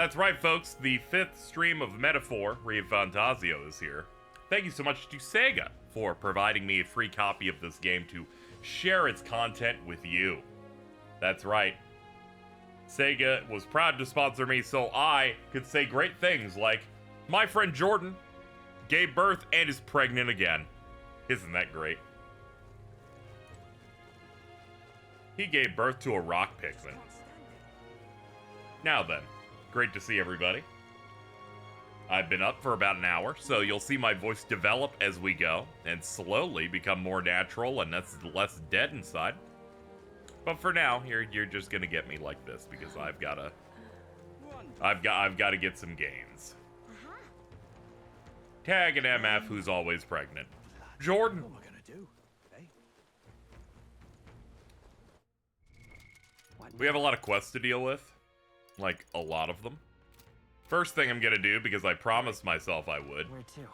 That's right, folks. The 5th stream of Metaphor, ReFantazio, is here. Thank you so much to Sega for providing me a free copy of this game to share its content with you. That's right. Sega was proud to sponsor me so I could say great things like, my friend Jordan gave birth and is pregnant again. Isn't that great? He gave birth to a rock pigman. Now then, great to see everybody. I've been up for about an hour, so you'll see my voice develop as we go, and slowly become more natural and that's less dead inside. But for now, you're just gonna get me like this because I've gotta get some gains. Tag an MF who's always pregnant. Jordan. What am I gonna do? We have a lot of quests to deal with. Like, a lot of them. First thing I'm gonna do, because I promised myself I would, Where to?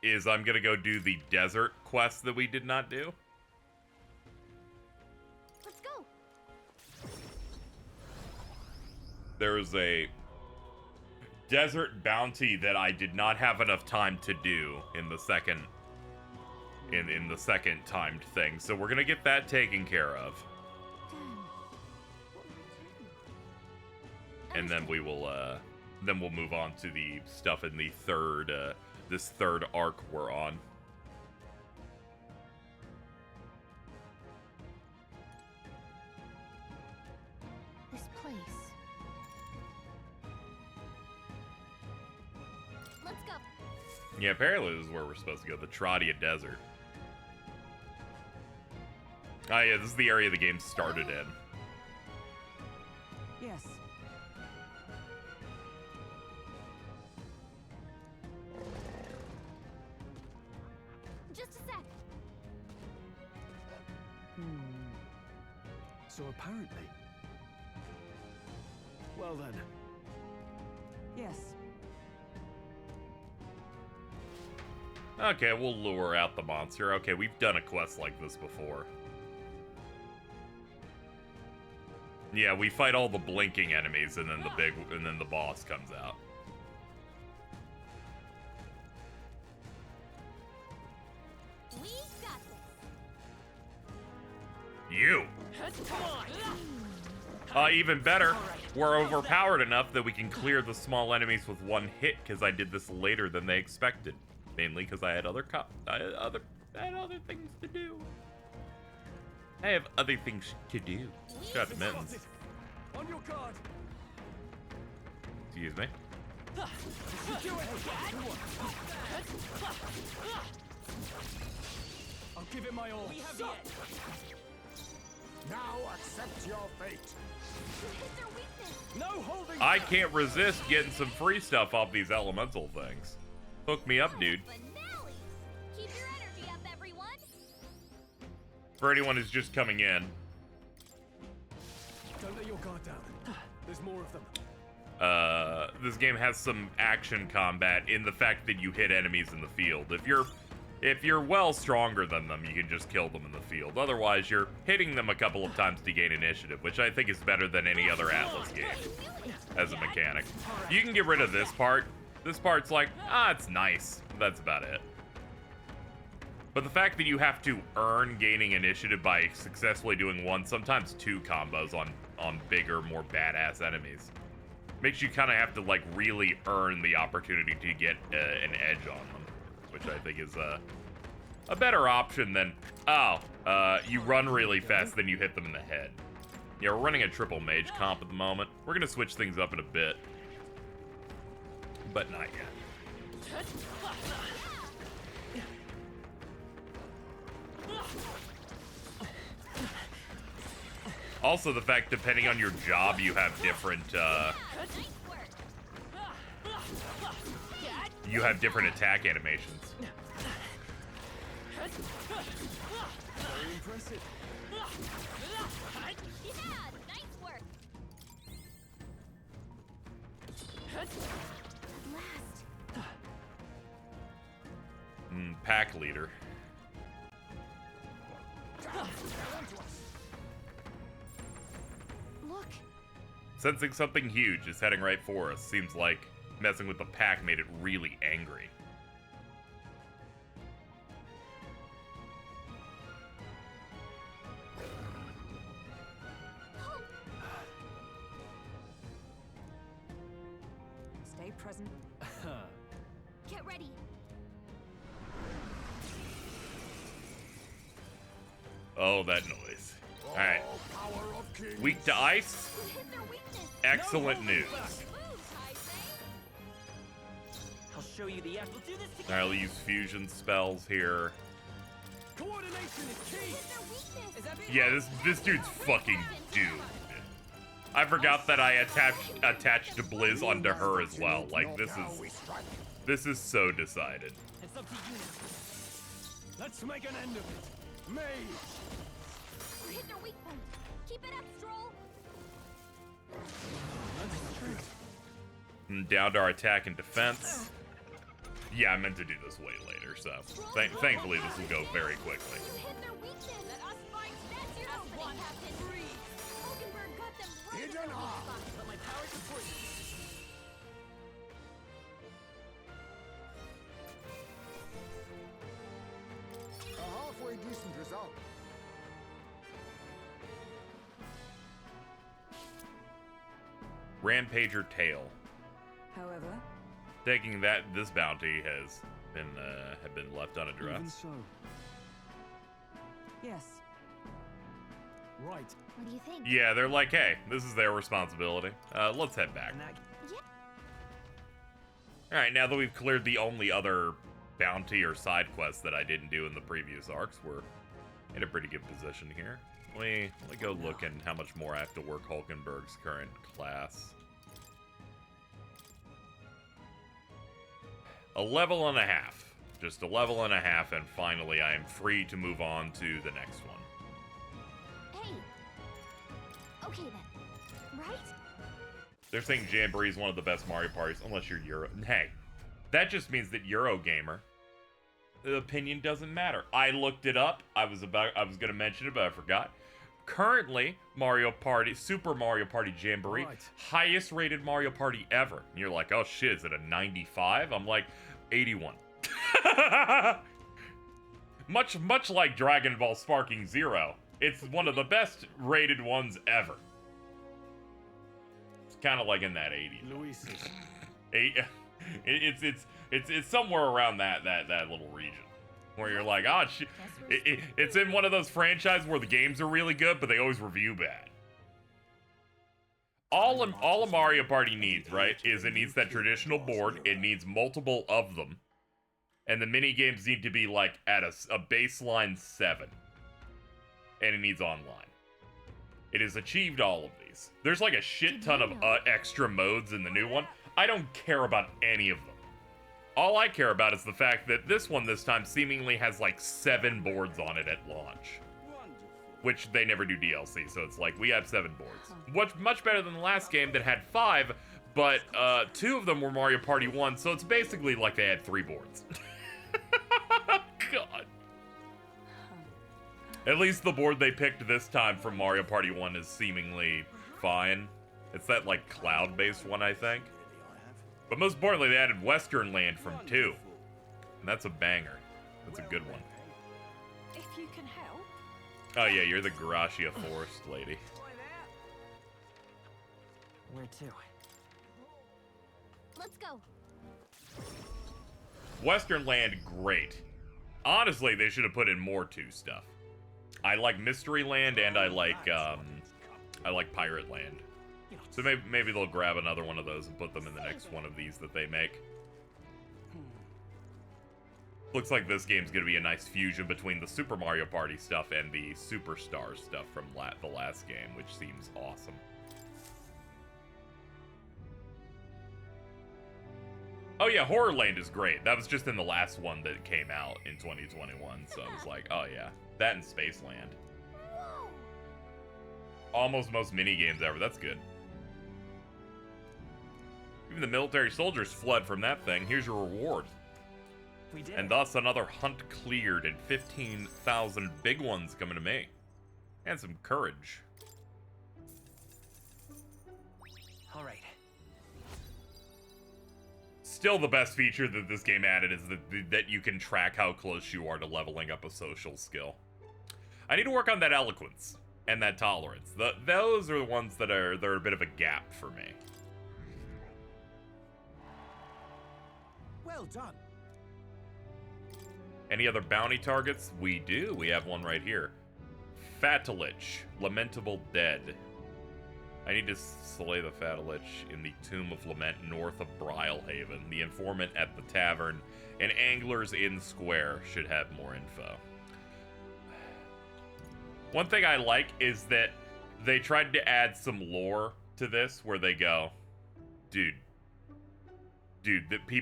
is I'm gonna go do the desert quest that we did not do. Let's go. There's a desert bounty that I did not have enough time to do in the second in the second timed thing. So we're gonna get that taken care of. And then we will then we'll move on to the stuff in the third this third arc we're on. This place. Let's go. Yeah, apparently this is where we're supposed to go, the Trodia Desert. Ah, yeah, this is the area the game started in. Yes. Just a sec. So apparently. Well then. Yes. Okay, we'll lure out the monster. Okay, we've done a quest like this before. Yeah, we fight all the blinking enemies and then the boss comes out. We got this. You! Even better, we're overpowered enough that we can clear the small enemies with one hit because I did this later than they expected. Mainly because I had other things to do. I have other things to do. Got the mittens. On your guard. Excuse me. I'll give it my all. Now accept your fate. Hit their weakness. No holding. I can't resist getting some free stuff off these elemental things. Hook me up, dude. Finale. Keep your energy up, everyone. For anyone who's just coming in, Don't let your guard down. There's more of them. this game has some action combat in the fact that you hit enemies in the field. If you're well stronger than them, you can just kill them in the field. Otherwise, you're hitting them a couple of times to gain initiative, which I think is better than any other Atlas game as a mechanic. You can get rid of this part. This part's like, it's nice. That's about it. But the fact that you have to earn gaining initiative by successfully doing one, sometimes two combos on bigger, more badass enemies, makes you kind of have to like really earn the opportunity to get an edge on them, which I think is a better option than, you run really fast, then you hit them in the head. Yeah, we're running a triple mage comp at the moment. We're gonna switch things up in a bit, but not yet. Also, the fact, depending on your job, you have different, attack animations. Very impressive. Yeah, nice work. Last. Pack leader. Look. Sensing something huge is heading right for us. Seems like messing with the pack made it really angry. Stay present. Get ready. Oh, that noise. Alright. Power of kings. Weak to ice? You hit their weakness. Excellent news. Moves, I say. I'll show you the we'll do this together. Alright, I'll use fusion spells here. Coordination is key. Hit their weakness. Is that it? Yeah, this dude's fucking doomed. I forgot that I attached Blizz onto her as well. Like, this is so decided. It's up to you now. Let's make an end of it. Mage. You hit their weak point. Keep it up, Stroll. And down to our attack and defense. Yeah, I meant to do this way later, so thankfully this will go very quickly. You hit their weakness. Let us fight. That's your opening, Captain. Hulkenberg got them right in Hidden their weak arm. spot. Let my power support you. A halfway decent result. Rampager Tail. However, Taking this bounty has been left unaddressed. so. yes. Right. What do you think? Yeah, they're like, hey, this is their responsibility. Let's head back. And that Alright, now that we've cleared the only other bounty or side quest that I didn't do in the previous arcs, we're in a pretty good position here. Let me go look in how much more I have to work Hulkenberg's current class. A level and a half. Just a level and a half, and finally I am free to move on to the next one. Hey. Okay then. Right? They're saying Jamboree is one of the best Mario parties, unless you're Euro. Hey, that just means that Eurogamer, the opinion doesn't matter. I looked it up. I was gonna mention it, but I forgot. Currently, Super Mario Party Jamboree, Right. highest rated Mario Party ever. And you're like, oh shit, is it a 95? I'm like, 81. much like Dragon Ball Sparking Zero. It's one of the best rated ones ever. It's kind of like in that 80s. Luis. It's somewhere around that little region where you're like, oh shit. It's in one of those franchises where the games are really good, but they always review bad. All a Mario Party needs, right, is it needs that traditional board. It needs multiple of them, and the mini games need to be like at a baseline 7, and it needs online. It has achieved all of these. There's like a shit ton of extra modes in the new one. I don't care about any of them. All I care about is the fact that this one this time seemingly has like 7 boards on it at launch. Which they never do DLC, so it's like, we have 7 boards. Much better than the last game that had 5, but 2 of them were Mario Party 1, so it's basically like they had 3 boards. God. At least the board they picked this time from Mario Party 1 is seemingly fine. It's that, like, cloud-based one, I think. But most importantly, they added Western Land from 2. And that's a banger. That's a good one. If you can help. Oh yeah, you're the Garashia Forest lady. where to? Let's go. Western Land, great. Honestly, they should have put in more 2 stuff. I like Mystery Land and I like Pirate Land. So maybe they'll grab another one of those and put them in the next one of these that they make. Looks like this game's gonna be a nice fusion between the Super Mario Party stuff and the Superstar stuff from the last game, which seems awesome. Oh yeah, Horror Land is great. That was just in the last one that came out in 2021, so I was like, oh yeah. That and Space Land. Whoa. Almost most mini games ever. That's good. Even the military soldiers fled from that thing. Here's your reward. We did. And thus another hunt cleared and 15,000 big ones coming to me. And some courage. All right. Still, the best feature that this game added is that you can track how close you are to leveling up a social skill. I need to work on that eloquence and that tolerance. Those are the ones that are a bit of a gap for me. Well done. Any other bounty targets? We do. We have one right here. Fatalich, Lamentable Dead. I need to slay the Fatalich in the Tomb of Lament north of Brylehaven. The informant at the tavern and Anglers Inn Square should have more info. One thing I like is that they tried to add some lore to this where they go, dude,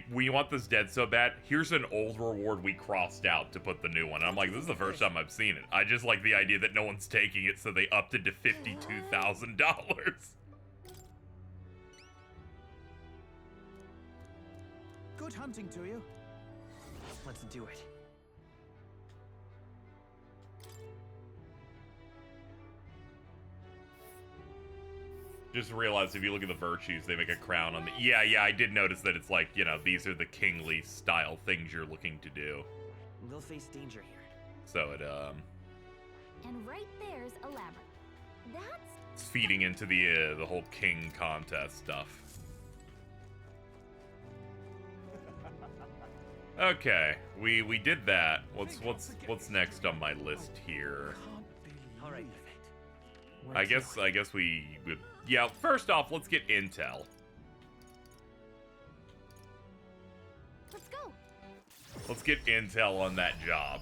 we want this dead so bad. Here's an old reward we crossed out to put the new one. And I'm like, this is the first time I've seen it. I just like the idea that no one's taking it, so they upped it to $52,000. Good hunting to you. Let's do it. Just realized if you look at the virtues, they make a crown on the... Yeah, I did notice that it's like, you know, these are the kingly style things you're looking to do. We'll face danger here. So it, And right there's a labyrinth. That's it's feeding into the whole king contest stuff. Okay, we did that. What's next on my list here? All right. I guess we would... Yeah, first off, let's get intel. let's go. Let's get intel on that job.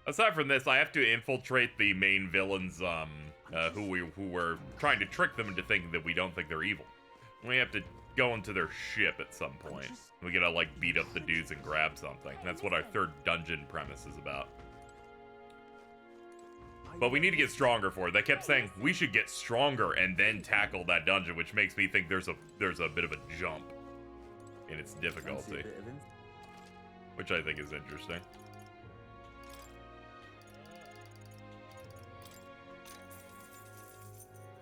Aside from this, I have to infiltrate the main villains, who were trying to trick them into thinking that we don't think they're evil. We have to go into their ship at some point. We gotta, like, beat up the dudes and grab something. That's what our third dungeon premise is about. But we need to get stronger for it. They kept saying we should get stronger and then tackle that dungeon, which makes me think there's a bit of a jump in its difficulty, which I think is interesting.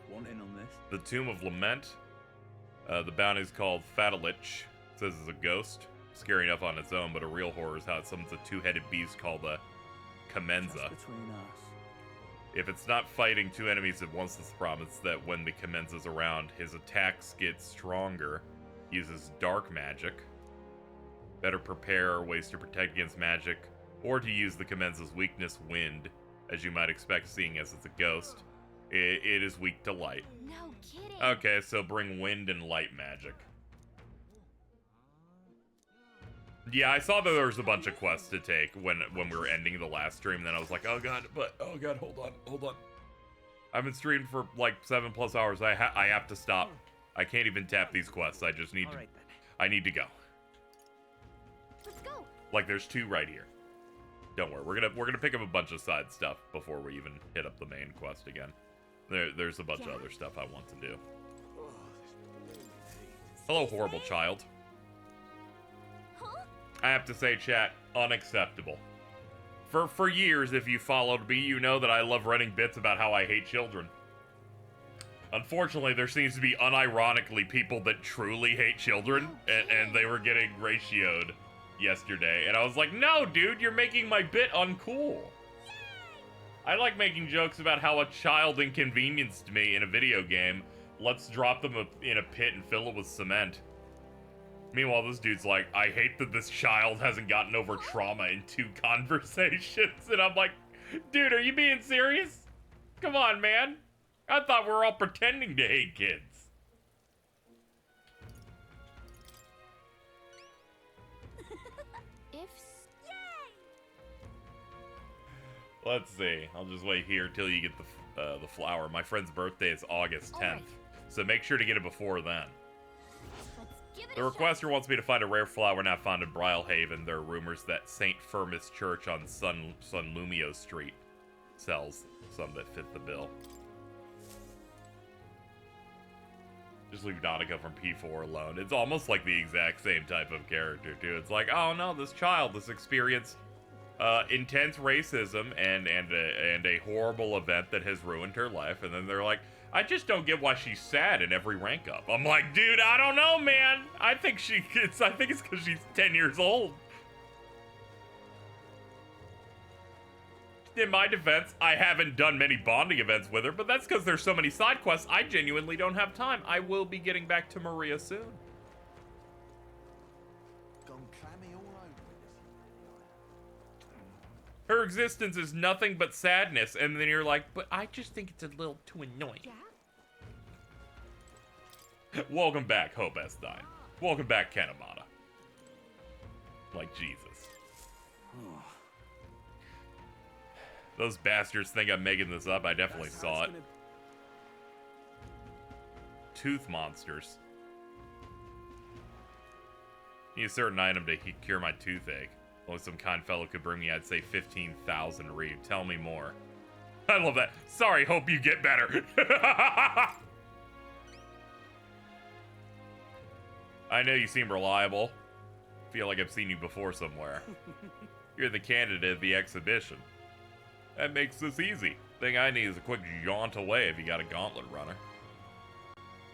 Want in on this? The Tomb of Lament. The bounty is called Fatalich. It says it's a ghost. Scary enough on its own, but a real horror is how it summons a two-headed beast called a Commenza. Between us. If it's not fighting two enemies at once, it's promised that when the Commenza's around, his attacks get stronger. Uses dark magic. Better prepare ways to protect against magic, or to use the Commenza's weakness, wind, as you might expect, seeing as it's a ghost. It is weak to light. No kidding. Okay, so bring wind and light magic. Yeah, I saw that there was a bunch of quests to take when we were ending the last stream. Then I was like, oh god, hold on. I've been streaming for like 7+ hours. I have to stop. I can't even tap these quests. I just need to. I need to go. Let's go. Like, there's 2 right here. Don't worry, we're gonna pick up a bunch of side stuff before we even hit up the main quest again. There's a bunch of other stuff I want to do. Hello, horrible child. Huh? I have to say, chat, unacceptable. For years, if you followed me, you know that I love writing bits about how I hate children. Unfortunately, there seems to be unironically people that truly hate children, and they were getting ratioed yesterday. And I was like, no, dude, you're making my bit uncool. I like making jokes about how a child inconvenienced me in a video game. Let's drop them in a pit and fill it with cement. Meanwhile, this dude's like, I hate that this child hasn't gotten over trauma in 2 conversations. And I'm like, dude, are you being serious? Come on, man. I thought we were all pretending to hate kids. Let's see. I'll just wait here till you get the flower. My friend's birthday is August 10th, so make sure to get it before then. The requester wants me to find a rare flower not found in Brylehaven. There are rumors that St. Firmus Church on Sunlumio Street sells some that fit the bill. Just leave Donica from P4 alone. It's almost like the exact same type of character, too. It's like, oh no, this child, this experienced intense racism and a horrible event that has ruined her life, and then they're like, I just don't get why she's sad in every rank up. I'm like, dude, I don't know, man. I think it's because she's 10 years old. In my defense, I haven't done many bonding events with her, but that's because there's so many side quests, I genuinely don't have time. I will be getting back to Maria soon. Gone clammy all over with this. Her existence is nothing but sadness, and then you're like, but I just think it's a little too annoying. Yeah? Welcome back, Hope S9. Welcome back, Kanamata. Like Jesus. Those bastards think I'm making this up. I definitely saw it. Tooth monsters. Need a certain item to cure my toothache. Only some kind fellow could bring me, I'd say 15,000 read. Tell me more. I love that. Sorry, hope you get better. I know you seem reliable. Feel like I've seen you before somewhere. You're the candidate at the exhibition. That makes this easy. Thing I need is a quick jaunt away if you got a gauntlet runner.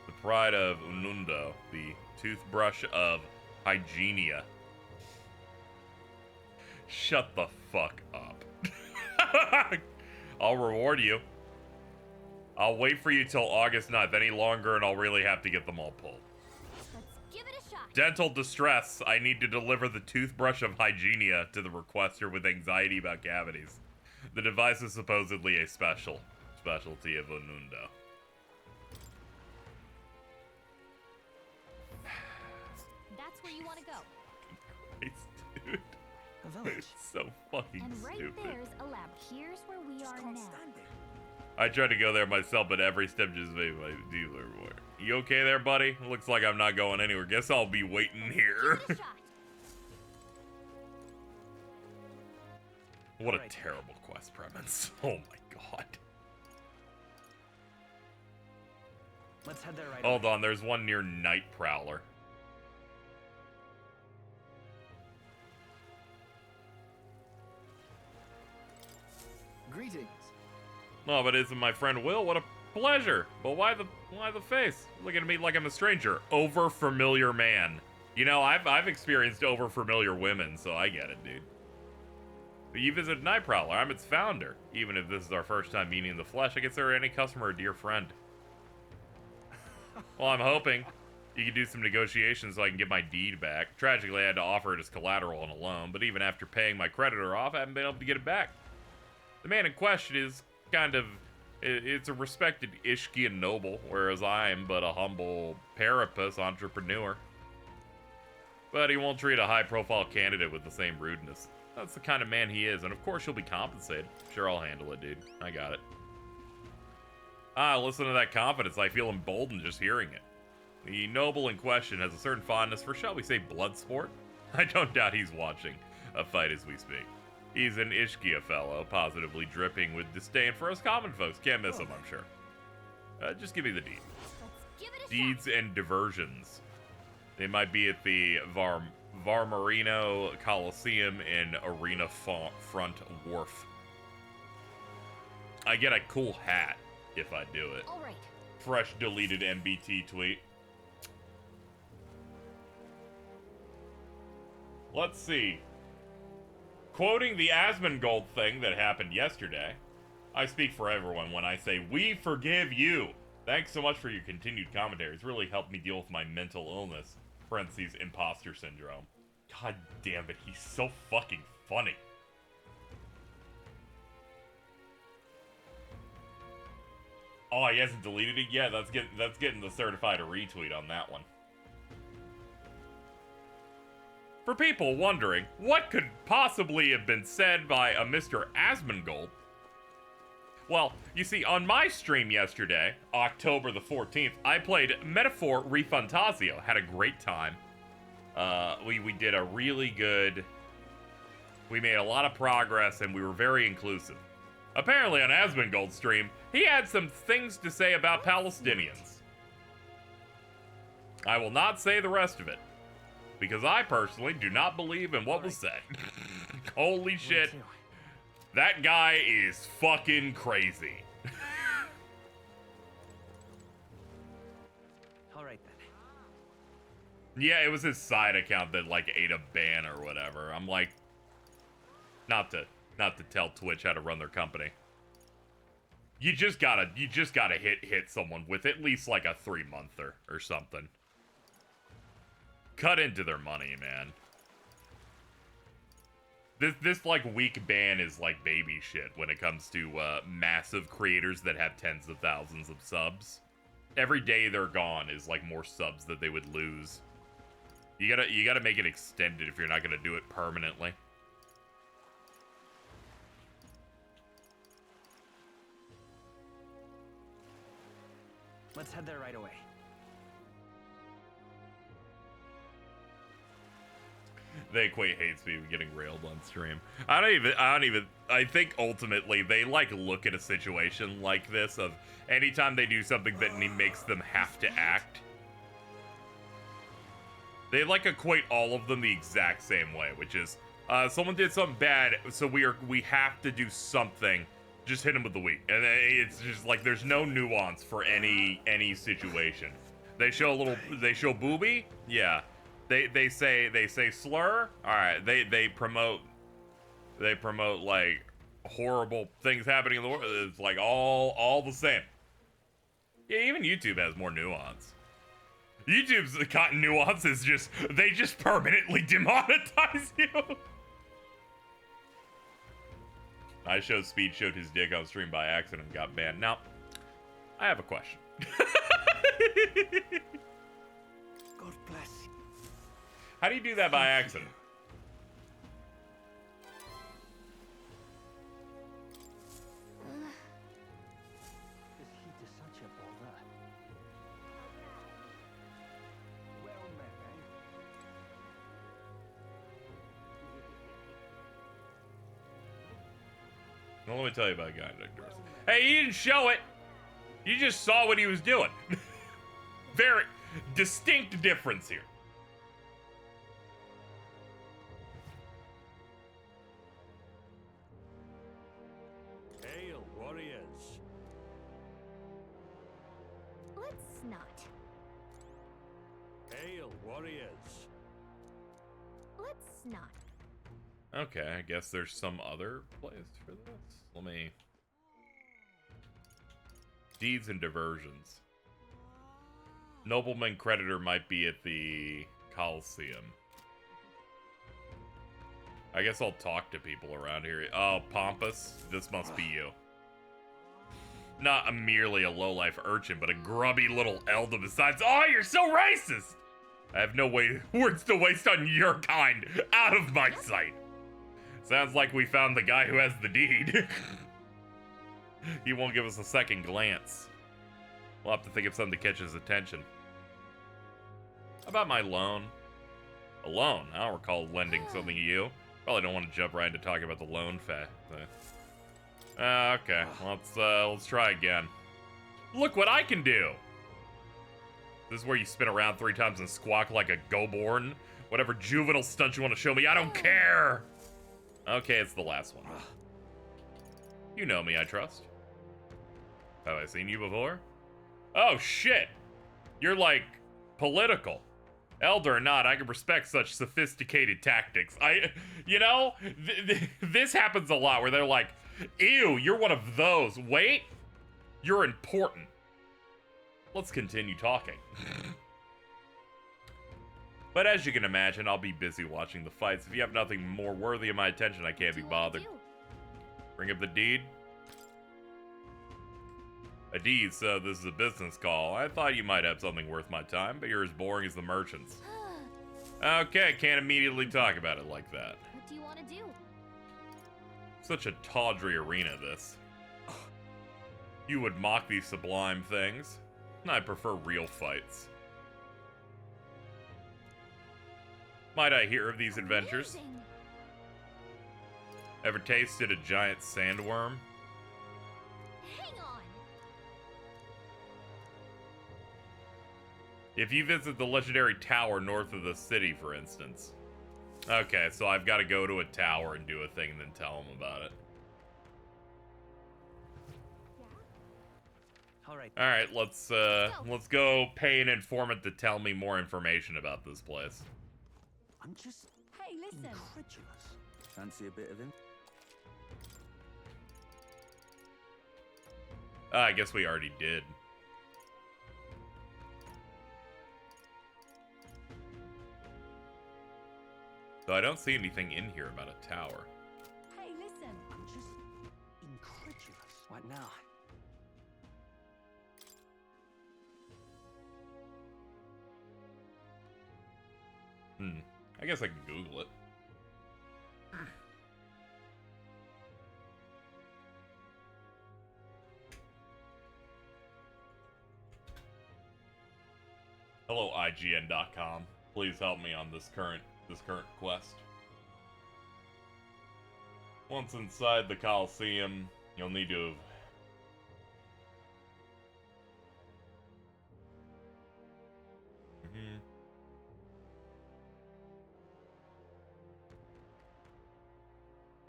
The pride of Unundo, the toothbrush of Hygienia. Shut the fuck up. I'll reward you. I'll wait for you till August 9th. Any longer and I'll really have to get them all pulled. Let's give it a shot. Dental distress. I need to deliver the toothbrush of Hygienia to the requester with anxiety about cavities. The device is supposedly a specialty of Unundo. That's where you want to go. Christ, dude. A village. It's so fucking And right stupid. there's a lab. Here's where we are Can't now. stand it. I tried to go there myself, but every step just made my dealer more. You okay there, buddy? Looks like I'm not going anywhere. Guess I'll be waiting here. Give it a shot. What a Right. terrible quest premise. Oh my god. Let's head there right Hold away. on, there's one near Night Prowler. Greetings. No, but isn't my friend Will? What a pleasure. But why the face? Looking at me like I'm a stranger. Over familiar man. You know, I've experienced over familiar women, so I get it, dude. But you visited Night Prowler. I'm its founder. Even if this is our first time meeting in the flesh, I consider any customer a dear friend. Well, I'm hoping you can do some negotiations so I can get my deed back. Tragically, I had to offer it as collateral on a loan, but even after paying my creditor off, I haven't been able to get it back. The man in question is kind of... It's a respected Ishkian noble, whereas I'm but a humble parapus entrepreneur. But he won't treat a high-profile candidate with the same rudeness. That's the kind of man he is, and of course you'll be compensated. Sure, I'll handle it, dude. I got it. Ah, listen to that confidence. I feel emboldened just hearing it. The noble in question has a certain fondness for, shall we say, blood sport? I don't doubt he's watching a fight as we speak. He's an Ishkia fellow, positively dripping with disdain for us common folks. Can't miss him, I'm sure. Just give me the deed. Let's give it a Deeds and diversions. They might be at the Varmarino Coliseum in Arena Front Wharf. I get a cool hat if I do it. shot. All right. Fresh deleted MBT tweet. Let's see. Quoting the Asmongold thing that happened yesterday, I speak for everyone when I say, we forgive you. Thanks so much for your continued commentary. It's really helped me deal with my mental illness. Parentheses, imposter syndrome. God damn it, he's so fucking funny. Oh, he hasn't deleted it yet? That's getting the certified a retweet on that one. For people wondering, what could possibly have been said by a Mr. Asmongold? Well, you see, on my stream yesterday, October the 14th, I played Metaphor ReFantazio. Had a great time. We did a really good... We made a lot of progress, and we were very inclusive. Apparently, on Asmongold's stream, he had some things to say about Palestinians. I will not say the rest of it, because I personally do not believe in what was said. Holy shit. too. That guy is fucking crazy. Yeah, it was his side account that like ate a ban or whatever. I'm like, not to tell Twitch how to run their company. You just gotta hit someone with at least like a 3-monther or something. Cut into their money, man. This like weak ban is like baby shit when it comes to massive creators that have tens of thousands of subs. Every day they're gone is like more subs that they would lose. You gotta make it extended if you're not gonna do it permanently. Let's head there right away. They equate hate speed with getting railed on stream. I think ultimately they like look at a situation like this of anytime they do something that makes them have to act. They like equate all of them the exact same way, which is someone did something bad, so we have to do something. Just hit him with the weak, and it's just like there's no nuance for any situation. They show booby, yeah. They say slur, all right. They promote like horrible things happening in the world. It's like all the same. Yeah, even YouTube has more nuance. YouTube's nuance is just they just permanently demonetize you. Speed showed his dick on stream by accident and got banned. Now, I have a question. God bless you. How do you do that by accident? This heat is such a bother. Well met, eh? Well, let me tell you about Guy Doors. Hey, he didn't show it. You just saw what he was doing. Very distinct difference here. Hail, warriors. Let's not. Hail, warriors. Let's not. Okay, I guess there's some other place for this. Let me... Deeds and diversions. Nobleman creditor might be at the Coliseum. I guess I'll talk to people around here. Oh, Pompous, this must be you. Not merely a lowlife urchin, but a grubby little elder besides. Oh, you're so racist! I have no words to waste on your kind. Out of my sight. Sounds like we found the guy who has the deed. He won't give us a second glance. We'll have to think of something to catch his attention. How about my loan? A loan? I don't recall lending something to you. Probably don't want to jump right into talking about the loan fact. Okay, let's try again. Look what I can do! This is where you spin around 3 times and squawk like a go-born. Whatever juvenile stunt you want to show me, I don't care! Okay, it's the last one. You know me, I trust. Have I seen you before? Oh, shit! You're, like, political. Elder or not, I can respect such sophisticated tactics. You know, this happens a lot where they're like, ew, you're one of those. Wait, you're important. Let's continue talking. But as you can imagine, I'll be busy watching the fights. If you have nothing more worthy of my attention, I can't be bothered. Bring up the deed. A deed, so this is a business call. I thought you might have something worth my time, but you're as boring as the merchants. Okay, can't immediately talk about it like that. What do you want to do? Such a tawdry arena, this. You would mock these sublime things. I prefer real fights. Might I hear of these adventures? Amazing. Ever tasted a giant sandworm? Hang on. If you visit the legendary tower north of the city, for instance. Okay, so I've got to go to a tower and do a thing and then tell them about it. Alright. All right, let's go pay an informant to tell me more information about this place. I'm just Hey, listen. incredulous. Fancy a bit of him? I guess we already did. So I don't see anything in here about a tower. Hey, listen. I'm just incredulous. What now? I guess I can Google it. Hello, IGN.com. Please help me on this current quest. Once inside the Coliseum, you'll need to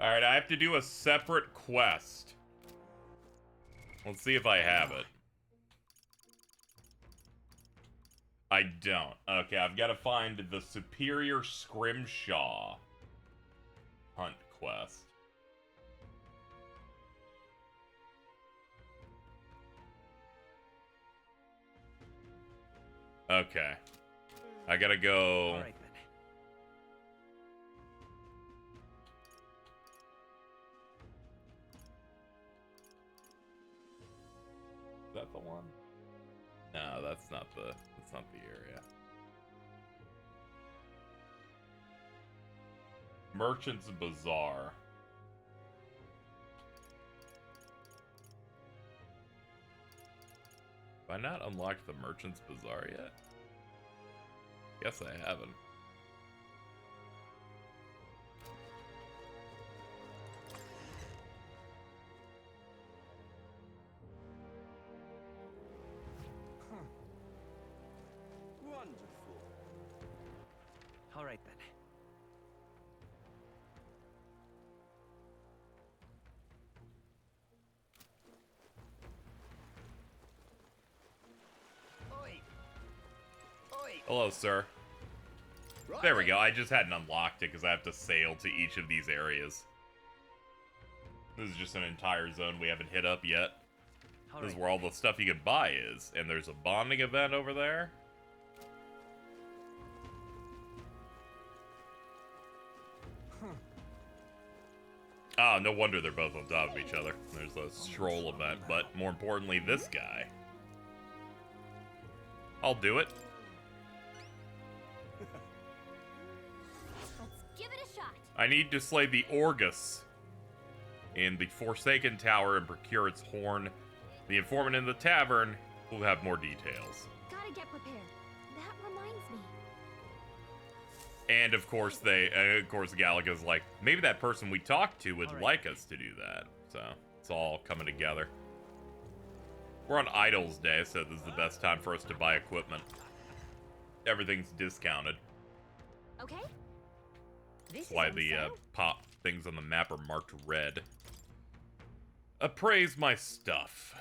Alright, I have to do a separate quest. Let's see if I have it. I don't. Okay, I've got to find the Superior Scrimshaw hunt quest. Okay. I gotta go... Alright then. Is that the one? No, that's not the area. Merchant's Bazaar. Have I not unlocked the Merchant's Bazaar yet? Guess I haven't. Wonderful. Alright then. Oi. Oi. Hello, sir. Right There we then. go. I just hadn't unlocked it because I have to sail to each of these areas. This is just an entire zone we haven't hit up yet. This is where all the stuff you can buy is. And there's a bonding event over there. Ah, no wonder they're both on top of each other. There's a stroll event, but more importantly, this guy. I'll do it. Let's give it a shot. I need to slay the Orgus in the Forsaken Tower and procure its horn. The informant in the tavern will have more details. Gotta get prepared. That reminds me. And of course Galaga's like, maybe that person we talked to would like us to do that. So it's all coming together. We're on Idols Day, so this is the best time for us to buy equipment. Everything's discounted. Okay. This That's why is on the sale. pop things on the map are marked red. Appraise my stuff.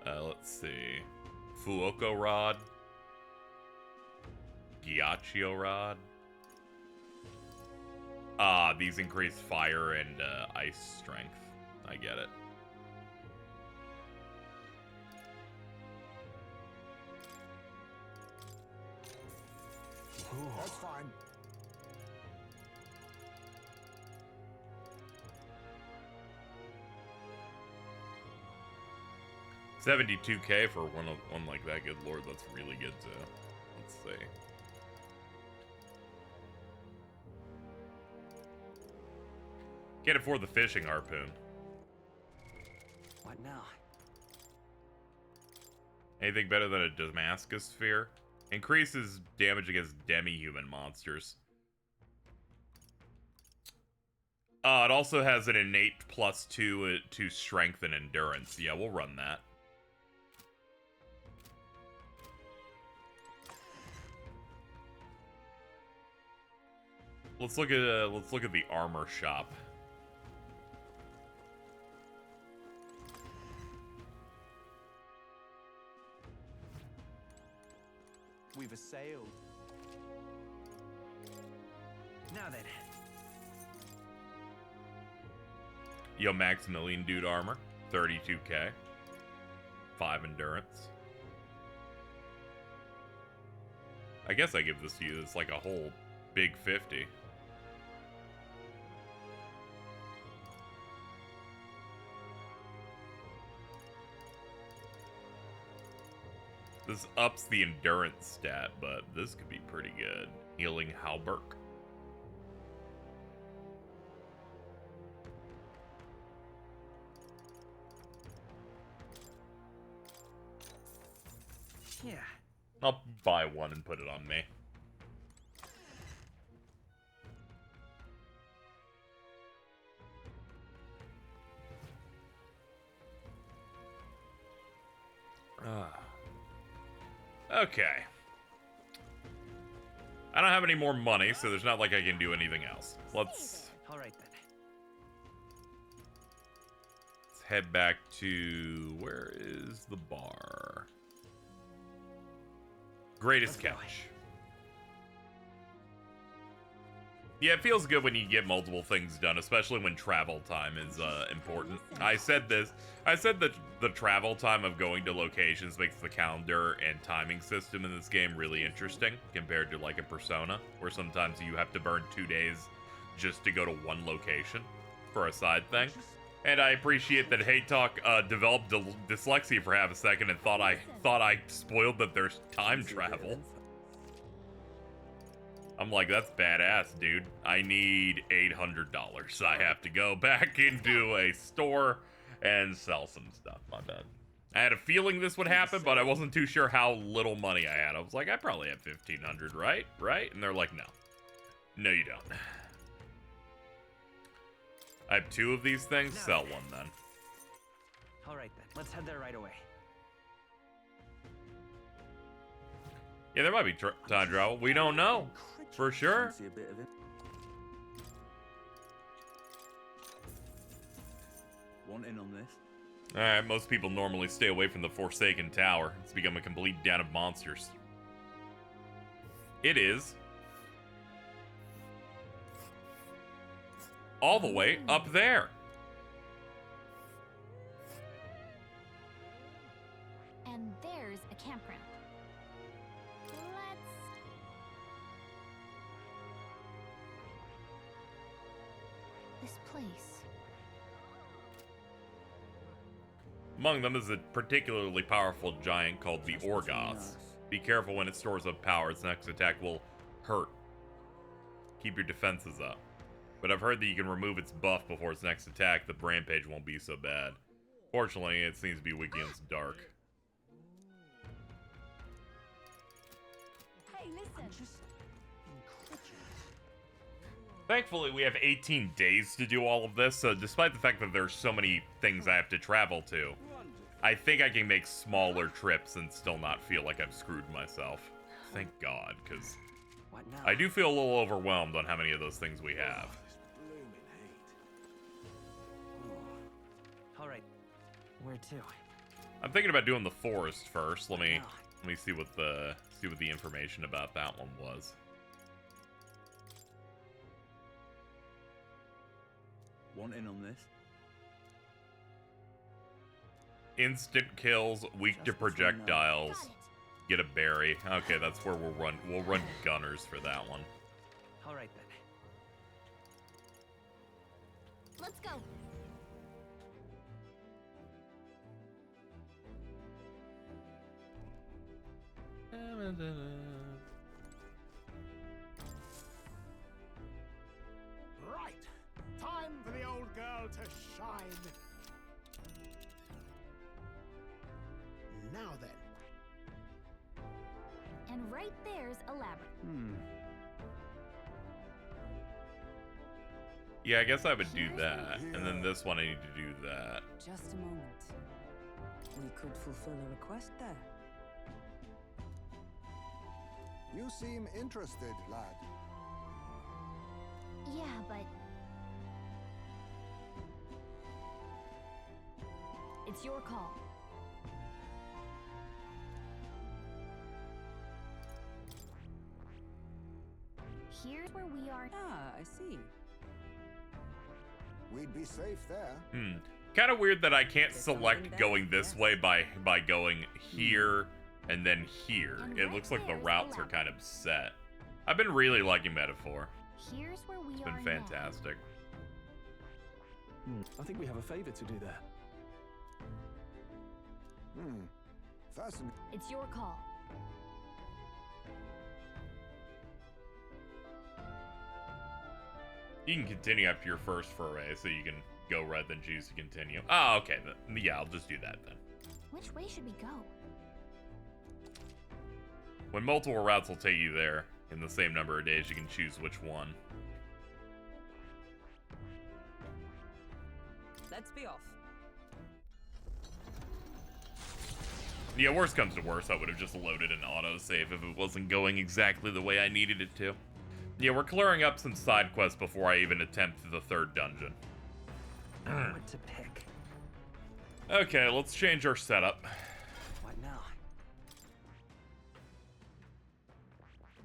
Let's see. Fuoco Rod. Ghiaccio Rod. Ah, these increase fire and ice strength. I get it. That's fine. $72K for one like that. Good lord, that's really good too. Let's see. Can't afford the fishing harpoon. What now? Anything better than a Damascus sphere? Increases damage against demi-human monsters. It also has an innate +2 to strength and endurance. Yeah, we'll run that. Let's look at the armor shop. We've assailed. Now then. Yo, Maximilian dude armor, 32k, 5 endurance. I guess I give this to you. It's like a whole big 50. This ups the endurance stat, but this could be pretty good. Healing Halberg. Yeah. I'll buy one and put it on me. Okay. I don't have any more money, so there's not like I can do anything else. Let's All right then. head back to... Where is the bar? Greatest Couch. Yeah, it feels good when you get multiple things done, especially when travel time is important. I said that the travel time of going to locations makes the calendar and timing system in this game really interesting compared to like a Persona, where sometimes you have to burn 2 days just to go to one location for a side thing. And I appreciate that Hey Talk developed dyslexia for half a second and thought I spoiled that there's time travel. I'm like, that's badass, dude. I need $800. I have to go back into a store and sell some stuff. My bad. I had a feeling this would happen, but I wasn't too sure how little money I had. I was like, I probably have $1,500, right? Right? And they're like, no. No, you don't. I have 2 of these things. Sell one, then. All right then. Let's head there right away. Yeah, there might be time travel. We don't know. For sure. Fancy a bit of it. Want in on this? Alright, most people normally stay away from the Forsaken Tower. It's become a complete den of monsters. It is. All the way up there. And there's a campground. This place. Among them is a particularly powerful giant called the Orgoth. Be careful when it stores up power. Its next attack will hurt. Keep your defenses up. But I've heard that you can remove its buff before its next attack. The rampage won't be so bad. Fortunately, it seems to be weak against dark. Hey, listen. Just incredulous. Thankfully, we have 18 days to do all of this, so despite the fact that there's so many things I have to travel to, I think I can make smaller trips and still not feel like I've screwed myself. Thank God, because What now? I do feel a little overwhelmed on how many of those things we have. All right. Where to? I'm thinking about doing the forest first. Let me Now. see what the information about that one was. Want in on this? Instant kills, weak to Just between us. projectiles. Got it. Get a berry. Okay, that's where we'll run gunners for that one. All right then. Let's go. Right. Time for the old girl to shine. Now then. And right there's a labyrinth. Yeah, I guess I would do that. And then this one I need to do that. Just a moment. We could fulfill a request there. You seem interested, lad. Yeah, but... It's your call. Here's where we are. Ah, I see. We'd be safe there. Kind of weird that I can't There's select something going there, this yes. way by going here and then here. And It right looks like the there's the routes are level. kind of set. I've been really liking Metaphor. Here's where we It's are been now. fantastic. I think we have a favor to do there. Fascinating. It's your call. You can continue after your first foray, so you can go red then choose to continue. Oh, okay. Yeah, I'll just do that then. Which way should we go? When multiple routes will take you there in the same number of days, you can choose which one. Let's be off. Yeah, worst comes to worst, I would have just loaded an autosave if it wasn't going exactly the way I needed it to. Yeah, we're clearing up some side quests before I even attempt the third dungeon. What to pick? Okay, let's change our setup. What now?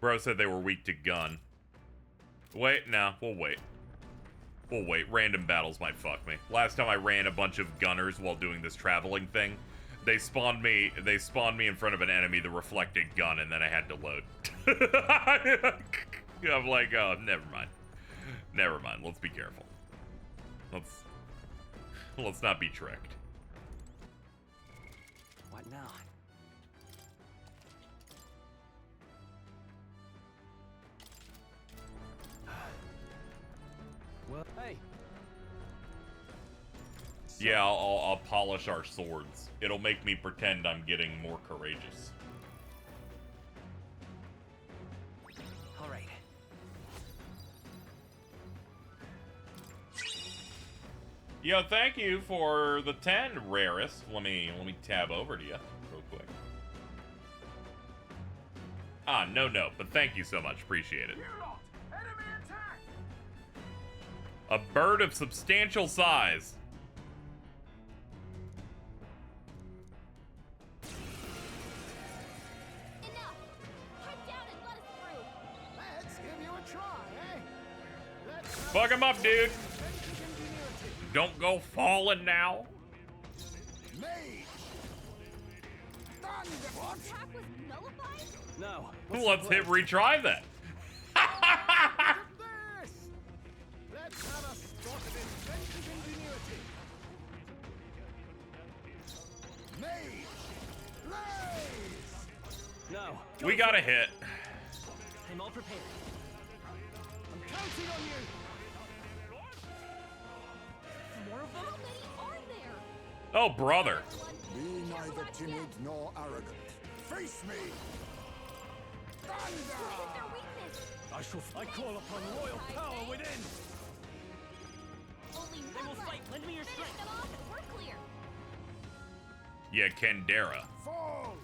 Bro said they were weak to gun. Wait, no, we'll wait. We'll wait. Random battles might fuck me. Last time I ran a bunch of gunners while doing this traveling thing, they spawned me in front of an enemy, the reflected gun, and then I had to load. I'm like, oh, never mind. Never mind. Let's be careful. Let's not be tricked. What now? Well, hey, Yeah, I'll polish our swords. It'll make me pretend I'm getting more courageous. All right. Yo, thank you for the 10, Rarest. Let me tab over to you real quick. Ah, no, but thank you so much. Appreciate it. A bird of substantial size. Enough! Head down and let us through! Let's give you a try, eh? Let's have Fuck him up, dude. adventure ingenuity. Don't go falling now. Mage. Thunder. What? Attack was nullified? no. Let's hit retry then. This. Let's have a spot of inventive ingenuity. Mage. Blaze. No. We got a hit. I'm all prepared. I'm counting on you. More of them? How many are there? Oh, brother. Be neither timid nor arrogant. Face me. What is their Thunder. weakness? I call upon royal power within. Only They one will left. fight. Lend me your Finish strength. them off and we're clear. Yeah, Kendera. Fall.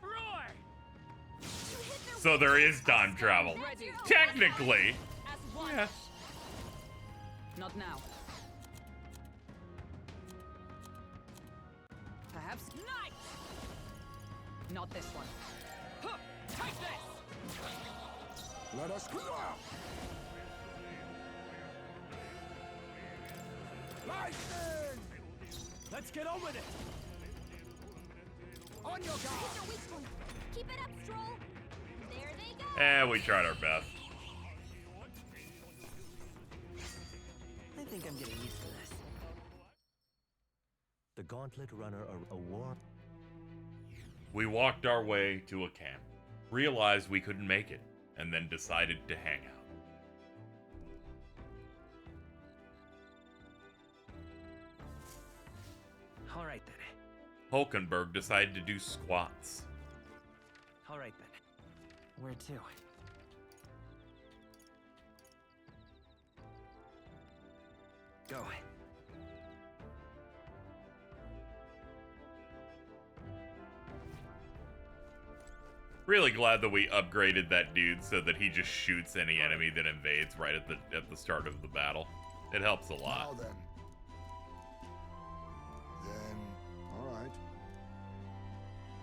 Roar! You hit their So there weakness. is time travel. Ready. Technically. As one. Yeah. Not now. Perhaps Nice! not this one. Huh! Take this! Let us go. Lightning. Let's get on with it. On your Hit guard. their weak point. Keep it up, Stroll. There they go. Eh, we tried our best. I think I'm getting used to this. The Gauntlet Runner a war. We walked our way to a camp, realized we couldn't make it, and then decided to hang out. All right then. Hulkenberg decided to do squats. All right then. Where to? Go. Really glad that we upgraded that dude so that he just shoots any enemy that invades right at the start of the battle. It helps a lot. Now then. All right.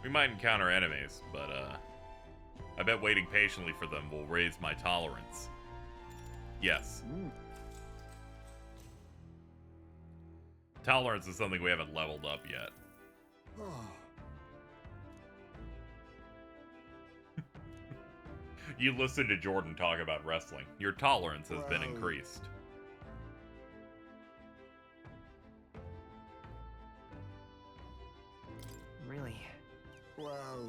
We might encounter enemies, but I bet waiting patiently for them will raise my tolerance. Yes. Tolerance is something we haven't leveled up yet. You listen to Jordan talk about wrestling. Your tolerance has been increased. Really? Well,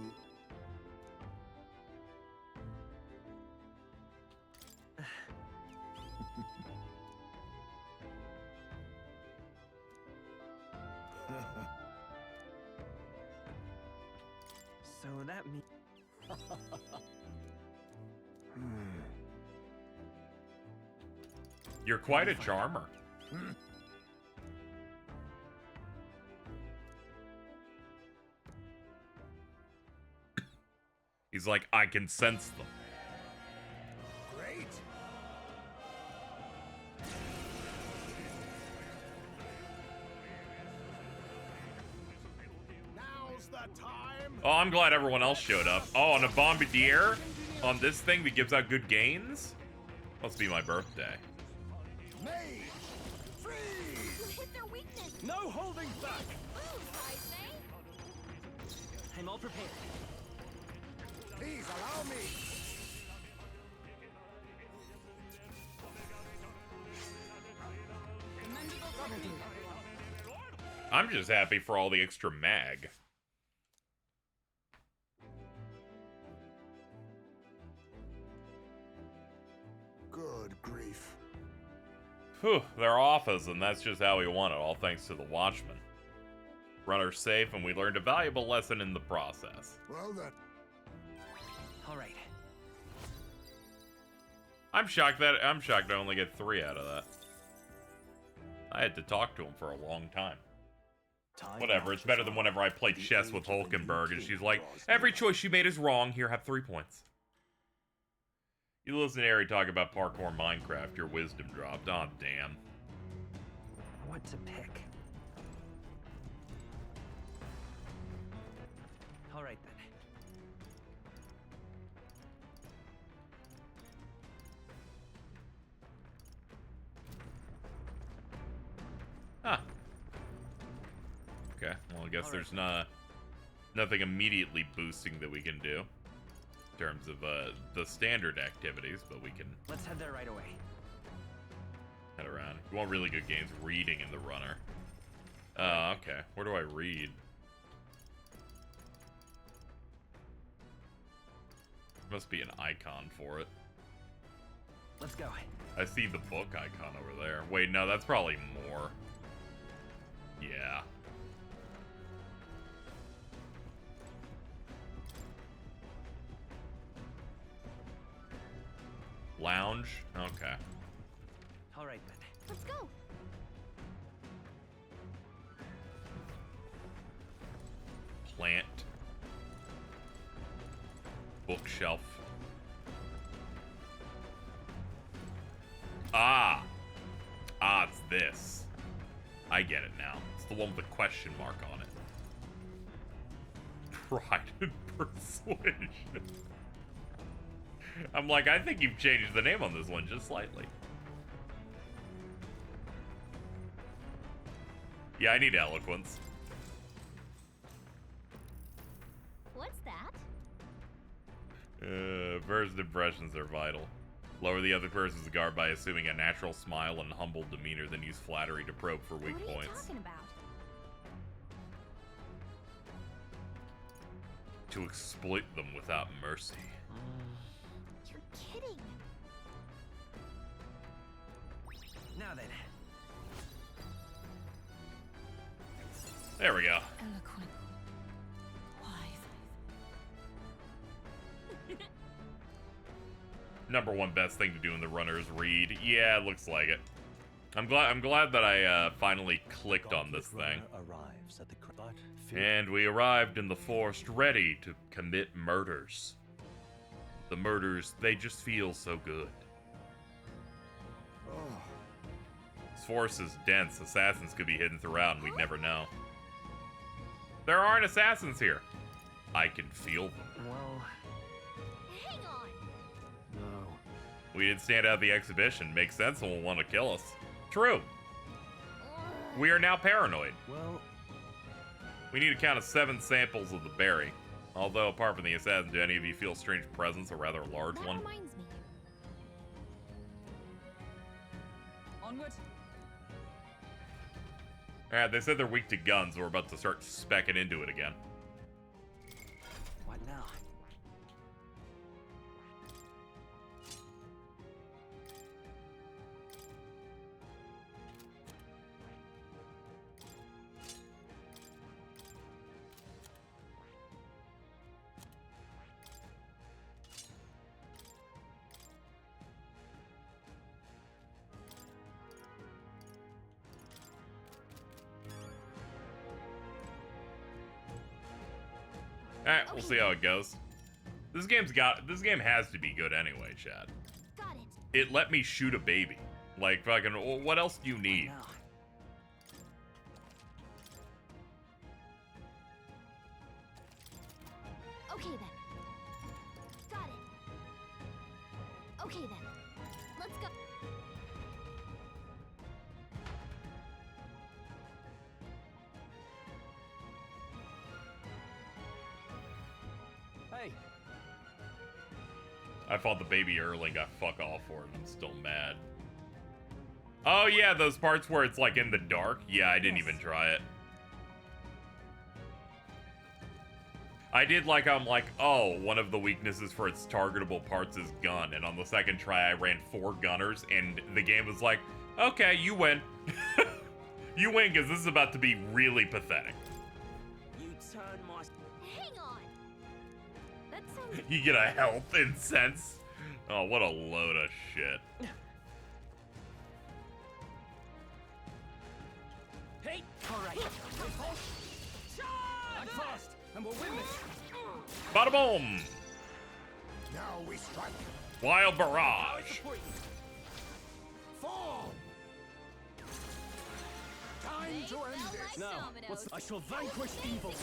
So that means... You're quite a charmer. He's like, I can sense them. great. Now's the time. Oh, I'm glad everyone else showed up. Oh, and a bombardier on this thing that gives out good gains? Must be my birthday. Mage, freeze. You hit their weakness. No holding back! Ooh, I say. I'm all prepared. Please allow me. Commendable technique, everyone. I'm just happy for all the extra mag. Good grief. Whew, they're off us, and that's just how we want it, all thanks to the Watchman. Runner's safe, and we learned a valuable lesson in the process. Well then. All right. I'm shocked I only get 3 out of that. I had to talk to him for a long time. Whatever, it's better than whenever I played chess with Hulkenberg, and she's like, every choice you made is wrong, here, have 3 points. You listen to Harry talk about parkour Minecraft, your wisdom dropped. Aw, damn. What to pick? All right then. Huh. Okay, well, I guess there's nothing immediately boosting that we can do in terms of the standard activities, but we can Let's head there right away. head around. You want really good games reading in the runner. Okay. Where do I read? Must be an icon for it. Let's go. I see the book icon over there. Wait, no, that's probably more. Yeah. Lounge? Okay. All right then. Let's go. Plant. Bookshelf. Ah! Ah, it's this. I get it now. It's the one with the question mark on it. Pride and Persuasion. I'm like, I think you've changed the name on this one just slightly. Yeah, I need eloquence. What's that? First impressions are vital. Lower the other person's guard by assuming a natural smile and humble demeanor, then use flattery to probe for weak What are you points. talking about? To exploit them without mercy. You're kidding. Now then. There we go. Eloquent. Wise. Number one best thing to do in the runner is read. Yeah, it looks like it. I'm glad that I finally clicked on this thing. Arrives at the And we arrived in the forest ready to commit murders. The murders, they just feel so good. This forest is dense. Assassins could be hidden throughout and we'd never know. There aren't assassins here. I can feel them. Well, Hang on. no. We didn't stand out at the exhibition. Makes sense when will want to kill us. True. We are now paranoid. Well, We need a count of 7 samples of the berry. Although, apart from the assassin, do any of you feel a strange presence, a rather large That one? reminds me. Onward. Alright, they said they're weak to guns, so we're about to start specking into it again. What now? Alright, we'll see how it goes. This game has to be good anyway, Chad. Got it. It let me shoot a baby. Like, fucking, what else do you need? Now. Okay then. Got it. Okay then. Let's go. hey, I fought the baby early and got fuck all for it. I'm still mad. Oh yeah, those parts where it's like in the dark? Yeah, I didn't even try it. I did like, I'm like, oh, one of the weaknesses for its targetable parts is gun. And on the second try, I ran 4 gunners, and the game was like, okay, you win. You win, because this is about to be really pathetic. You turn my... Hang on. That sounds. You get a health incense. Oh, what a load of shit. Hey! Alright. act fast, and we'll win this. Bada boom! Now we strike. Wild barrage. Fall. Time to end this. Now, I shall vanquish evil.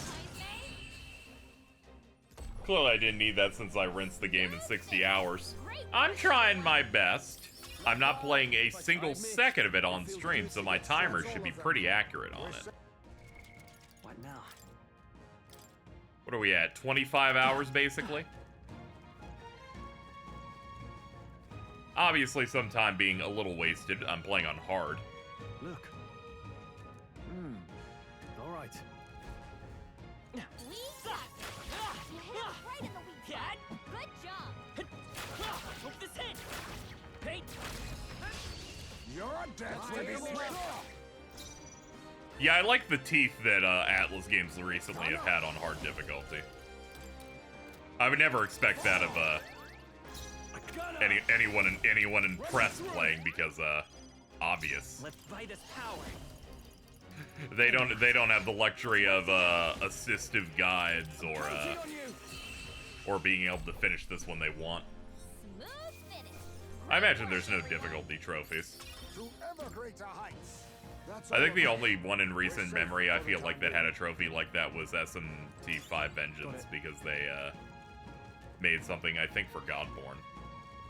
Clearly I didn't need that since I rinsed the game in 60 hours. I'm trying my best. I'm not playing a single second of it on stream, so my timer should be pretty accurate on it. What now? What are we at? 25 hours, basically? Obviously, some time being a little wasted. I'm playing on hard. Look. All right. We got it. You hit us right in the weak spot. Good job. Hope this hit! Hey! Your death will be swift. Yeah, I like the teeth that Atlas games recently have had on hard difficulty. I would never expect that of anyone in press playing because obvious. Let's buy this power. They don't have the luxury of assistive guides or being able to finish this when they want. Smooth finish. I imagine there's no difficulty trophies. To ever greater heights. That's I think all the of only one in recent memory I feel like that had a trophy like that was SMT5 Vengeance because they made something I think for Godborn.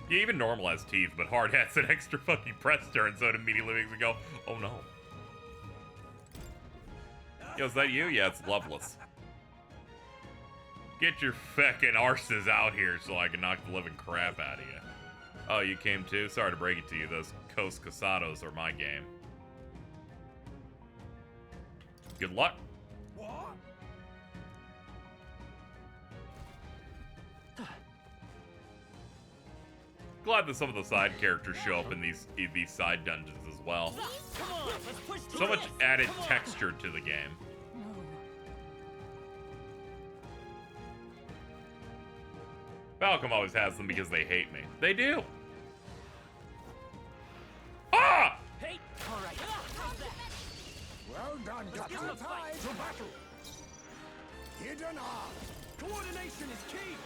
Yeah, even normal has teeth, but hard has an extra fucking press turn, so it immediately makes me go, oh no. Yo, is that you? Yeah, it's Loveless. Get your feckin' arses out here so I can knock the living crap out of you. Oh, you came too? Sorry to break it to you, those Coast Casados are my game. Good luck. What? Glad that some of the side characters show up in these side dungeons as well. Come on, let's push through So much this. added Come on. texture to the game. Falcom always has them because they hate me. They do. Ah! Hey! Alright. Well done, Captain. Time to battle. Hidden arm. Coordination is key.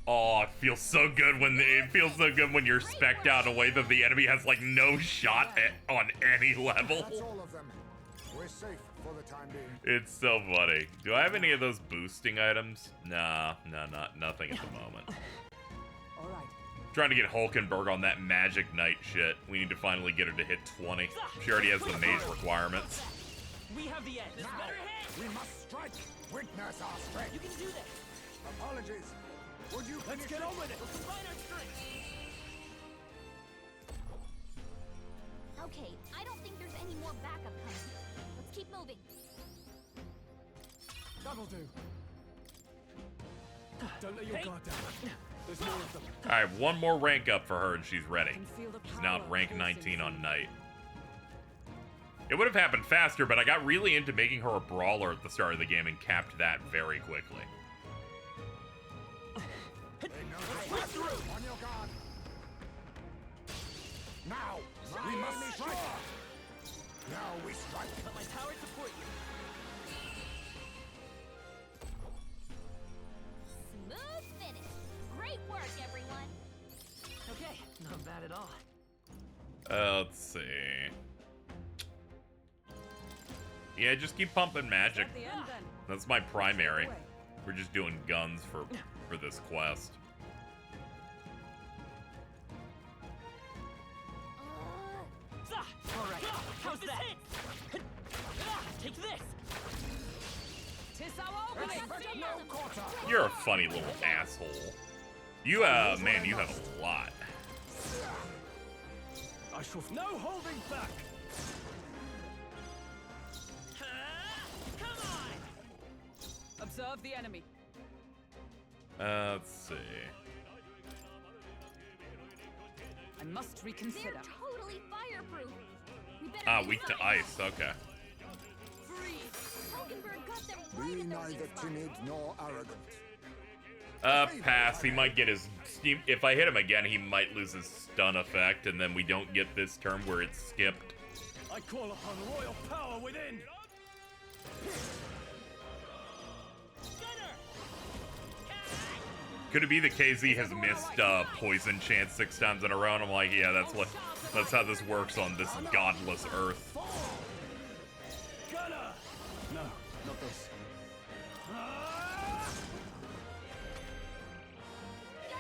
Oh, it feels so good when you're spec'd out in a way that the enemy has like no shot on any level. That's all of them. We're safe for the time being. It's so funny. Do I have any of those boosting items? Nah, nothing at the moment. All right. Trying to get Hulkenberg on that Magic Knight shit. We need to finally get her to hit 20. She already has the mage requirements. We have the edge. This Now, better hit. we must strike. Witness our strength. You can do this. Apologies. Would you Let's get on with it. Let's combine our strength. Okay, I don't think there's any more backup coming. Let's keep moving. That'll do. Don't let your guard down. There's more of them. Alright, one more rank up for her and she's ready. Can feel the She's now power at rank pulsing 19 on through. Knight. It would have happened faster, but I got really into making her a brawler at the start of the game and capped that very quickly. They know the way. On your guard. Now, we must strike. Now we strike. Let my tower support you. Smooth finish. Great work, everyone. Okay, not bad at all. Let's see. Yeah, just keep pumping magic. At the end then. That's my primary. We're just doing guns for this quest. All right, how's that? Take this. Tis our It's way. better no quarter. You're a funny little asshole. You, man, you have a lot. I shall. No holding back. Come on. Observe the enemy. Let's see. I must They're reconsider. totally fireproof. We better Ah, be weak to running. ice. Okay. Hulkenberg got them right Be in their neither weak spot. timid nor arrogant. Pass. He might get his... If I hit him again, he might lose his stun effect, and then we don't get this turn where it's skipped. I call upon royal power within. Could it be that KZ has missed poison chance 6 times in a row? And I'm like, yeah, that's how this works on this godless earth. Gunner. No, not this. Yikes!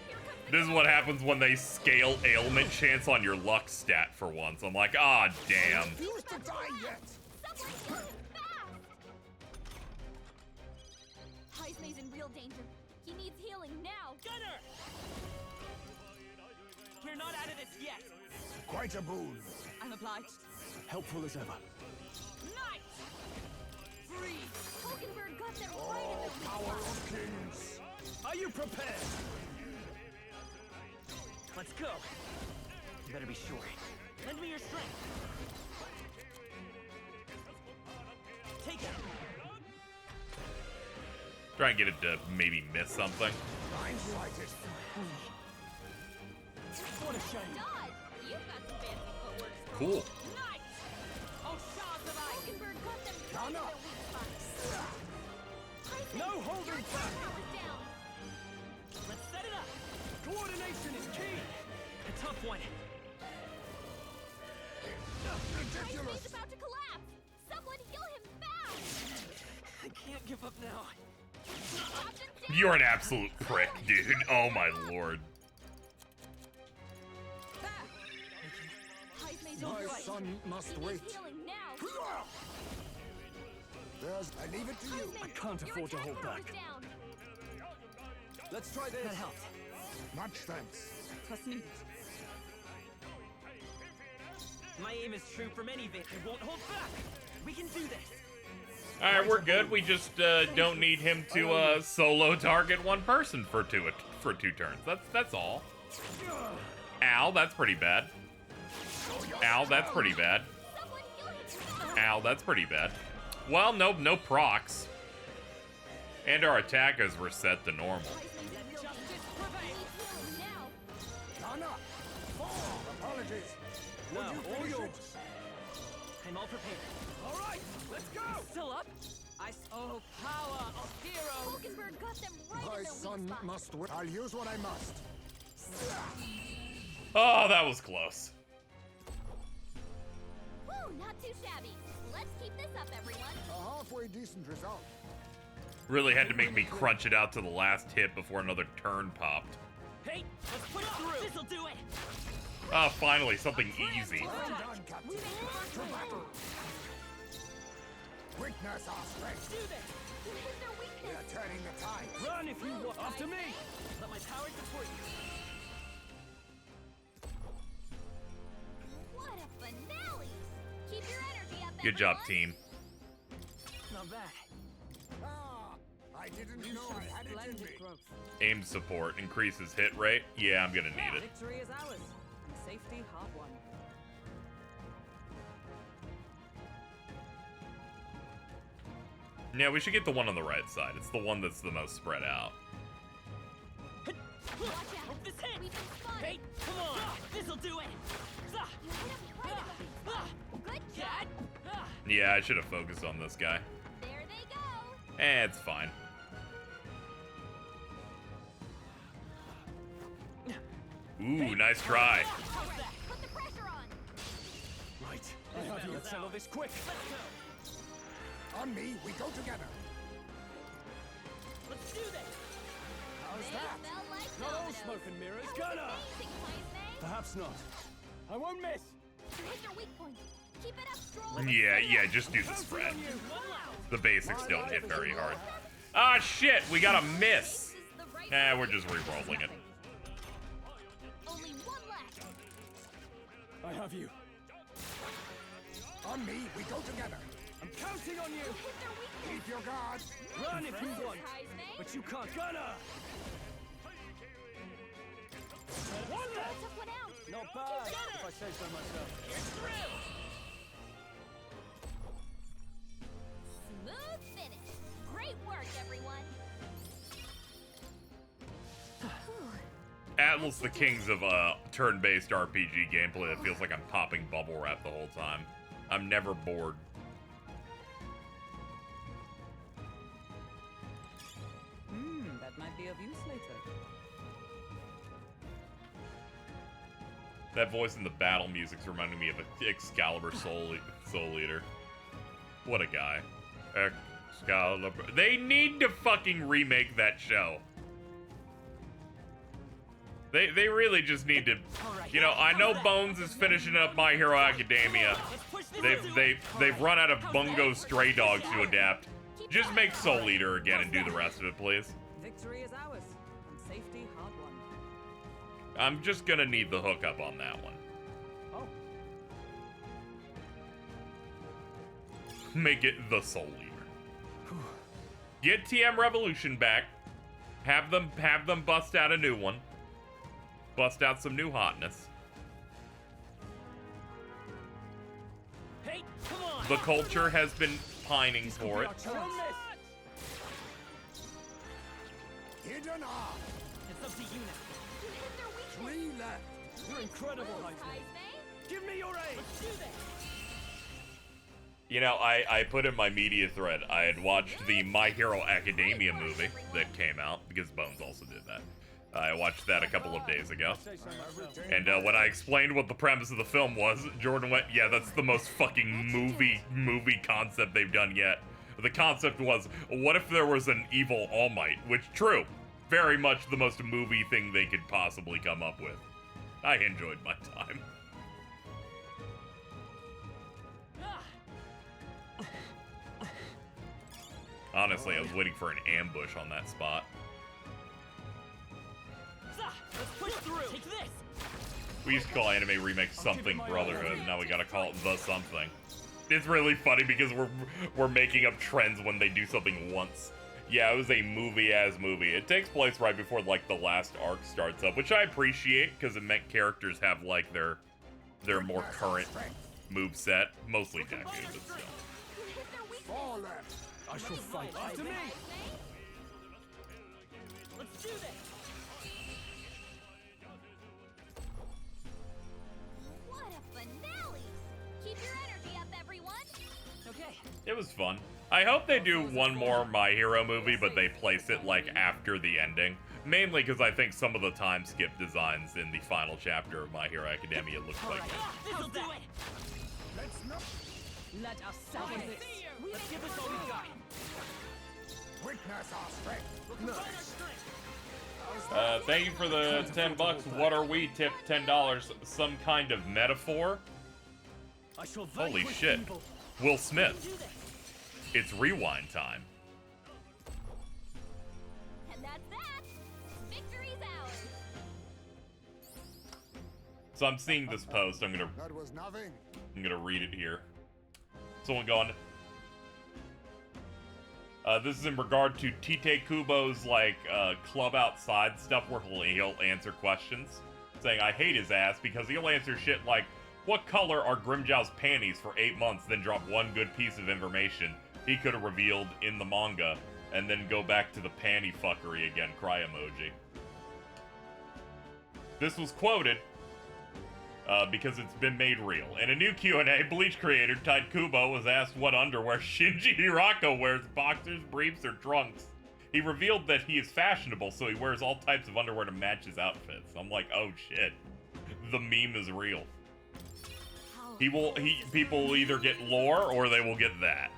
Here comes the This is what happens when they scale ailment chance on your luck stat for once. I'm like, ah, damn. Refuse to die yet. Someone kill him fast! Heismay's in real danger. He needs healing now. Gunner! We're not out of this yet. Quite a boon. I'm obliged. Helpful as ever. Knight! Free! Hulkenberg got them right in their weak Power spot. of kings. Are you prepared? Let's go. You better be sure. Lend me your strength. Take it. Try and get it to maybe miss something. Blindsided. What a shame. Dodge! You've got some fancy footwork. Cool. Knight! Oh, shards of ice! Hulkenberg got them right in their weak spot. Heisman, No holding your back. tower's down. Let's set it up. Coordination is key. A tough one. Heisman's about to collapse. Someone heal him fast. I can't give up now. Captain Dan. You're an absolute prick, dude. Oh my lord. Heismay's My right. son must He wait. needs healing now. I leave it to you. Heisman, I can't your afford to attack hold power's back. down. Let's try this. That helped. Much thanks. Twas needed. My aim is true from any victory. Won't hold back. We can do this. Alright, we're good. We just don't need him to solo target one person for two turns. That's all. Ow, that's pretty bad. Ow, that's pretty bad. Someone heal him fast. Ow, that's pretty bad. Well, no procs. And our attack is reset to normal. Heisman's in real danger. He needs healing now. Ghana. Apologies. Now, Would you all finish yours. it? I'm all prepared. All right, let's go. Still up? Oh, power of heroes. Hulkenberg got them right My in their son One spot. must win. I'll use what I must. Oh, that was close. Woo, not too shabby. Let's keep this up, everyone. A halfway decent result. Really had to make me crunch it out to the last hit before another turn popped. Hey, let's push through. This'll do it. Ah, finally, something easy. Well done, Captain. Back to battle. Witness our strength. Do this. You hit their We weakness. are turning the tide. Run if you want. After me. Let my power support you. What a finale! Keep your energy up, Good job, everyone. team. Not bad. Ah, I didn't know I had it in me. Splendid growth. Aim support increases hit rate. Yeah, I'm gonna need it. Victory is ours, and safety hard won. Yeah, we should get the one on the right side. It's the one that's the most spread out. Watch out. Hope this hits. We've been spotted. Hey, come on. This'll do it. You hit him right in the spot. Good job. Yeah, I should have focused on this guy. There they go. It's fine. Ooh, nice try. All right, put the pressure on. Right. I have you. Let's settle this quick. On me, we go together. Let's do this. How's They that? smell like Not all dominoes. smoke and mirrors. That was Gunner. amazing, Plaismate. Perhaps not. I won't miss. You hit their weak point. Keep it up strong. Yeah, just do the Counting spread. on you. The basics don't hit very hard. Ah, shit, we got a miss. This is the right Eh, way. we're just re-rolling it. Only one left. I have you. On me, we go together. I'm counting on you. You hit their weak point. Keep your guard. Run if you want. Plaismate. But you can't. Gunner. One left. Took one out. Not bad, if I say so myself. Smooth finish. Great work, everyone. Atlas, the kings of turn-based RPG gameplay that feels like I'm popping bubble wrap the whole time. I'm never bored. That might be of use later. That voice in the battle music's reminding me of an Excalibur Soul Eater. What a guy. Excalibur. They need to fucking remake that show. They really just need to. You know, I know Bones is finishing up My Hero Academia. They've run out of Bungo Stray Dogs to adapt. Just make Soul Eater again and do the rest of it, please. Victory is ours, and safety hard won. I'm just gonna need the hookup on that one. Oh. Make it the Soul Eater. Get TM Revolution back. Have them bust out a new one. Bust out some new hotness. Hey, come on. The culture has been pining for it. I won't miss. Hidden arm. It's up to you now. You hit their weak point. 3 left. You're incredible, Heisman. Plaismate. Give me your aid. Do this. You know, I put in my media thread, I had watched the My Hero Academia movie that came out, because Bones also did that. I watched that a couple of days ago. Say so myself. And when I explained what the premise of the film was, Jordan went, yeah, that's the most fucking movie concept they've done yet. The concept was, what if there was an evil All Might? Which, true, very much the most movie thing they could possibly come up with. I enjoyed my time. Honestly, I was waiting for an ambush on that spot. Let's push through. Take this. We used to call anime remakes something Brotherhood, now we gotta call it the something. It's really funny because we're making up trends when they do something once. Yeah, it was a movie-as movie. It takes place right before, like, the last arc starts up, which I appreciate, because it meant characters have, like, their more current moveset. Mostly Deku, but still. You hit their weak Four left. I shall fight. After me. Let's do this. What a finale! Keep your energy up, everyone. Okay. It was fun. I hope they do one more My Hero movie, but they place it, like, after the ending. Mainly because I think some of the time skip designs in the final chapter of My Hero Academia look like it. This'll do it! Let's not Let us settle this. Let's give this all we've got. witness our strength. Thank you for the $10. What are we? Tip $10. Some kind of metaphor? I shall Holy vanquish shit. evil. Will Smith. It's rewind time. And that's that. Victory's ours. So I'm seeing this post. I'm That was nothing. gonna read it here. Someone going. This is in regard to Tite Kubo's like club outside stuff where he'll answer questions, saying I hate his ass because he'll answer shit like, "What color are Grimjow's panties for 8 months?" Then drop one good piece of information he could have revealed in the manga, and then go back to the panty fuckery again. Cry emoji. This was quoted because it's been made real. In a new Q&A, Bleach creator Tite Kubo was asked what underwear Shinji Hirako wears, boxers, briefs, or trunks. He revealed that he is fashionable, so he wears all types of underwear to match his outfits. I'm like, oh shit. The meme is real. People will either get lore or they will get that.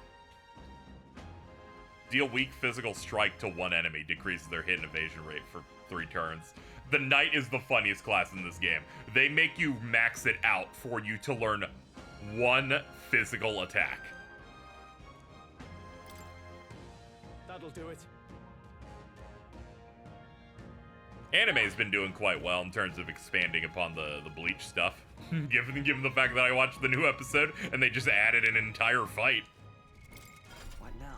Deal weak physical strike to one enemy, decreases their hit and evasion rate for 3 turns. The Knight is the funniest class in this game. They make you max it out for you to learn 1 physical attack. That'll do it. Anime's been doing quite well in terms of expanding upon the Bleach stuff. given the fact that I watched the new episode and they just added an entire fight. What now?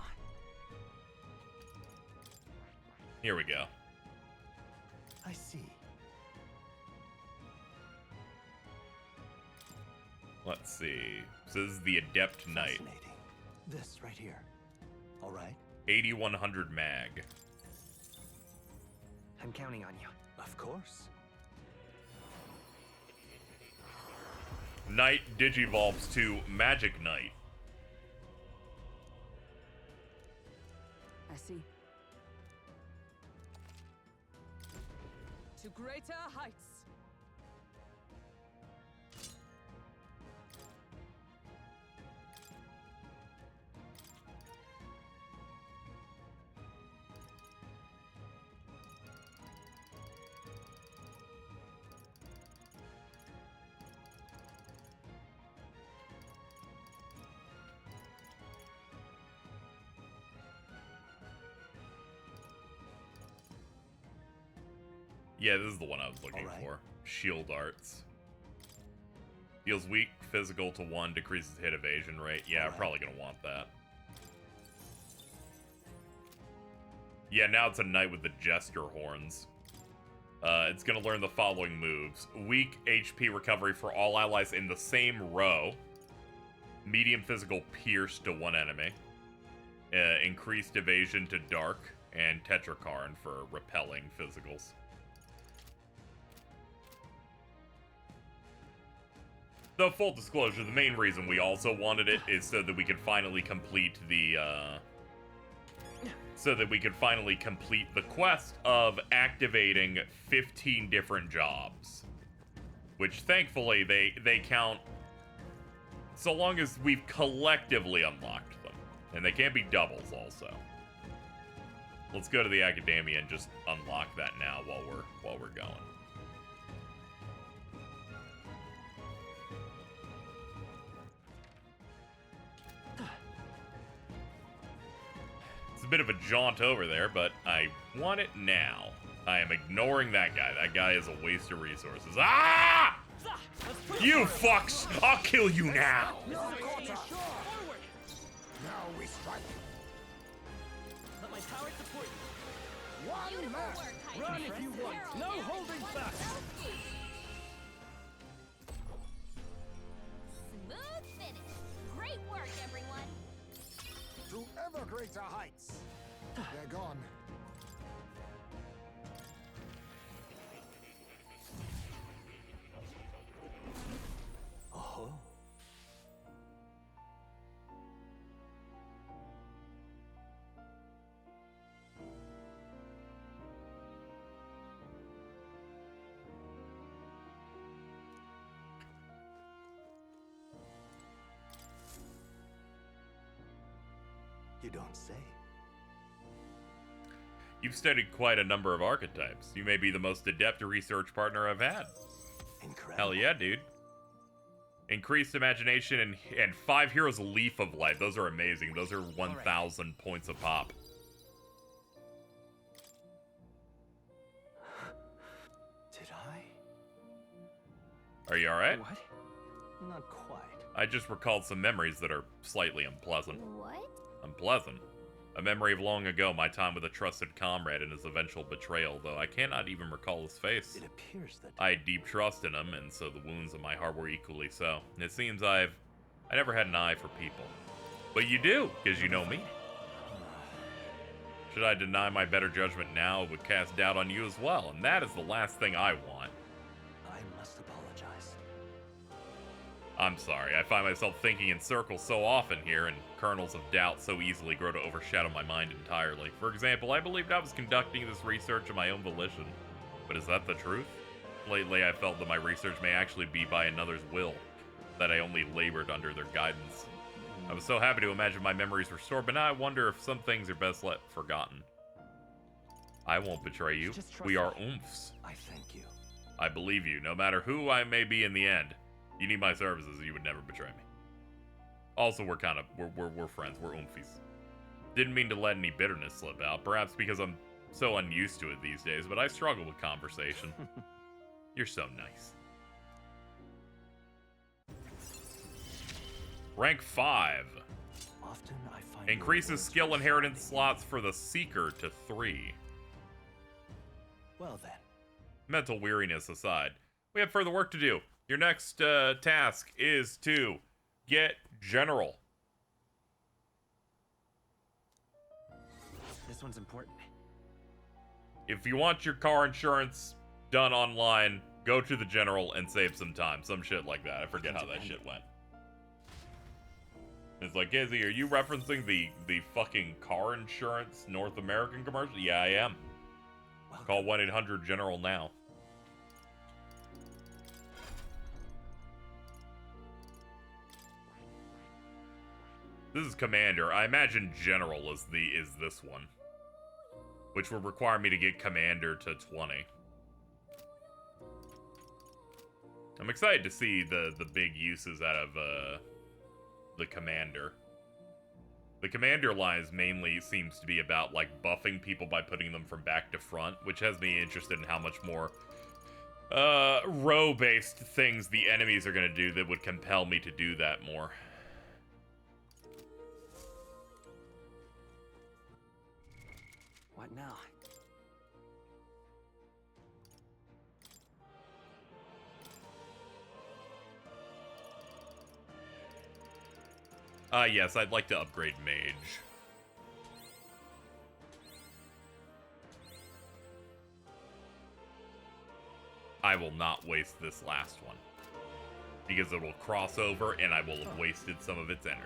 Here we go. I see. Let's see. So this is the Adept Knight. Fascinating. This right here. All right. 8100 mag. I'm counting on you. Of course. Knight digivolves to Magic Knight. I see. To greater heights. Yeah, this is the one I was looking Alright. for. Shield Arts. Deals weak physical to 1, decreases hit evasion rate. Yeah, I'm Alright. probably gonna want that. Yeah, now it's a knight with the Jester Horns. It's gonna learn the following moves. Weak HP recovery for all allies in the same row. Medium physical pierce to 1 enemy. Increased evasion to dark. And Tetrakarn for repelling physicals. The full disclosure, the main reason we also wanted it is so that we could finally complete the, quest of activating 15 different jobs. Which, thankfully, they count so long as we've collectively unlocked them. And they can't be doubles, also. Let's go to the Academia and just unlock that now while we're going. It's a bit of a jaunt over there, but I want it now. I am ignoring that guy. That guy is a waste of resources. Ah! You fucks! I'll kill you now! Now we strike. Let my power support you. One Beautiful left. work, Titan. Run if you want. Herald No now holding is back. Smooth finish. Great work, everyone. To ever greater heights. They're gone. Oh. You don't say. You've studied quite a number of archetypes. You may be the most adept research partner I've had. Incredible. Hell yeah, dude. Increased imagination and 5 heroes Leaf of Light. Those are amazing. Those are 1,000 points a pop. Did I? Are you alright? What? Not quite. I just recalled some memories that are slightly unpleasant. What? Unpleasant? A memory of long ago, my time with a trusted comrade and his eventual betrayal, though I cannot even recall his face. It appears that I had deep trust in him, and so the wounds of my heart were equally so. It seems I never had an eye for people. But you do, because you know me. Should I deny my better judgment now, it would cast doubt on you as well, and that is the last thing I want. I must apologize. I'm sorry, I find myself thinking in circles so often here, and kernels of doubt so easily grow to overshadow my mind entirely. For example, I believed I was conducting this research of my own volition. But is that the truth? Lately, I felt that my research may actually be by another's will, that I only labored under their guidance. I was so happy to imagine my memories restored, but now I wonder if some things are best left forgotten. I won't betray you. We are oomphs. I thank you. I believe you, no matter who I may be in the end. You need my services, you would never betray me. Also, we're friends. We're oomfies. Didn't mean to let any bitterness slip out, perhaps because I'm so unused to it these days, but I struggle with conversation. You're so nice. Rank 5. Often I find Increases your words skill refine inheritance me. slots for the Seeker to 3. Well then. Mental weariness aside, we have further work to do. Your next task is to get General. This one's important. If you want your car insurance done online, go to the General and save some time. Some shit like that. I forget how that shit went. It's like, Izzy, are you referencing the fucking car insurance North American commercial? Yeah, I am. Call 1-800-GENERAL now. This is Commander. I imagine General is this one, which would require me to get Commander to 20. I'm excited to see the big uses out of the Commander. The Commander lines mainly seems to be about like buffing people by putting them from back to front, which has me interested in how much more row-based things the enemies are going to do that would compel me to do that more. What now? Yes, I'd like to upgrade Mage. I will not waste this last one, because it will cross over and I will have wasted some of its energy.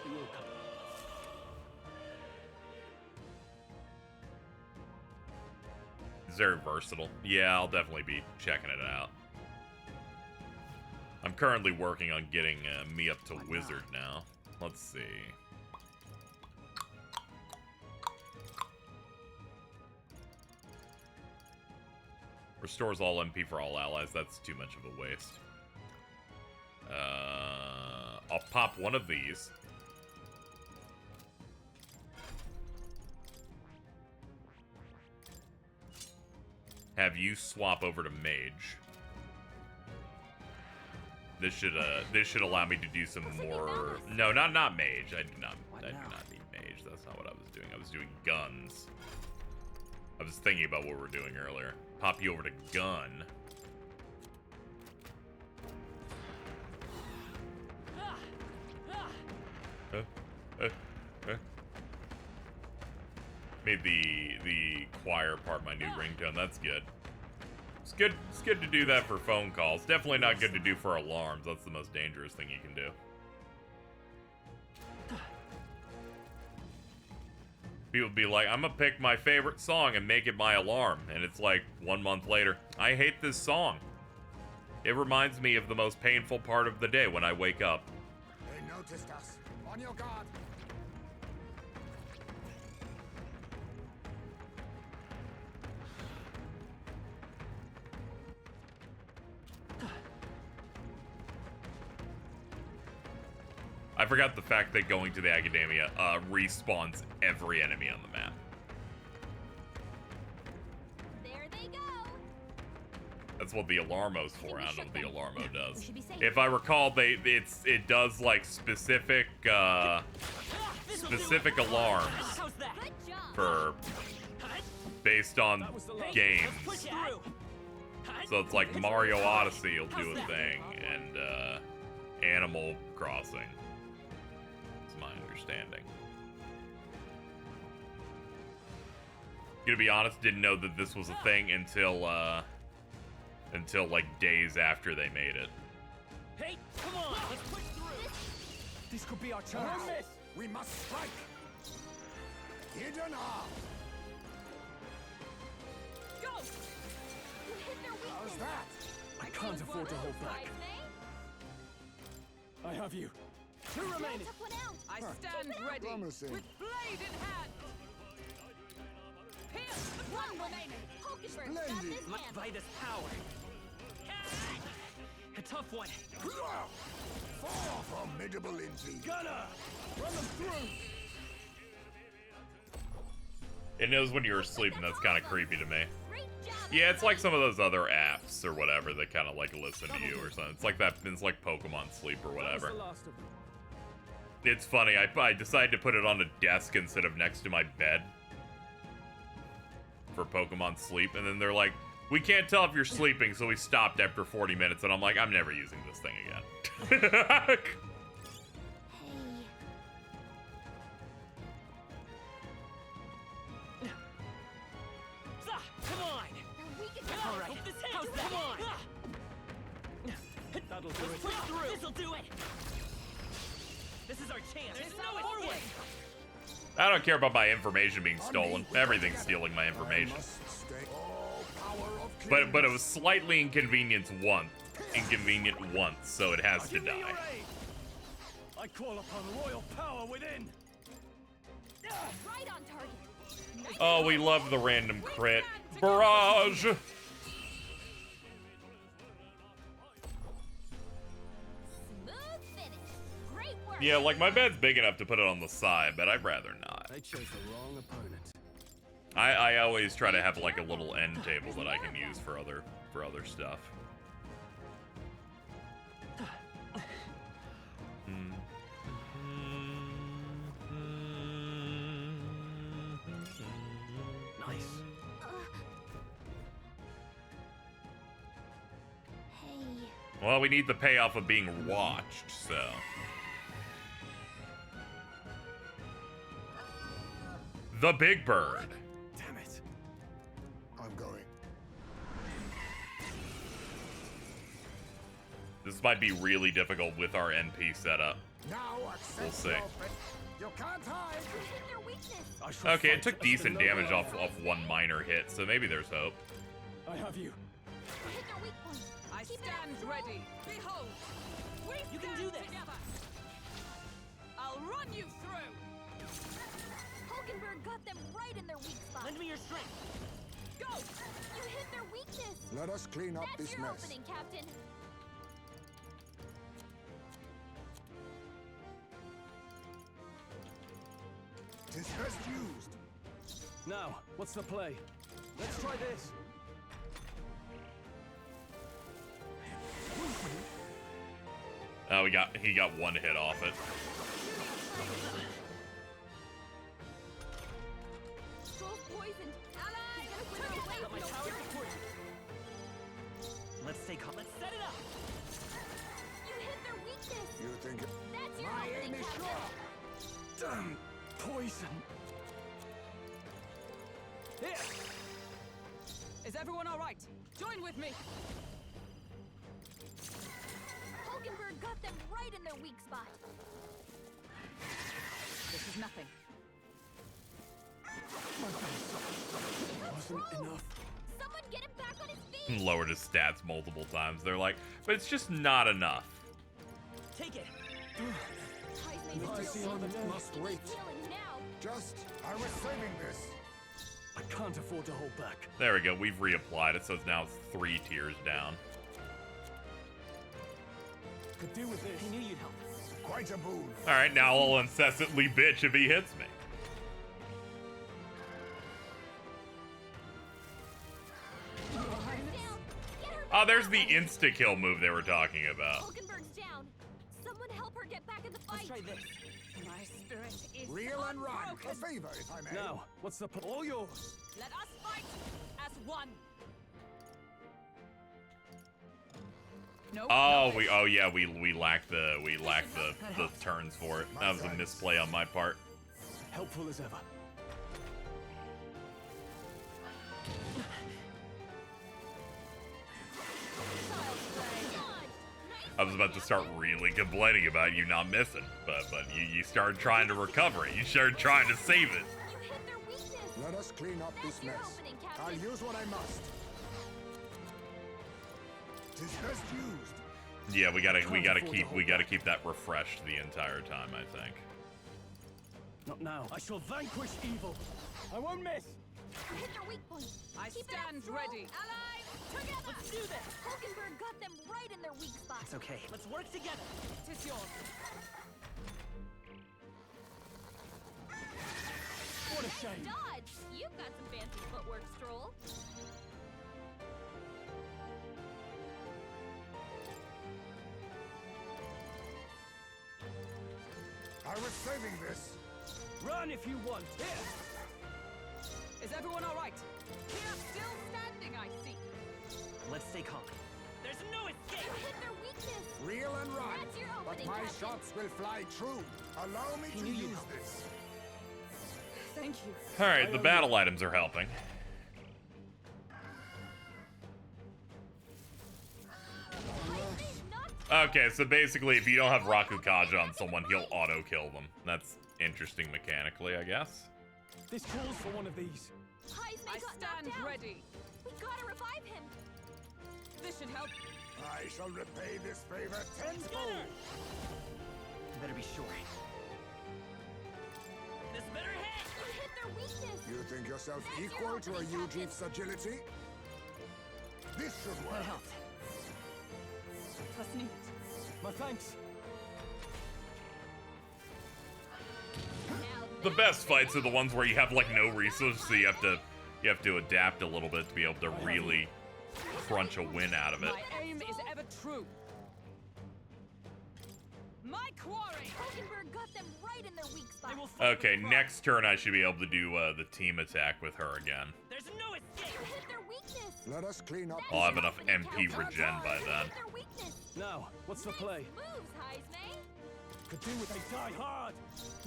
It will come. It's very versatile. Yeah, I'll definitely be checking it out. I'm currently working on getting me up to Wizard now. Let's see. Restores all MP for all allies. That's too much of a waste. I'll pop one of these. Have you swap over to Mage. This should allow me to do some more. No, not Mage. I do not need Mage. That's not what I was doing. I was doing guns. I was thinking about what we were doing earlier. Pop you over to gun. Made the choir part my new ringtone. That's good. It's good to do that for phone calls. Definitely not good to do for alarms. That's the most dangerous thing you can do. People be like, I'm gonna pick my favorite song and make it my alarm. And it's like 1 month later, I hate this song. It reminds me of the most painful part of the day when I wake up. noticed us. On your guard. I forgot the fact that going to the Academia respawns every enemy on the map. There they go. That's what the Alarmo's for. I don't know what the Alarmo does. We should be safe. If I recall, it does like specific specific alarms How's that? Good job. for based on That was the last. games. Push through. So it's like Mario Odyssey will do a thing, and Animal Crossing. That's my understanding. Gonna be honest, didn't know that this was a thing until like days after they made it. Hey, come on, let's push through. This could be our chance. We must strike. Hidden arm. Go. You hit their How's weakness. that? I can't afford to hold back. I have you. Two remaining. Took one out. I stand ready Promising. with blade in hand. Pierce the One ground. remaining. Hulkenberg got Splendid. this Let's man. play this power. A tough one. Formidable indeed. Gunner! Run them through! It knows when you're asleep, and that's kind of creepy to me. Great job. Yeah, it's like some of those other apps or whatever that kind of like listen to you or something. It's like that. It's like Pokemon Sleep or That whatever. was the last of them. It's funny. I decided to put it on a desk instead of next to my bed for Pokemon Sleep, and then they're like, "We can't tell if you're sleeping," so we stopped after 40 minutes, and I'm like, "I'm never using this thing again." Hey. Come on. They're weak against All right. How's that? Come on. That'll do Let's it. push through. This'll do it. This is our chance. There's no forward. I don't care about my information being stolen. Everything's stealing my information. But it was slightly inconvenient once, so it has to Give me die. your aid. I call upon royal power within. Right on target. Nice. Oh, we love the random crit. Barrage! Smooth finish. Great work. Yeah, like my bed's big enough to put it on the side, but I'd rather not. I chose the wrong opponent. I always try to have like a little end table that I can use for other stuff. Nice. Hey. Well, we need the payoff of being watched, so. The Big Bird. Damn it. I'm going. This might be really difficult with our NP setup. Now accept We'll see. your fate. You can't hide. You hit their weakness. I shall Okay, it fight took as the decent noble damage off I am. one minor hit, so maybe there's hope. I have you. You hit their weak point. I Keep it stand up, Joel. ready. Behold, we You can stand do this. together. I'll run you through. Hulkenberg got them right in their weak spot. Lend me your strength. Go. You hit their weakness. Let us clean up That's this your mess. opening, Captain. Tis best used. Now, what's the play? Let's try this. Oh, he got one hit off it. Joel's poisoned. Ally. He's gonna wither away Got my if we power don't support cure you. Let's stay calm. Let's set it up. it. You hit their weakness. You think it... That's your My opening, aim is Captain. sure. Damn poison. Here. Is everyone all right? Join with me. Hulkenberg got them right in their weak spot. This is nothing. Wasn't enough. Someone get him back on his feet. Lowered his stats multiple times. They're like, but it's just not enough. Take it. Must wait. Healing now. Just, I was saving this. I can't afford to hold back. There we go. We've reapplied it, so it's now 3 tiers down. Could do with this. I knew you'd help. Quite a boon. All right, now I'll incessantly bitch if he hits me. Down. Get her Oh, back there's up. the insta-kill move they were talking about. Hulkenberg's down. Someone help her get back in the Let's fight. try this. My spirit is Reel and run. A unbroken. favor, if I may. Now, what's the all yours? Let us fight as one. No. Oh, we lack the turns for it. That was a misplay on my part. Helpful as ever. I was about to start really complaining about you not missing, but you started trying to recover it. You started trying to save it. You hit their weakness. Let us clean up this That's your mess. opening, I'll Captain. use what I must. 'Tis best used. Yeah, we gotta keep that refreshed the entire time, I think. Not now. I shall vanquish evil. I won't miss. You hit their weak point. I Keep stand it up, Stroll. ready. Allies, together. Let's do this. Hulkenberg got them right in their weak spot. It's okay. Let's work together. Tis yours. What a Nice shame. dodge. You've got some fancy footwork, Stroll. I was saving this. Run if you want. Here. Is everyone all right? Here, still standing, I see. Let's stay calm. There's no escape. You hit their weakness. Reel and run. That's your But opening, my Captain. shots will fly true. Allow me to use this. Thank you. All right, the battle items are helping. Okay, so basically, if you don't have Rakukaja on someone, he'll auto-kill them. That's interesting mechanically, I guess. This calls for one of these. Heisman I got stand knocked out. ready. We gotta revive him. This should help. I shall repay this favor tenfold. You better be sure. This better hit. You hit their weakness. You think yourself That's your equal to a opening, Captain. Eugene's agility? This should That work. helped. Plus need. My thanks. Now The best fights are the ones where you have like no resources, so you have to adapt a little bit to be able to really crunch a win out of it. My aim is ever true. My quarry. Hulkenberg got them right in their weak spot. They will fight Okay, with pride. next turn I should be able to do the team attack with her again. There's no escape. You hit their weakness. Let us clean up. That's I'll have your enough opening, MP Captain. regen by You then. hit their weakness. Now, what's the Nice play? moves, Heisman. Could do with a die hard.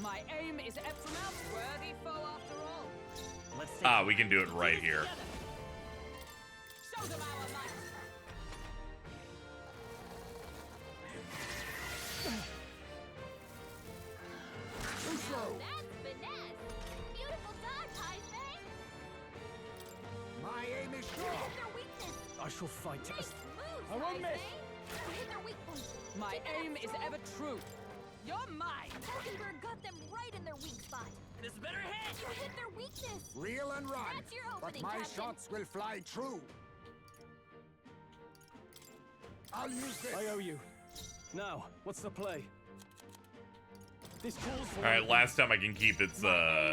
My aim is ever from out. Worthy foe after all. Let's stay Ah, calm. we can do it right This here. together. Show them our might. Too slow. That's finesse. Beautiful dodge, Heisman. My aim is You sure. hit their weakness. I shall fight Nice us. moves, I won't miss. Heisman. You hit their weak point. My Keep it up, aim is Stroll. ever true. You're mine. Hulkenberg got them right in their weak spot. This better hit. You hit their weakness. Reel and run. That's your But opening, my Captain. shots will fly true. I'll use this. I owe you. Now, what's the play? This calls for All right, one of last time I can keep its My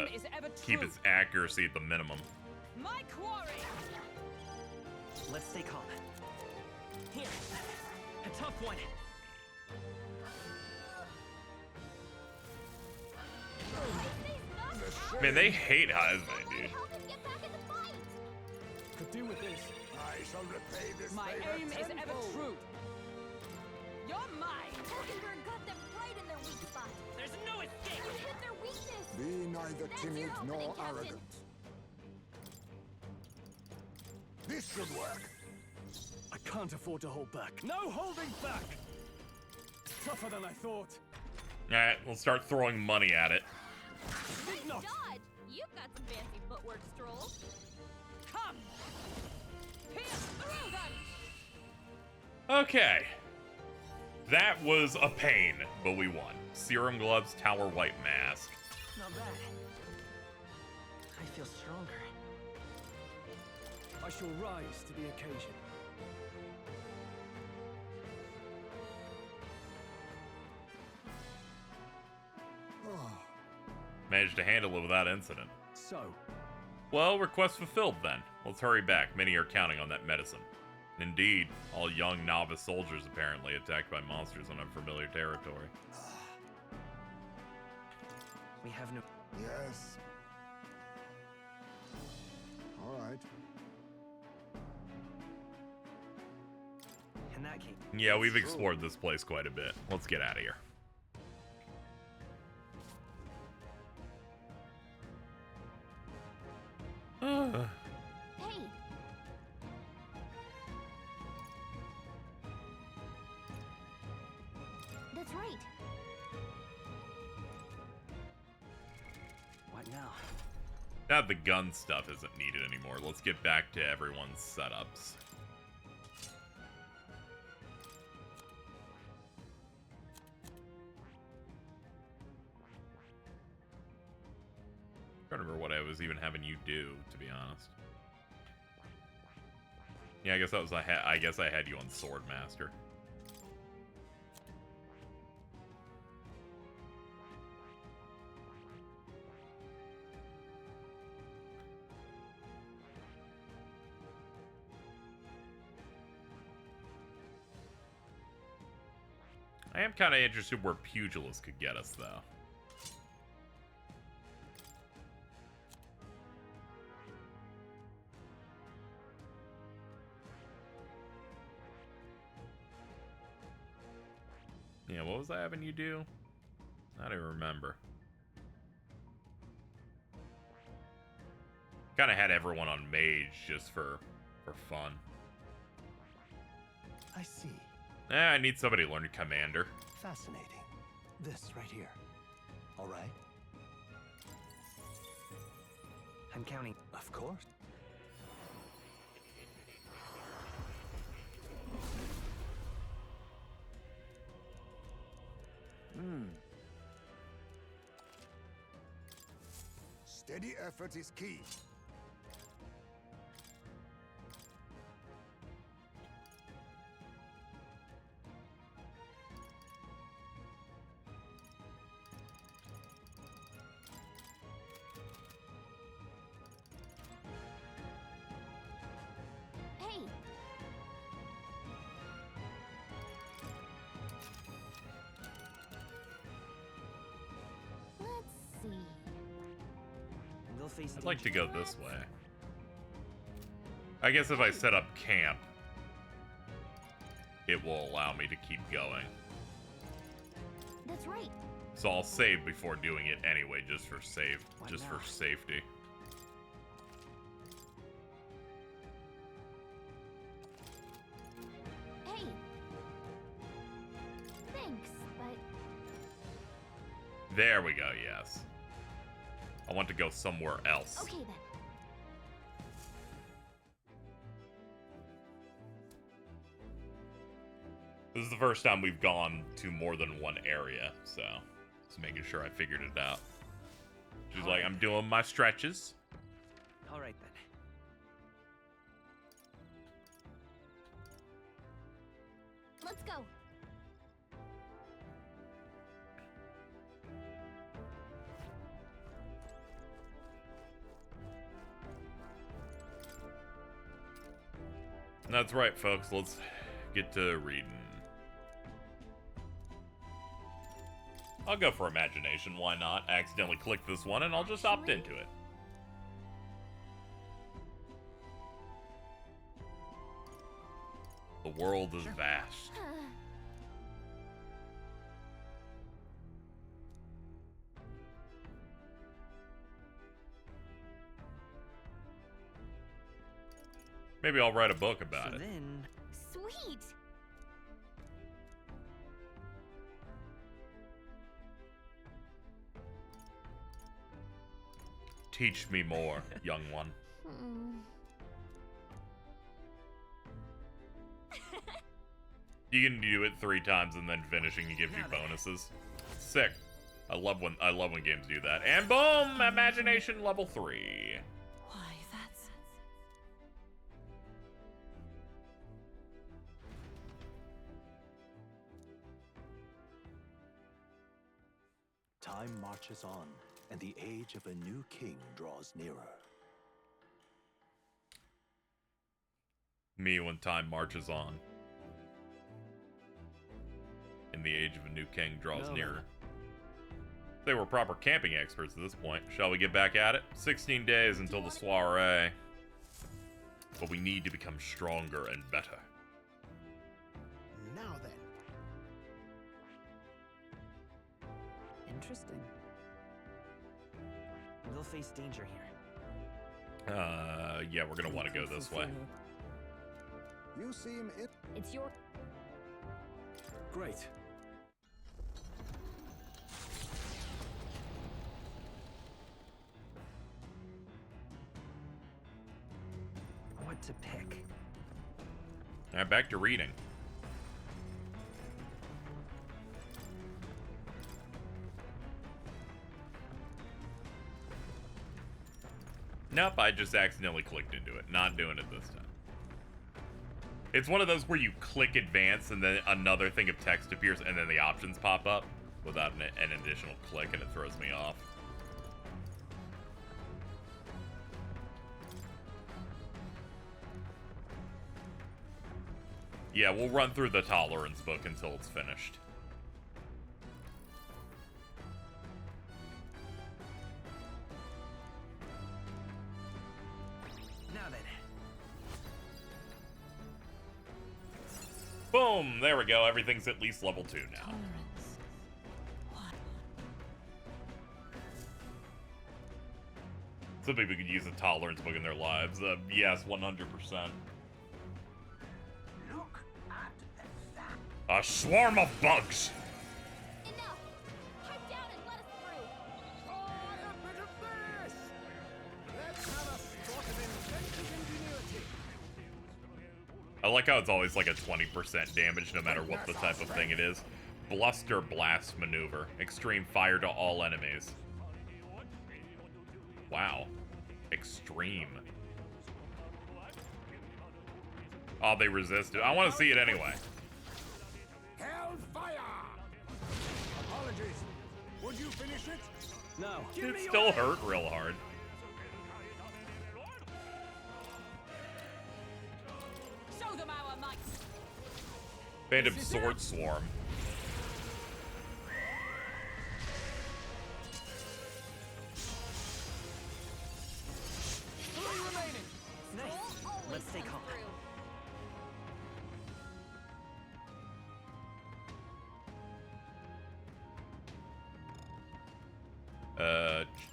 aim is ever keep true. its accuracy at the minimum. My quarry. Let's stay calm. Here. A tough one. Heisman's knocked out. Man, they hate Heisman, Someone dude. help him get back in the fight. these. Could do with this. I shall repay this My favor aim is ever tenfold. true. You're mine. Hulkenberg got them right in their weak spot. There's no escape. You hit their weakness. Be neither That's timid your nor opening, Captain. arrogant. This should work. I can't afford to hold back. No holding back. Tougher than I thought. All right, we'll start throwing money at it. Big Nice knot. dodge. You've got some fancy footwork, Stroll. Come. Pierce through them. Okay. That was a pain, but we won. serum gloves, tower white mask. Not bad. I feel stronger. I shall rise to the occasion. Managed to handle it without incident. So, Well, request fulfilled then. Let's hurry back. Many are counting on that medicine. Indeed, all young novice soldiers apparently attacked by monsters on unfamiliar territory. We have no. Yes. All right. In that case. Yeah, we've explored this place quite a bit. Let's get out of here. Hey! That's right. What now? Now the gun stuff isn't needed anymore. Let's get back to everyone's setups. I don't remember what I was even having you do, to be honest. Yeah, I guess that was I guess I had you on Swordmaster. I am kind of interested where Pugilist could get us, though. Yeah, what was I having you do? I don't even remember. Kind of had everyone on mage just for fun. I see. I need somebody to learn commander. Fascinating. This right here. All right? I'm counting. Of course. Steady effort is key. Hey! Let's see. They'll face I'd like to danger. go this way. I guess if I set up camp, it will allow me to keep going. That's right. So I'll save before doing it anyway, just for What just now? for safety. Hey! Thanks, but There we go, yes. I want to go somewhere else. okay then. This is the first time we've gone to more than one area, so just making sure I figured it out. She's like, I'm doing my stretches. All right then. Let's go. That's right, folks. Let's get to reading. I'll go for imagination. Why not? I accidentally click this one, and I'll just opt into it. The world is vast. Maybe I'll write a book about So it. then, Sweet! Teach me more, young one. You can do it 3 times and then finishing gives you bonuses. Sick. I love when games do that. And boom, imagination level 3. Why, that's... Time marches on, and the age of a new king draws nearer. Me when time marches on. And the age of a new king draws nearer. They were proper camping experts at this point. Shall we get back at it? 16 days until the soiree. But we need to become stronger and better. Now then. Interesting. We'll face danger here. Yeah, we're gonna want to go this way. You seem it. It's your... Great. What to pick? Alright, back to reading. Nope, I just accidentally clicked into it. Not doing it this time. It's one of those where you click advance and then another thing of text appears and then the options pop up without an additional click and it throws me off. Yeah, we'll run through the tolerance book until it's finished. Now then. Boom! There we go. Everything's at least level 2 now. Tolerance. What? Some people could use a tolerance book in their lives. Yes, 100%. Look at that. A swarm of bugs! Enough! Pipe down and let us through! Try a bit of this. Let's have a spot of inventive ingenuity. I like how it's always like a 20% damage no matter what the type of thing it is. Bluster Blast Maneuver. Extreme fire to all enemies. Wow. Extreme. Oh, they resisted. I want to see it anyway. Hellfire! Apologies. Would you finish it? Now, It still hurt real hard. Show them our might. Phantom Sword Swarm. Three remaining. Nice. Troll always Let's stay comes calm. through.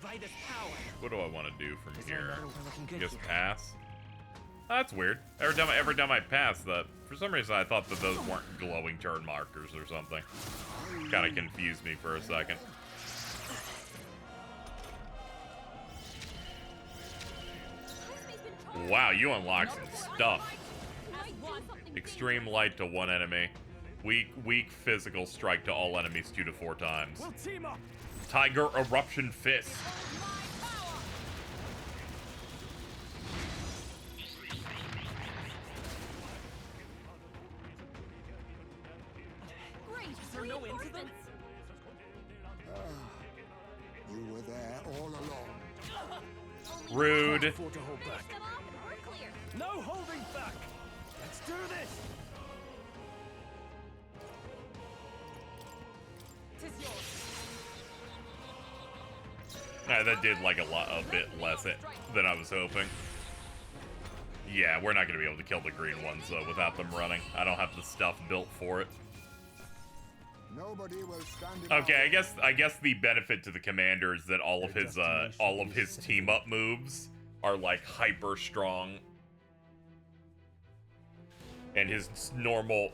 Vitus power. What do I want to do from Is here? that we're looking good Just here? pass? Oh, that's weird. Every time I pass, for some reason I thought that those weren't glowing turn markers or something. Kind of confused me for a second. Wow, you unlock some stuff. Extreme light to one enemy. Weak physical strike to all enemies 2 to 4 times. we'll team up. Tiger Eruption Fist. Great! there no end to them? You were there all along. Rude. Can't afford to hold Finish back. them off and we're clear. No holding back. Let's do this. Tis yours. That did like a bit less than I was hoping. Yeah, we're not going to be able to kill the green ones though without them running. I don't have the stuff built for it. Nobody will stand in Okay, I guess the benefit to the commander is that all of his team up moves are like hyper strong, and his normal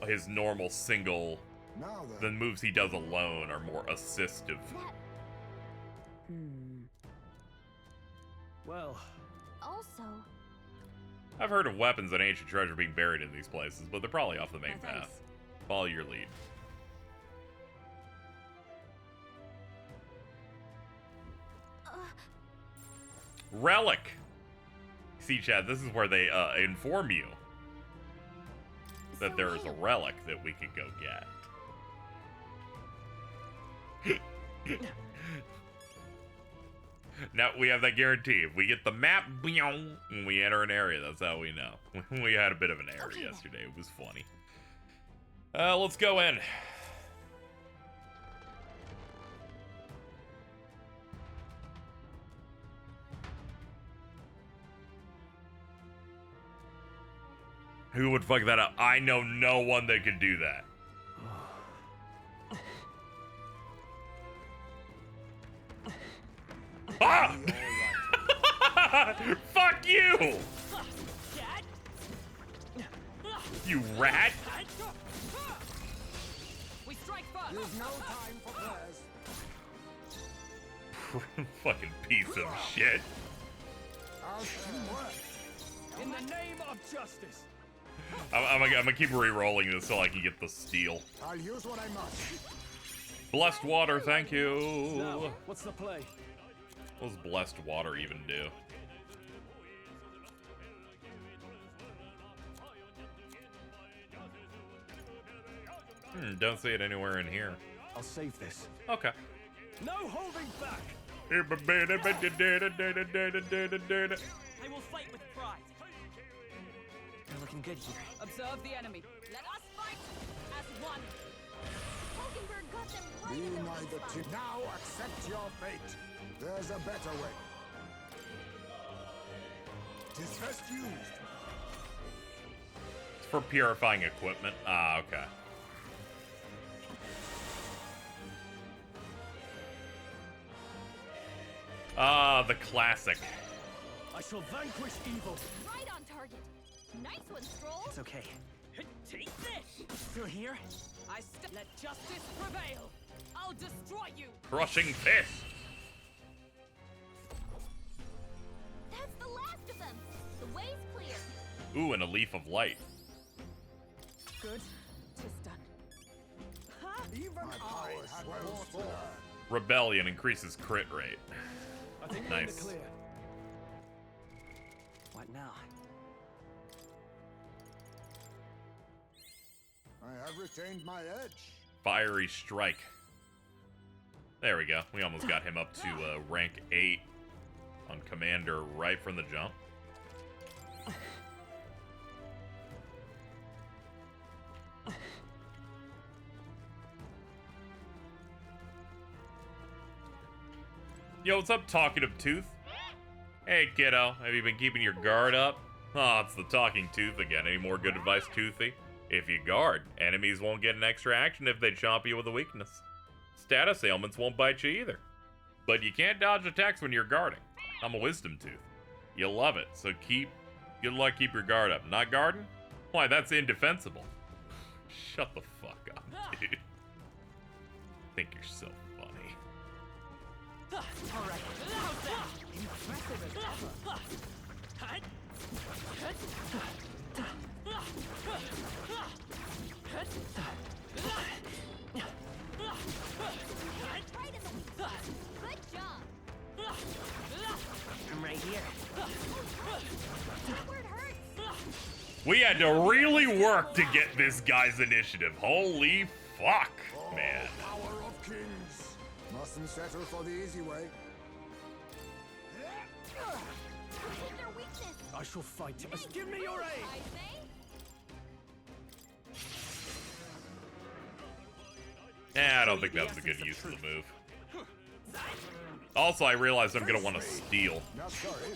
single, Now the then. moves he does alone are more assistive. Well, Also, I've heard of weapons and ancient treasure being buried in these places, but they're probably off the main No, thanks. path. Follow your lead. Relic. See, Chad, this is where they inform you that there is a relic that we could go get. Now we have that guarantee. If we get the map, when we enter an area, that's how we know. We had a bit of an error yesterday. It was funny. Let's go in. Who would fuck that up? I know no one that could do that. Ah! Fuck you! You rat! We strike first. There's no time for prayers. Fucking piece of shit. I'll send word. In the name of justice. I'm gonna keep re-rolling this so I can get the steal. I'll use what I must. Blessed water, thank you. Now, what's the play? What does blessed water even do? Don't see it anywhere in here. I'll save this. Okay. No holding back. I will fight with pride. You're looking good here. Observe the enemy. Let us fight as one. Hulkenberg got them right Be in the my weak the spot. tip. Now accept your fate. There's a better way. Tis best used. It's for purifying equipment. Ah, okay. Ah, the classic. I shall vanquish evil. Right on target. Nice one, Stroll. It's okay. Take this! Still here? Let justice prevail. I'll destroy you. Crushing fist. That's the last of them. The way's clear. Ooh, and a leaf of light. Good. Tis done. Even I had more to learn. Rebellion increases crit rate. I think we're in the Nice. clear. What now? I have retained my edge. Fiery strike. There we go. We almost got him up to rank 8 on Commander right from the jump. Yo, what's up, Talkative Tooth? Hey, kiddo. Have you been keeping your guard up? Oh, it's the Talking Tooth again. Any more good advice, Toothy? If you guard, enemies won't get an extra action if they chomp you with a weakness. Status ailments won't bite you either. But you can't dodge attacks when you're guarding. I'm a wisdom tooth. You'll love it, so good luck, keep your guard up. Not guarding? Why, that's indefensible. Shut the fuck up, dude. Think you're so funny. All right. How's that? Impressive as ever. Right in the weak spot. Good job. I'm right here. That word hurts. We had to really work to get this guy's initiative. Holy fuck, man. Power of kings. Mustn't settle for the easy way. You hit their weakness. I shall fight. Give me your aid. I say. I don't think that was a good use of the move. Also, I realized I'm gonna want to steal. Not sorry.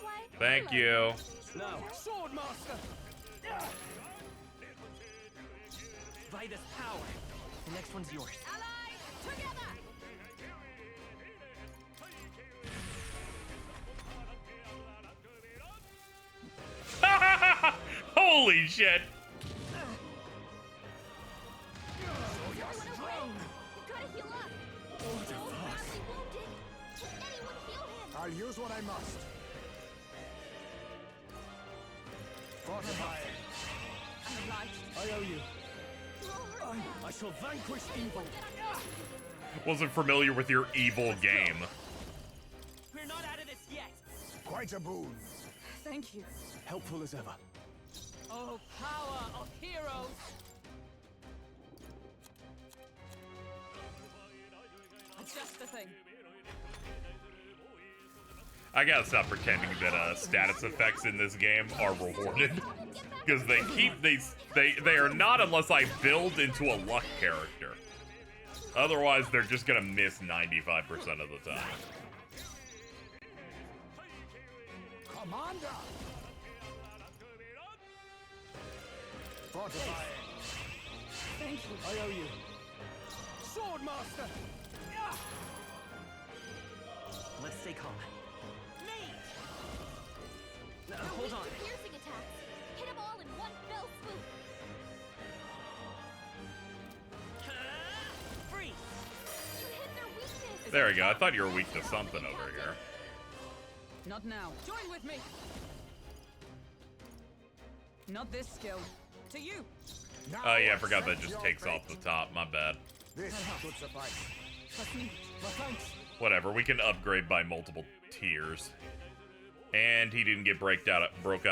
Why? Thank you. Now, sword master. By this power. The next one's yours. Allies, together. Holy shit. Everyone okay? You gotta heal up. Stroll's badly wounded. Can anyone heal him? I'll use what I must. Fortify. I'm obliged. I owe you. Stroll hurt. I shall vanquish evil. Wasn't familiar with your evil game. We're not out of this yet. quite a boon. Thank you. Helpful as ever. Oh, power of heroes! Just the thing. I gotta stop pretending that status effects in this game are rewarded, because they are not unless I build into a luck character. Otherwise, they're just gonna miss 95% of the time. Commander! Fortify. Thank you. I owe you. Swordmaster! Let's stay calm. Mate! Hold on. Piercing attacks. Hit them all in one fell swoop. Freeze! You hit their weakness. There we go. I thought you were weak to something over here. Not now. Join with me. Not this skill. To you. Oh yeah, I forgot that just takes off the top. My bad. This should suffice. Trust me. My thanks. Whatever, we can upgrade by multiple tiers. And he didn't get broke out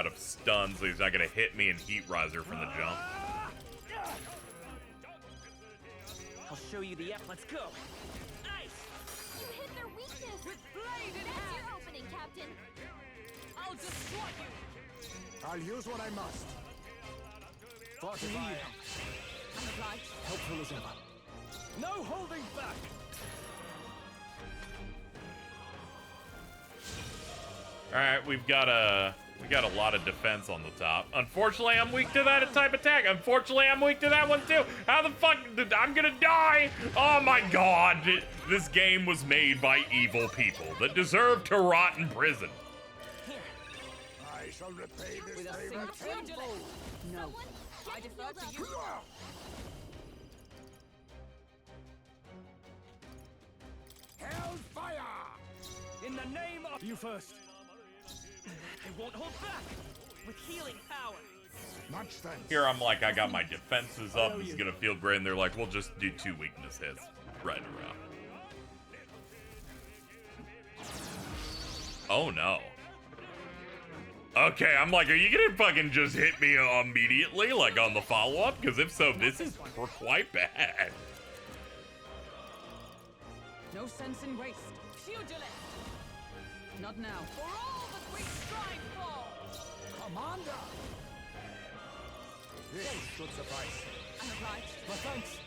of stun, so he's not gonna hit me and heat riser from the jump. I'll show you the Let's go. Nice! You hit their weakness. With blade in That's hand. your opening, Captain. I'll destroy you. I'll use what I must. Fortify. I'm obliged. Helpful as ever. No holding back! Alright, we got a lot of defense on the top. Unfortunately, I'm weak to that type attack. Unfortunately, I'm weak to that one too. How the fuck I'm gonna die? Oh my god. This game was made by evil people that deserve to rot in prison. I shall repay this With a favor single tenfold. No. Someone I get defer healed to up. you. Hellfire! In the name of... You first. I won't hold back! With healing power! Much thanks. Here I'm like, I got my defenses up. This is gonna feel great. And they're like, we'll just do 2 weakness hits right in a row. Oh no. Okay, I'm like, are you gonna fucking just hit me immediately, like on the follow-up? Because if so, this is quite bad. No sense in waste. Pugilist. Not now. For all that we strive for. Commander! This should suffice. I'm obliged. My thanks.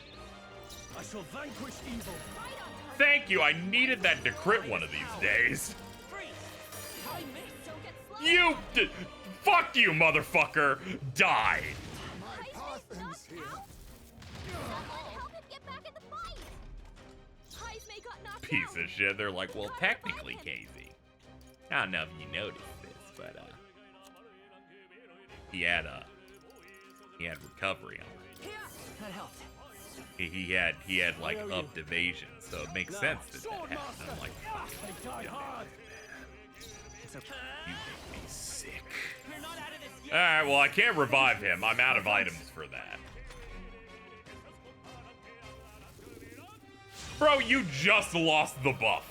I shall vanquish evil. Right on target. Thank you, I needed that to crit one of these days. Freeze! I miss. Don't get slow. Fuck you, motherfucker! Die! My path ends here. Someone help him get back in the fight. Heismay got knocked Piece out. of shit. They're like, well, technically, Casey. I don't know if you noticed this, but he had recovery on him. Here. That helped. He had like upped evasion, so it makes sense that that happened. I'm like, They die hard. It's okay. you make me sick. We're not out of this yet! Alright, well, I can't revive him. I'm out of items for that. Bro, you just lost the buff.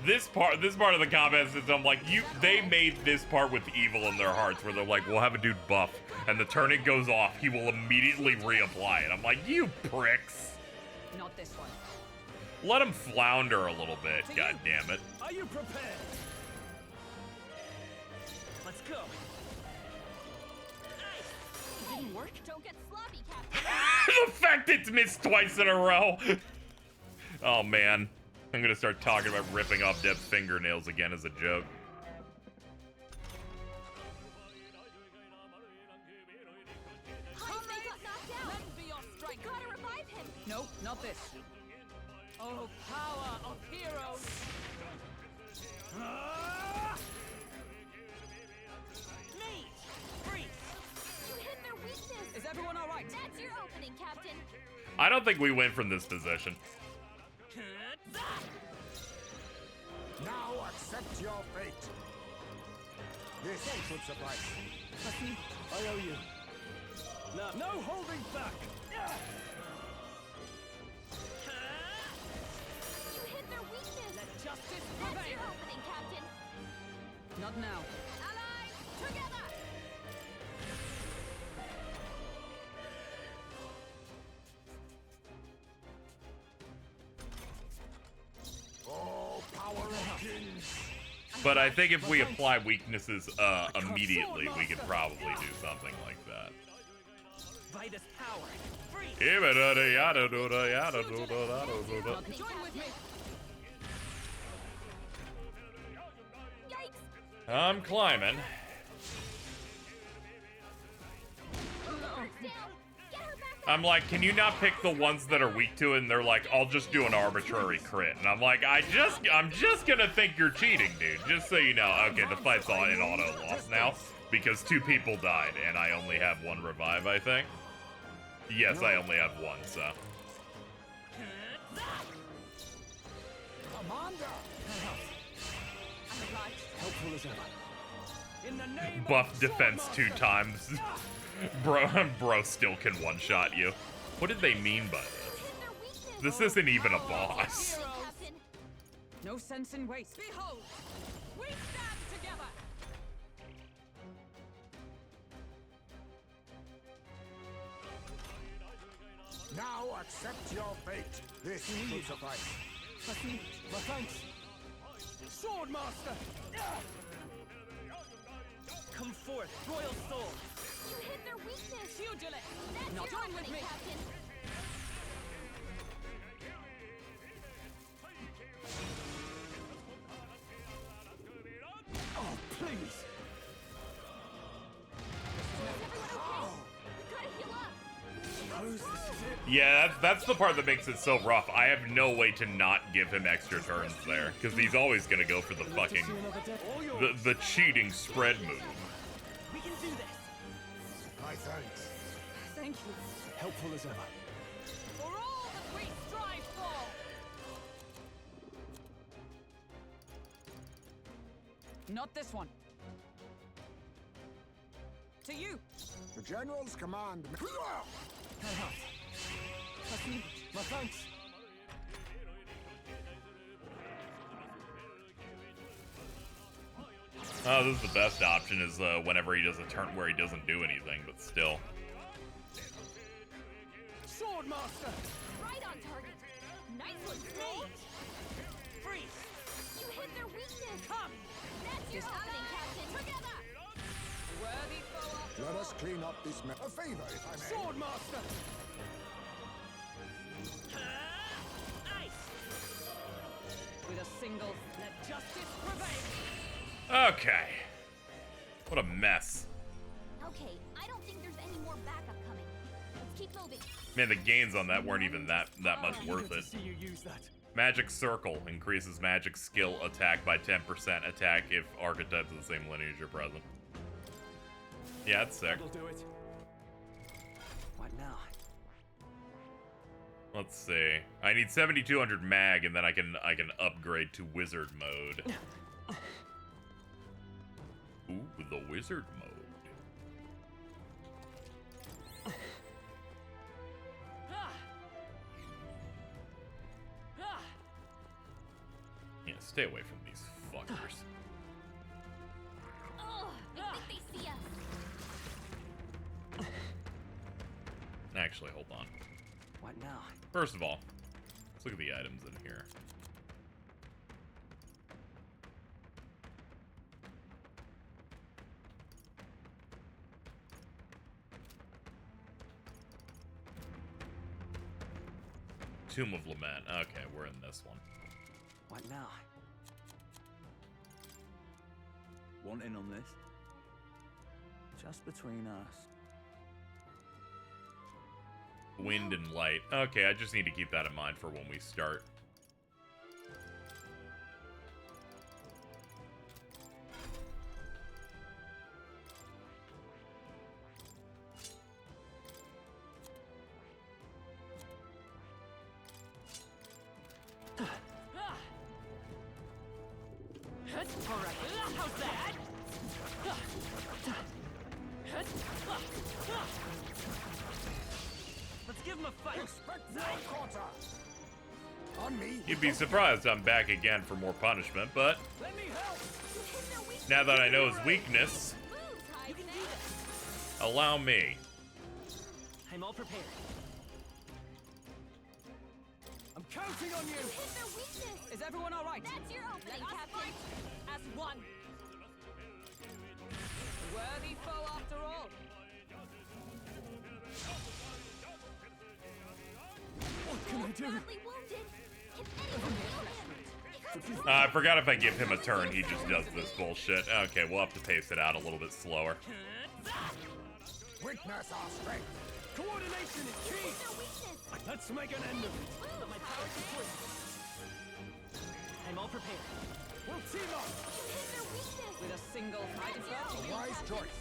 This part of the combat system, like, they made this part with evil in their hearts, where they're like, we'll have a dude buff, and the turn it goes off, he will immediately reapply it. I'm like, you pricks. Not this one. Let him flounder a little bit, god damn it. Are you prepared? Let's go! It didn't work. Don't get sloppy, Captain. The fact it's missed twice in a row. Oh man, I'm gonna start talking about ripping off Deb's fingernails again as a joke. Heismay got knocked out. Let be your strike. Gotta revive him. No, not this. Oh, power of heroes. Mate! Freeze! You hit their weakness. Is everyone all right? That's your opening, Captain. I don't think we win from this position. Now accept your fate. This should suffice. Trust me. I owe you. No holding back! You hit their weakness. Let justice That's prevail. your opening, Captain. Not now. Allies, together! Oh, power of kings! But I think if we apply weaknesses immediately, we could probably do something like that. Vitus power. Free. Join with me. Yikes! I'm climbing. Down! Get her back up! I'm like, can you not pick the ones that are weak to it? And they're like, I'll just do an arbitrary crit. And I'm like, I'm just gonna think you're cheating, dude. Just so you know. Okay, the fight's all in auto loss now because 2 people died and I only have 1 revive, I think. Yes, I only have 1, so. Commander! Helpful as ever. In the name Buff of defense 2 times. Bro still can one-shot you. What did they mean by this? Hit their weakness! This isn't even a boss. Captain! No sense in waste. Behold, we stand together. Now accept your fate. This will suffice. My thanks. Swordmaster! come forth, royal soul. You hit their weakness! Pugilist. That's Now your join with opening, me. Captain! Oh, please! Yeah, that's the part that makes it so rough. I have no way to not give him extra turns there, because he's always gonna go for the fucking the cheating spread move. We can do this. My thanks. Thank you. Helpful as ever. For all that we strive for. Not this one. To you. The general's command. My thanks. Oh, this is the best option, is whenever he does a turn where he doesn't do anything, but still. Swordmaster! Right on target. Nicely played. Freeze. You hit their weakness. Come. That's your opening, Captain. Together. Worthy foe. Let us clean up this mess. A favor, if I may. Swordmaster! Ice. With a single, let justice prevail. Okay. What a mess. Okay, I don't think there's any more backup coming. Let's keep moving. Man, the gains on that weren't even that much worth Eager it. to see you use that. Magic Circle increases magic skill attack by 10%. Attack if archetypes of the same lineage are present. Yeah, that's sick. That'll do it. What now? Let's see. I need 7200 mag, and then I can upgrade to wizard mode. Ooh, the wizard mode. Yeah, stay away from these fuckers. Oh, I think they see us. Actually, hold on. What now? First of all, let's look at the items in here. Tomb of Lament. Okay, we're in this one. What now? Want in on this? Just between us. Wind and light. Okay, I just need to keep that in mind for when we start. All right. How's that? Let's give him a fight. Expect no quarter. On me. You'd be surprised I'm back again for more punishment, but Let me help! You hit their weakness. Now that I know his weakness, You can do this. allow me. I'm all prepared. I'm counting on you! Hit their weakness! Is everyone all right? That's your opening, Let us Captain! fight as one. Worthy foe after all. What can I do? Badly wounded! Can anyone heal him? I forgot if I give him a turn, he just does this bullshit. Okay, we'll have to pace it out a little bit slower. Witness our strength. Coordination is key! Their weakness! Let's make an end of it! But my power's deployed. I'm all prepared. We'll team up! Hit their weakness! With a single I defer to you. Wise choice.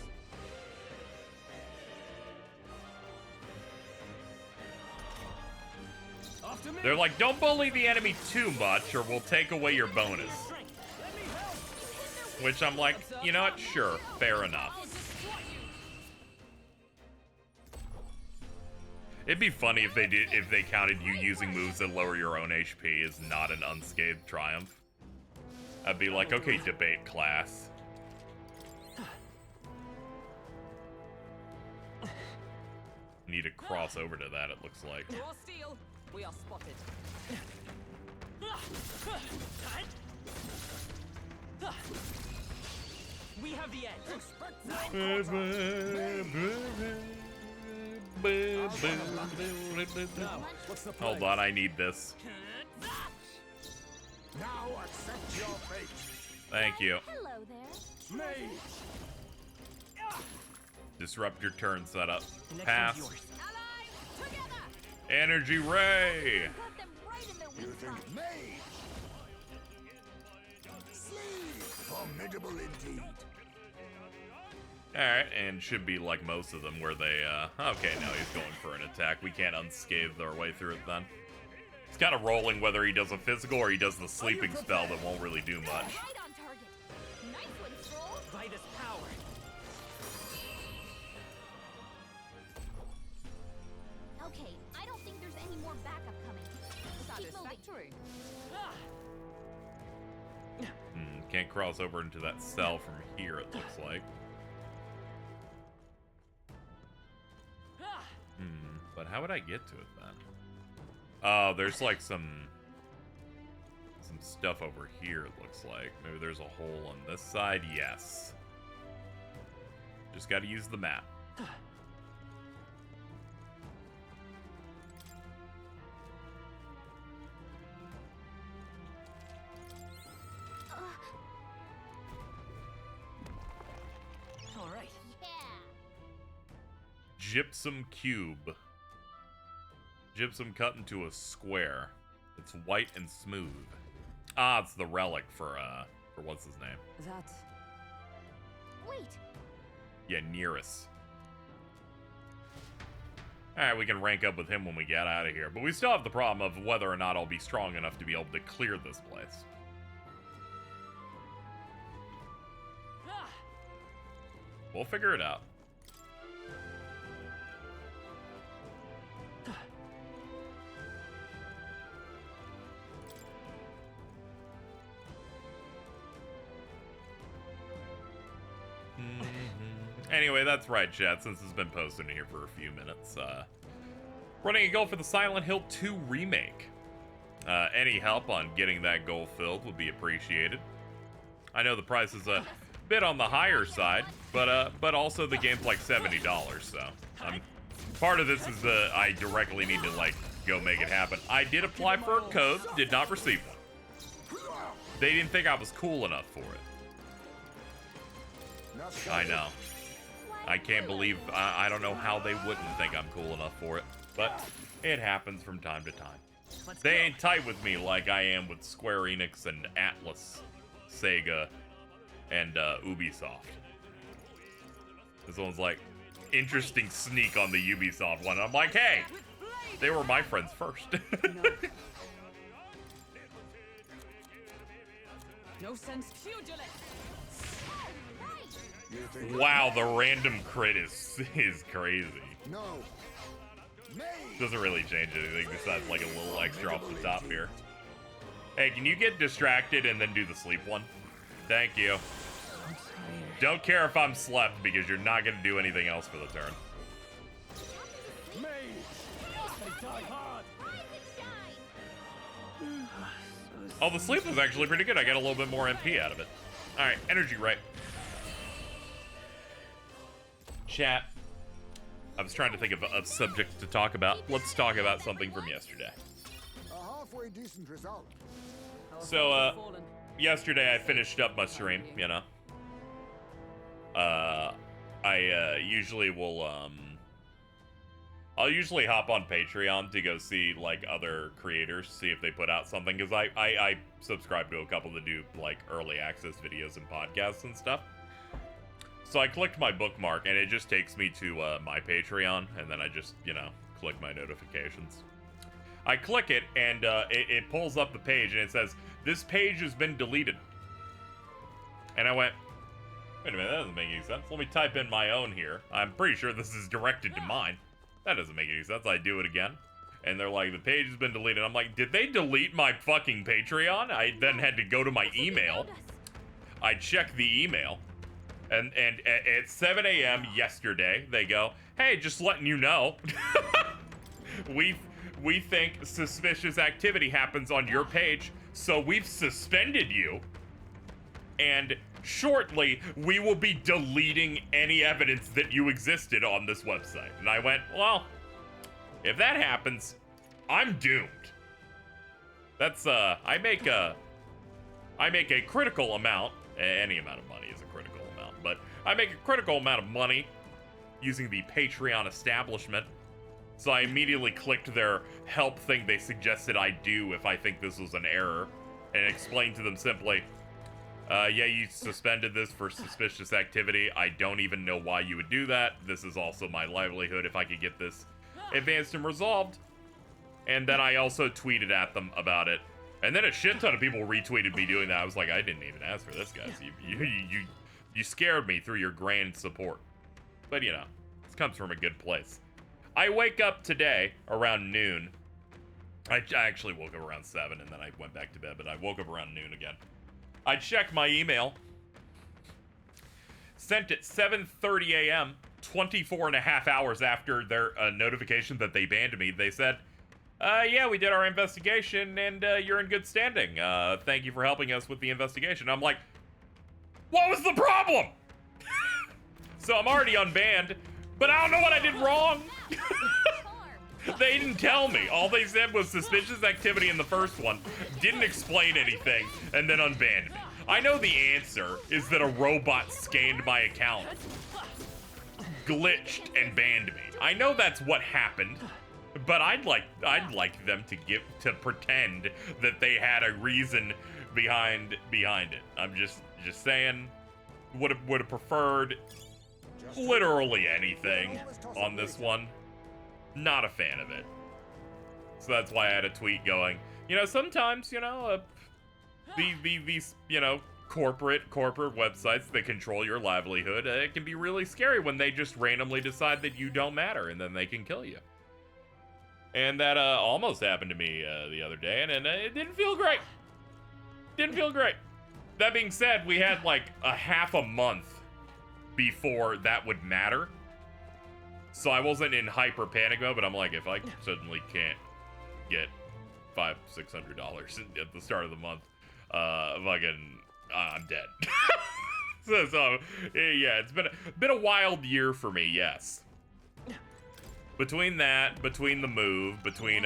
After me! They're like, don't bully the enemy too much or we'll take away your bonus. Strength. Let me help! Which I'm like, you know what? Sure, fair enough. I'll destroy you. It'd be funny if they counted you using moves that lower your own HP as not an unscathed triumph. I'd be like, okay, debate class. Need to cross over to that, it looks like. Raw steel. We are spotted. We have the edge. Now, what's the plan? Hold on, I need this. Now accept your fate. Thank you. Hello there. Mage! Disrupt your turn setup. The next Pass. one's yours. Allies, together! Energy ray! Got them right in their You weak spot. think mage? Slave! Formidable indeed. Alright, and should be like most of them where they, okay, now he's going for an attack. We can't unscathe our way through it then. It's kind of rolling whether he does a physical or he does the sleeping spell that won't really do much. Right on target. Nice one, Stroll. By this power. Okay, I don't think there's any more backup coming. Let's keep moving. Satisfactory. Can't cross over into that cell from here, it looks like. But how would I get to it then? Oh, there's like some stuff over here, it looks like. Maybe there's a hole on this side? Yes. Just gotta use the map. All right. Yeah. Gypsum cube. Gypsum cut into a square. It's white and smooth. Ah, it's the relic for what's his name? That. Wait. Yeah, Nearus. Alright, we can rank up with him when we get out of here. But we still have the problem of whether or not I'll be strong enough to be able to clear this place. We'll figure it out. Anyway, that's right, chat, since it's been posted in here for a few minutes. Running a goal for the Silent Hill 2 remake. Any help on getting that goal filled would be appreciated. I know the price is a bit on the higher side, but also the game's like $70, so part of this is I directly need to like go make it happen. I did apply for a code, did not receive one. They didn't think I was cool enough for it. I know. I can't believe, I don't know how they wouldn't think I'm cool enough for it, but it happens from time to time. They ain't tight with me like I am with Square Enix and Atlas, Sega, and Ubisoft. This one's like, interesting sneak on the Ubisoft one. I'm like, hey, they were my friends first. No sense pugilist. Wow, the random crit is crazy. No. Doesn't really change anything besides like a little extra off the top here. Hey, can you get distracted and then do the sleep one? Thank you. Don't care if I'm slept because you're not gonna do anything else for the turn. Mage! They die hard! Oh, the sleep was actually pretty good. I got a little bit more MP out of it. Alright, energy right. Chat. I was trying to think of a subject to talk about. Let's talk about something from yesterday. A halfway decent result. So, yesterday I finished up my stream, you know. I usually will, I'll usually hop on Patreon to go see, like, other creators, see if they put out something, because I subscribe to a couple that do, like, early access videos and podcasts and stuff. So I clicked my bookmark, and it just takes me to, my Patreon, and then I just, you know, click my notifications. I click it, and, it pulls up the page, and it says, "This page has been deleted." And I went, wait a minute, that doesn't make any sense. Let me type in my own here. I'm pretty sure this is directed to mine. That doesn't make any sense. I do it again. And they're like, the page has been deleted. I'm like, did they delete my fucking Patreon? I then had to go to my email. I checked the email. And at 7 a.m. yesterday, they go, hey, just letting you know. We think suspicious activity happens on your page, so we've suspended you. And shortly, we will be deleting any evidence that you existed on this website. And I went, well, if that happens, I'm doomed. That's, I make a critical amount, any amount of money is a critical amount, but I make a critical amount of money using the Patreon establishment. So I immediately clicked their help thing they suggested I do if I think this was an error, and explained to them simply, yeah, you suspended this for suspicious activity. I don't even know why you would do that. This is also my livelihood if I could get this advanced and resolved. And then I also tweeted at them about it. And then a shit ton of people retweeted me doing that. I was like, I didn't even ask for this, guys. You scared me through your grand support. But, you know, this comes from a good place. I wake up today around noon. I actually woke up around 7 and then I went back to bed, but I woke up around noon again. I checked my email. Sent at 7:30 a.m., 24 and a half hours after their notification that they banned me. They said, yeah, we did our investigation and you're in good standing. Thank you for helping us with the investigation. I'm like, what was the problem? So I'm already unbanned, but I don't know what I did wrong. They didn't tell me. All they said was suspicious activity in the first one, didn't explain anything, and then unbanned me. I know the answer is that a robot scanned my account, glitched, and banned me. I know that's what happened, but I'd like them to pretend that they had a reason behind it. I'm just saying, would have preferred literally anything on this one. Not a fan of it. So that's why I had a tweet going, you know, sometimes, you know, these, you know, corporate websites that control your livelihood, it can be really scary when they just randomly decide that you don't matter and then they can kill you. And that almost happened to me the other day, and it didn't feel great. Didn't feel great. That being said, we had like a half a month before that would matter. So I wasn't in hyper panic mode, but I'm like, if I suddenly can't get $500-600 at the start of the month, I'm dead. so yeah, it's been a wild year for me, yes. Between that, between the move, between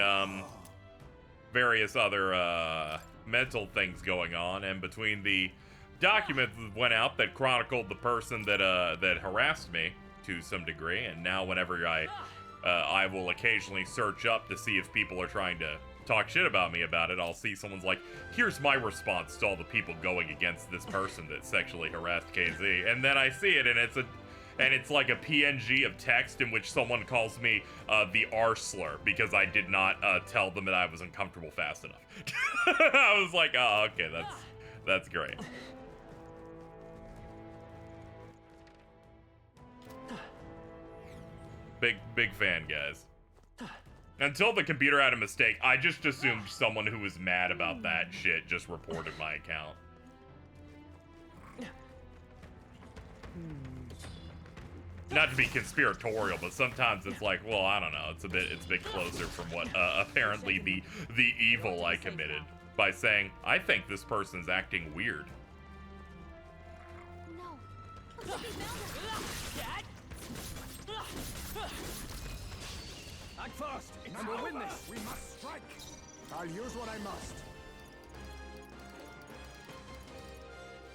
various other mental things going on, and between the document that went out that chronicled the person that harassed me to some degree, and now whenever I will occasionally search up to see if people are trying to talk shit about me about it, I'll see someone's like, here's my response to all the people going against this person that sexually harassed KZ, and then I see it, and it's like a PNG of text in which someone calls me the R slur because I did not tell them that I was uncomfortable fast enough. I was like, oh, okay, that's great. Big fan, guys. Until the computer had a mistake, I just assumed someone who was mad about that shit just reported my account. not to be conspiratorial, but sometimes it's like, well, I don't know, it's a bit closer from what apparently the evil I committed by saying, I think this person's acting weird. No. Looks like he's mounted. Act fast, and we'll win this. We must strike. I'll use what I must.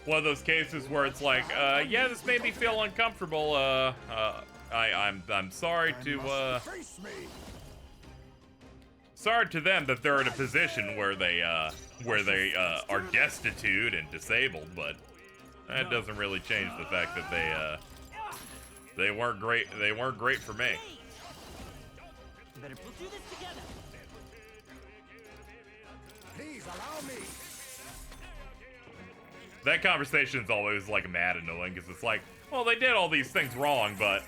One of those cases where it's like, yeah, this made me feel uncomfortable. I'm sorry to Face me. sorry to them that they're in a position where they are destitute and disabled, but that doesn't really change the fact that they weren't great. They weren't great for me. Better we'll do this together. Please allow me. That conversation's always like mad annoying because it's like, well, they did all these things wrong, but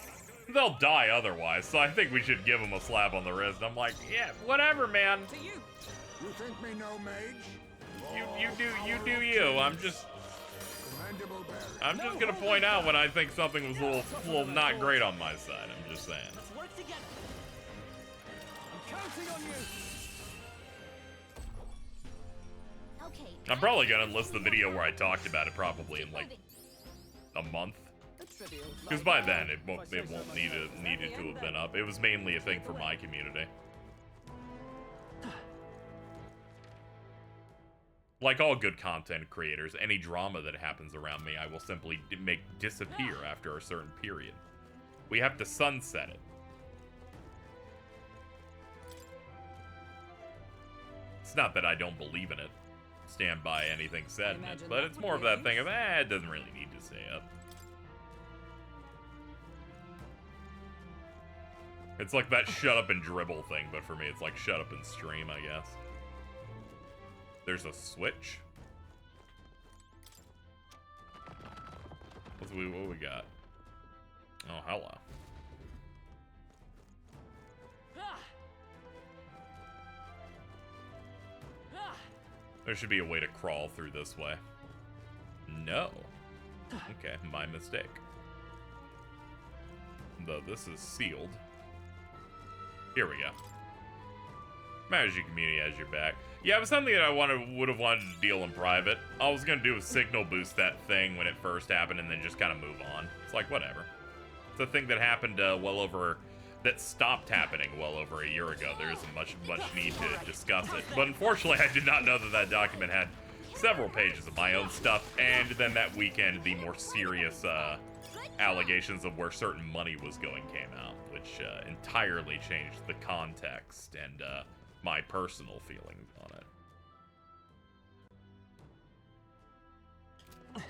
they'll die otherwise. So I think we should give them a slap on the wrist. I'm like, yeah, whatever, man. To you. You think me no mage? You do you. I'm just gonna point out when I think something was a little not great on my side. I'm just saying. Let's work together. I'm counting on you. Okay. I'm probably gonna list the video where I talked about it probably in like a month. Because by then it won't needed to have been up. It was mainly a thing for my community. Like all good content creators, any drama that happens around me, I will simply make disappear after a certain period. We have to sunset it. It's not that I don't believe in it, stand by anything said in it, but it's more of that thing of, it doesn't really need to stay up. It's like that shut up and dribble thing, but for me it's like shut up and stream, I guess. There's a switch. What we got? Oh, hello. There should be a way to crawl through this way. No. Okay, my mistake. Though this is sealed. Here we go. Manage your community as your back. Yeah, it was something that I would have wanted to deal in private. All I was gonna do was signal boost that thing when it first happened and then just kind of move on. It's like, whatever. It's a thing that happened that stopped happening well over a year ago. There isn't much need to discuss it. But unfortunately, I did not know that document had several pages of my own stuff, and then that weekend, the more serious allegations of where certain money was going came out, which entirely changed the context and my personal feelings on it.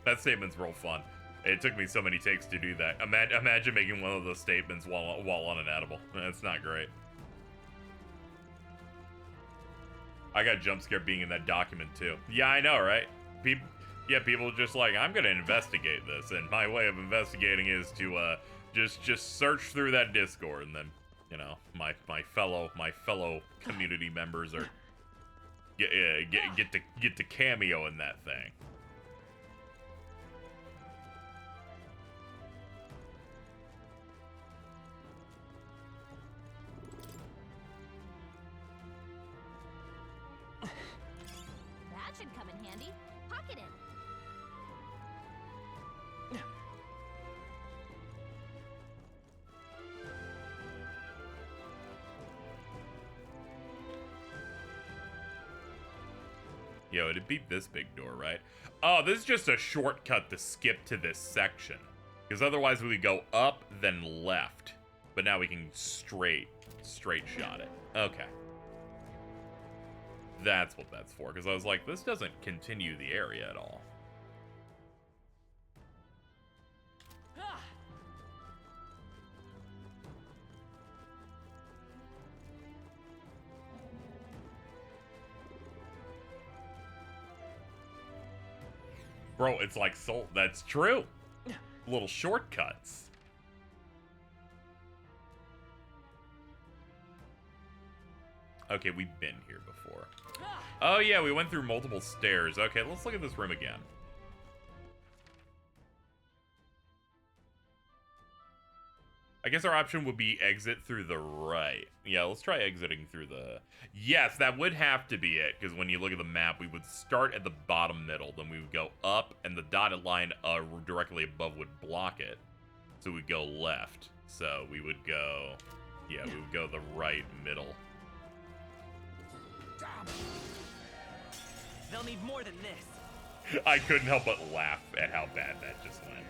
That statement's real fun. It took me so many takes to do that. Imagine making one of those statements while on an edible. It's not great. I got jump scared being in that document too. Yeah, I know, right? People are just like, I'm gonna investigate this, and my way of investigating is to just search through that Discord, and then, you know, my fellow community members are get to cameo in that thing. That should come in handy. Pocket it. Yo, it'd be this big door, right? Oh, this is just a shortcut to skip to this section. Because otherwise we would go up, then left. But now we can straight shot it. Okay. That's what that's for. Because I was like, this doesn't continue the area at all. Bro, it's like soul. That's true. Little shortcuts. Okay, we've been here before. Oh yeah, we went through multiple stairs. Okay, let's look at this room again. I guess our option would be exit through the right. Yeah, let's try exiting through the... Yes, that would have to be it, because when you look at the map, we would start at the bottom middle, then we would go up, and the dotted line directly above would block it. So we'd go left. So we would go... Yeah, we would go the right middle. They'll need more than this. I couldn't help but laugh at how bad that just went.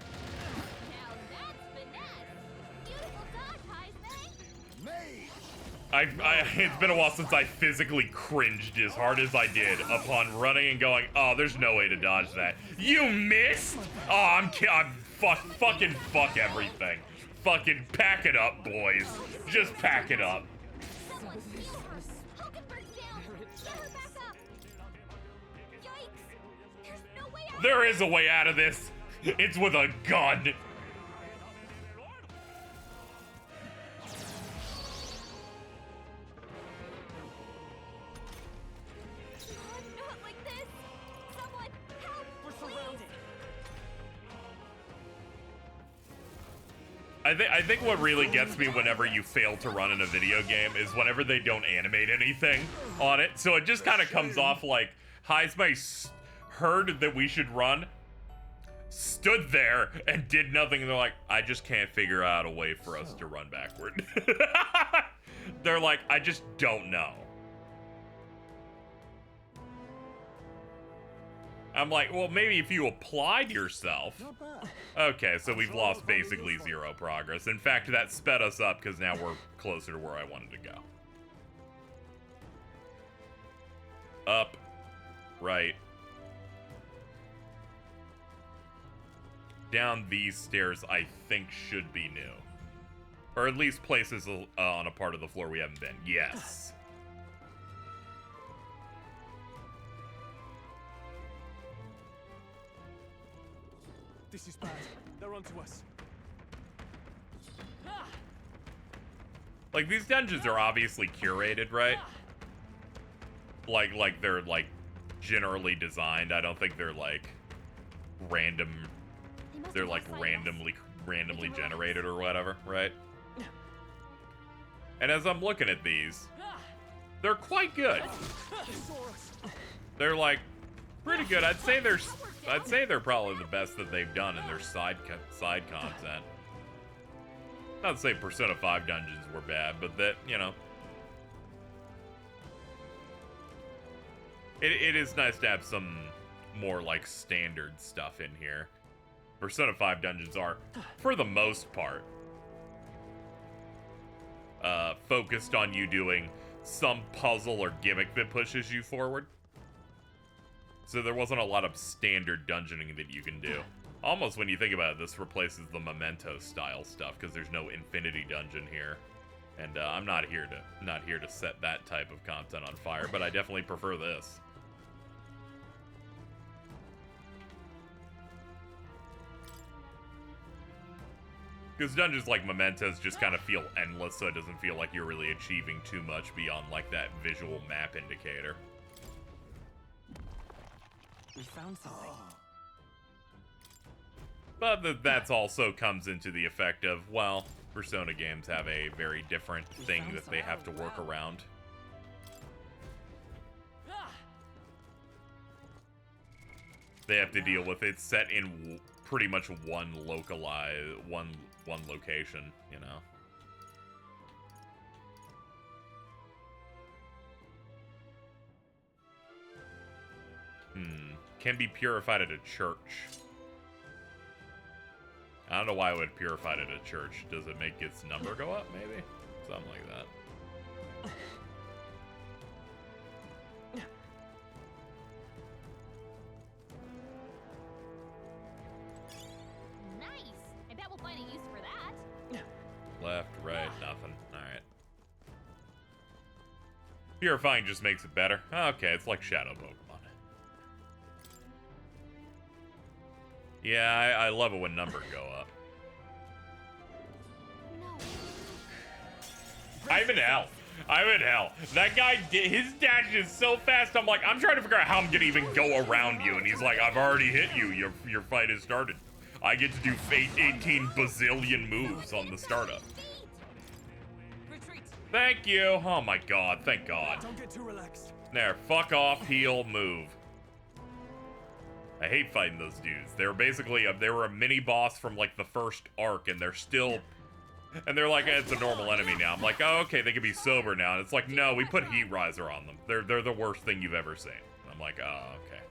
Now that's finesse. Beautiful dodge, Heisman. It's been a while since I physically cringed as hard as I did upon running and going, oh, there's no way to dodge that. You missed? Oh, fucking fuck everything. Fucking pack it up, boys. Just pack it up. Someone heal her. Hulkenberg's down. Get her back up. Yikes. There's no way out. There is a way out of this. It's with a gun. Not like this. Someone help. We're surrounded. I think what really gets me whenever you fail to run in a video game is whenever they don't animate anything on it. So it just kind of comes off like Heisman heard that we should run, stood there, and did nothing. And they're like, I just can't figure out a way for us to run backward. They're like, I just don't know. I'm like, well, maybe if you applied yourself. Okay, so we've lost basically 0 progress. In fact, that sped us up because now we're closer to where I wanted to go. Up, right. Down these stairs, I think, should be new. Or at least places on a part of the floor we haven't been. Yes. This is bad. They're onto us. Like, these dungeons are obviously curated, right? Like they're, like, generally designed. I don't think they're, like, random. They're, like, randomly generated or whatever, right? And as I'm looking at these, they're quite good. They're, like, pretty good. I'd say they're probably the best that they've done in their side content. Not to say Persona 5 dungeons were bad, but that, you know. It is nice to have some more, like, standard stuff in here. Persona 5 dungeons are, for the most part, focused on you doing some puzzle or gimmick that pushes you forward. So there wasn't a lot of standard dungeoning that you can do. Almost when you think about it, this replaces the Memento style stuff because there's no infinity dungeon here. And I'm not here to set that type of content on fire, but I definitely prefer this. Because dungeons like Mementos just kind of feel endless, so it doesn't feel like you're really achieving too much beyond like that visual map indicator. We found something. But that's also comes into the effect of, well, Persona games have a very different thing that they have to work around. They have to deal with it set in pretty much one location, you know. Can be purified at a church. I don't know why it would purify it at a church. Does it make its number go up, maybe? Something like that. Nice. I bet we'll find a use for that. Left, right, nothing. Alright. Purifying just makes it better. Okay, it's like Shadow Pokemon. Yeah, I love it when numbers go up. No. I'm in hell. That guy, his dash is so fast, I'm like, I'm trying to figure out how I'm gonna even go around you. And he's like, I've already hit you. Your fight has started. I get to do 18 bazillion moves on the startup. Retreat. Thank you. Oh my god, thank god. Don't get too relaxed. There, fuck off, heal, move. I hate fighting those dudes. They were basically they were a mini boss from like the first arc, and they're still, and they're like, it's a normal enemy now. I'm like, oh, okay, they can be sober now. And it's like, no, we put Heat Riser on them. They're the worst thing you've ever seen. And I'm like, oh, okay,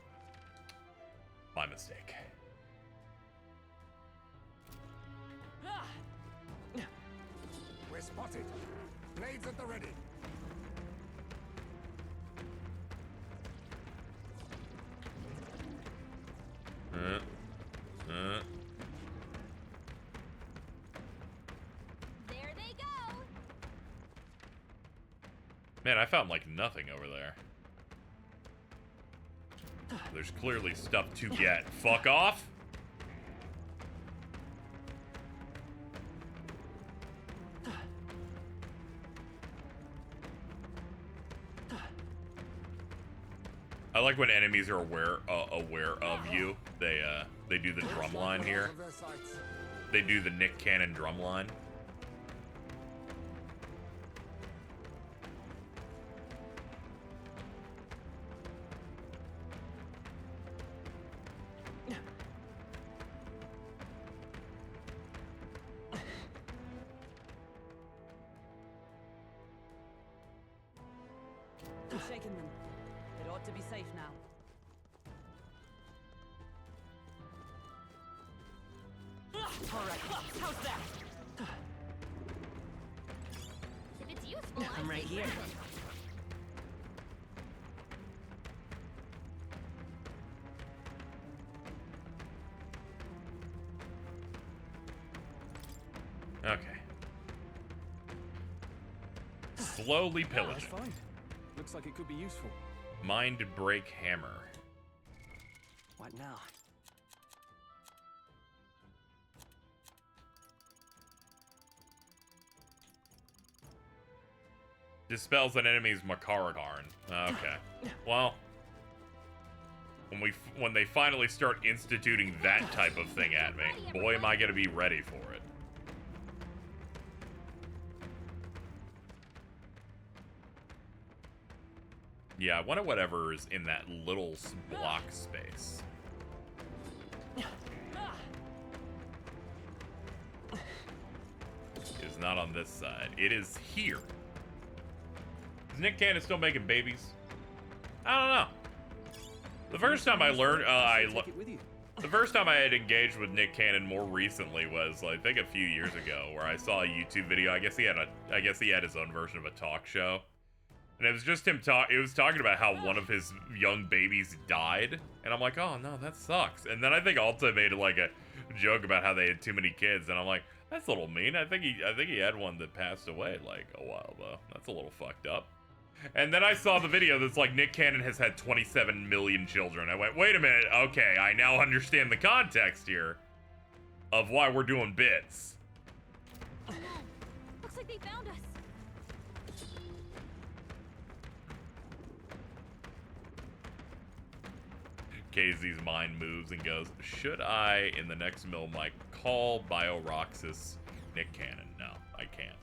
my mistake. We're spotted. Blades at the ready. There they go. Man, I found like nothing over there. There's clearly stuff to get. Fuck off. I like when enemies are aware of you. They do the drum line here. They do the Nick Cannon drum line. We've shaken them. It ought to be safe now. All right, how's that? If it's useful, I'm right here. Okay. Slowly Nice pillaging. find. Looks like it could be useful. Mind break hammer. What now? Dispels an enemy's Makaragarn. Okay. Well, when they finally start instituting that type of thing at me, boy, am I gonna be ready for it. Yeah, I wonder whatever is in that little block space. It is not on this side. It is here. Is Nick Cannon still making babies? I don't know. The first time I learned, Take it with you. the first time I had engaged with Nick Cannon more recently was, I think, a few years ago, where I saw a YouTube video. I guess he had his own version of a talk show, and it was just him It was talking about how one of his young babies died, and I'm like, oh no, that sucks. And then I think Alta made like a joke about how they had too many kids, and I'm like, that's a little mean. I think he had one that passed away like a while though. That's a little fucked up. And then I saw the video that's like, Nick Cannon has had 27 million children. I went, wait a minute, okay, I now understand the context here of why we're doing bits. Oh no. Looks like they found us. KZ's mind moves and goes, should I, in the next mill mic, call Bioroxis Nick Cannon? No, I can't.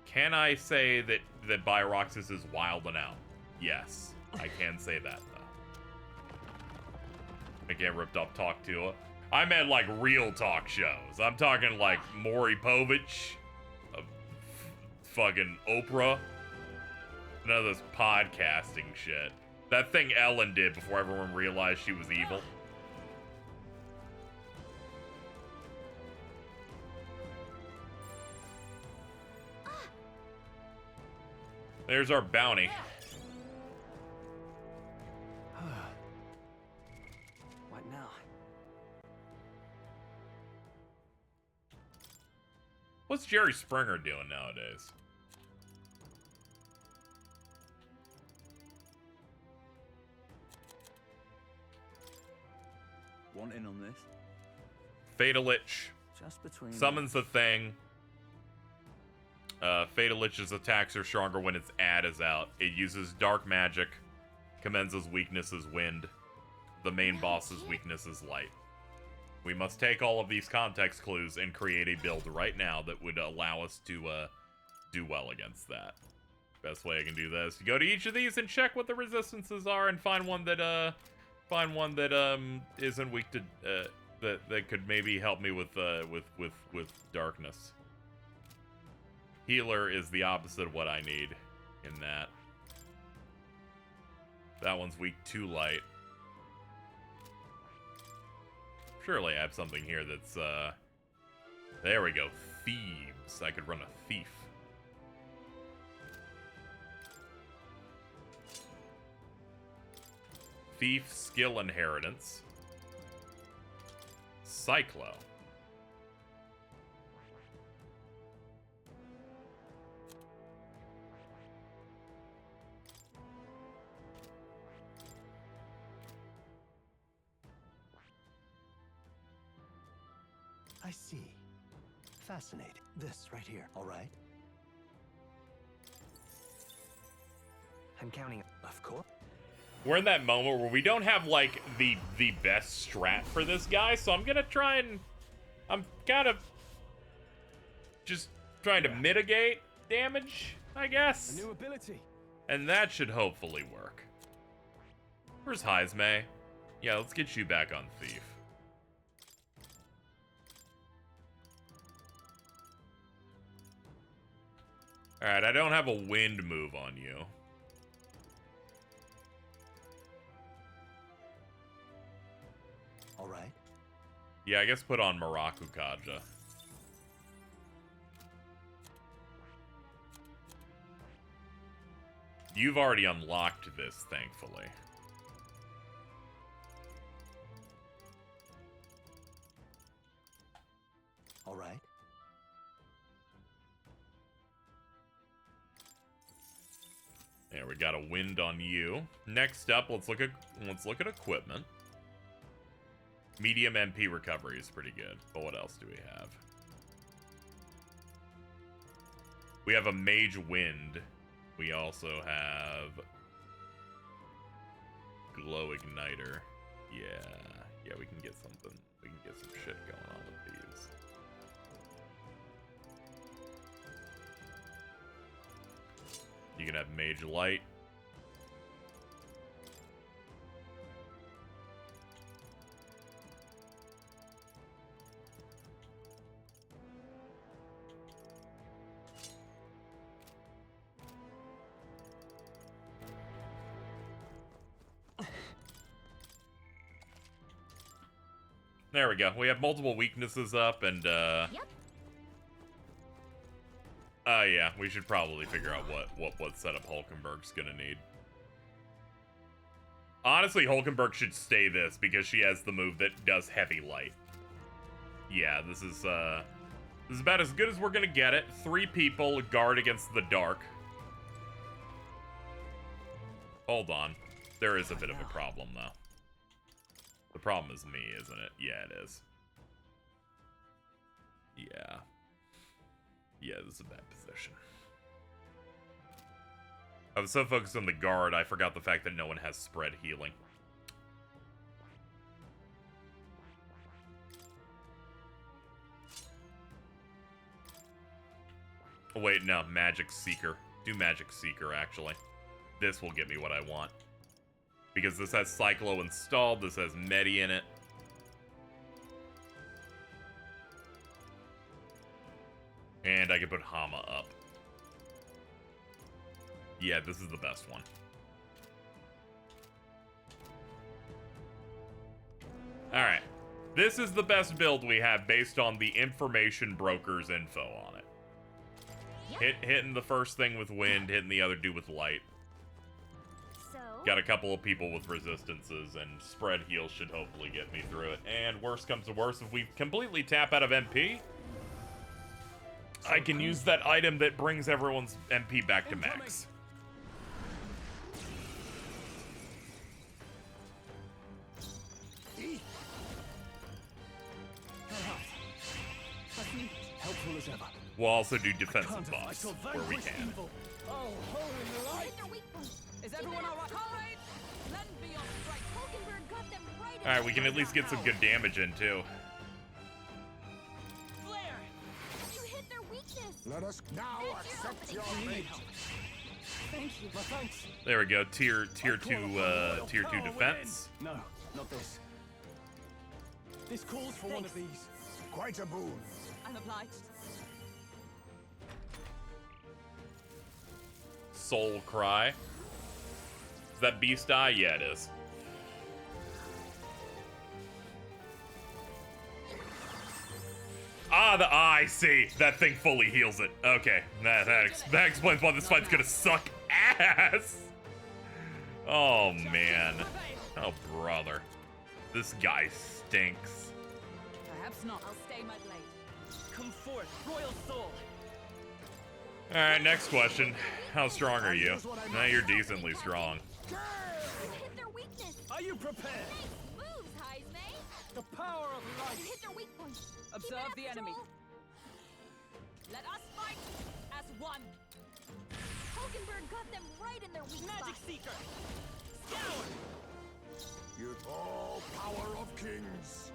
Can I say that Bioroxis is wilding out? Yes, I can say that, though. I can't ripped up talk to her. I meant, like, real talk shows. I'm talking, like, Maury Povich, fucking Oprah, none of this podcasting shit. That thing Ellen did before everyone realized she was evil. There's our bounty. What now? What's Jerry Springer doing nowadays? Want in on this? Fatalich Just between summons the thing. Fatalich's attacks are stronger when its ad is out. It uses dark magic. Commenza's weakness is wind. The main boss's weakness is light. We must take all of these context clues and create a build right now that would allow us to do well against that. Best way I can do this: go to each of these and check what the resistances are, and find one that isn't weak to that could maybe help me with darkness. Healer is the opposite of what I need in that. That one's weak to light. Surely I have something here that's, there we go. Thieves. I could run a thief. Thief, skill inheritance. Cyclo. I see. Fascinating. This right here, all right? I'm counting. Of course. We're in that moment where we don't have, like, the best strat for this guy, so I'm gonna try and... I'm kind of... just trying to mitigate damage, I guess. A new ability. And that should hopefully work. Where's Heismay? Yeah, let's get you back on Thief. Alright, I don't have a wind move on you. All right. Yeah, I guess put on Maraku Kaja. You've already unlocked this, thankfully. All right. There, we got a wind on you. Next up, let's look at equipment. Medium MP recovery is pretty good, but what else do we have? We have a mage wind. We also have glow igniter. Yeah, we can get something. We can get some shit going on with these. You can have mage light. There we go. We have multiple weaknesses up, and Yep. yeah, we should probably figure out what setup Hulkenberg's gonna need. Honestly, Hulkenberg should stay this because she has the move that does heavy light. Yeah, this is about as good as we're gonna get it. 3 people guard against the dark. Hold on. There is a bit of a problem, though. The problem is me, isn't it? Yeah, it is. Yeah. Yeah, this is a bad position. I was so focused on the guard, I forgot the fact that no one has spread healing. Oh, wait, no, Magic Seeker. Do Magic Seeker, actually. This will get me what I want. Because this has Cyclo installed, this has Medi in it. And I can put Hama up. Yeah, this is the best one. Alright. This is the best build we have based on the information broker's info on it. Yep. Hitting the first thing with wind, hitting the other dude with light. So, Got a couple of people with resistances, and spread heal should hopefully get me through it. And worst comes to worst, if we completely tap out of MP, I can use that item that brings everyone's MP back to max. Helpful as ever. We'll also do defensive buffs where we can. Oh, holy light! hit their weak point. Is everyone alright? Comrades, lend me your strength. Hulkenberg got them right. Alright, we can at least get some good damage in, too. Let us now accept your fate. Thank you. My thanks. There we go. Tier 2 defense. No, not this. This calls for one of these. Quite a boon. I'm obliged. Soul Cry. Is that Beast Eye? Yeah, it is. Ah, the eye. See, that thing fully heals it. Okay, that explains why this fight's gonna suck ass. Oh man. Oh brother, this guy stinks. Perhaps not. I'll stay my blade. Come forth, royal soul. All right, next question. How strong are you? Now you're decently strong. You hit their weakness. Are you prepared? Nice moves, Heisme. The power of You light. hit their weak point. Observe Keep it the up, enemy. Joel. Let us fight as one. Hulkenberg got them right in their weak Magic spot. Seeker. Scour. Youth all power of kings.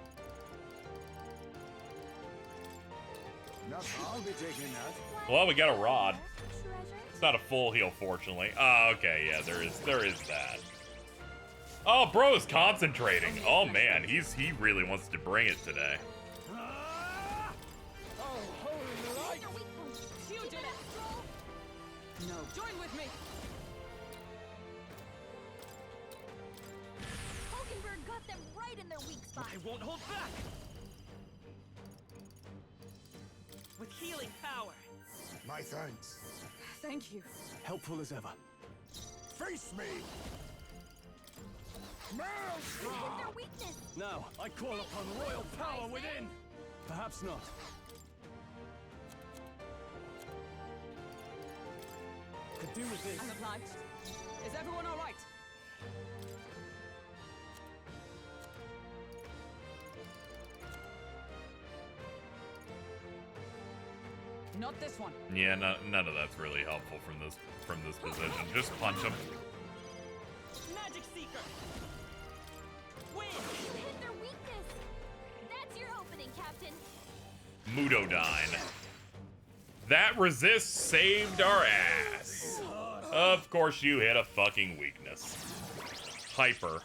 I'll be taking that. Well, we got a rod. Treasure. It's not a full heal, fortunately. Oh, okay, yeah, there is that. Oh, bro is concentrating. Oh man, he really wants to bring it today. Ah! Oh, holy You hit light. their weak point. You Keep did it it. up, Joel. No. Join with me. Hulkenberg got them right in their weak spot. I won't hold back. With healing power. My thanks. Thank you. Helpful as ever. Face me. You hit Maelstrom. their weakness. Now, I call upon royal power within. Perhaps not. Could do with this. I'm obliged. Is everyone all right? Not this one. Yeah, none of that's really helpful from this position. Just punch him. Magic Seeker. Win. You hit their weakness. That's your opening, Captain. Mudodyne. That resist saved our ass. Of course you hit a fucking weakness. Hyper.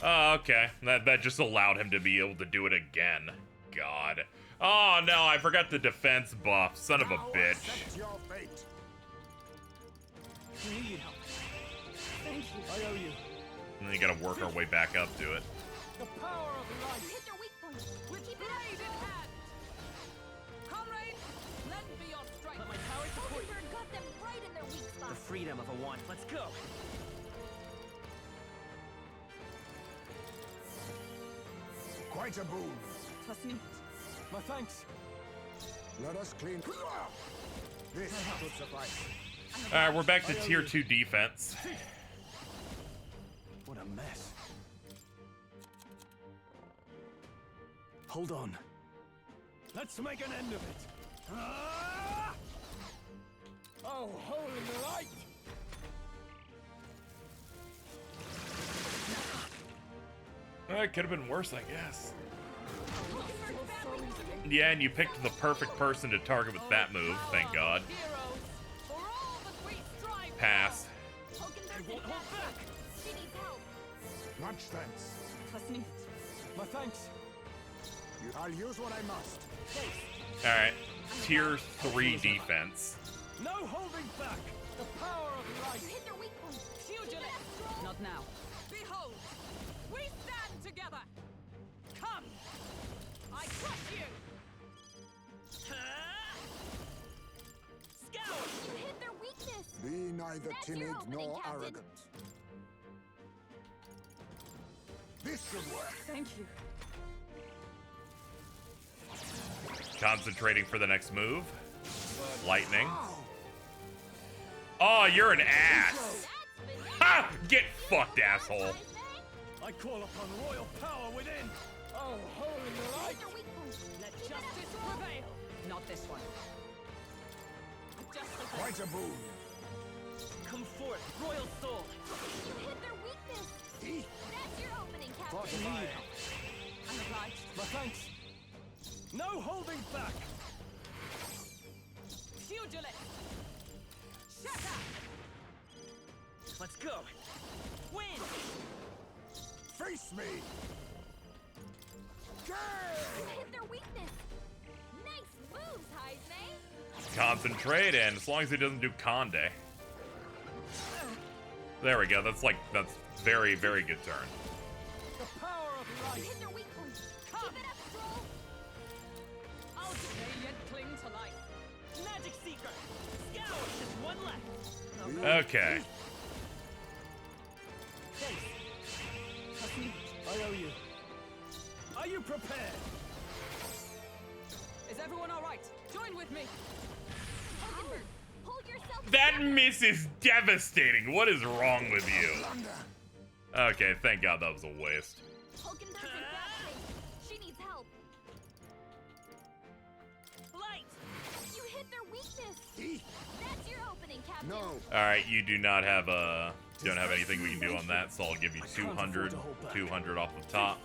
Oh, okay. That just allowed him to be able to do it again. God. Oh no, I forgot the defense buff. Son of a Now bitch. accept your fate. You need help. Thank you. I owe you. And then you gotta work our way back up to it. The power of You light. hit their weak point. With Keep it blade in up, Joel. hand. Comrade, lend me your strength. Let my power support you. Hulkenberg got them right in their weak spot. The freedom of a wand. Let's go. Quite a boon. Trust me. My thanks. Let us clean. This should suffice. Alright, we're back to tier 2 defense. What a mess. Hold on. Let's make an end of it. Ah! Oh, holy light! It could have been worse, I guess. Hulkenberg badly wounded. Yeah, and you picked the perfect person to target with that move, thank God. Heroes, for all that we strive Pass. Hulkenberg's won't in hold bad back. shape. She needs help. Much thanks. for. Trust me. My thanks. I'll use what I must. Alright, tier 3 defense. No holding back. The power of You light. hit their weak point. Keep it Pugilist. up, Joel. Not now. Behold, we stand together. Come. I crush you. Ah! Scour. You hit their weakness. Be neither That's your timid opening, nor Captain. arrogant. This should work. Thank you. Concentrating for the next move. Lightning. Oh, you're an ass. That's been Ha! Get fucked, asshole. Heisme. I call upon royal power within. Oh, holy You light. hit their weak point. Let Keep it up, justice Joel. prevail. Not this one. Justice. Quite a boon. Come forth, royal soul. You hit their weakness. That's your opening, What Captain. need? I'm obliged. My thanks. No holding back. Pugilist. Pugilist! Shatter! Let's go. Win! Face me! You hit their weakness. Nice moves, Heisme. Concentrate, and as long as he doesn't do Conde. There we go. That's very, very good turn. The power of You light. hit their weak point. Keep it up, Stroll. I'll decay yet cling to life. Magic Seeker! Scour! Just one left. Okay. Thanks. I owe you. Are you prepared? Is everyone alright? Join with me! Hulkenberg, hold yourself That together. miss is devastating. What is wrong with you? Okay, thank God that was a waste. Hulkenberg's in bad shape. She needs help. Light! You hit their weakness. That's your opening, Captain. No. All right, you do not have don't have anything we can do on that, so I'll give you 200, 200 off the top.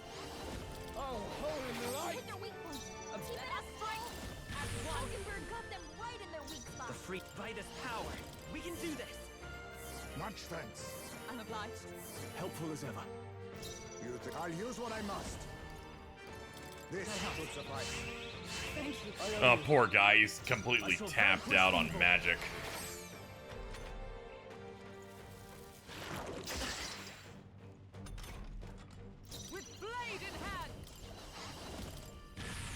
Oh, hold in the You light. hit their weak point. Keep it up, Stroll. Hulkenberg got them right in their weak spot. The freak bite us power. We can do this. Much thanks. I'm obliged. Helpful as ever. I'll use what I must. This would suffice. Thank you. Oh, poor guy. He's completely tapped out on magic. With blade in hand!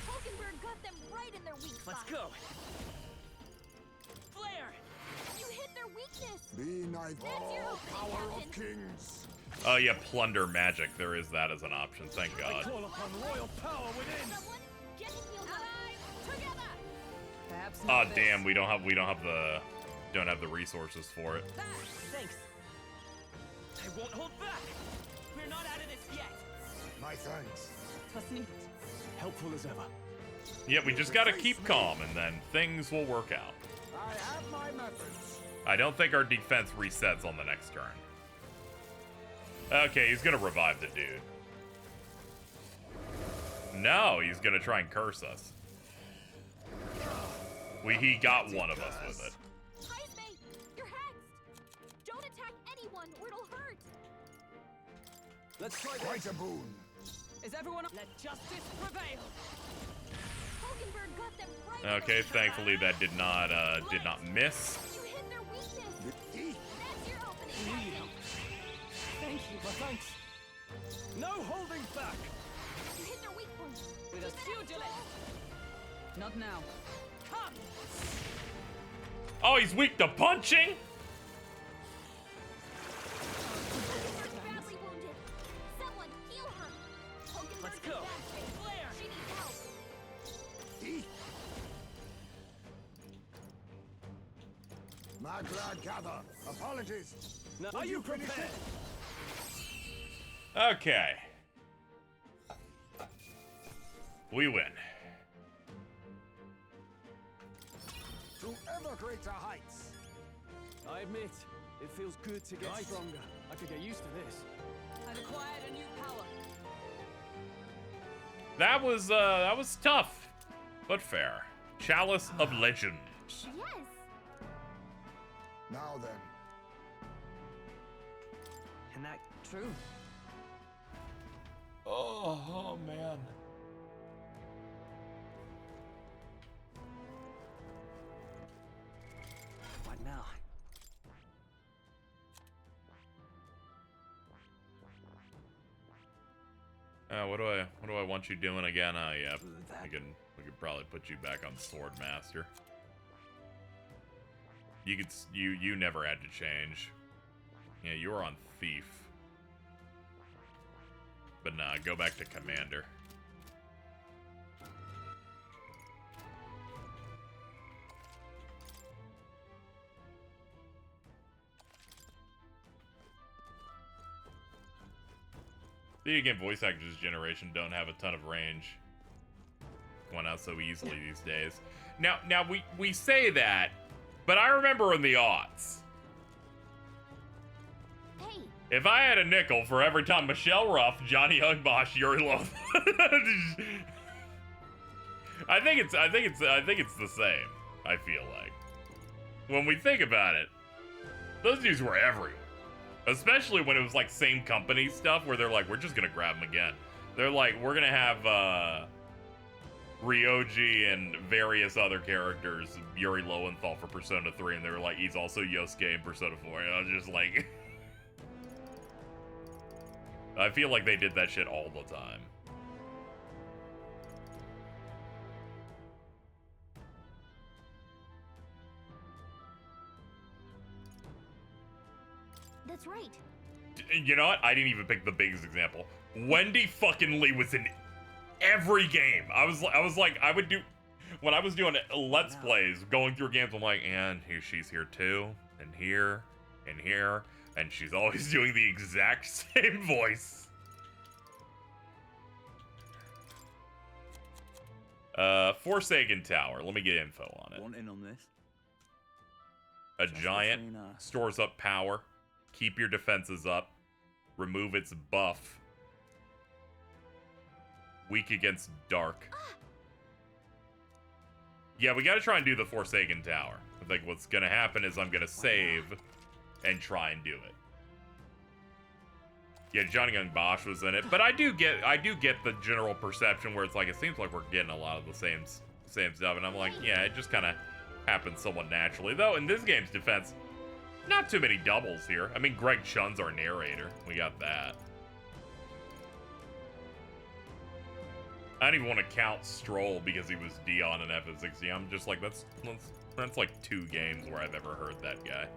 Hulkenberg got them right in their weak spot. Let's go. Flare! You hit their weakness. Be nice. That's your opening, Power of Captain. kings. Oh yeah, plunder magic. There is that as an option. Thank I God. call upon royal power within. Someone get him healed up. Allies, together! Perhaps Oh not this. damn, we don't have the resources for it. That. Thanks. I won't hold back. We're not out of this yet. My thanks. Was nicht. Helpful as ever. Yeah, we just gotta keep calm, and then things will work out. I have my methods. I don't think our defense resets on the next turn. Okay, he's gonna revive the dude. No, he's gonna try and curse us. He got one of us with it. Heisme, you're hexed. Don't attack anyone or it'll hurt. Let's try Quite a boon. Is everyone... Let justice prevail! Hulkenberg got them right in their Okay, weak spot. thankfully that did not miss. You hit their weakness. That's your opening, Captain. Thank you. My thanks. No holding back. You hit their weak point. With a Keep it up, pugilist! Stroll. Not now. Come! Oh, he's weak to punching? Hulkenberg's badly wounded. Someone heal her. Hulkenberg's Let's in go. bad shape. Flare! She needs help. My glad gather. Apologies. Now, are you prepared? Okay. We win. To ever greater heights. I admit, it feels good to get stronger. I could get used to this. I've acquired a new power. That was tough, but fair. Chalice of Legends. Yes. Now then. And that True. Oh man. what now? What do I want you doing again? Oh yeah, we could probably put you back on Sword Master. You never had to change. Yeah, you were on Thief. But nah, go back to Commander. Video game voice actors this generation don't have a ton of range. Going out so easily these days. Now we say that, but I remember in the aughts. Hey, If I had a nickel for every time Michelle Ruff, Johnny Hugbosh, Yuri Loth, I think it's the same. I feel like. when we think about it, those dudes were everywhere. Especially when it was like same company stuff where they're like, we're just gonna grab them again. They're like, we're gonna have Ryoji and various other characters, Yuri Lowenthal for Persona 3, and they were like, he's also Yosuke in Persona 4. And I was just like... I feel like they did that shit all the time. That's right. You know what? I didn't even pick the biggest example. Wendy fucking Lee was in every game. I was like, I would do, when I was doing Let's Plays, going through games, I'm like, and here she's here too, and here, and she's always doing the exact same voice. Forsaken Tower. Let me get info on it. Want in on this? A Just giant between us. stores up power. Keep your defenses up. Remove its buff. Weak against dark. Yeah, we gotta try and do the Forsaken Tower. I think what's gonna happen is I'm gonna save and try and do it. Yeah, Johnny Young Bosch was in it, but I do get the general perception where it's like, it seems like we're getting a lot of the same stuff, and I'm like, yeah, it just kind of happens somewhat naturally. Though, in this game's defense, not too many doubles here. I mean, Greg Chun's our narrator. We got that. I don't even want to count Stroll because he was Dion in FF60. I'm just like, that's like 2 games where I've ever heard that guy.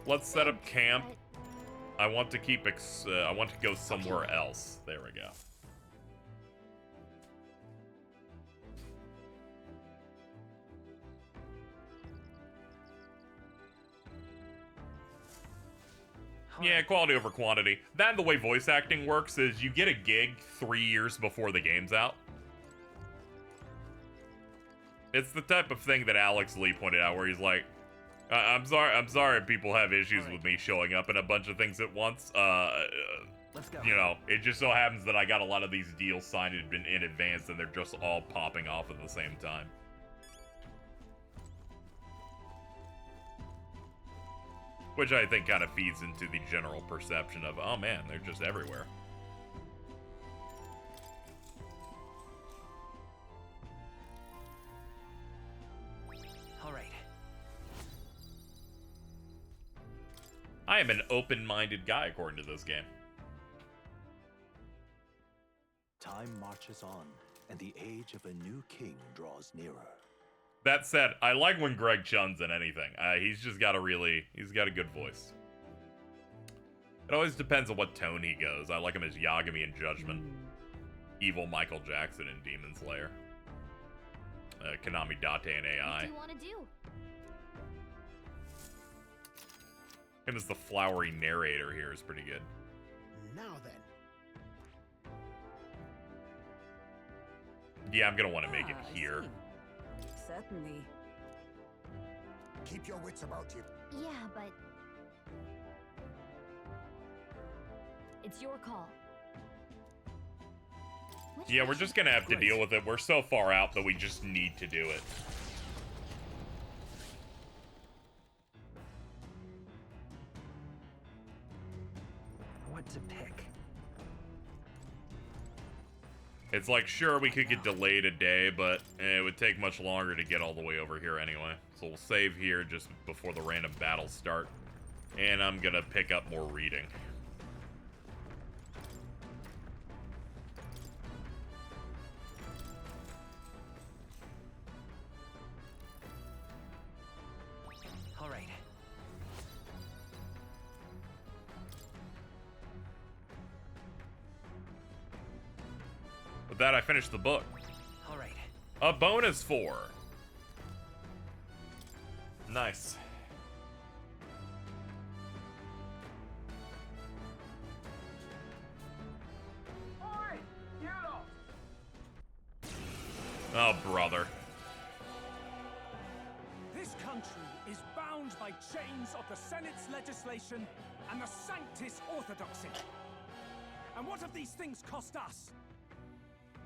Let's set up camp. I want to keep I want to go somewhere else. There we go. Yeah, quality over quantity. That and the way voice acting works is you get a gig 3 years before the game's out. It's the type of thing that Alex Lee pointed out where he's like, I'm sorry people have issues with me showing up in a bunch of things at once. Let's go. You know, it just so happens that I got a lot of these deals signed in advance and they're just all popping off at the same time. Which I think kind of feeds into the general perception of, oh man, they're just everywhere. All right. I am an open-minded guy, according to this game. Time marches on, and the age of a new king draws nearer. That said, I like when Greg Chun's in anything. He's just got he's got a good voice. It always depends on what tone he goes. I like him as Yagami in Judgment. Evil Michael Jackson in Demon Slayer. Konami Date and AI. What do you want to do? Him as the flowery narrator here is pretty good. Now then. Yeah, I'm gonna want to make it I here. see. Certainly. Keep your wits about you. Yeah, but... it's your call. Which Yeah, we're direction? just gonna have to deal with it. We're so far out that we just need to do it. What to pick? It's like, sure, we could get delayed a day, but it would take much longer to get all the way over here anyway. So we'll save here just before the random battles start. And I'm gonna pick up more reading. All right. With that, I finished the book. All right. A bonus 4. Nice. Oh, brother. This country is bound by chains of the Senate's legislation and the Sanctis Orthodoxy. And what have these things cost us?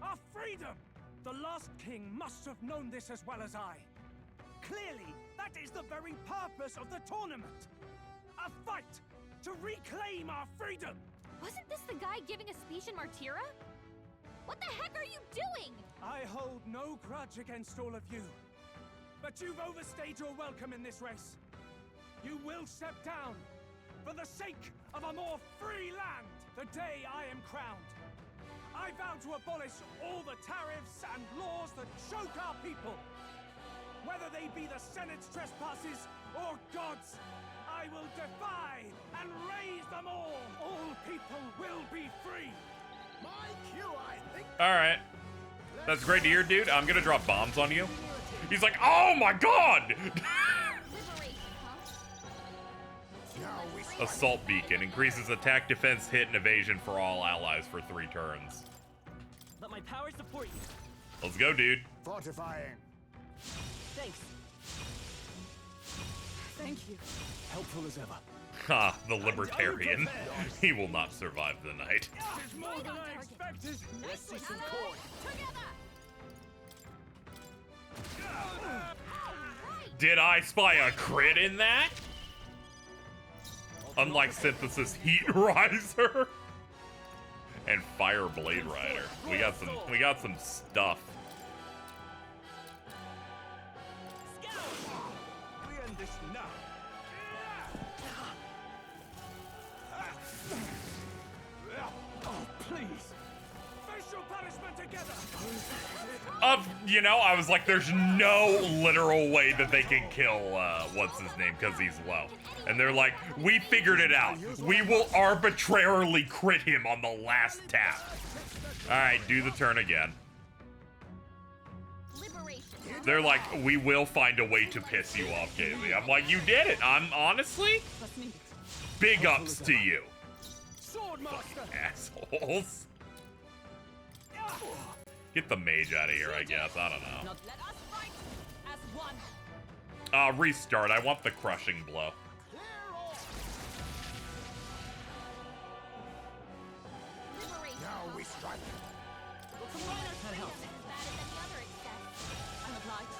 Our freedom! The last king must have known this as well as I. Clearly, That is the very purpose of the tournament. A fight to reclaim our freedom. Wasn't this the guy giving a speech in Martyra? What the heck are you doing? I hold no grudge against all of you. But you've overstayed your welcome in this race. You will step down for the sake of a more free land the day I am crowned. I vow to abolish all the tariffs and laws that choke our people. Whether they be the Senate's trespasses or God's, I will defy and raise them all. All people will be free. My cue, I think. All right. That's great to hear, dude. I'm gonna drop bombs on you. He's like, oh my god! Liberation, huh? Now we Assault beacon increases attack, defense, hit, and evasion for all allies for 3 turns. Let my power support you. Let's go, dude. fortifying. Thanks. Thank you. Helpful as ever. Ha, the libertarian. He will not survive the night. It's more than I expected. Let's see some core. Together. Did I spy a crit in that? Unlike Synthesis Heat Riser and Fire Blade Rider. We got some stuff. We end this now. Oh, please. Face your punishment together. I was like, there's no literal way that they can kill, what's his name, because he's low. And they're like, we figured it out. We will arbitrarily crit him on the last tap. Alright, do the turn again. Liberation. They're like, we will find a way to piss you off, Kaylee. I'm like, you did it. I'm honestly, Trust me. big ups to you. Swordmaster. Assholes. Get the mage out of here, I guess. I don't know. Not let us fight as one. Restart. I want the crushing blow. Liberation. Now we strike. We'll combine our strength as bad as any other excess. I'm obliged.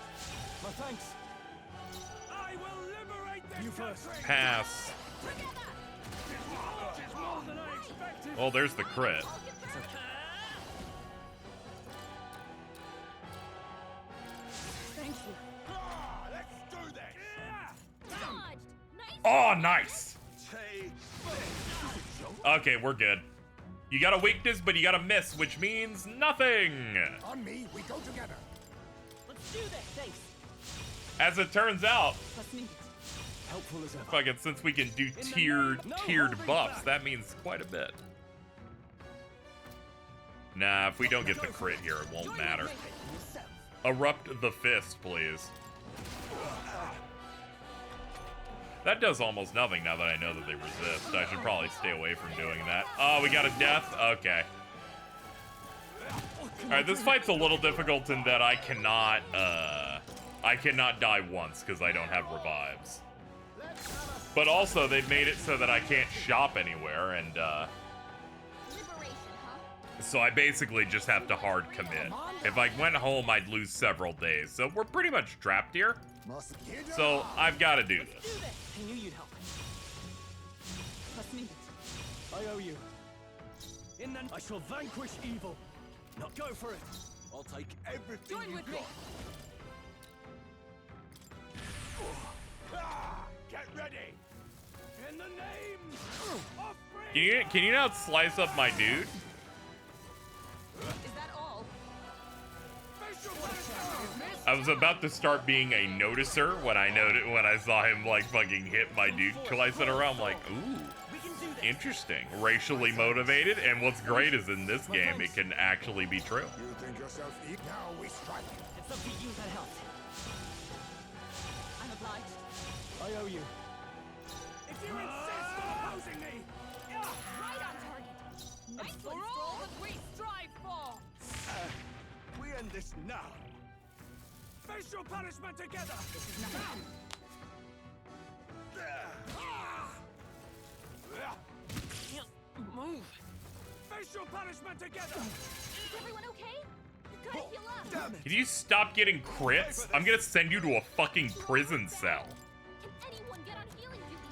My thanks. I will liberate this You first. country. Pass. Together. It's more than I expected. Oh, there's the crit. All get through. Thank you. Let's do this. Dodged. Nice. Oh, nice. Take Okay, we're good. You got a weakness, but you got a miss, which means nothing. On me, we go together. Let's do this. Thanks. As it turns out, Trust me. Helpful as ever. fucking since we can do tiered buffs, that means quite a bit. Nah, if we don't get the crit here, it won't matter. Erupt the fist, please. That does almost nothing now that I know that they resist. I should probably stay away from doing that. Oh, we got a death? Okay. Alright, this fight's a little difficult in that I cannot die once because I don't have revives. But also, they've made it so that I can't shop anywhere, and, Liberation, huh? so I basically just have to hard commit. If I went home, I'd lose several days. So we're pretty much trapped here. So I've got to do this. I knew you'd help. Trust me. I owe you. In the I shall vanquish evil. Not go for it. I'll take everything Join you with me. got. Get ready. in the name of freedom. Can you not slice up my dude? Is that all? Face your punishment. I was about to start being a noticer when I saw him like fucking hit my dude twice in a row. I'm like, ooh, We can do this. interesting. Racially motivated, and what's great is in this game it can actually be true. You think yourself equal? Now we strike. It's up to you that helps. I'm obliged. I owe you. If you insist on opposing me, Right on target. Nice For one, all that we strive for. We end this now. face your punishment together. Move. Face your punishment together. Is everyone okay? Gotta heal up. Damn it! Can you stop getting crits? I'm gonna send you to a fucking prison cell. Can anyone get on healing duty?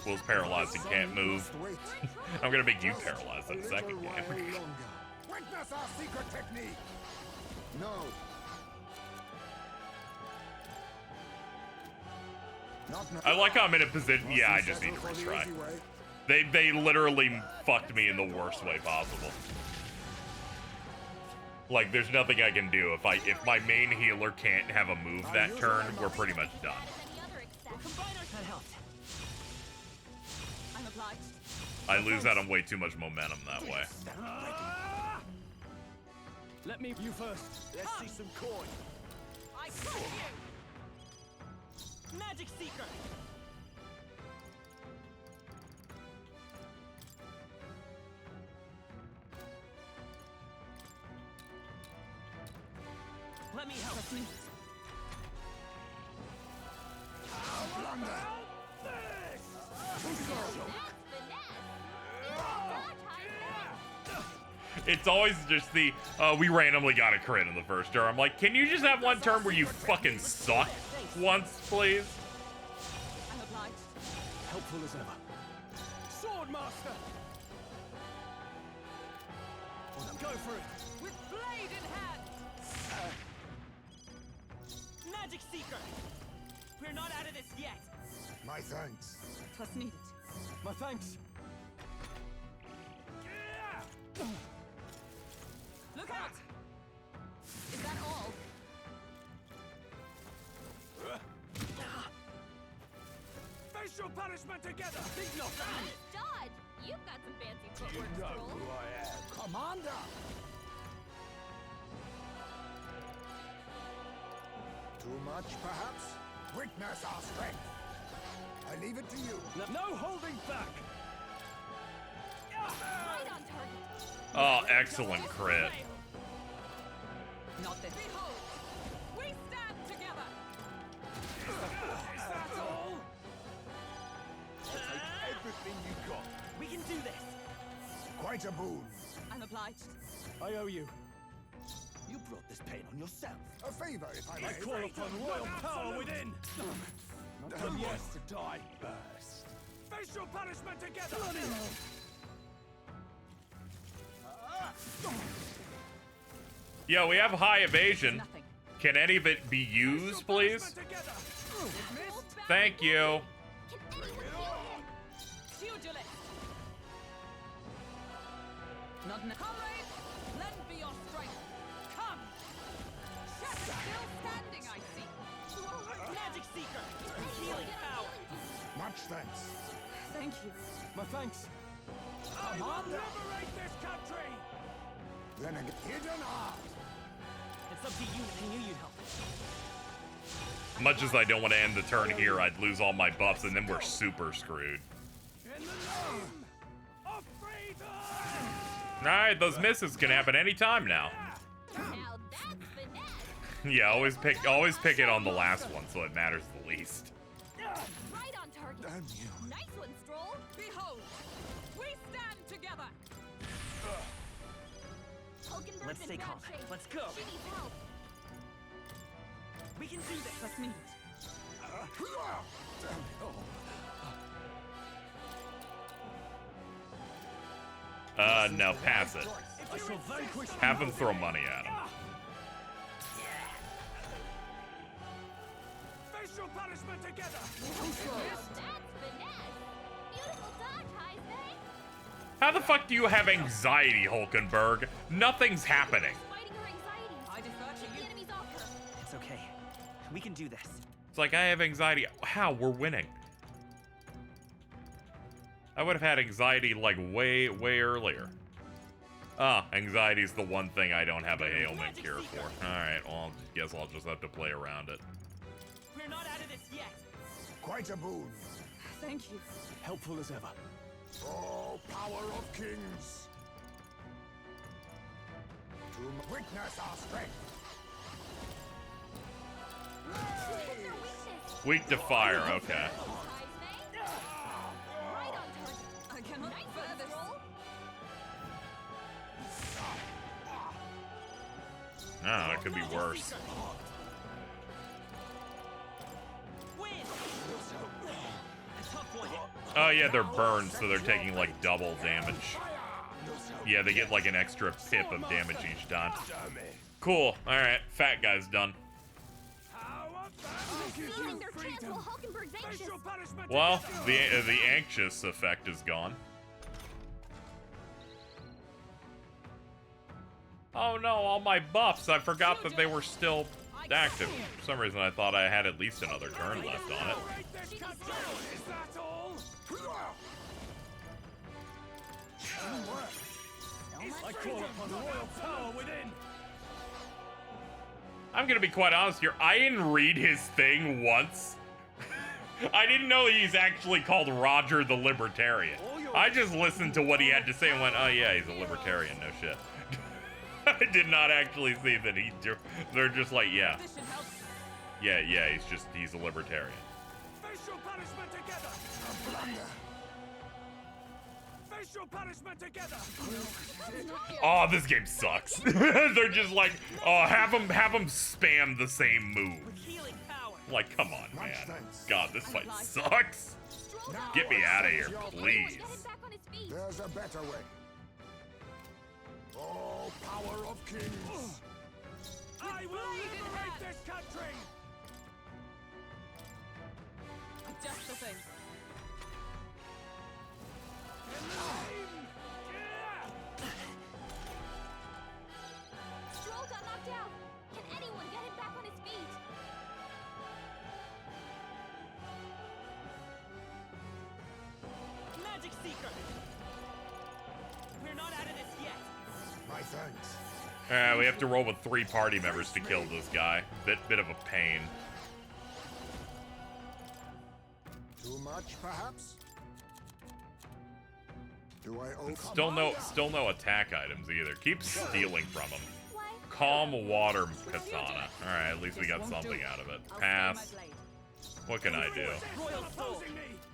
Will's paralyzed and can't move. Wait. I'm gonna make you paralyzed in a second game. Witness our secret technique. No. I like how I'm in a position. Yeah, I just need to retry. They literally fucked me in the worst way possible. Like, there's nothing I can do if my main healer can't have a move that turn. We're pretty much done. Any other except Combine our that helped. I'm obliged. I lose out on way too much momentum that way. Let me you first. Let's see some coin. I crush you. Magic Seeker. Let me help. Trust me. It's always just the, we randomly got a crit in the first turn. I'm like, can you just have one turn where you fucking suck once, please? I'm obliged. Helpful as ever. Swordmaster. Go for it. With blade in hand. Magic Seeker. We're not out of this yet. My thanks. Trust needed. My thanks. Look out! Is that all? Face your punishment together. Nice dodge. You've got some fancy footwork, Stroll. I am. Commander. Too much, perhaps? Witness our strength. I leave it to you. No holding back. Right on target. Oh, excellent crit. Not this. Behold! We stand together! Is that all? Everything you got. We can do this. Quite a boon. I'm obliged. I owe you. You brought this pain on yourself. A favor, if I may. I call upon royal power within. Not come yet to die first. Face your punishment together. Yo, we have high evasion. Nothing. Can any of it be used, please? Thank you. Can anyone heal him? Pugilist! Not now. Comrade, lend me your strength. Come! Chef is still standing, I see. Magic Seeker. Healing power. Much thanks. Thank you. My thanks. I will liberate this country. Then again, hidden art. It's up to you. I knew you'd help. Much as I don't want to end the turn here, I'd lose all my buffs and then we're super screwed. In the name of freedom. Alright, those misses can happen anytime now. Now that's finesse. Yeah, always pick it on the last one so it matters the least. Right on target. Damn you. Nice one, Stroll. Behold! We stand together! Hulkenberg's Let's in stay bad calm. shape. Let's go. She needs help. We can do this. Trust needed. No, pass it. I shall vanquish. Have them throw money at him. Face your punishment together. That's finesse. Beautiful dodge, Heisman. How the fuck do you have anxiety, Hulkenberg? Nothing's happening. Fighting her anxiety. I defer Get to the you. enemies off her. It's okay. We can do this. It's like, I have anxiety. How? We're winning. I would have had anxiety, like, way earlier. Ah, anxiety's the one thing I don't have a ailment cure for. Alright, well, I guess I'll just have to play around it. We're not out of this yet. Quite a boon. Thank you. Helpful as ever. Oh, power of kings. To witness our strength. Hit their weakness. Weak to fire, okay. Heisman. Right on target. I cannot Nice bear one, this. Stroll. No, it could be worse. Win. A tough one. Oh yeah, they're burned, so they're taking like double damage. Yeah, they get like an extra pip of damage each time. Cool. All right, fat guy's done. Stealing their chance while Hulkenberg's anxious. Well, the anxious effect is gone. Oh no, all my buffs. I forgot that they were still active. For some reason, I thought I had at least another turn left on it. I call upon royal power within. I'm gonna be quite honest here. I didn't read his thing once. I didn't know he's actually called Roger the Libertarian. I just listened to what he had to say and went, oh yeah, he's a libertarian, no shit. I did not actually see that they're just like, yeah. Yeah, he's a libertarian. Facial punishment together. Facial punishment together. Oh, this game sucks. They're just like, oh, have them spam the same move. Like, come on, man. God, this fight sucks. Get me out of here, please. There's a better way. Oh, power of kings. I will liberate this country. Just the thing. Stroll got knocked out. Can anyone get him back on his feet? Magic Seeker. We're not out of this yet. My thanks. We have to roll with 3 party members to kill this guy. Bit of a pain. Too much, perhaps? Do I owe Still no attack items either. Keep stealing from him. Calm water katana. Alright, at least we got something out of it. Pass. What can I do?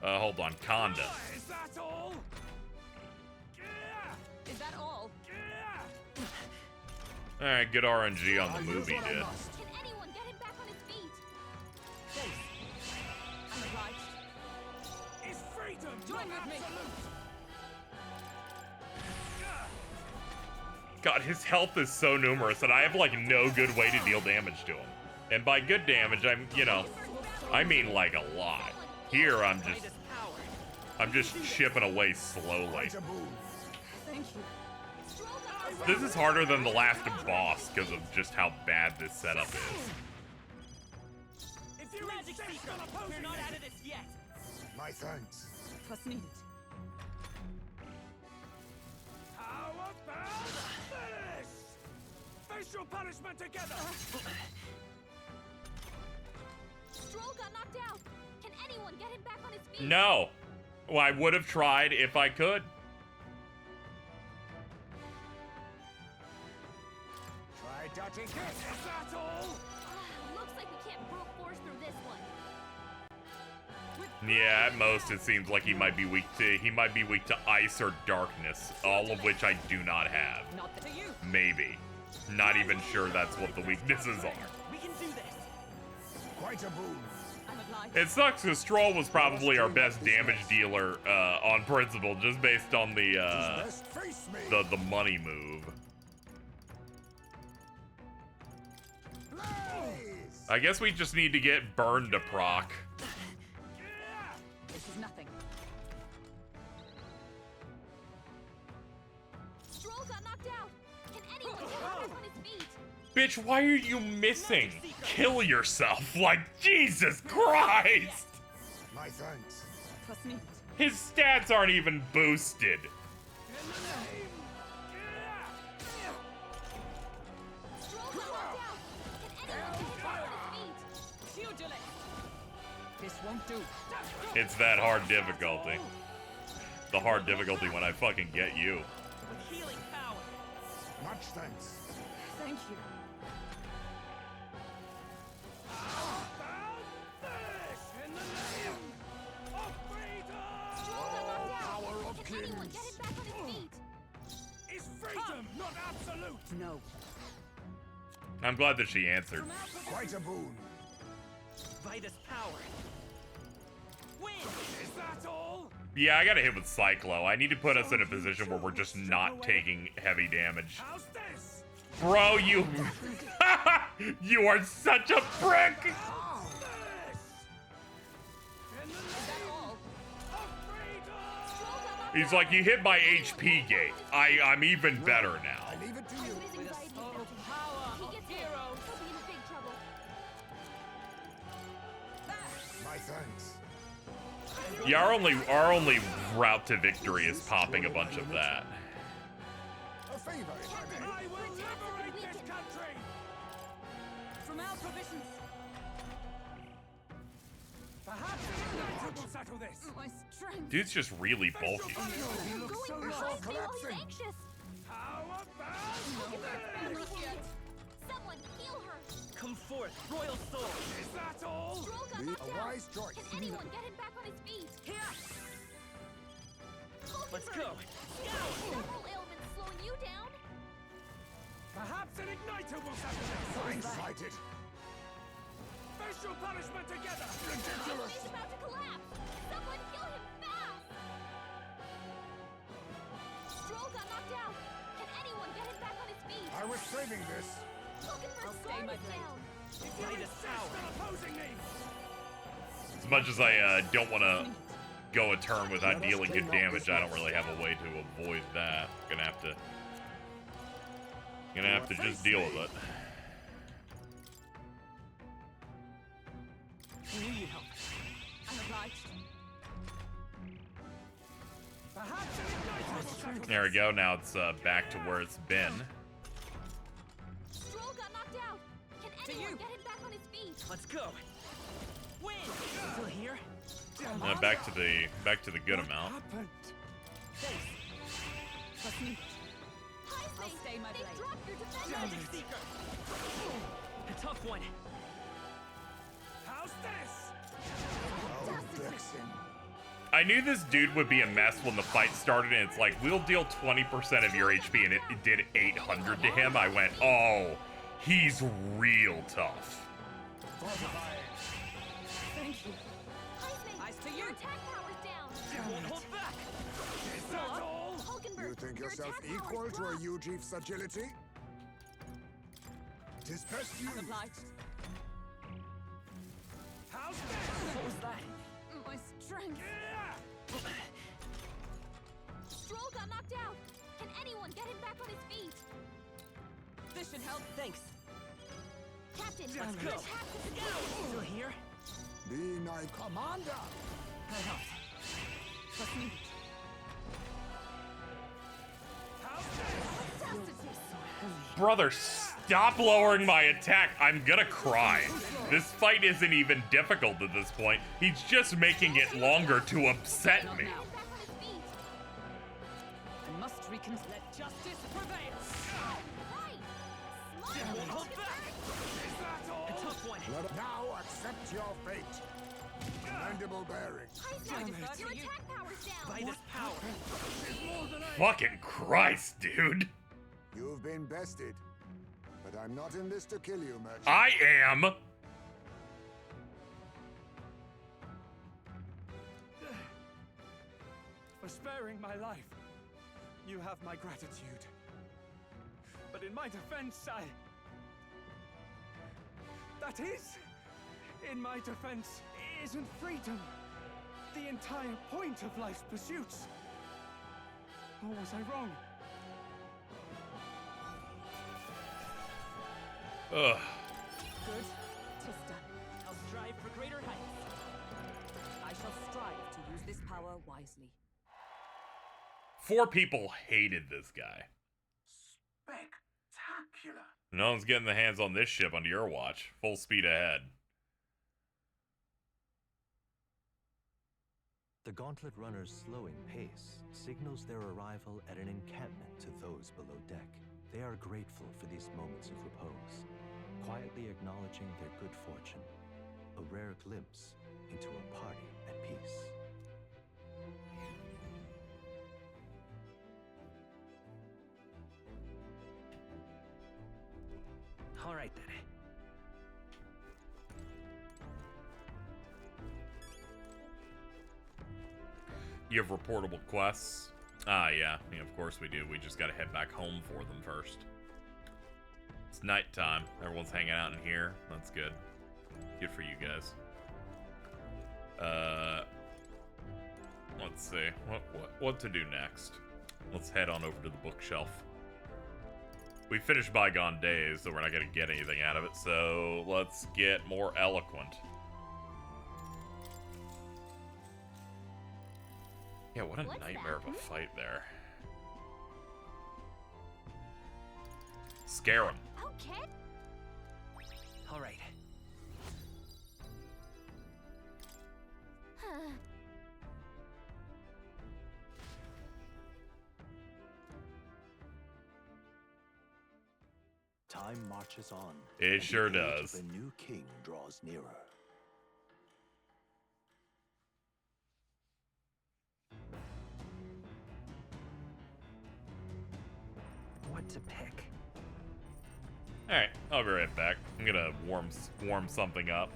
Hold on. Conda. Is that all? Is that all? Alright, good RNG on the movie, dude. Can anyone get him back on his feet? I'm obliged. Is freedom Join not with me. absolute? God, his health is so numerous that I have like no good way to deal damage to him. And by good damage, I mean like a lot. Here, I'm just chipping away slowly. Thank you. This is harder than the last boss because of just how bad this setup is. If you Magic insist Seeker. on opposing We're not me, out of this yet. My thanks. Trust needed. how about this? Facial punishment together. Stroll got knocked out. Can anyone get him back on his feet? No. Well, I would have tried if I could. Try dodging this. Is that all? Looks like we can't brute force through this one. Yeah, at most it seems like he might be weak to ice or darkness, all of which I do not have. Not to you. Maybe. Not even sure that's what the weaknesses are. We can do this. Quite a boon. I'm obliged. It sucks because Stroll was probably our best damage dealer on principle, just based on the Best face me. the money move. Blaze. I guess we just need to get burned to proc. This is nothing. Stroll got knocked out. Can anyone get him back on his feet? Bitch, why are you missing? Kill yourself. Like, Jesus Christ! My thanks. Trust needed. His stats aren't even boosted. Stroll got knocked out. Can anyone get him back on his feet? Pugilist. This won't do. It's that hard difficulty. The hard difficulty when I fucking get you. With healing power. Much thanks. Thank you. In the name of freedom. Stroll got knocked out. Power of Can anyone kings. get him back on his feet? Is freedom not absolute? No. I'm glad that she answered. Quite a boon. By this power. Win! Is that all? Yeah, I gotta hit with Cyclo. I need to put us in a position where we're just not taking heavy damage. How's this? Bro, you... you are such a prick! This! In the Is that all? of freedom! He's like, you hit my HP gate. I'm even better now. I leave it to you. His With the anxiety's soul mounting. power If he of gets hit, heroes. he'll be in big trouble. My thanks. Yeah, our only route to victory is popping a bunch of that. A favor, if I may. I will liberate this country! From our provisions. Perhaps an igniter will settle this. My strength. Dude's just really bulky. He looks so Going It's for all it, while he's collapsing. anxious. How about this? Someone heal her. Come forth, royal soul. Is that all? Stroll got Be knocked a out. wise choice. Can anyone get him back on his feet? Here! Let's Hulkenberg, go. several ailments slowing you down. Perhaps an igniter will settle this. Fine-sighted. Special punishment together. Ridiculous. He's about to collapse. Someone heal him fast. Stroll got knocked out. Can anyone get him back on his feet? I was saving this. Hulkenberg's stay my guard is blade. down. By this power. Still opposing me. As much as I don't want to go a turn without dealing good damage, I don't really have a way to avoid that. Gonna have to just deal with it. I knew you'd help. I'm obliged. Perhaps an igniter will settle There we go. Now it's back to where it's been. Stroll got knocked out. Can anyone you. get him back on his feet? Let's go. Win! Still here? Back to the good amount. happened. Thanks. Trust me. Heisman, I'll stay my they blade. dropped your defense. Magic Seeker. A tough one. How's this? Oh, vexing. I knew this dude would be a mess when the fight started, and it's like, we'll deal 20% of your HP, and it did 800 to him. I went, oh, he's real tough. Thank you. Heisman, Eyes to you. your attack power's down. Won't hold back. Is that all? Hulkenberg, You think your yourself attack power's equal to a dropped. Ujief's agility? Tis best you. I'm obliged. How's this? What was that? My strength. Yeah. Stroll got knocked out. Can anyone get him back on his feet? This should help. Thanks. Captain, Let's your go. attack is Still here? Be my commander. I helped. Trust me. How's this? Brother, stop lowering my attack. I'm gonna cry. This fight isn't even difficult at this point. He's just making it longer to upset Not me. now. back on his feet. I must let justice prevail. Right. Smile, Won't hold Hulkenberg. back. Is that A all? tough one. Now accept your fate. Commendable bearing. Heisman, your attack power's down. By this power. Fucking Christ, dude. You've been bested. But I'm not in this to kill you, merchant. I am. For sparing my life, you have my gratitude. But in my defense, that is, in my defense, isn't freedom the entire point of life's pursuits? Or was I wrong? Ugh. Good. 'Tis done. I'll strive for greater heights. I shall strive to use this power wisely. 4 people hated this guy. Spectacular. No one's getting their hands on this ship under your watch. Full speed ahead. The gauntlet runner's slowing pace signals their arrival at an encampment to those below deck. They are grateful for these moments of repose, quietly acknowledging their good fortune, a rare glimpse into a party at peace. All right then. You have reportable quests? Ah, yeah, of course we do. We just gotta head back home for them first. It's nighttime. Everyone's hanging out in here. That's good. Good for you guys. Let's see. What to do next? Let's head on over to the bookshelf. We finished Bygone Days, so we're not gonna get anything out of it, so let's get more eloquent. Yeah, what a nightmare of a fight there. Scare him. Okay. All right. Time marches on. It and sure the age does. of a new king draws nearer. What to pick? Alright, I'll be right back. I'm gonna warm something up.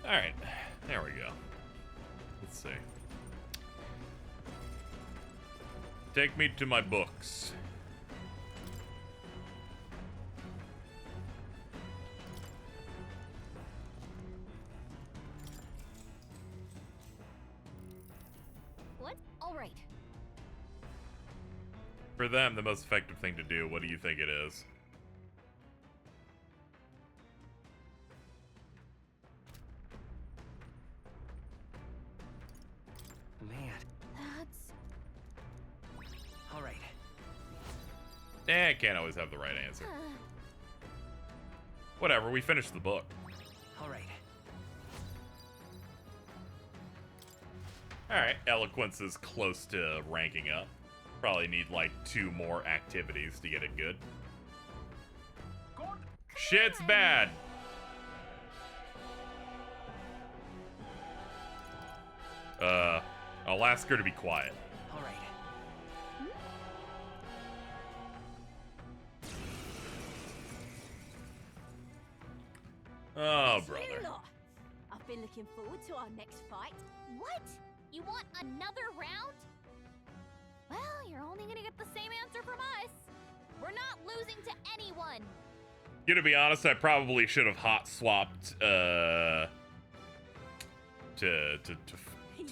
Alright, there we go. Let's see. Take me to my books. What? All right. For them, the most effective thing to do, what do you think it is? Man. That's... All right. I can't always have the right answer. Whatever, we finished the book. All right. Alright, eloquence is close to ranking up. Probably need like 2 more activities to get it good. Shit's bad! I'll ask her to be quiet. All right. Oh, brother. Look, I've been looking forward to our next fight. What? You want another round? Well, you're only gonna get the same answer from us. We're not losing to anyone. To be honest, I probably should have hot swapped to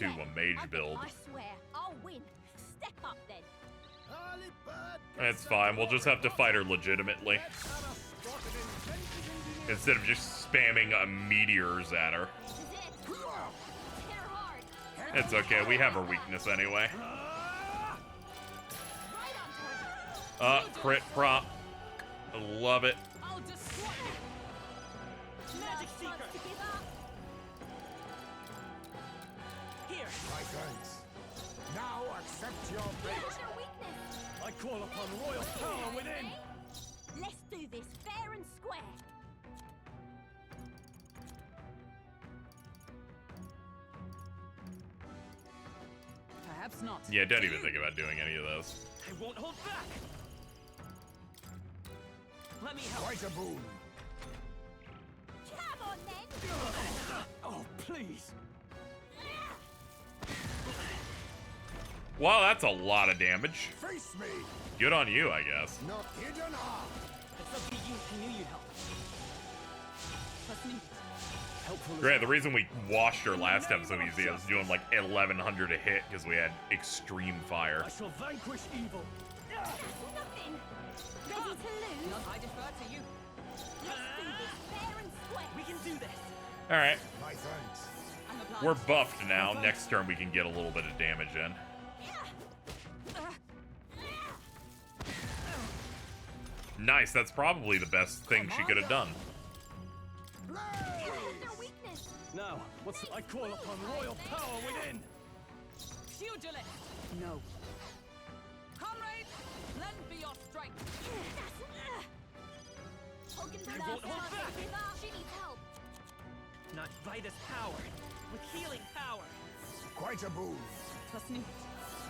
a mage build. I swear, I'll win. Step up then. Early bird That's gets the fine. We'll worm. just have to fight her legitimately Let's have a spot of inventive engineering. instead of just spamming meteors at her. This is it. Hit her hard. It's okay. We have her weakness anyway. Right on target. Crit prop. I love it. I'll destroy you. Magic Seeker. To give up. Here. My guns. Now accept your fate. What's their weakness? I call upon royal power within. Eh? Let's do this fair and square. Perhaps not. Yeah, don't even think about doing any of those. I won't hold back. Let me help. Quite a boon. Come on then. Oh, please. Wow, that's a lot of damage. Face me. Good on you, I guess. Not hidden harm. It's up to you. I knew you'd help. Trust me. Great, the reason we washed her last time so easy, I was doing like 1100 a hit because we had extreme fire. I shall vanquish evil. That's nothing. Ready to lose? Not I defer to you. Let's do this fair and square. We can do this. Alright, My thanks. I'm obliged. we're buffed now. Next turn we can get a little bit of damage in. Nice, that's probably the best thing she could have done. Their weakness. Now, I call upon royal power within. Pugilist. No. Comrades, lend me your strength. Hogan I won't hold back. She needs help. Not by this power, with healing power. Quite a boon. Trust me.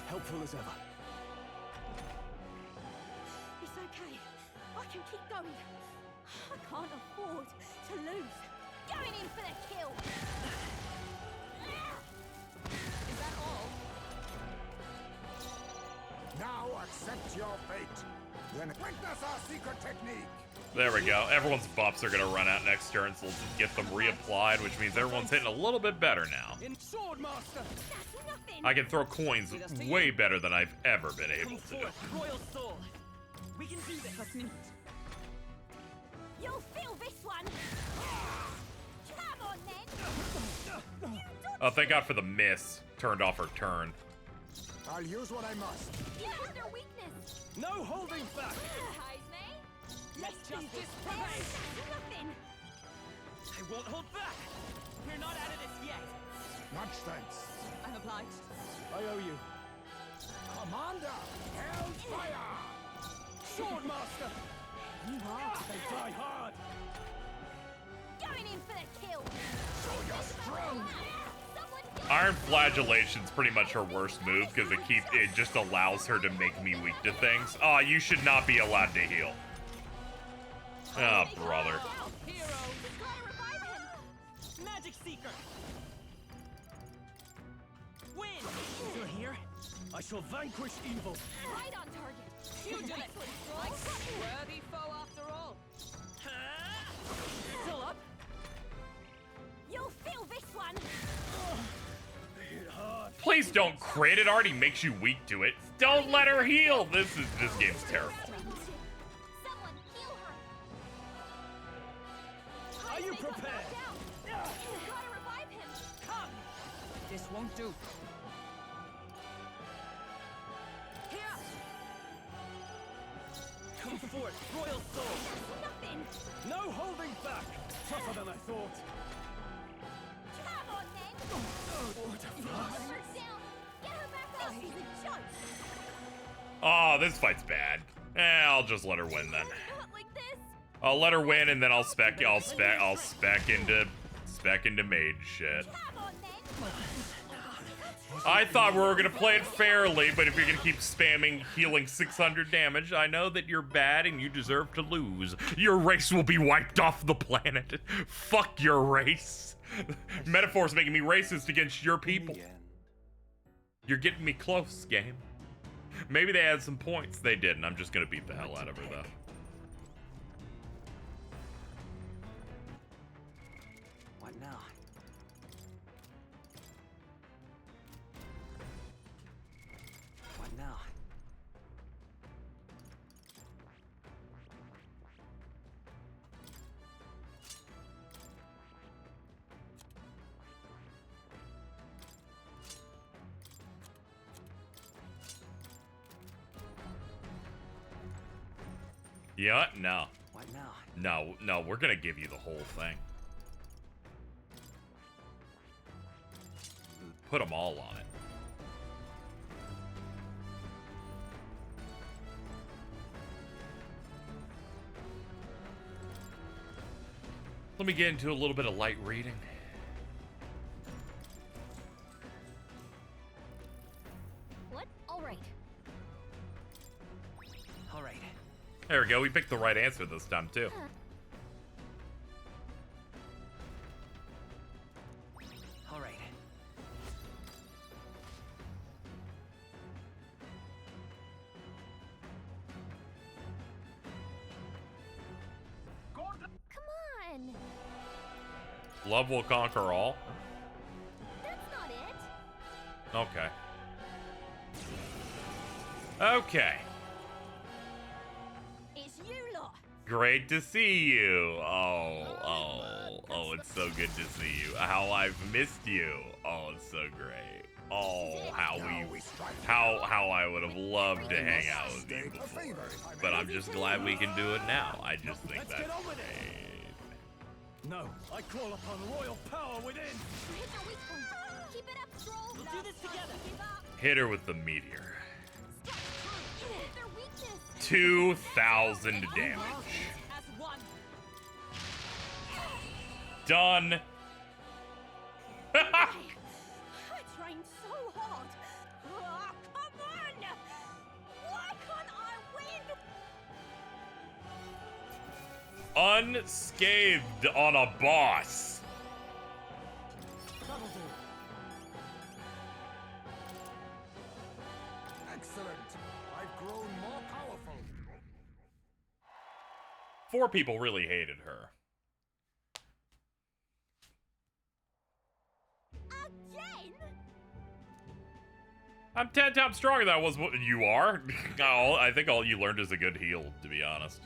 Helpful as ever. It's okay. I can keep going. I can't afford to lose. Going in for the kill. Is that all? Now accept your fate. Then witness our secret technique. There we go. Everyone's buffs are going to run out next turn, so let's just get them reapplied, which means everyone's hitting a little bit better now. In Swordmaster. That's nothing. I can throw coins way better than I've ever been able Come to. forth, royal soul. We can do this. Trust me. You'll feel this one. Come on then. Oh, thank God for the miss. Turned off her turn. I'll use what I must. You have their weakness. No holding back. Surprise me. Let Let's do justice this fair. prevail. That's nothing. I won't hold back. We're not out of this yet. Much thanks. I'm obliged. I owe you. Commander, Hellfire! Swordmaster. You are. They die hard. Going in for the kill. Show your strength. Someone go. Iron Flagellation's pretty much her worst move because it just allows her to make me weak to things. Oh, you should not be allowed to heal. Oh, brother. Heroes. Gotta revive him. Magic Seeker. Win. Still here? I shall vanquish evil. Right on target. Pugilist. Worthy foe after all. Still up? You'll feel this one. Hit hard. Please don't crit. It already makes you weak to it. Don't let her heal. This game's terrible. Someone heal her. Are you They got prepared? knocked out. Gotta revive him. Come. This won't do. Here. Come forth, royal soul. Nothing. No holding back. Tougher than I thought. Come on then. Oh, what a Put fuss. her down. Get her back up. She's a joke. Oh, this fight's bad. I'll just let her win then. Not like this. I'll let her win and then I'll spec into mage shit. Come on then. I thought we were gonna play it fairly, but if you're gonna keep spamming healing 600 damage, I know that you're bad and you deserve to lose. Your race will be wiped off the planet. Fuck your race. Metaphor's making me racist against your people. You're getting me close, game. Maybe they had some points. They didn't. I'm just gonna beat the hell out of her though. What now? What now? You know what? No. What now? No, we're gonna give you the whole thing. Put them all on it. Let me get into a little bit of light reading. What? All right. All right. There we go. We picked the right answer this time too. All right. Come on. Love will conquer all? That's not it. Okay. Okay. It's you lot. Great to see you. Oh, it's so good to see you. How I've missed you. Oh, it's so great. Oh, how I would have loved to hang out with you before. But I'm just glad we can do it now. I just think that's great. No, I call upon royal power within. You hit the weak point. Keep it up, Stroll. We'll do this together. Give up. Hit her with the meteor. Step through. You hit their weakness. 2,000 damage. As one. Done. I trained so hard. Oh, come on! Why can't I win? Unscathed on a boss. That'll do. Excellent. I've grown more powerful. 4 people really hated her. Again? I'm 10 times stronger than I was. What you are? I think all you learned is a good heal, to be honest.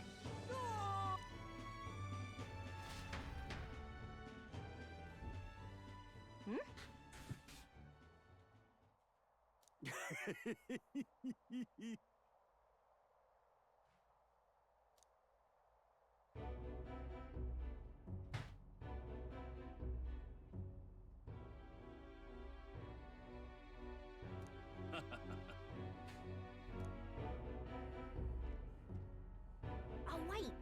Oh, wait.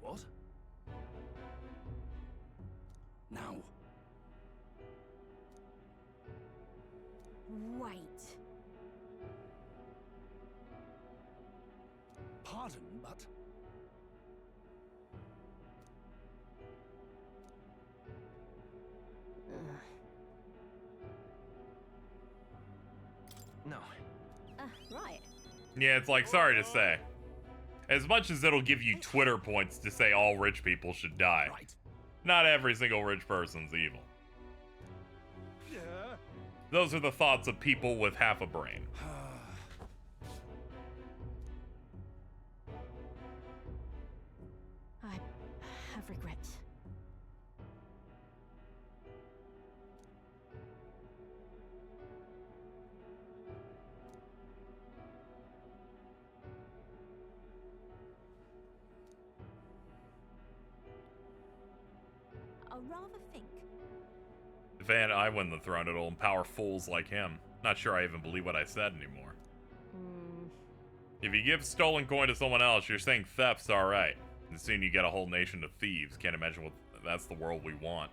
What? Now. Wait. Pardon, but no. Right. Yeah, it's like, sorry to say. As much as it'll give you Twitter points to say all rich people should die, Right. not every single rich person's evil. Yeah. Those are the thoughts of people with half a brain. I have regrets. I'll rather think. If I win the throne, it'll empower fools like him. Not sure I even believe what I said anymore. If you give stolen coin to someone else, you're saying theft's alright. And soon you get a whole nation of thieves. Can't imagine what that's the world we want.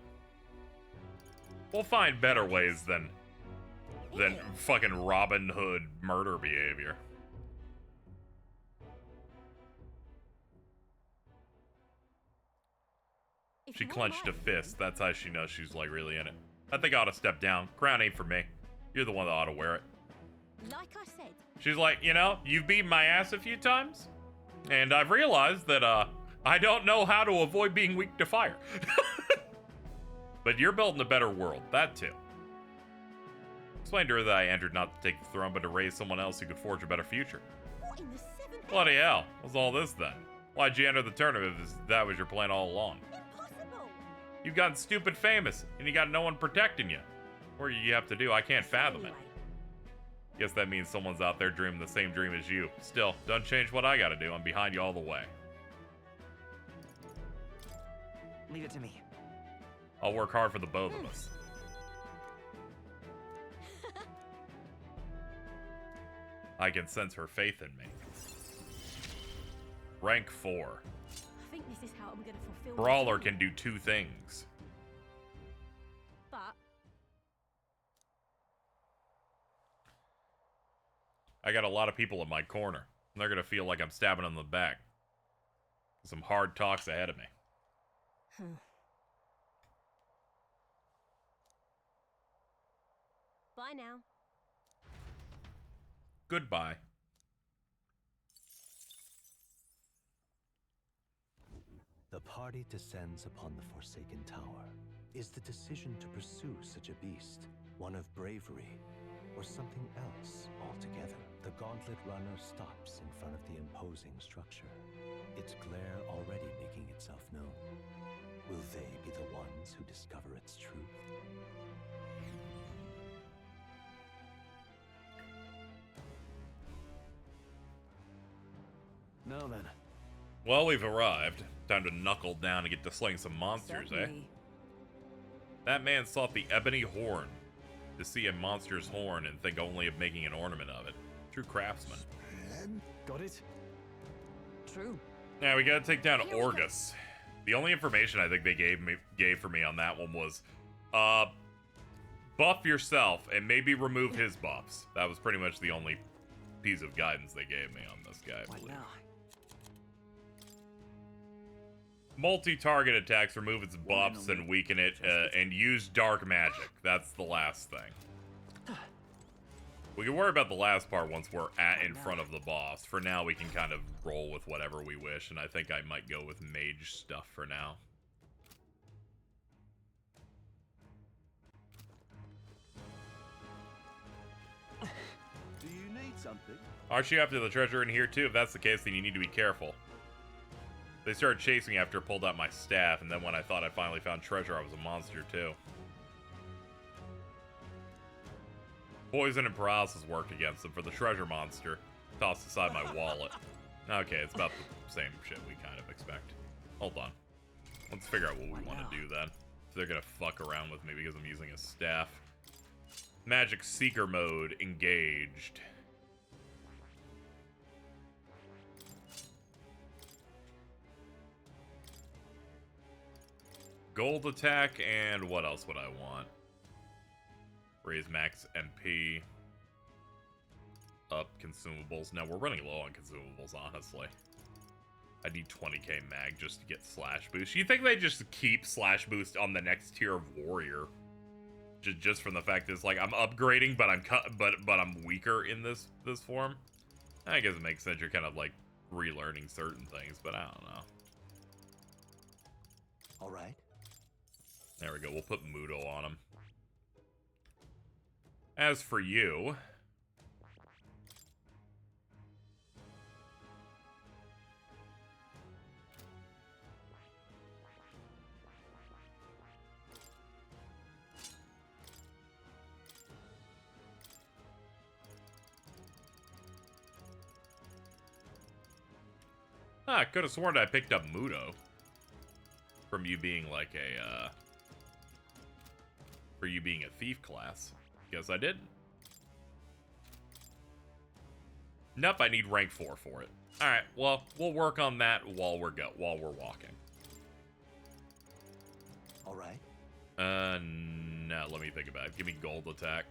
We'll find better ways than fucking Robin Hood murder behavior. If She you want clenched a mine, fist. That's how she knows she's like really in it. I think I ought to step down. Crown ain't for me. You're the one that ought to wear it. Like I said, She's like, you know, you've beaten my ass a few times, and I've realized that I don't know how to avoid being weak to fire. But you're building a better world, that too. Explain to her that I entered not to take the throne, but to raise someone else who could forge a better future. what in the seventh? Bloody hell, what's all this then? Why'd you enter the tournament if that was your plan all along? Impossible. You've gotten stupid famous, and you got no one protecting you. What do you have to do? I can't fathom it. Anyway, Guess that means someone's out there dreaming the same dream as you. Still, don't change what I gotta do. I'm behind you all the way. Leave it to me. I'll work hard for the both of us. I can sense her faith in me. Rank 4. I think this is how I'm gonna fulfill. my Brawler dream. can do 2 things. But I got a lot of people in my corner. And they're gonna feel like I'm stabbing them in the back. Some hard talks ahead of me. bye now. Goodbye. The party descends upon the Forsaken Tower. Is the decision to pursue such a beast one of bravery or something else altogether? The Gauntlet Runner stops in front of the imposing structure, its glare already making itself known. Will they be the ones who discover its truth? Now then. Well, we've arrived. Time to knuckle down and get to slaying some monsters, eh? Certainly. That man sought the ebony horn to see a monster's horn and think only of making an ornament of it. True craftsman. Got it? True. Now we gotta take down Here we go. Orgus. The only information I think they gave for me on that one was, buff yourself and maybe remove his buffs. That was pretty much the only piece of guidance they gave me on this guy, I What believe. now? Multi-target attacks remove its buffs and weaken it, and use dark magic. That's the last thing. We can worry about the last part once we're in front of the boss. For now, we can kind of roll with whatever we wish, and I think I might go with mage stuff for now. Do you need something? Aren't you after the treasure in here too? If that's the case, then you need to be careful. They started chasing me after I pulled out my staff, and then when I thought I finally found treasure, I was a monster too. Poison and paralysis worked against them. For the treasure monster, tossed aside my wallet. Okay, it's about the same shit we kind of expect. Hold on. Let's figure out what we want to do then. If they're gonna fuck around with me because I'm using a staff. Magic Seeker mode engaged. Gold attack, and what else would I want? Raise max MP. Up consumables. Now, we're running low on consumables, honestly. I need 20k mag just to get slash boost. You think they just keep slash boost on the next tier of warrior? Just from the fact that it's like I'm upgrading, but I'm weaker in this form? I guess it makes sense. You're kind of like relearning certain things, but I don't know. All right. There we go. We'll put Mudo on him. As for you... I could have sworn I picked up Mudo. From you being like a, for you being a thief class. Guess I didn't. Nope, I need rank 4 for it. Alright, well, we'll work on that while we're walking. Alright. No, let me think about it. Give me gold attack.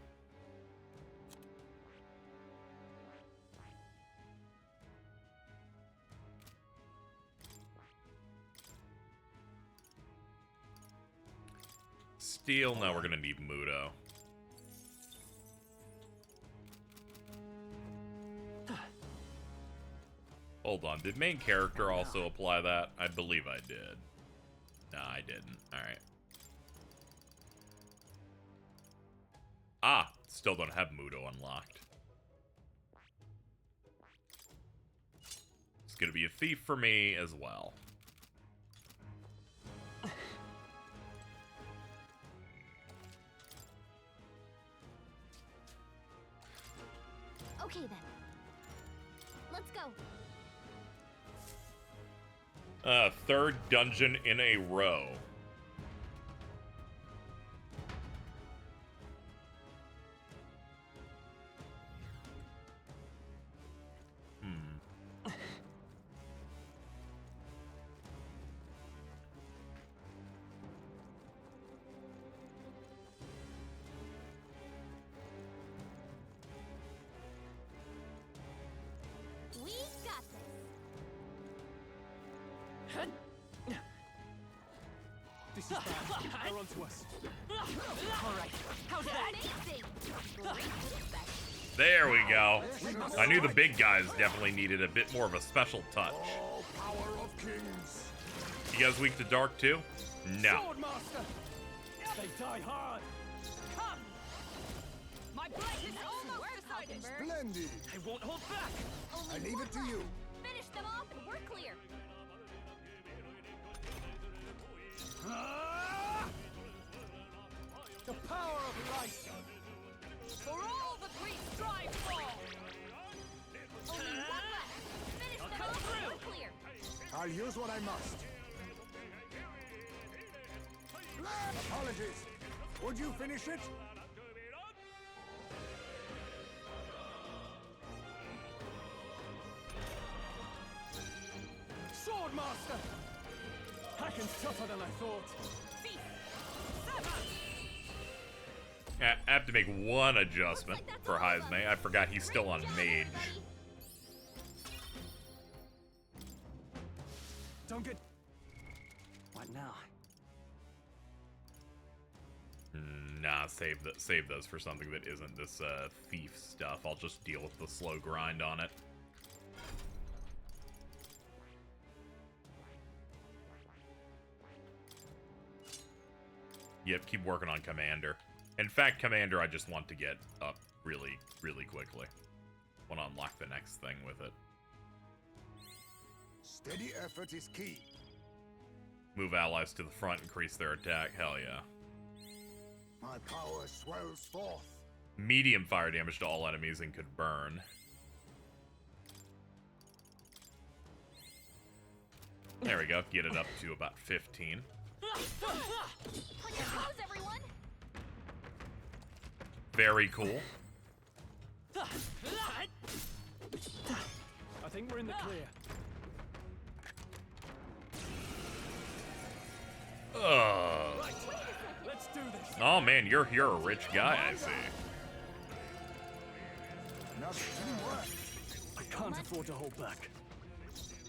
Steel, now we're gonna need Mudo. Hold on, did main character also apply that? I believe I did. Nah, I didn't. Alright. Ah, still don't have Mudo unlocked. It's gonna be a thief for me as well. Okay then. Let's go. Third dungeon in a row. We got This is bad. They're onto us. Alright, how's this. that? Amazing. Great respect. There we go. I knew the big guys definitely needed a bit more of a special touch. All power of kings. You guys weak to dark too? No. Swordmaster! They die hard! Come! My blade is almost decided. Splendid. I won't hold back. I leave it to you. Finish them off and we're clear. Ah! The power of light! For all that we strive for! Only one left. Finish them come off and through. we're clear. I'll use what I must. Apologies. Would you finish it? Swordmaster! Hacken's tougher than I thought. I have to make one adjustment for Heisme. I forgot he's still on mage. Don't get... What now? Nah, save those for something that isn't this thief stuff. I'll just deal with the slow grind on it. Yep, keep working on Commander. In fact, Commander I just want to get up really, really quickly. Want to unlock the next thing with it. Steady effort is key. Move allies to the front, increase their attack. Hell yeah. My power swells forth. Medium fire damage to all enemies and could burn. There we go. Get it up to about 15. On your toes, everyone. Very cool. I think we're in the clear. Ugh. Right. Let's do this. Oh man, you're a rich guy, I see. Enough teamwork. I can't afford to hold back.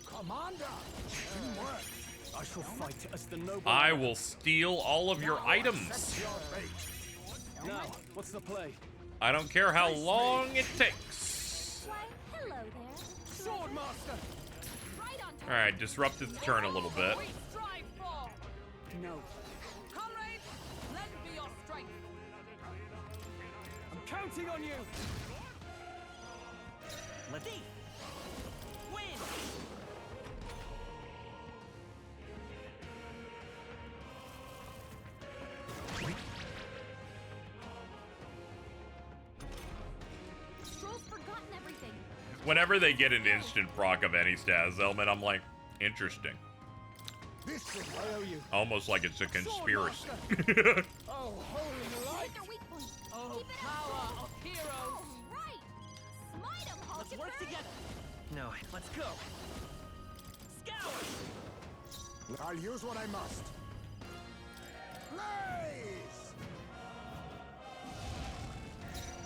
Commander. Teamwork. I shall fight as the noble... I will steal all of your items. Accept your fate. Now, what's the play? I don't care how long it takes. Why, hello there. Swordmaster! Right on time. Alright, disrupted the turn a little bit. We strive for! No. Comrades, lend me your strength! I'm counting on you! Letty! Win! Stroll's forgotten everything. Whenever they get an instant proc of any status element, I'm like, interesting. This is I owe you. Almost like it's a conspiracy. Oh, holy light! Hit their weak points. Oh, Keep it power up. of heroes! All right. Smite 'em, Let's Hulk. work together! No, let's go! Scour! I'll use what I must. Blaze!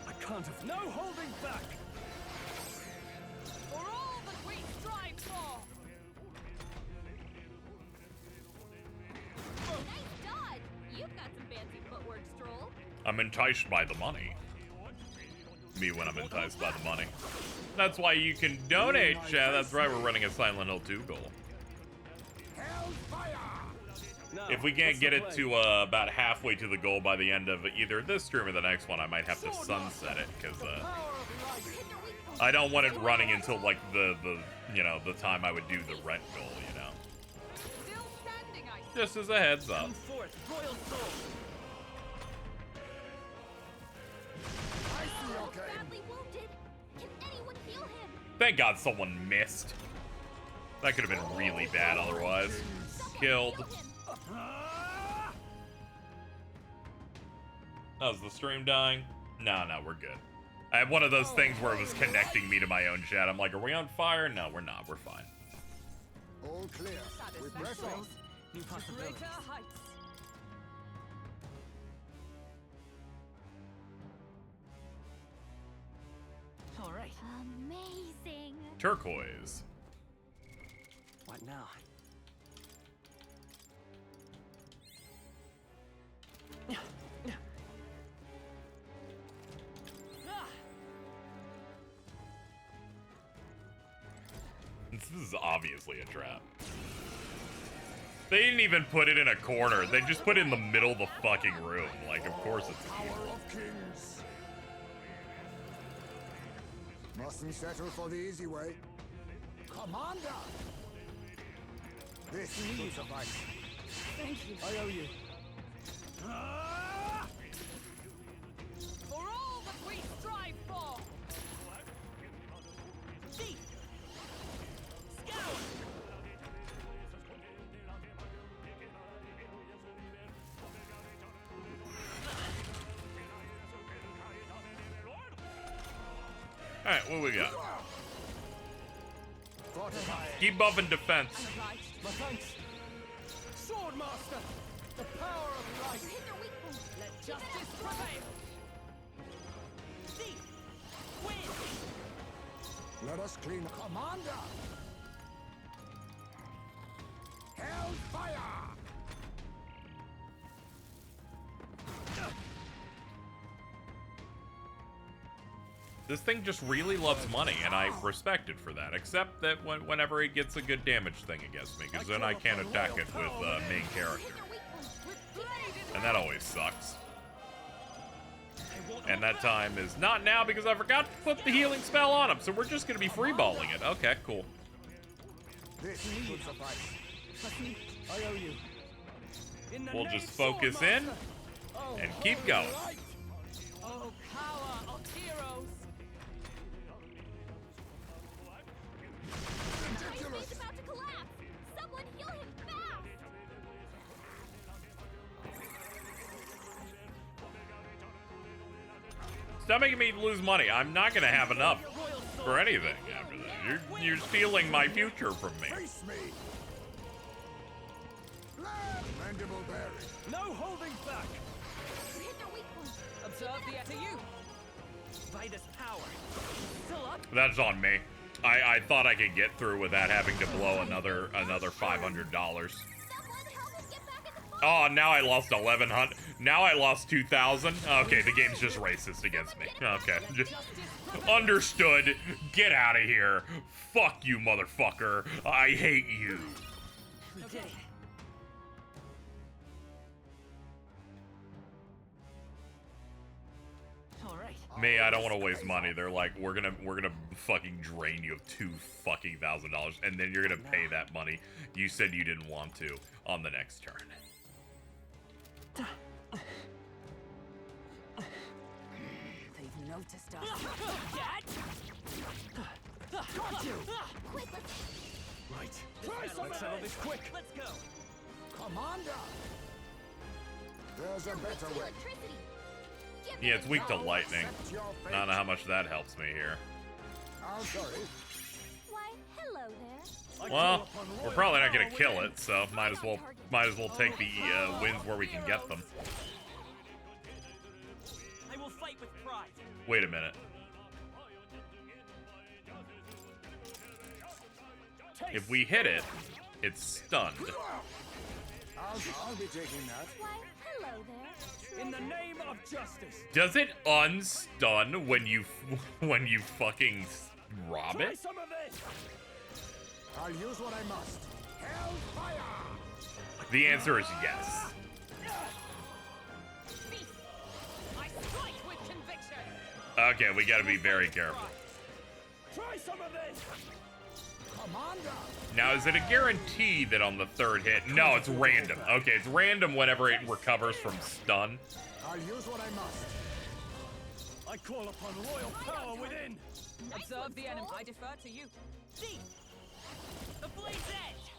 I can't have... No holding back! For all that we strive for! Nice dodge. You've got some fancy footwork, Stroll. I'm enticed by the money. Me when I'm enticed by the money. That's why you can donate, chat. That's right, we're running a Silent Hill 2 goal. Hellfire! Now, If we can't what's get the it play? to about halfway to the goal by the end of either this stream or the next one, I might have to sunset it, because Power of light! Hit their weak points. I don't want it running until like the time I would do the rent goal, you know. Still standing, I see. Just as a heads up. Come forth, royal soul! I see your Hulk's game. badly wounded. Can anyone heal him? Thank God someone missed. That could have been really bad otherwise. Someone Killed. heal him. Ah! Oh, is the stream dying? No, we're good. I had one of those things where it was connecting me to my own chat. I'm like, are we on fire? No, we're not. We're fine. All clear. We press on. New possibilities. Greater heights. All right. Amazing. Turquoise. What now? This is obviously a trap. They didn't even put it in a corner. They just put it in the middle of the fucking room. Like, of course it's Power of kings. Mustn't settle for the easy way. Commander! This will suffice. Thank you. I owe you. For all that we strive for! Thief! Scout! Alright, what we got? Fortify. Keep buffing defense. Obliged. My thanks. Swordmaster! The power of light! Hit their weak point. Let justice prevail! Thief! Win! Let us clean. Commander! Hellfire! This thing just really loves money, and I respect it for that. Except that whenever it gets a good damage thing against me, because then I can't attack it with main character. Hit their weak point. With blade in And that always sucks. And that time is not now because I forgot to put the healing spell on him, so we're just going to be freeballing it. Okay, cool. This will suffice. I owe you. In the We'll name just focus in Swordmaster. Oh, and keep holy going. light. Oh, power of heroes! He's about to collapse. Someone heal him fast. Stop making me lose money. I'm not going to have enough for anything after that. You're stealing my future from me. Face me! Mandible berry. No holding back. Hit their weak point. Observe the to you! By this power. Still up? That's on me. I thought I could get through without having to blow another $500. Someone help us get back in the fight. Oh, now I lost 1,100. Now I lost 2,000. Okay, the game's just racist against me. Okay, just understood. Get out of here. Fuck you, motherfucker. I hate you. Okay. Alright. Me, I don't want to waste money. They're like, we're gonna fucking drain you of $2,000, and then you're gonna pay that money you said you didn't want to on the next turn. They've noticed us. Quick, let's Right. Let's settle this quick. Let's go. Commander! There's a better way. electricity. Give me Yeah, it's weak to Now lightning. accept your I fate. don't know how much that helps me here. I'm sorry. Why, hello there. Well, we're probably not gonna kill it, so might as well take the wins where we can get them. I will fight with pride. Wait a minute. If we hit it, it's stunned. I'll be taking that. Why, hello there. In the name of justice. Does it unstun when you fucking rob Try it? some of this. I'll use what I must. Hellfire! The answer is yes. Feast! I strike with conviction! Okay, we gotta be very careful. Try some of this. Commander! Now, is it a guarantee that on the third hit? No, it's random. Okay, it's random whenever it recovers from stun. I'll use what I must. I call upon royal power within. Observe the enemy. I defer to you. Thief! The blade's edge!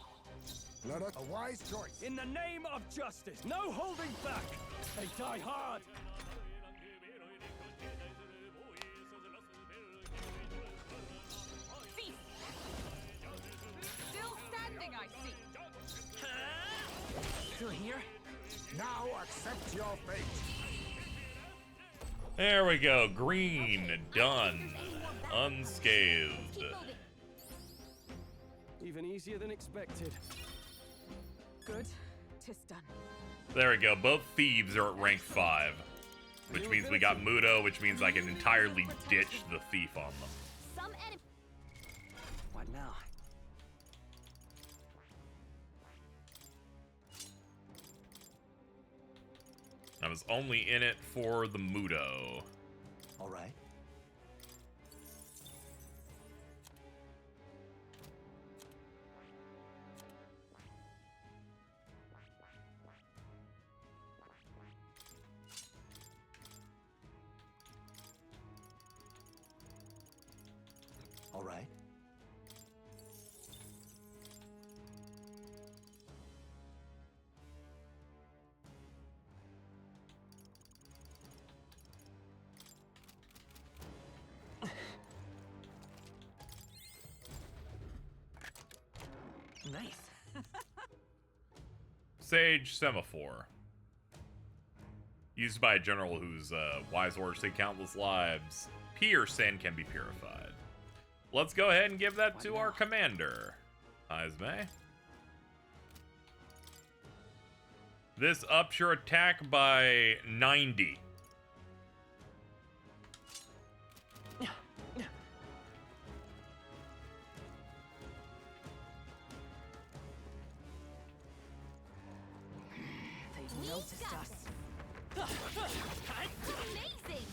Let us a wise choice. In the name of justice. No holding back. They die hard. Feast! Still standing, I see. Still here? Now accept your fate. There we go. Green. Done. Unscathed. Keep moving. Even easier than expected. Good. 'Tis done. There we go. Both thieves are at rank 5. Which means we got Mudo, which means I can entirely ditch the thief on them. Some enemy. What now? I was only in it for the Mudo. All right. All right. Nice. Sage Semaphore. Used by a general whose wise words save countless lives. Pure sin can be purified. Let's go ahead and give that to our commander, Ismay. This ups your attack by 90. They've noticed us. Amazing!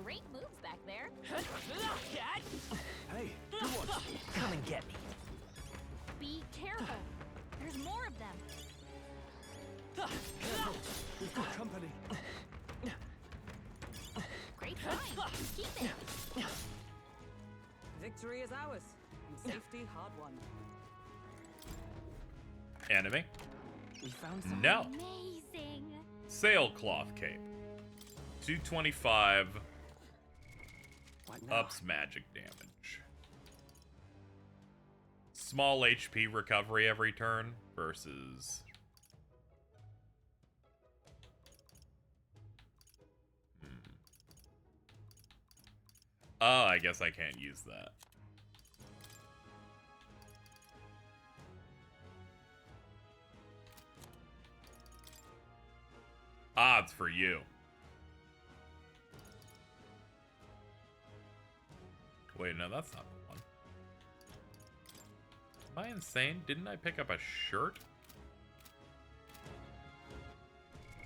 Great moves back there. Hey, who wants? Come and get me. Be careful. There's more of them. We've got company. Great find. Keep it. Victory is ours, and safety hard won. Enemy? We found some. No. Amazing. Sailcloth Cape. 225 What now? ups magic damage. Small HP recovery every turn versus... Oh, I guess I can't use that. Odds for you. Wait, no, that's not the one. Am I insane? Didn't I pick up a shirt?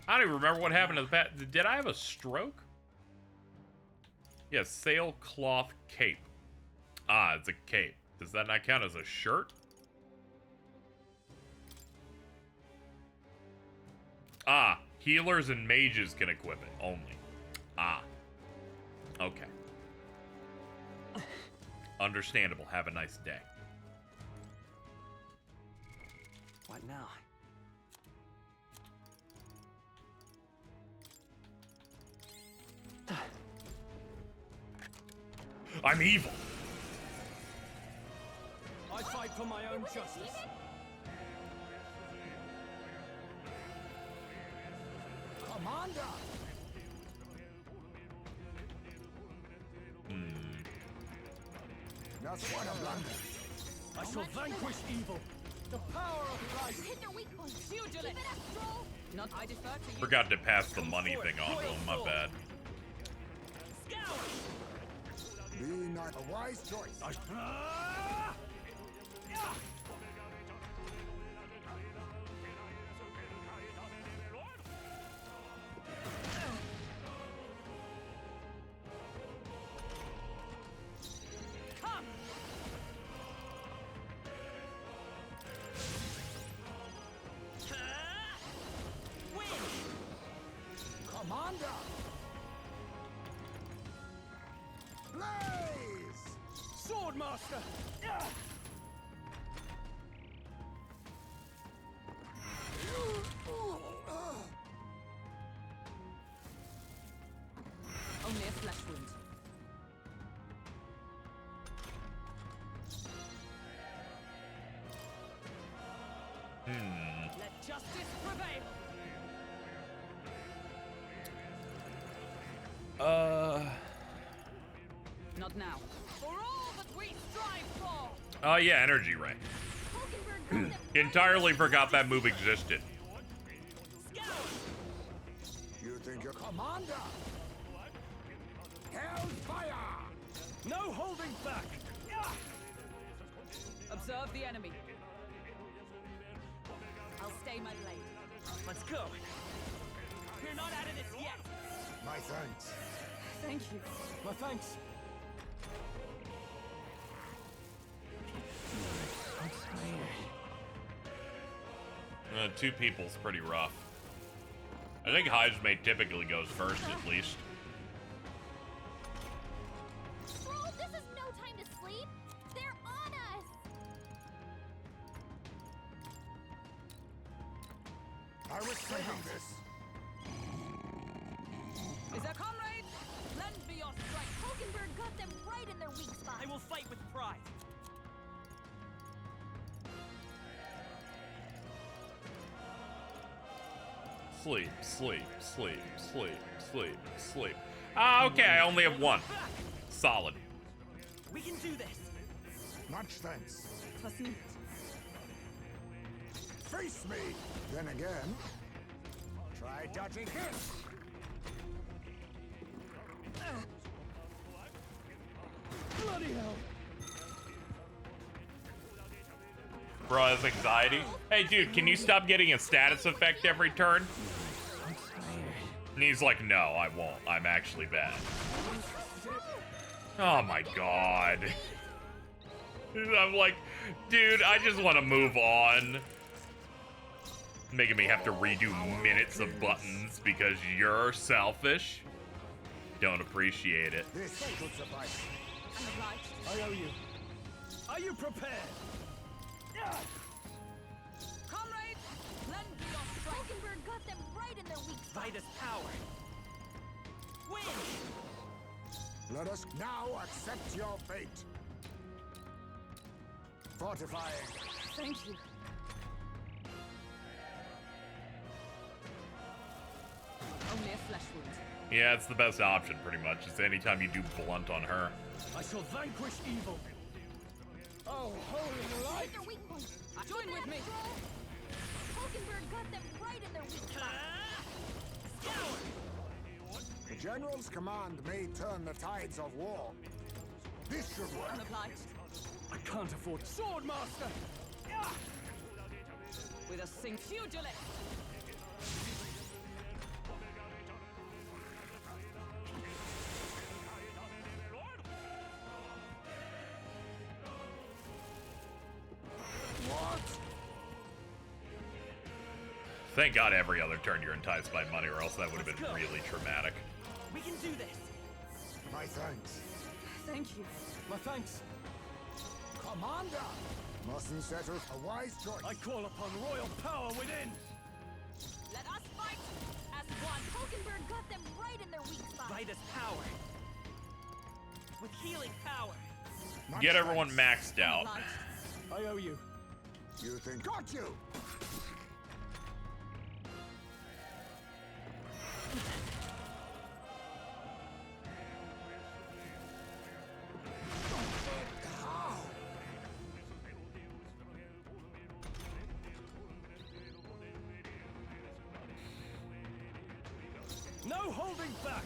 I don't even remember what happened to the past. Did I have a stroke? Yes, sailcloth cape. Ah, it's a cape. Does that not count as a shirt? Ah, healers and mages can equip it only. Ah. Okay. Understandable. Have a nice day. What now? I'm evil. I fight for my own justice. Commander! That's what a blunder. I shall vanquish evil. The power of Christ. Hit their weak points. Pugilist. Keep it up, Stroll. Not I defer to you. Forgot to pass the money thing on to him. My bad. Be not a wise choice. Come. Win! Commander! Blaze! Swordmaster! Only a flesh wound. Let justice prevail. Not now. For all that we strive for. Oh yeah, energy ray. Entirely forgot that move existed. You think you're Commander? Hellfire! No holding back! Observe the enemy. I'll stay my blade. Let's go. We're not out of this yet. My thanks. Thank you. My thanks. Two people's pretty rough. I think Hive's mate typically goes first, at least. Bro, this is no time to sleep. They're on us. I was saving this. Is there comrade? Lend me your strength. Hulkenberg got them right in their weak spot. I will fight with pride. Sleep, sleep, sleep, sleep, sleep, sleep. Ah, okay, I only have one. Solid. We can do this. Much thanks. Proceed. Face me. Then again, try dodging this. Bloody hell. Bro has anxiety. Hey, dude, can you stop getting a status effect every turn? And he's like, no, I won't. I'm actually bad. Oh my god. I'm like, dude, I just want to move on. Making me have to redo minutes of buttons because you're selfish. Don't appreciate it. This should suffice. I'm obliged. I owe you. Are you prepared? Comrade, lend me your strength. Hulkenberg got them right in their weak spot. Vitus power. Win! Let us now accept your fate. Fortifying. Thank you. Only a flesh wound. Yeah, it's the best option, pretty much. It's anytime you do blunt on her. I shall vanquish evil. Oh, holy light! Hit their weak point. Join with me. Hulkenberg got them right in their weak spot. The general's command may turn the tides of war. This should work. I'm obliged. I can't afford Swordmaster! With a sing pugilist. What? Thank God every other turn you're enticed by money, or else that would have been really traumatic. We can do this. My thanks. Thank you. My thanks. Commander! Mustn't settle a wise choice. I call upon royal power within. Let us fight as one. Hulkenberg got them right in their weak spot. Vitus power. With healing power. Much Get everyone thanks. maxed out. I owe you. You think? Got you! How? No holding back!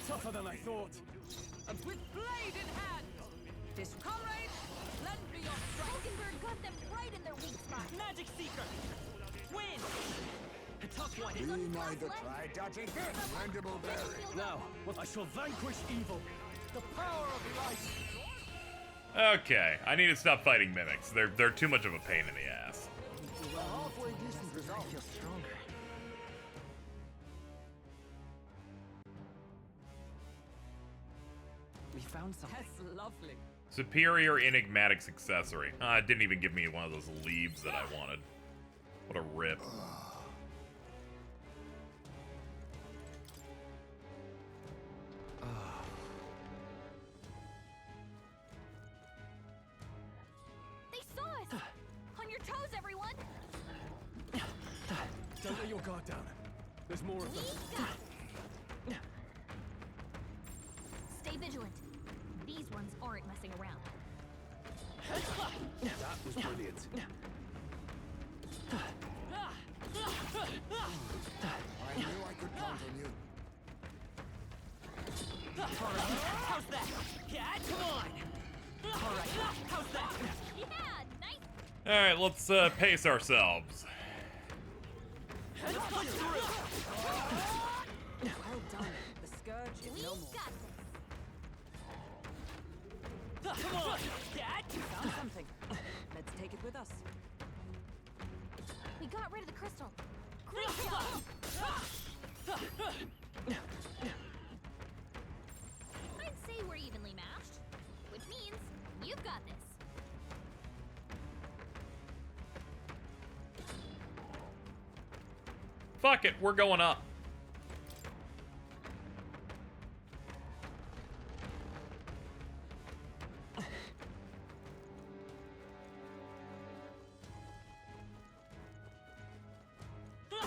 Tougher than I thought. With blade in hand. This comrade, lend me your strength. Hulkenberg got them right in their weak spot. Magic Seeker. Win! A tough one. Be neither try dodging this blendable berry. Now, I shall vanquish evil. The power of light. Okay, I need to stop fighting mimics. They're too much of a pain in the ass. A halfway decent result. Stronger. We found something. That's lovely. Superior enigmatics accessory. It didn't even give me one of those leaves that I wanted. What a rip. They saw us. On your toes, everyone. Don't let your guard down. There's more of them. Stay vigilant. These ones aren't messing around. That was brilliant. I knew I could count on you. How's that? Yeah, come on! Alright, how's that? Yeah, nice. Alright, let's pace ourselves. Let's punch through. Well done. The scourge is We've no more. got this. Come on, Dad. Found something. Let's take it with us. We got rid of the crystal. Great job. I'd say we're evenly matched, which means you've got this. Fuck it, we're going up.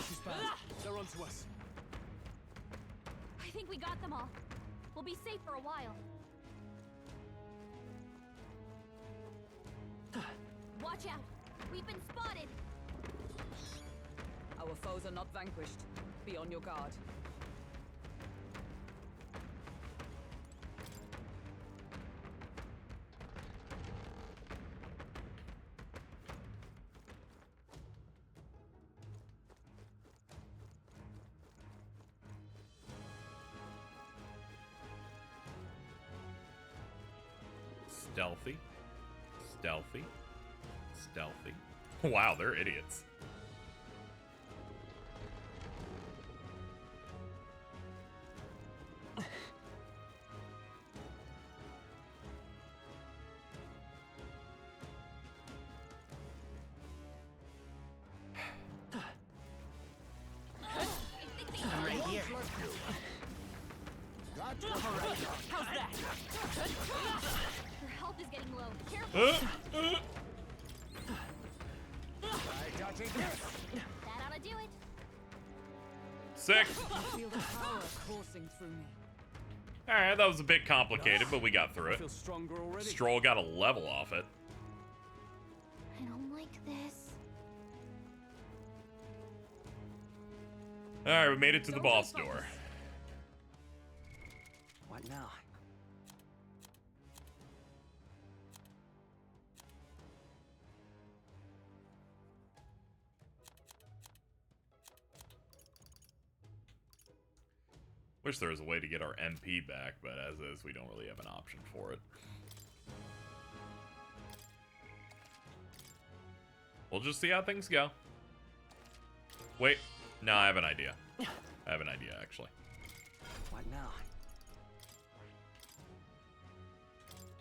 She's bad. They're onto us. I think we got them all. We'll be safe for a while. Watch out. We've been spotted. Our foes are not vanquished. Be on your guard. Stealthy. Stealthy. Stealthy. Wow, they're idiots. I'm right here. How's that? Your health is getting low. Careful. That ought to do it. Sick. I feel the power coursing through me. Alright, that was a bit complicated, but we got through I it. feel stronger already. Stroll got a level off it. I don't like this. Alright, we made it to the boss door. What now? Wish there was a way to get our MP back, but as is, we don't really have an option for it. We'll just see how things go. Wait, no, I have an idea. I have an idea, actually. What now?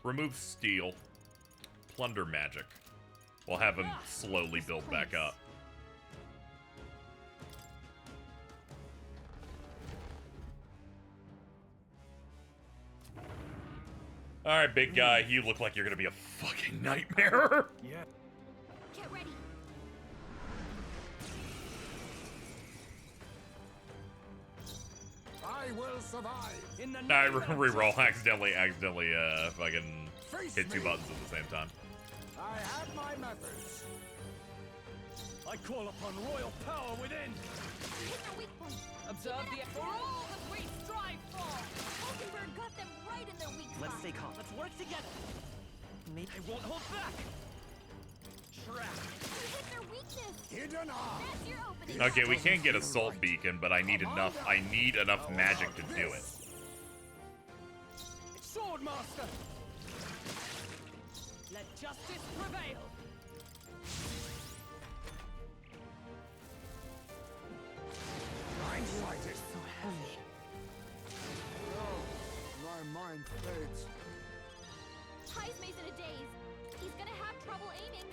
Remove steel. Plunder magic. We'll have him slowly build back up. Alright, big guy, you look like you're gonna be a fucking nightmare. Yeah. Get ready. I will survive. In the I name of reroll accidentally fucking Face hit two me. buttons at the same time. I have my methods. I call upon royal power within. Hit their weak point. Observe the For all that we strive for. Hulkenberg got them right in their weak spot. Let's stay calm. Let's work together. Maybe I won't hold back. Trap. You hit their weakness. Hidden arm. That's your opening. Okay, we can't get Assault Beacon, but I need enough magic to do it. Swordmaster. Let justice prevail. Blindsided. so heavy. Oh, my mind fades. Heismay's in a daze. He's gonna have trouble aiming.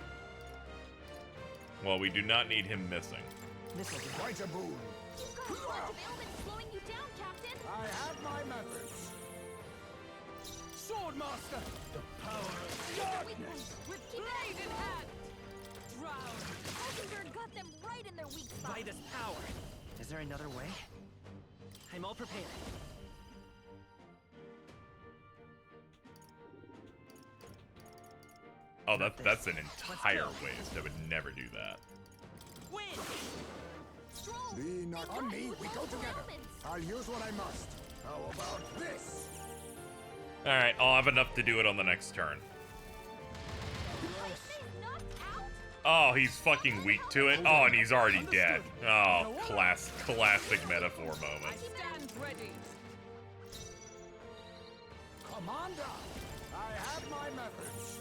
Well, we do not need him missing. This'll do. Quite a boon. You've got a bunch of ailments slowing you down, Captain. I have my methods. Swordmaster. The power of Hit their weak point. With Keep it blade in up. hand. Drown. Hulkenberg got them right in their weak spot. By this power. Is there another way? I'm all prepared. Oh, that's an entire waste. I would never do that. Win! Stroll. Be not on me. We go Multiple together. ailments. I'll use what I must. How about this? Alright, I'll have enough to do it on the next turn. Heismay's knocked out? Oh, he's fucking weak to it. Oh, and he's already dead. Oh, classic metaphor I moment. stand ready. Commander, I have my methods.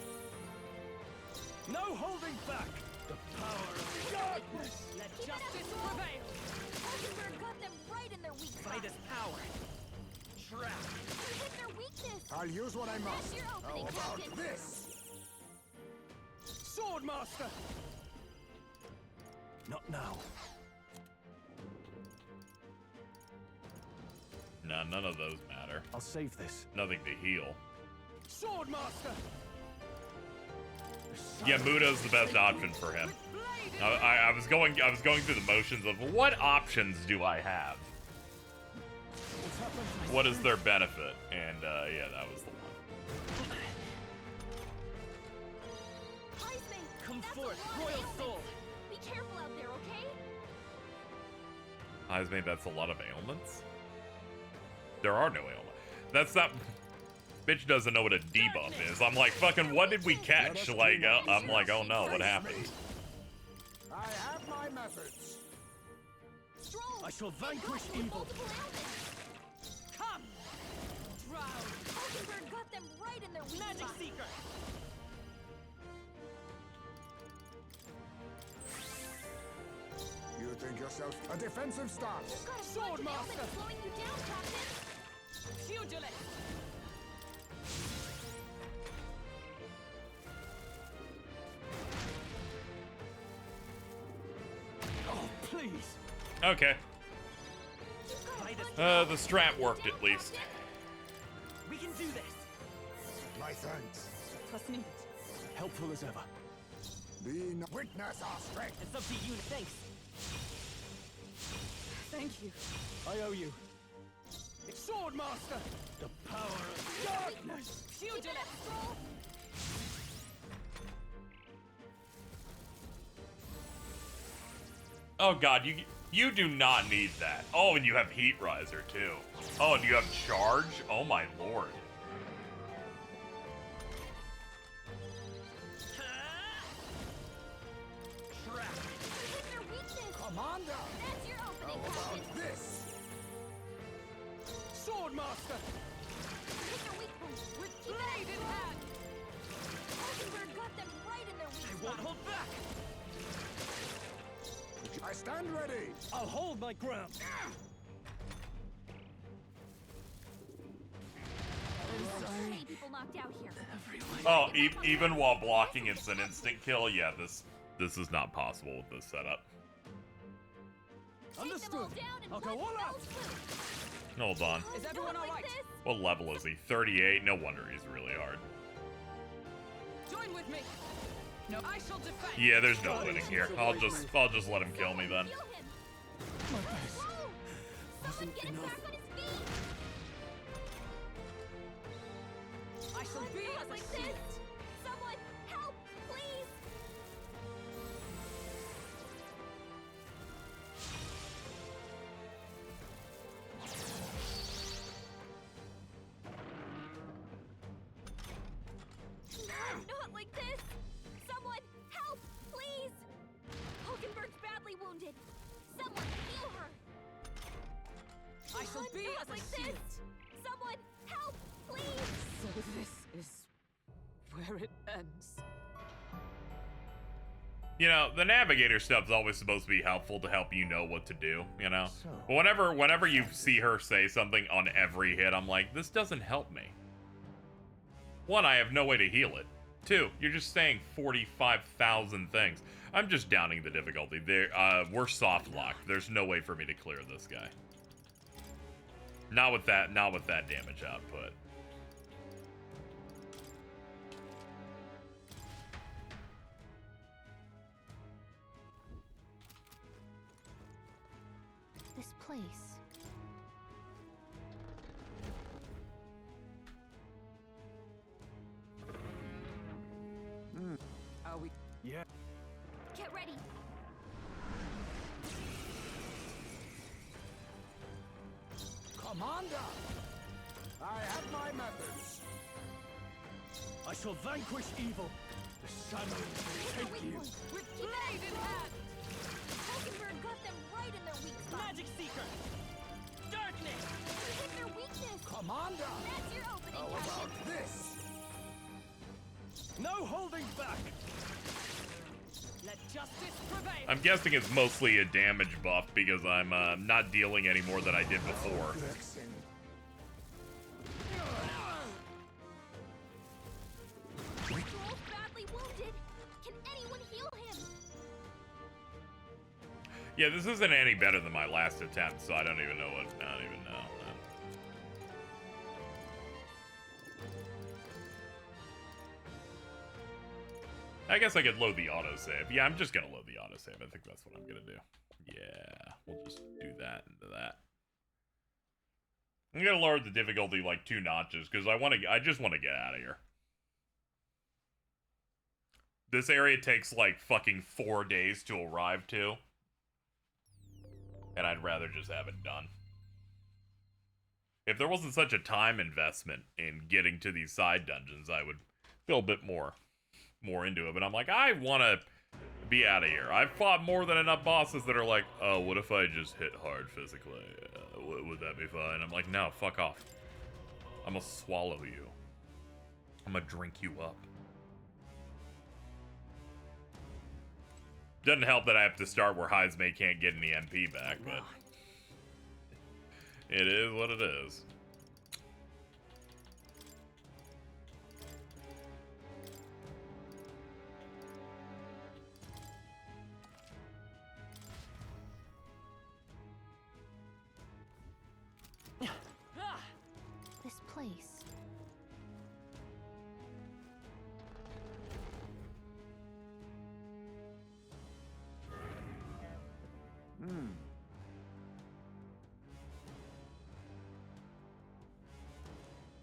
No holding back! The power of darkness! Let justice prevail. Mockingbird got them right in their weak spot. Fight is power. Trap. You hit their weakness. I'll use what I must. That's your opening, How about Captain. this? Swordmaster! Not now. Nah, none of those matter. I'll save this. Nothing to heal. Swordmaster! Yeah, Mudo's the best option for him. I was going through the motions of what options do I have? What is their benefit? And yeah, that was the one. Come That's forth, a lot of royal ailments. soul. Be careful out there, okay? Heismay, that's a lot of ailments? There are no ailments. That's not... Bitch doesn't know what a debuff is. I'm like, fucking, what did we catch? Like, I'm like, oh no, what happened? I have my methods. Stroll. I shall They vanquish got evil. multiple ailments. Come. Drown. Mockingbird got them right in their weak Magic spot. Seeker. You think yourself a defensive stance. You've got a bunch of Swordmaster. ailments slowing you down, Captain. Pugilist. Oh, please! Okay. You've got a Fight is bunch power. The strap worked at least. We can do this. My thanks. Trust me. Helpful as ever. Be no witness our strength. It's up to you. Thanks. Thank you. I owe you. Swordmaster! The power of darkness! Pugilist. Stroll. Oh god, you do not need that. Oh, and you have Heat Riser too. Oh, and you have Charge? Oh my lord. Trap. Hit their weakness. Commander, That's your opening, how about Captain. this? Swordmaster! Hit their weak point. With blade in hand. Mockingbird got them right in their weak I spot. won't hold back. I stand ready. I'll hold my ground. So many people knocked out here. Oh, even while blocking, it's an instant kill. Yeah, this is not possible with this setup. Take them all Understood. down in I'll go one all out. fell swoop. Hold on. Is everyone all right? What level is he? 38? No wonder he's really hard. Join with me. No, I shall defend. Yeah, there's no winning here. I'll just let him kill me then. Heal him. Whoa! Someone get him back on his feet. I shall be Not as a like shield. this. Someone help, please. Not like this. Someone help, please. Hulkenberg's badly wounded. Someone heal her. I shall be Not as a like shield. this. Someone help, please. So this is where it ends. You know, the navigator stuff's always supposed to be helpful to help you know what to do, you know? So, But whenever you see her say something on every hit, I'm like, this doesn't help me. One, I have no way to heal it. Two, you're just saying 45,000 things. I'm just downing the difficulty. We're soft locked. There's no way for me to clear this guy. Not with that damage output. This place. Are we? Yeah. Get ready. Commander, I have my methods. I shall vanquish evil. The sun will take you. With blade in hand! Hulkenberg got them right in their weak spot. Magic Seeker! Darkness! You hit their weakness. Commander! That's your opening, How Captain. about this? No holding back. Let justice prevail! I'm guessing it's mostly a damage buff because I'm not dealing any more than I did before. Flexing. Joel's badly wounded. Can anyone heal him? Yeah, this isn't any better than my last attempt, so I don't even know what. I don't even know. I guess I could load the autosave. Yeah, I'm just gonna load the autosave. I think that's what I'm gonna do. Yeah, we'll just do that into that. I'm gonna lower the difficulty like 2 notches because I just want to get out of here. This area takes like fucking 4 days to arrive to. And I'd rather just have it done. If there wasn't such a time investment in getting to these side dungeons, I would feel a bit more into it. But I'm like, I want to be out of here. I've fought more than enough bosses that are like, oh, what if I just hit hard physically? Would that be fine? I'm like, no, fuck off. I'm gonna swallow you. I'm gonna drink you up. Doesn't help that I have to start where Heismay can't get any MP back, but it is what it is. This place.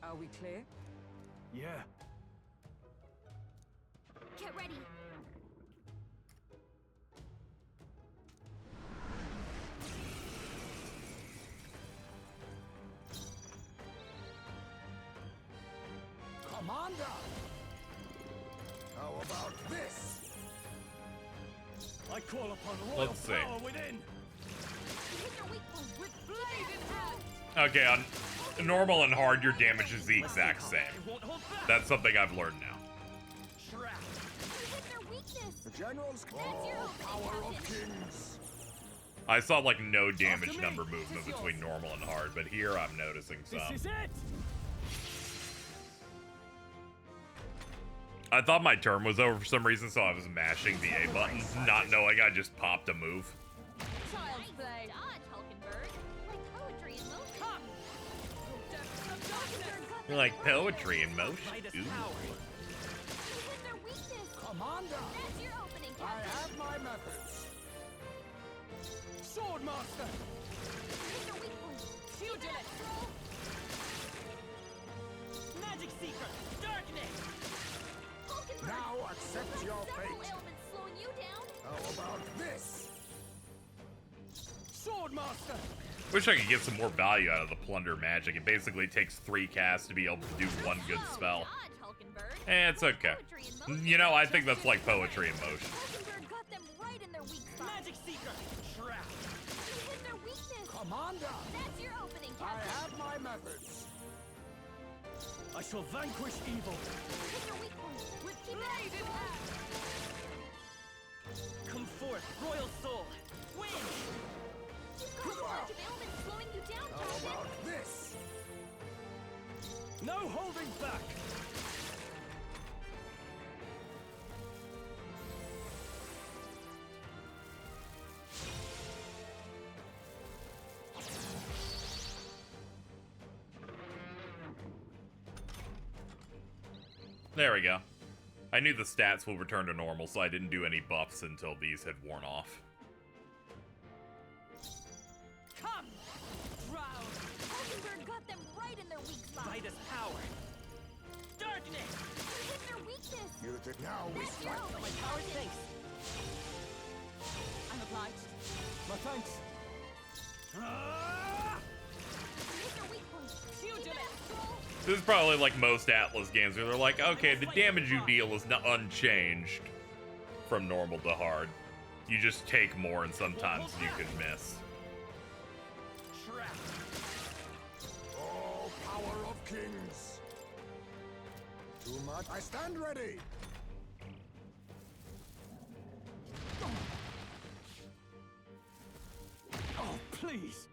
Are we clear? Yeah. Get ready. Commander! How about this? I call upon royal Let's see. power within. You hit their weak point. With blade in hand! Okay, on normal and hard, your damage is the exact same. I won't hold back! That's something I've learned now. Trap! You hit their weakness. The general's your opening, power of Captain. kings. I saw like no damage number movement between normal and hard, but here I'm noticing This some. is it. I thought my turn was over for some reason, so I was mashing the A button, not knowing I just popped a move. Child's play! Dodge, Hulkenberg. Like poetry in motion. Come! Depths of darkness! You're like poetry in motion. Midas Ooh. power! You hit their weakness. Commander! That's your opening, I Captain. have my methods. Swordmaster. You hit their weak point. Pugilist! Magic Seeker! Darkness! Hulkenberg. Now accept your Several fate. ailments slowing you down. How about this? Swordmaster. Wish I could get some more value out of the plunder magic. It basically takes 3 casts to be able to do 1 good spell. Dodge, Hulkenberg. It's okay. Poetry in motion. You know, I think that's like poetry in motion. Hulkenberg got them right in their weak spot. Magic Seeker! Trap! You hit their weakness. Commander! That's your opening, I Captain. have my methods. I shall vanquish evil. You hit their weak point. With Keep it blade in up. hand! Come forth, royal soul! Win! You've got a bunch of ailments slowing you down, How Captain. about this? No holding back. There we go. I knew the stats will return to normal, so I didn't do any buffs until these had worn off. Come! Drown! Hulkenberg got them right in their weak spot. Midas power! Darkness! You hit their weakness. You think now we That's your strike? opening, My power Captain. thanks! I'm obliged. My thanks. You hit their weak point. Keep it Pugilist! up, Joel. This is probably like most Atlas games where they're like, okay, the damage you deal is not unchanged from normal to hard. You just take more and sometimes you can miss. Oh, power of kings! Too much. I stand ready! Oh, please!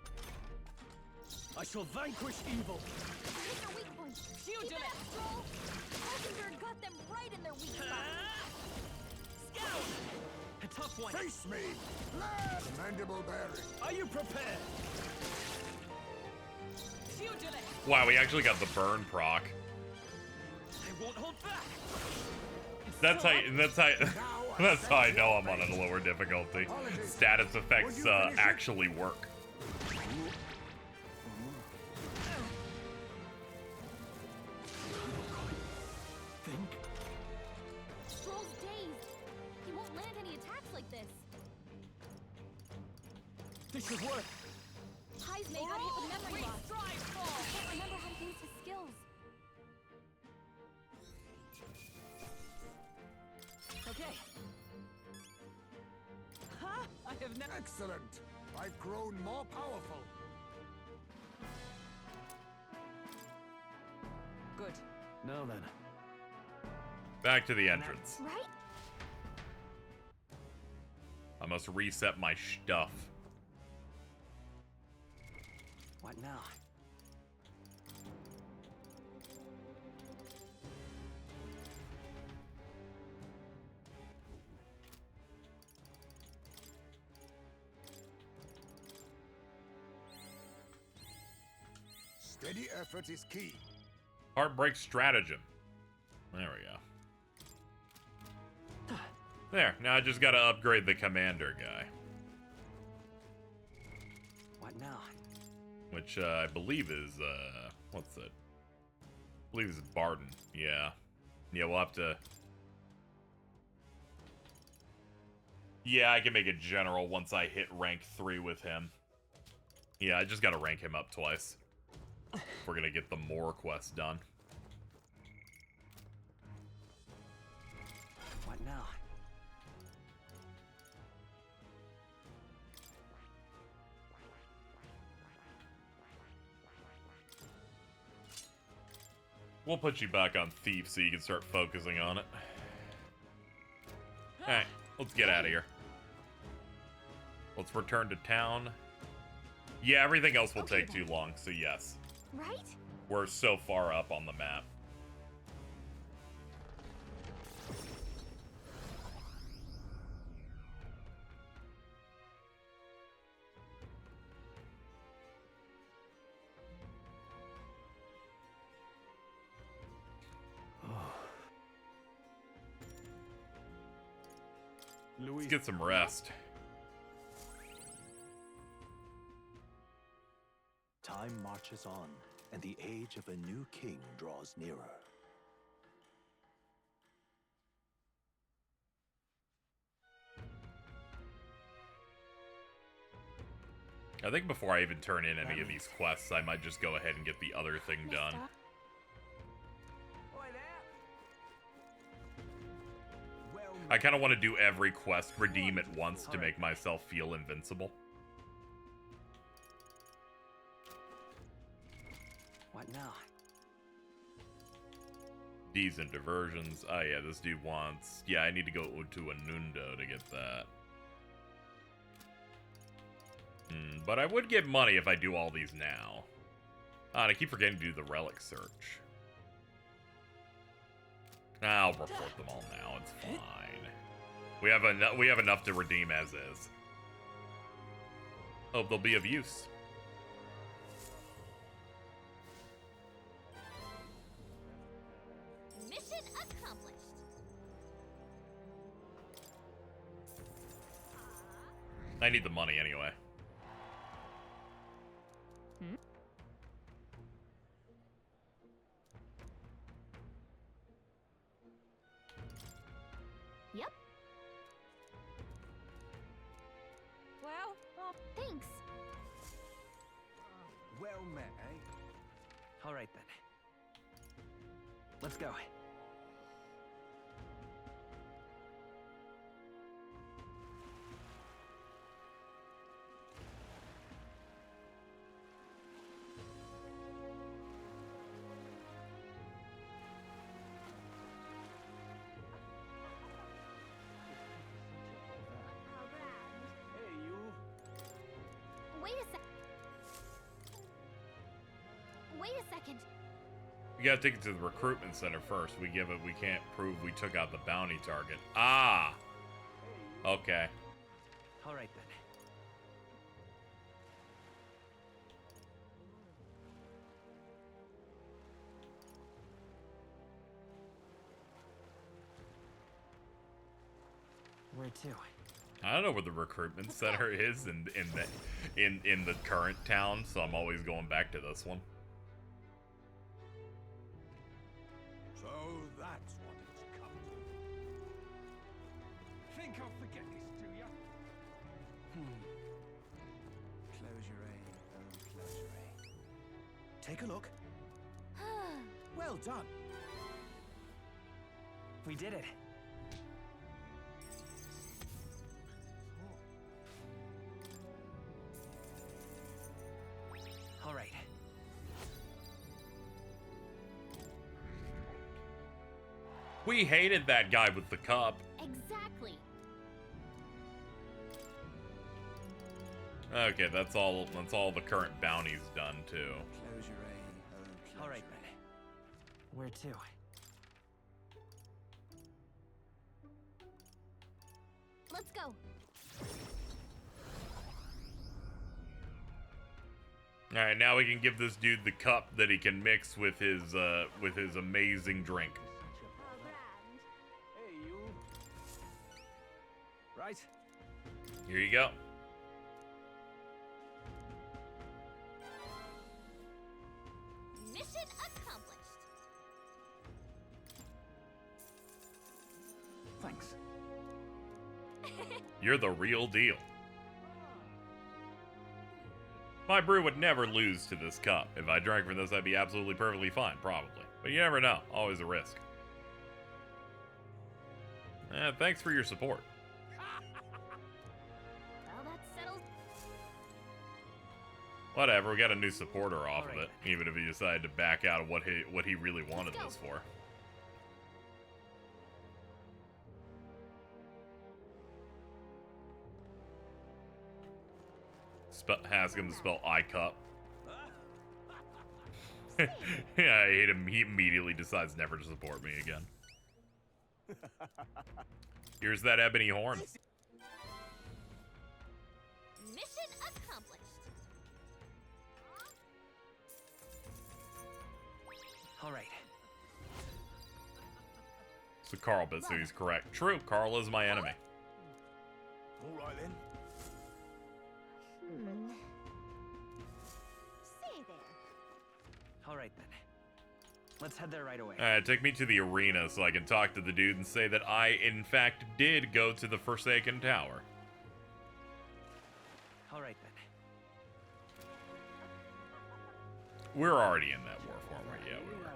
I shall vanquish evil. Hit their weak point. Keep it up, Stroll. Rosenberg got them right in their weak spot. Scout! A tough one. Face me! Commendable bearing. Are you prepared? Pugilist. Wow, we actually got the burn proc. I won't hold back. That's how I know I'm on a lower difficulty. Status effects actually work. Stroll's dazed. He won't land any attacks like this. This should work. Heismay got hit with memory loss. Strive I fall. can't remember how to use his skills. Okay. Ha! I have never. Excellent! I've grown more powerful. Good. Now then. Back to the entrance. Right? I must reset my stuff. What now? Steady effort is key. Heartbreak stratagem. There we go. There, now I just gotta upgrade the commander guy. What now? Which I believe is, what's it? I believe it's Barden. Yeah. Yeah, we'll have to... Yeah, I can make it general once I hit rank 3 with him. Yeah, I just gotta rank him up twice. If we're gonna get the more quests done. What now? We'll put you back on Thief so you can start focusing on it. Alright, let's get out of here. Let's return to town. Yeah, everything else will take too long, so yes. Right? We're so far up on the map. Let's get some rest. Time marches on, and the age of a new king draws nearer. I think before I even turn in any of these quests, I might just go ahead and get the other thing done. I kind of want to do every quest redeem at once to make myself feel invincible. What now? Decent diversions. Oh yeah, this dude wants... Yeah, I need to go to Anundo to get that. But I would get money if I do all these now. And I keep forgetting to do the relic search. I'll report them all now, it's fine. We have enough to redeem as is. Hope they'll be of use. Mission accomplished. I need the money anyway. Yep. Well, thanks. Well met, eh? All right then. Let's go. Hey, you. Wait a sec. Wait a second. We gotta take it to the recruitment center first. We can't prove we took out the bounty target. Ah! Okay. Alright then. Where to? I don't know where the recruitment center is in the current town, so I'm always going back to this one. So that's what it's come to. Think I'll forget this, do ya? Closure, oh closure. Take a look. Well done. We did it. All right. We hated that guy with the cup. Exactly. Okay, that's all the current bounties done too. Closure, oh closure. All right then. Where to? Let's go. All right, now we can give this dude the cup that he can mix with his amazing drink. Hey, you. Right. Here you go. Mission accomplished. Thanks. You're the real deal. My brew would never lose to this cup. If I drank from this, I'd be absolutely perfectly fine, probably. But you never know. Always a risk. Thanks for your support. Well, that settles. Whatever, we got a new supporter off of Alright. it, even if he decided to back out of what he really wanted Let's go. this for. Ask him to spell I cup. Yeah, I hate him. He immediately decides never to support me again. Here's that ebony horn. Mission accomplished. All right. So Carl bit, so he's correct. True, Carl is my enemy. All right then. Say there. All right then. Let's head there right away. Alright, take me to the arena so I can talk to the dude and say that I, in fact, did go to the Forsaken Tower. All right then. We're already in that war form, right? Yeah, we were.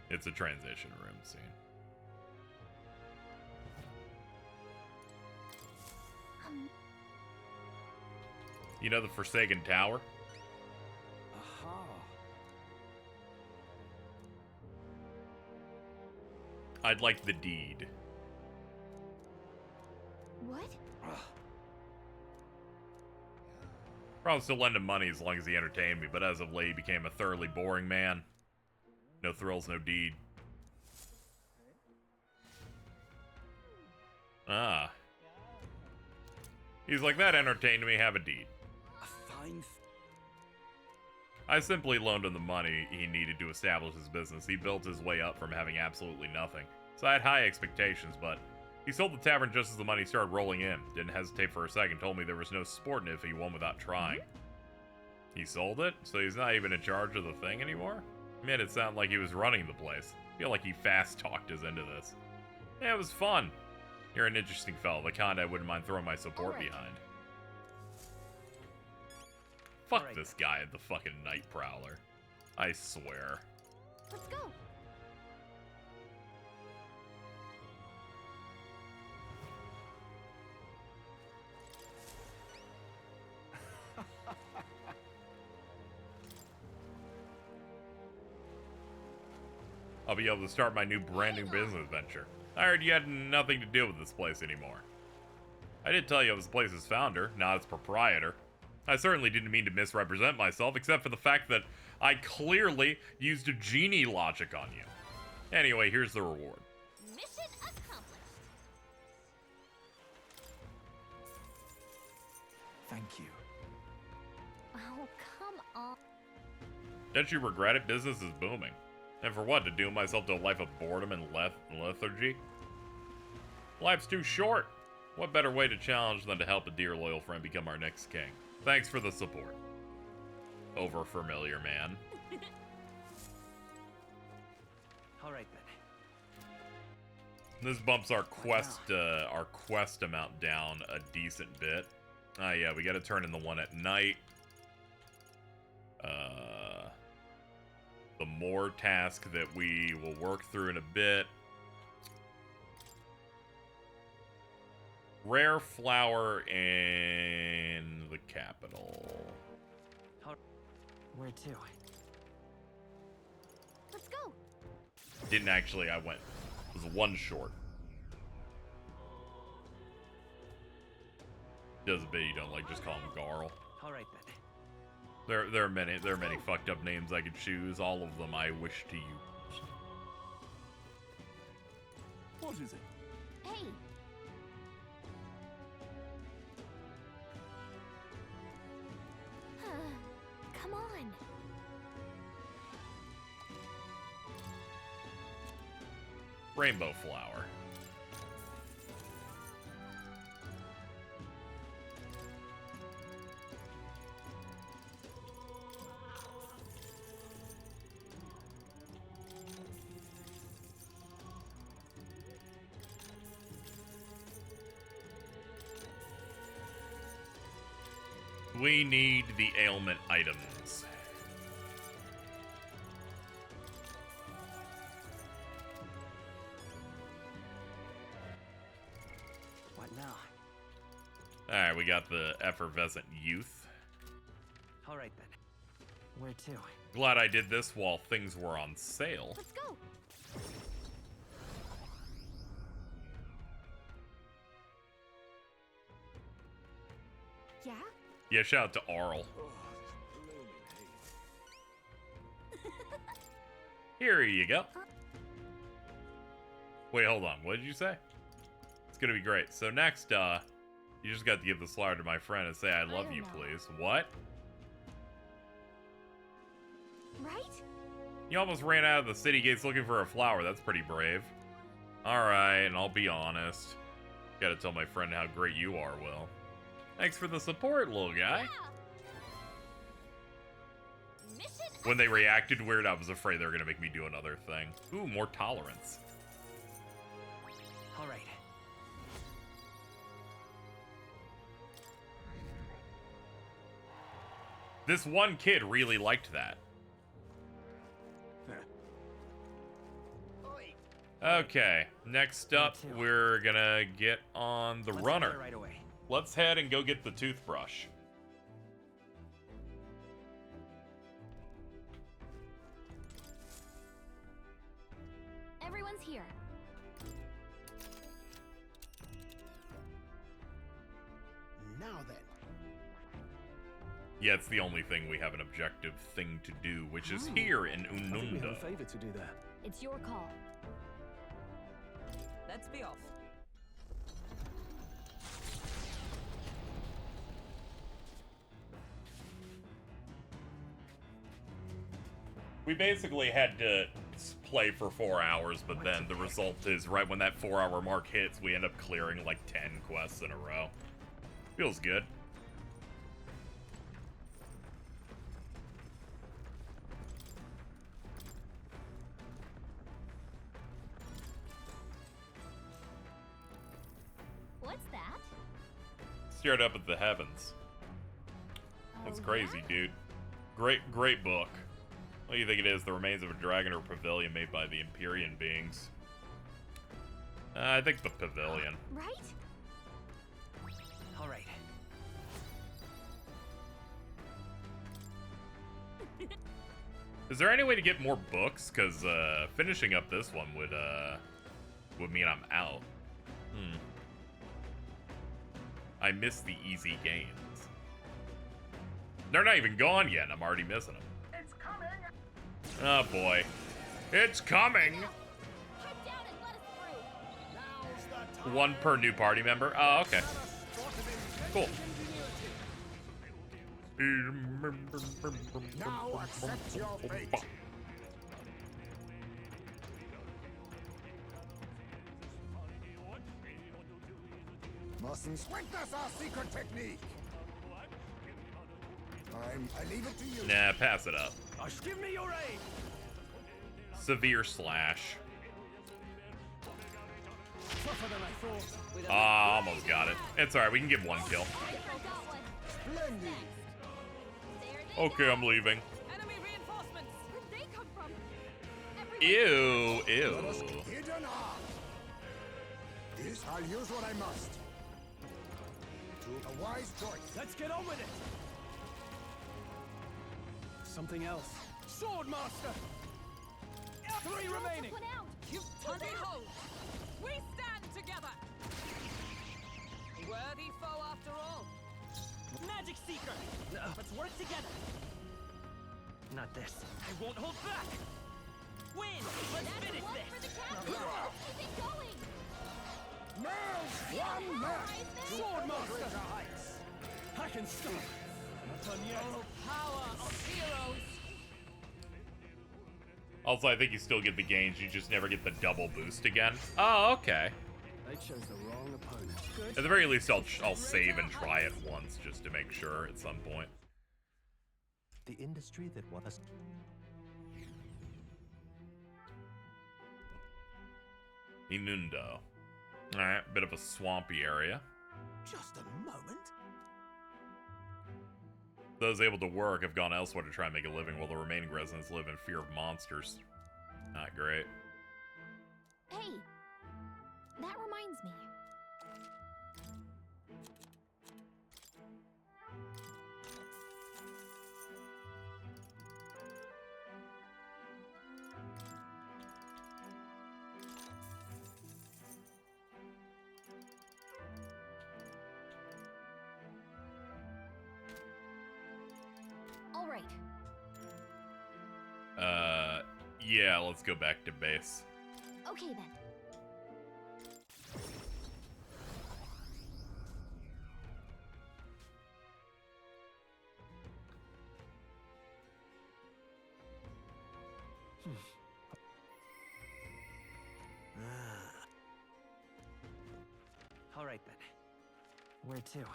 It's a transition room scene. You know the Forsaken Tower? Aha. I'd like the deed. What? Promised to lend him money as long as he entertained me, but as of late he became a thoroughly boring man. No thrills, no deed. Ah. He's like, that entertained me, have a deed. A fine. I simply loaned him the money he needed to establish his business. He built his way up from having absolutely nothing. So I had high expectations, but he sold the tavern just as the money started rolling in. Didn't hesitate for a second, told me there was no sport in it if he won without trying. He sold it? So he's not even in charge of the thing anymore? Made it sound like he was running the place. I feel like he fast-talked us into this. Yeah, it was fun. You're an interesting fellow, the kind I wouldn't mind throwing my support behind. Fuck Alright. this guy, the fucking Night Prowler. I swear. Let's go. I'll be able to start my new brand new business venture. I heard you had nothing to do with this place anymore. I did tell you I was the place's founder, not its proprietor. I certainly didn't mean to misrepresent myself, except for the fact that I clearly used a genie logic on you. Anyway, here's the reward. Mission accomplished. Thank you. Oh, come on. Don't you regret it? Business is booming. And for what? To doom myself to a life of boredom and lethargy? Life's too short. What better way to challenge than to help a dear loyal friend become our next king? Thanks for the support. Over familiar man. Alright then. This bumps our quest amount down a decent bit. Ah, yeah, we gotta turn in the one at night. The more task that we will work through in a bit. Rare flower in the capital. Where to? Let's go. Didn't actually, I went. It was one short. Does a bit you don't like, just call him Garl. Alright then. There are many fucked up names I could choose. All of them I wish to use. What is it? Hey. Come on. Rainbow flower. We need the ailment items. What now? Alright, we got the effervescent youth. Alright then. Where to? Glad I did this while things were on sale. Let's go. Yeah? Yeah, shout out to Arl. Here you go. Wait, hold on. What did you say? It's gonna be great. So next, you just got to give the flower to my friend and say I love don't you, know. please. What? Right? You almost ran out of the city gates looking for a flower. That's pretty brave. Alright, and I'll be honest. Gotta tell my friend how great you are, Will. Thanks for the support, little guy. Yeah. Mission When they reacted weird, I was afraid they were gonna make me do another thing. Ooh, more tolerance. Alright. This one kid really liked that. Okay, next up, we're gonna get on the runner. Right away. Let's head and go get the toothbrush. Everyone's here. Now then. Yeah, it's the only thing we have an objective thing to do, which is here in I think we have a Ununda. favor to do there. It's your call. Let's be off. We basically had to play for 4 hours, but then the result is right when that 4-hour mark hits, we end up clearing like 10 quests in a row. Feels good. What's that? Stared up at the heavens. That's Oh, crazy, yeah? dude. Great book. What do you think it is? The remains of a dragon or pavilion made by the Empyrean beings? I think the pavilion. Right? Alright. Is there any way to get more books? Because finishing up this one would mean I'm out. I miss the easy games. They're not even gone yet, and I'm already missing them. It's coming! Oh boy. It's coming! Head down and let us through. Now's the time. One per new party member. Oh, okay. Have a spot of Cool. ingenuity. Now accept your fate. Mustn't witness our secret technique. I leave it to you. Nah, pass it up. Give me your aid. Severe slash. Tougher than I thought. Ah, almost got it. It's alright, we can get one kill. I got one. Splendid. There they Okay, I'm leaving. Enemy reinforcements. Where'd they come from? Ew, Let us ew. hidden art. This I'll use what I must. A wise choice. Let's get on with it. Something else. Swordmaster. 3 remaining. One out. And behold, we stand together. A worthy foe after all. Magic Seeker. Let's work together. Not this. I won't hold back. Win. Let's That's finish one this. for the captain. Let's keep it going. Nails one left. Swordmaster. I can stop. Not done yet. Power of heroes. Also, I think you still get the gains, you just never get the double boost again. Oh, okay. They chose the wrong opponent. At the very least, I'll save and try it once, just to make sure at some point. The industry that was Inundo. Alright, bit of a swampy area. Just a moment. Those able to work have gone elsewhere to try and make a living, while the remaining residents live in fear of monsters. Not great. Hey, that reminds me. All right. Yeah, let's go back to base. Okay then. All right then. Where to?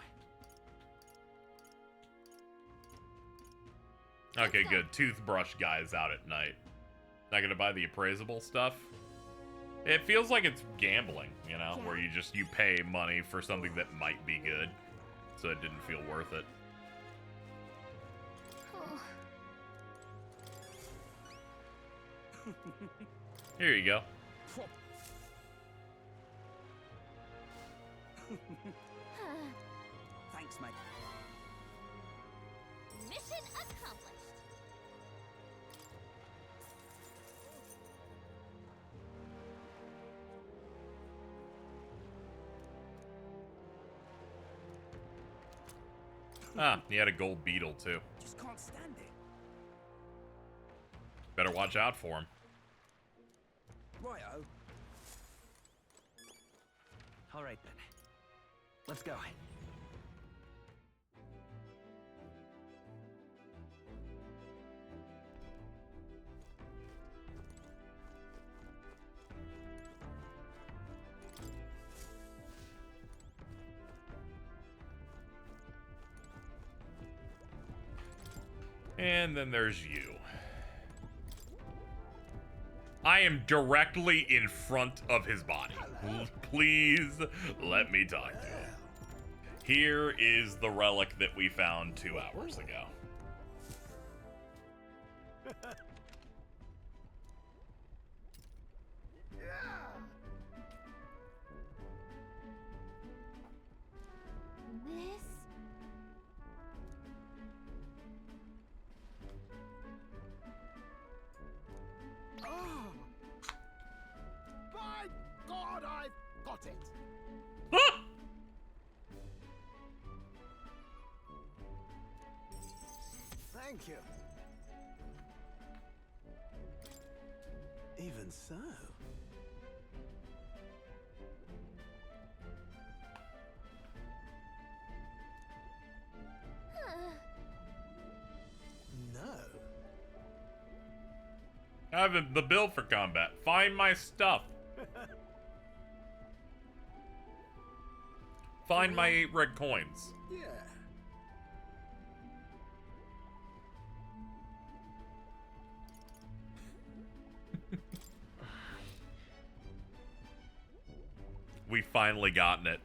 Okay, good. Toothbrush guy's out at night. Not gonna buy the appraisable stuff? It feels like it's gambling, you know, where you pay money for something that might be good. So it didn't feel worth it. Here you go. Thanks, mate. Mission accomplished. Ah, he had a gold beetle too. Just can't stand it. Better watch out for him. Righto. All right then. Let's go. And then there's you. I am directly in front of his body. Please let me talk to him. Here is the relic that we found 2 hours ago. This. Thank you. Even so. No. I have the build for combat. Find my stuff. Find my 8 red coins. Yeah. We finally gotten it.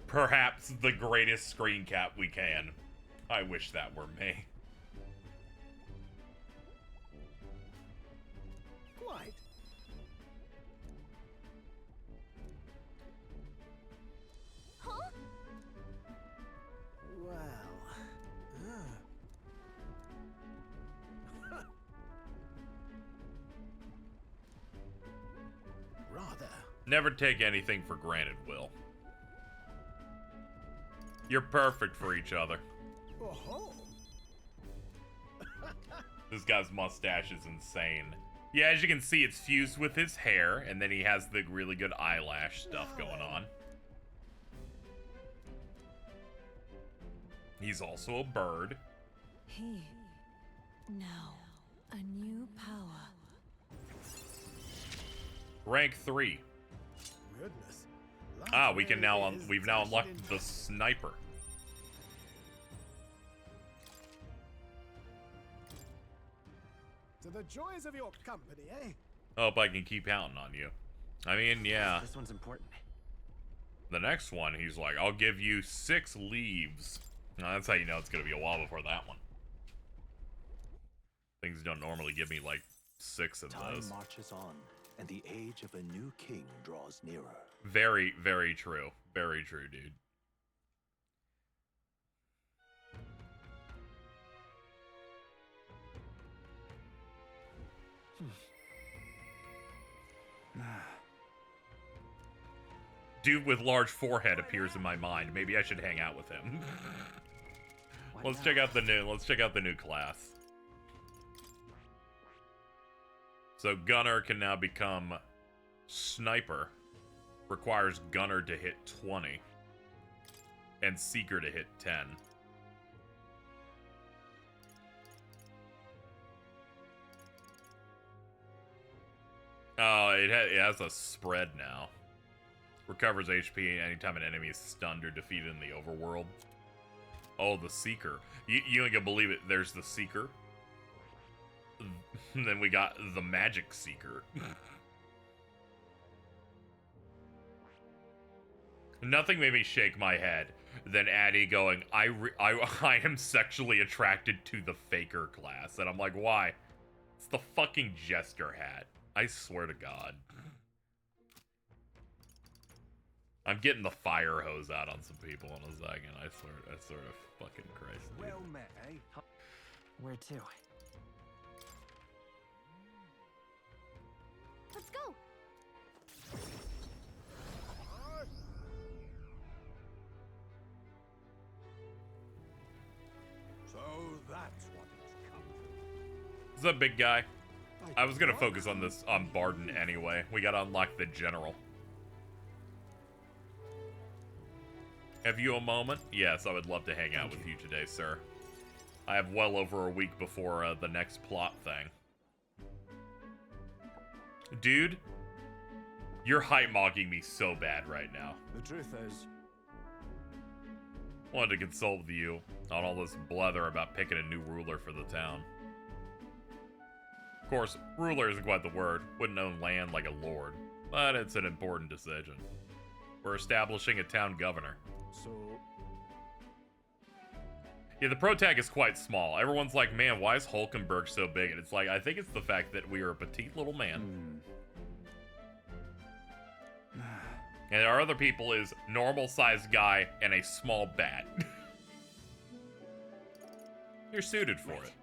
Perhaps the greatest screen cap we can. I wish that were me. Quite. Huh? Well. Rather. Never take anything for granted, Will. You're perfect for each other. Oh. This guy's mustache is insane. Yeah, as you can see, it's fused with his hair, and then he has the really good eyelash stuff going on. He's also a bird. He. Now, a new power. Rank 3. Goodness. Ah, we can now we've now unlocked the sniper. To the joys of your company, eh? Hope I can keep counting on you. I mean, yeah. This one's important. The next one, he's like, I'll give you 6 leaves. Now, that's how you know it's gonna be a while before that one. Things don't normally give me like 6 of Time those. marches on, and the age of a new king draws nearer. Very, very true. Very true, dude. Dude with large forehead appears in my mind. Maybe I should hang out with him. Let's check out the new class. So Gunner can now become Sniper. Requires Gunner to hit 20. And Seeker to hit 10. Oh, it has a spread now. Recovers HP anytime an enemy is stunned or defeated in the overworld. Oh, the Seeker. You ain't gonna believe it. There's the Seeker. And then we got the Magic Seeker. Nothing made me shake my head than Addie going, I am sexually attracted to the Faker class. And I'm like, why? It's the fucking Jester hat. I swear to God. I'm getting the fire hose out on some people in a second. I swear to fucking Christ, dude. Well met, eh? Where to? Let's go. So that's what it's come to. What's up, big guy? I was gonna focus on this on Barden anyway. We gotta unlock the general. Have you a moment? Yes, I would love to hang out with you today, sir. I have well over a week before the next plot thing. Dude, you're hype-mogging me so bad right now. The truth is, Wanted to consult with you on all this blether about picking a new ruler for the town. Of course, ruler isn't quite the word. Wouldn't own land like a lord. But it's an important decision. We're establishing a town governor. so Yeah, the pro tag is quite small. Everyone's like, man, why is Hulkenberg so big? And it's like, I think it's the fact that we are a petite little man. And our other people is normal-sized guy and a small bat. You're suited for it.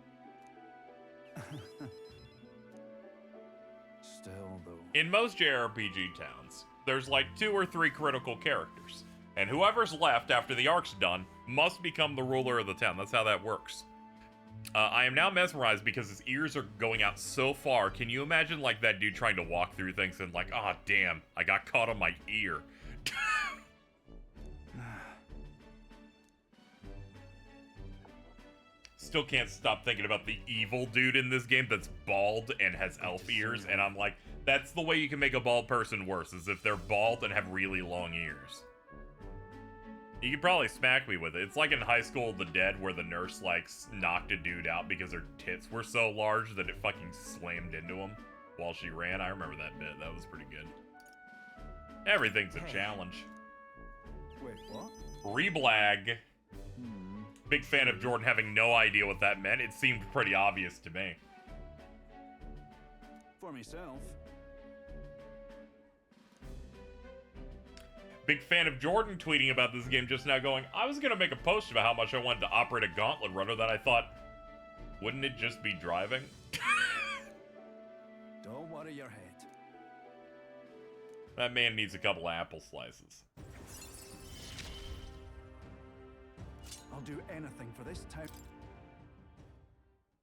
still though. In most JRPG towns, there's like 2 or 3 critical characters. And whoever's left after the arc's done must become the ruler of the town. That's how that works. I am now mesmerized because his ears are going out so far. Can you imagine, like, that dude trying to walk through things and, like, oh, damn, I got caught on my ear. Still can't stop thinking about the evil dude in this game that's bald and has elf ears, and I'm like, that's the way you can make a bald person worse, is if they're bald and have really long ears. You could probably smack me with it. It's like in High School of the Dead where the nurse, like, knocked a dude out because her tits were so large that it fucking slammed into him while she ran. I remember that bit. That was pretty good. Everything's a challenge. Wait, what? Reblag. Big fan of Jordan having no idea what that meant. It seemed pretty obvious to me. For myself. Big fan of Jordan tweeting about this game just now going, I was going to make a post about how much I wanted to operate a gauntlet runner that I thought, wouldn't it just be driving? Don't worry your head. That man needs a couple apple slices. I'll do anything for this time.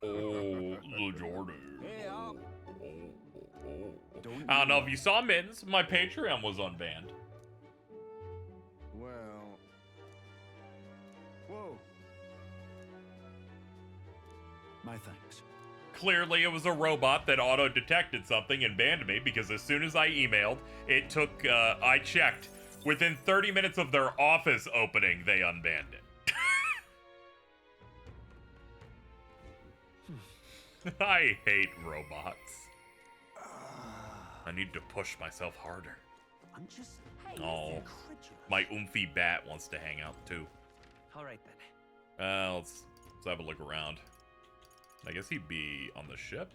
Oh, the Jordan. Hey, up. I don't know if you saw Mittens, my Patreon was unbanned. Well. Whoa. My thanks. Clearly it was a robot that auto-detected something and banned me because as soon as I emailed, it took, I checked. Within 30 minutes of their office opening, they unbanned it. I hate robots. I need to push myself harder. I'm just Oh, my oomphy bat wants to hang out too. All right then. Let's have a look around. I guess he'd be on the ship.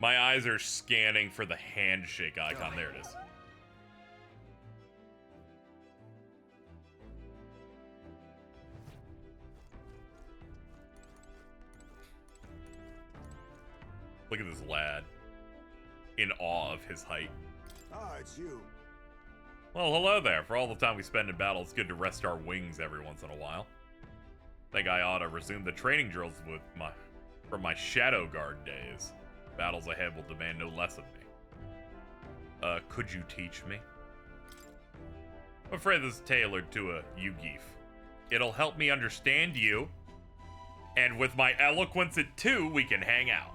My eyes are scanning for the handshake icon. There it is. Look at this lad. In awe of his height. Ah, it's you. Well, hello there. For all the time we spend in battle, it's good to rest our wings every once in a while. Think I ought to resume the training drills from my Shadow Guard days. Battles ahead will demand no less of me. Could you teach me? I'm afraid this is tailored to a you-geef. It'll help me understand you, and with my eloquence at 2, we can hang out.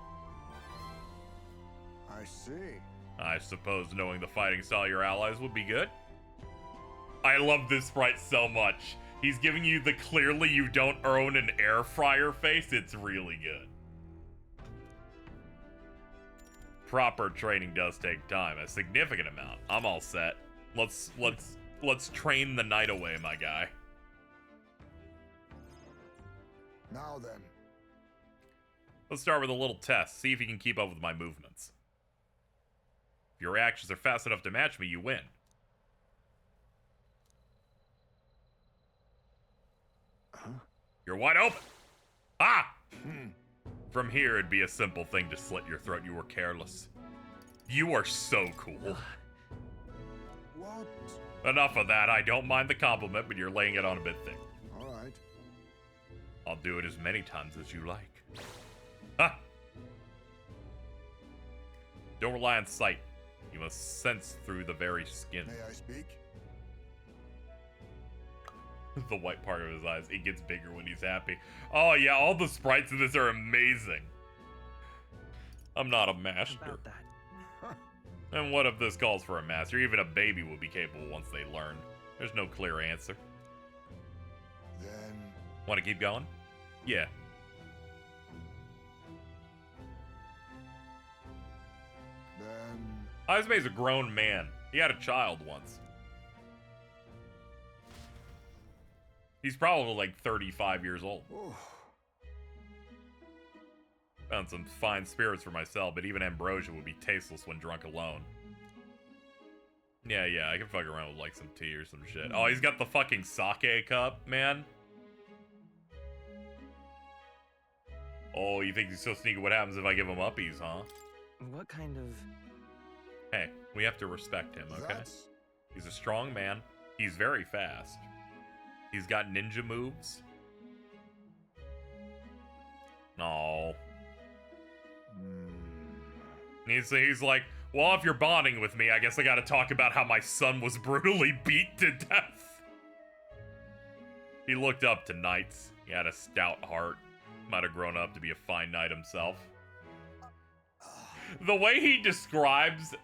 I see. I suppose knowing the fighting style of your allies would be good. I love this sprite so much. He's giving you the clearly you don't own an air fryer face. It's really good. Proper training does take time, a significant amount. I'm all set. Let's train the night away, my guy. Now then. Let's start with a little test. See if you can keep up with my movements. If your reactions are fast enough to match me, you win. Huh? You're wide open. Ah! From here, it'd be a simple thing to slit your throat. You were careless. You are so cool. What? Enough of that. I don't mind the compliment, but you're laying it on a bit thick. All right. I'll do it as many times as you like. Ah! Don't rely on sight. You must sense through the very skin. May I speak? The white part of his eyes. It gets bigger when he's happy. Oh yeah, all the sprites in this are amazing. I'm not a master. About that. And what if this calls for a master? Even a baby will be capable once they learn. There's no clear answer. Then. Want to keep going? Yeah. Then. Izume's a grown man. He had a child once. He's probably like 35 years old. Oh. Found some fine spirits for myself, but even ambrosia would be tasteless when drunk alone. Yeah, I can fuck around with like some tea or some shit. Oh, he's got the fucking sake cup, man. Oh, you think he's so sneaky? What happens if I give him uppies, huh? What kind of... Hey, we have to respect him, okay? That's He's a strong man. He's very fast. He's got ninja moves. No. He's like, well, if you're bonding with me, I guess I gotta talk about how my son was brutally beat to death. He looked up to knights. He had a stout heart. Might have grown up to be a fine knight himself. The way he describes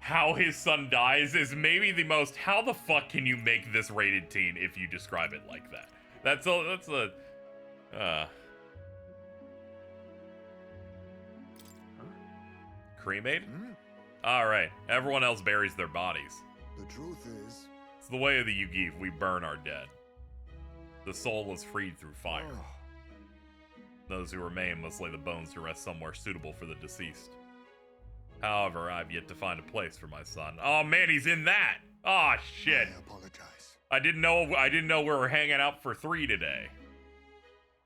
how his son dies is maybe the most, how the fuck can you make this rated teen if you describe it like that? That's a, cremated? Alright, everyone else buries their bodies. The truth is... It's the way of the Yugiv, we burn our dead. The soul is freed through fire. Those who remain must lay the bones to rest somewhere suitable for the deceased. However, I've yet to find a place for my son. Oh man, he's in that! Oh shit! I apologize. I didn't know we were hanging out for 3 today.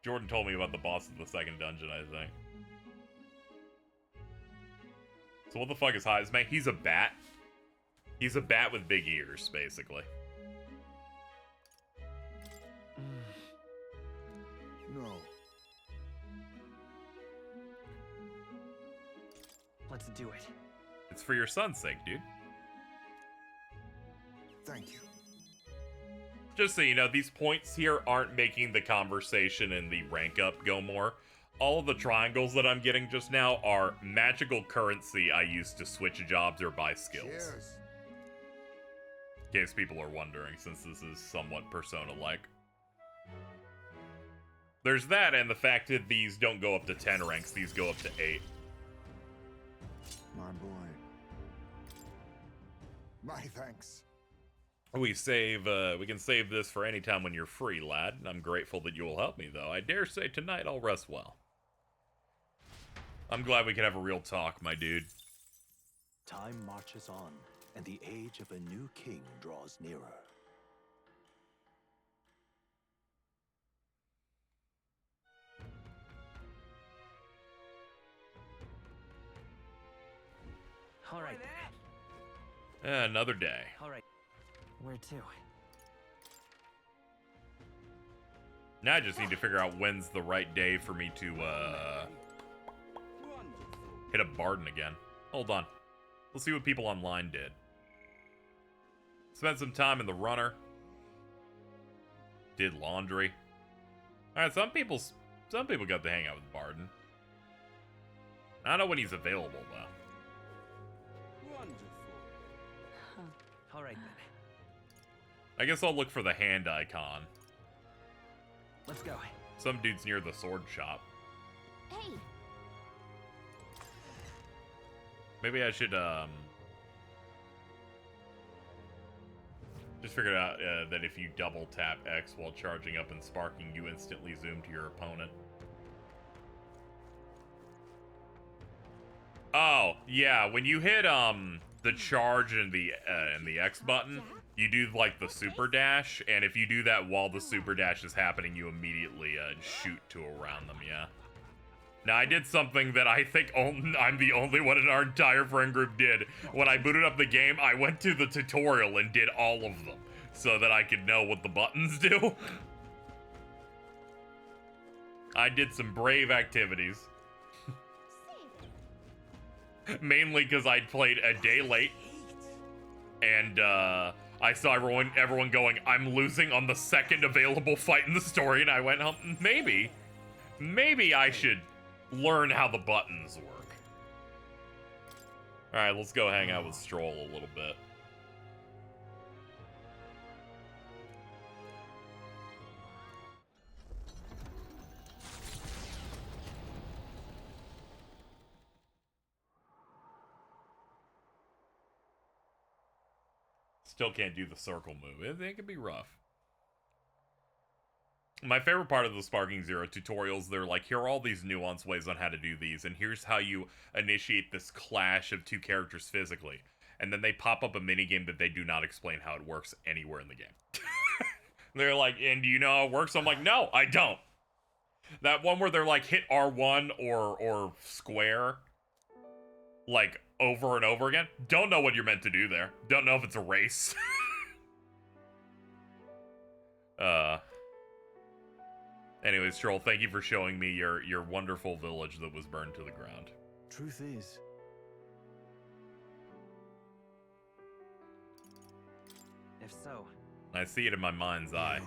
Jordan told me about the boss of the second dungeon, I think. So what the fuck is Hazme? He's a bat. He's a bat with big ears, basically. No. Let's do it. It's for your son's sake, dude. Thank you. Just so you know, these points here aren't making the conversation and the rank up go more. All of the triangles that I'm getting just now are magical currency I use to switch jobs or buy skills. Cheers. In case people are wondering, since this is somewhat Persona-like. There's that, and the fact that these don't go up to 10 ranks, these go up to 8. My boy. My thanks. We can save this for any time when you're free, lad. I'm grateful that you will help me, though. I dare say tonight I'll rest well. I'm glad we can have a real talk, my dude. Time marches on, and the age of a new king draws nearer. All right. Another day. All right. Where to? Now I just need to figure out when's the right day for me to, hit a Barden again. Hold on. Let's see what people online did. Spent some time in the runner. Did laundry. Alright, some people got to hang out with Barden. I don't know when he's available, though. All right, then. I guess I'll look for the hand icon. Let's go. Some dude's near the sword shop. Hey, Maybe I should, just figured out that if you double tap X while charging up and sparking, you instantly zoom to your opponent. Oh, yeah, when you hit, the charge and the X button, you do, like, the super dash, and if you do that while the super dash is happening, you immediately, shoot to around them, yeah. Now, I did something that I think I'm the only one in our entire friend group did. When I booted up the game, I went to the tutorial and did all of them, so that I could know what the buttons do. I did some brave activities. Mainly because I'd played a day late, and I saw everyone going, I'm losing on the second available fight in the story, and I went, maybe I should learn how the buttons work. Alright, let's go hang out with Stroll a little bit. Still can't do the circle move. It can be rough. My favorite part of the Sparking Zero tutorials, they're like, here are all these nuanced ways on how to do these, and here's how you initiate this clash of two characters physically. And then they pop up a minigame that they do not explain how it works anywhere in the game. They're like, and do you know how it works? I'm like, no, I don't. That one where they're like, hit R1 or square, like, over and over again. Don't know what you're meant to do there. Don't know if it's a race. Anyways, Troll, thank you for showing me your wonderful village that was burned to the ground. Truth is, If so, I see it in my mind's eye.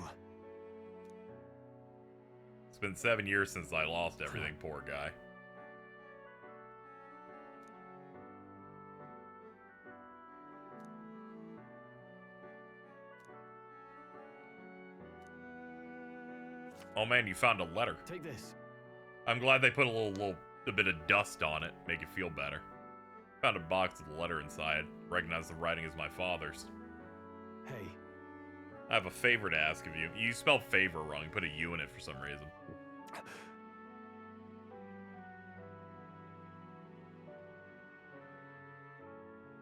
It's been 7 years since I lost everything, poor guy. Oh man, you found a letter. take this. I'm glad they put a bit of dust on it, make it feel better. Found a box with a letter inside. Recognize the writing as my father's. Hey, I have a favor to ask of you. You spelled favor wrong. You put a U in it for some reason.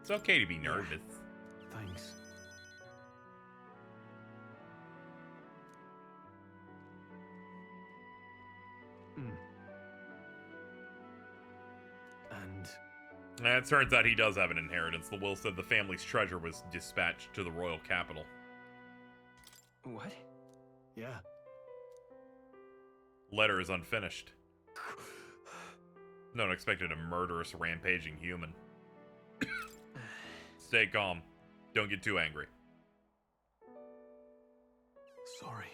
It's okay to be nervous. thanks. And It turns out he does have an inheritance. The will said the family's treasure was dispatched to the royal capital. what? yeah, Letter is unfinished. No one expected a murderous, rampaging human. Stay calm. Don't get too angry. sorry.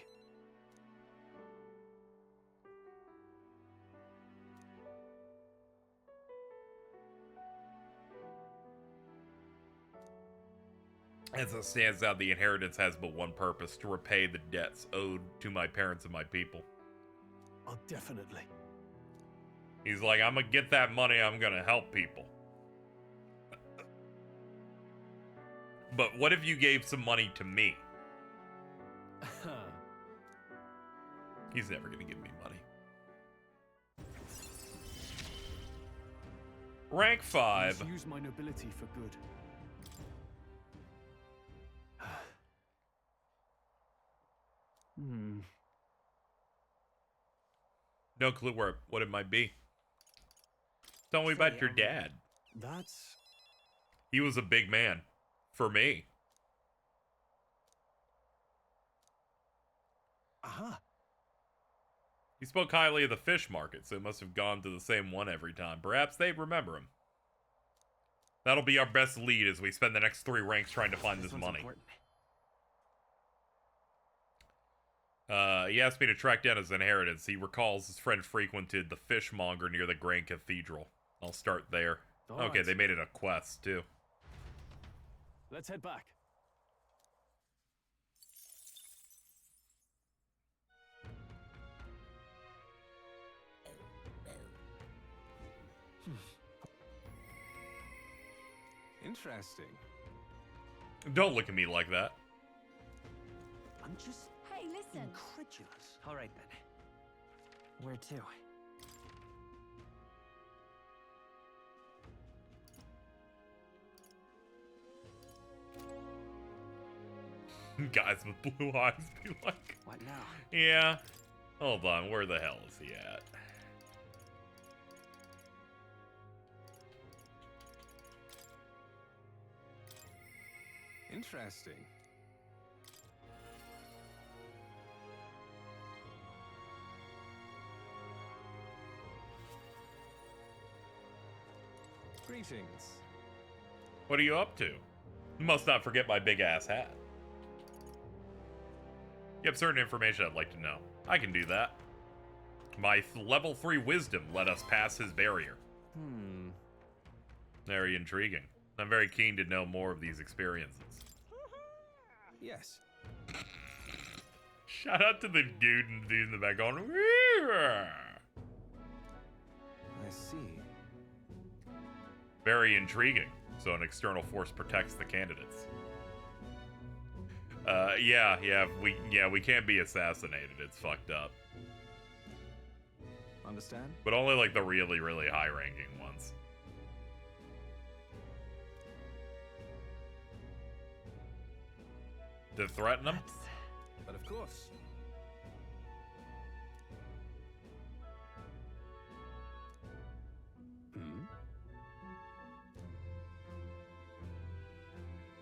As it stands out, the inheritance has but one purpose: to repay the debts owed to my parents and my people. I'll definitely. He's like, I'm gonna get that money, I'm gonna help people. But what if you gave some money to me? He's never gonna give me money. Rank 5. Let's use my nobility for good. No clue what it might be. Tell me about your dad. That's... He was a big man. For me. Aha. He spoke highly of the fish market, so he must have gone to the same one every time. Perhaps they remember him. That'll be our best lead as we spend the next 3 ranks trying to find this money. Important. He asked me to track down his inheritance. He recalls his friend frequented the fishmonger near the Grand Cathedral. I'll start there. Okay, they made it a quest, too. Let's head back. Interesting. Don't look at me like that. I'm just Hey, listen. incredulous. All right then. Where to? Guys with blue eyes be like, What now? yeah. Hold on, where the hell is he at? Interesting. Greetings. What are you up to? Must not forget my big ass hat. You have certain information I'd like to know. I can do that. My level 3 wisdom let us pass his barrier. Very intriguing. I'm very keen to know more of these experiences. Yes. Shout out to the dude in the back going, I see. very intriguing. So an external force protects the candidates. We can't be assassinated. It's fucked up. Understand? But only like the really, really high-ranking ones. To threaten them? But of course.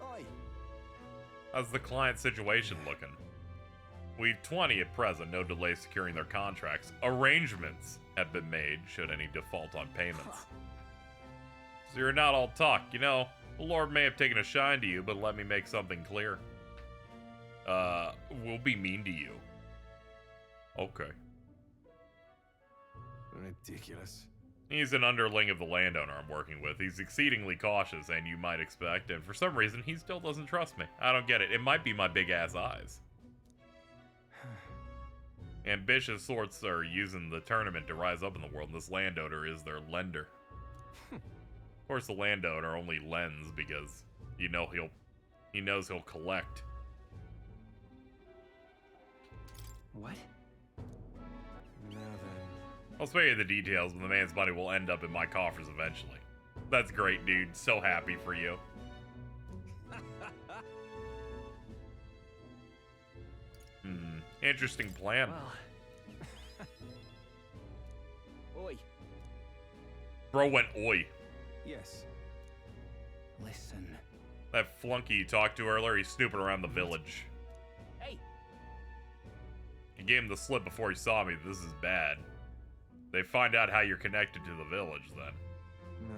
Oi. How's the client situation looking? We've 20 at present, no delay securing their contracts. Arrangements have been made should any default on payments. So you're not all talk, you know. The Lord may have taken a shine to you, but let me make something clear. We'll be mean to you. Okay. Ridiculous. He's an underling of the landowner I'm working with. He's exceedingly cautious, and you might expect, and for some reason, he still doesn't trust me. I don't get it. It might be my big-ass eyes. Ambitious sorts are using the tournament to rise up in the world, and this landowner is their lender. Of course, the landowner only lends because, you know, he knows he'll collect. What? Now then. I'll spare you the details, but the man's money will end up in my coffers eventually. That's great, dude. So happy for you. Interesting plan. Well. Oi. Bro went oi. Yes. Listen. That flunky you talked to earlier, he's snooping around the village. Hey. You gave him the slip before he saw me. This is bad. They find out how you're connected to the village, then. No.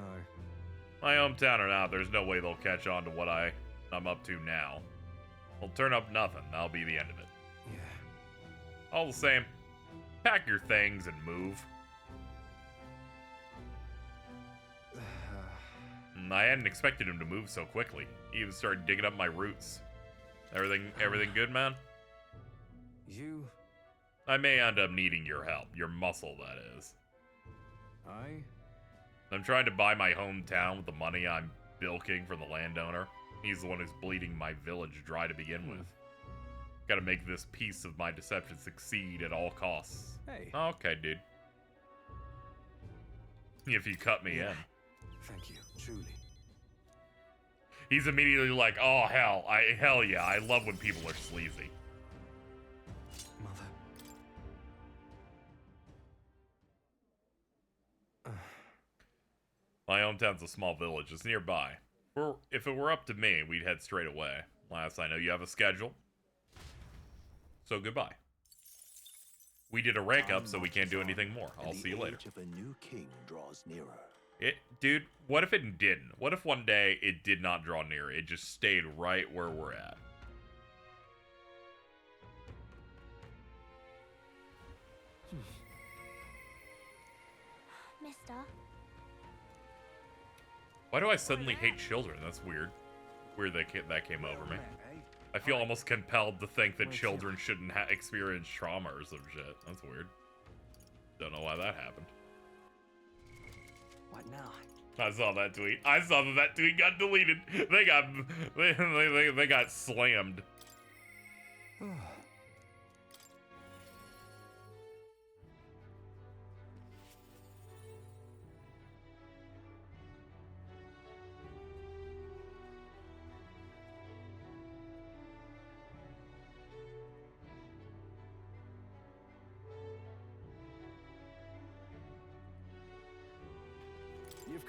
My hometown or not, there's no way they'll catch on to what I'm up to now. They'll turn up nothing. That'll be the end of it. Yeah. All the same, pack your things and move. I hadn't expected him to move so quickly. He even started digging up my roots. Everything good, man? You? I may end up needing your help. Your muscle, that is. I'm trying to buy my hometown with the money I'm bilking from the landowner. He's the one who's bleeding my village dry to begin with. Gotta make this piece of my deception succeed at all costs. Hey. Okay, dude. If you cut me in. Thank you, truly. He's immediately like, oh, hell yeah, I love when people are sleazy. Mother. My hometown's a small village. It's nearby. If it were up to me, we'd head straight away. Last I know, you have a schedule. So goodbye. We did a rank up, so we can't do anything more. I'll see you later. Of a new king draws nearer. Dude, what if it didn't? What if one day it did not draw near? It just stayed right where we're at. Mister. Why do I suddenly hate children? That's weird. Weird that came over me. I feel almost compelled to think that children shouldn't experience trauma or some shit. That's weird. Don't know why that happened. What now? I saw that tweet. I saw that tweet got deleted. They got slammed.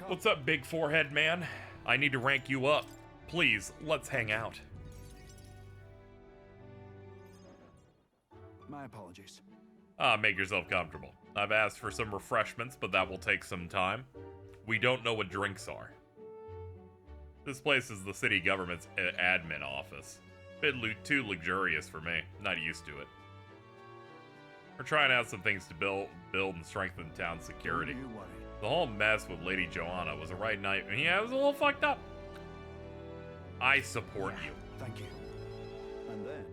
What's up, big forehead man? I need to rank you up. Please, let's hang out. My apologies. Make yourself comfortable. I've asked for some refreshments, but that will take some time. We don't know what drinks are. This place is the city government's admin office. Bit too luxurious for me. Not used to it. We're trying out some things to build and strengthen town security. Don't you worry. The whole mess with Lady Joanna was a right night. Yeah, it was a little fucked up. I support you. Thank you. And then?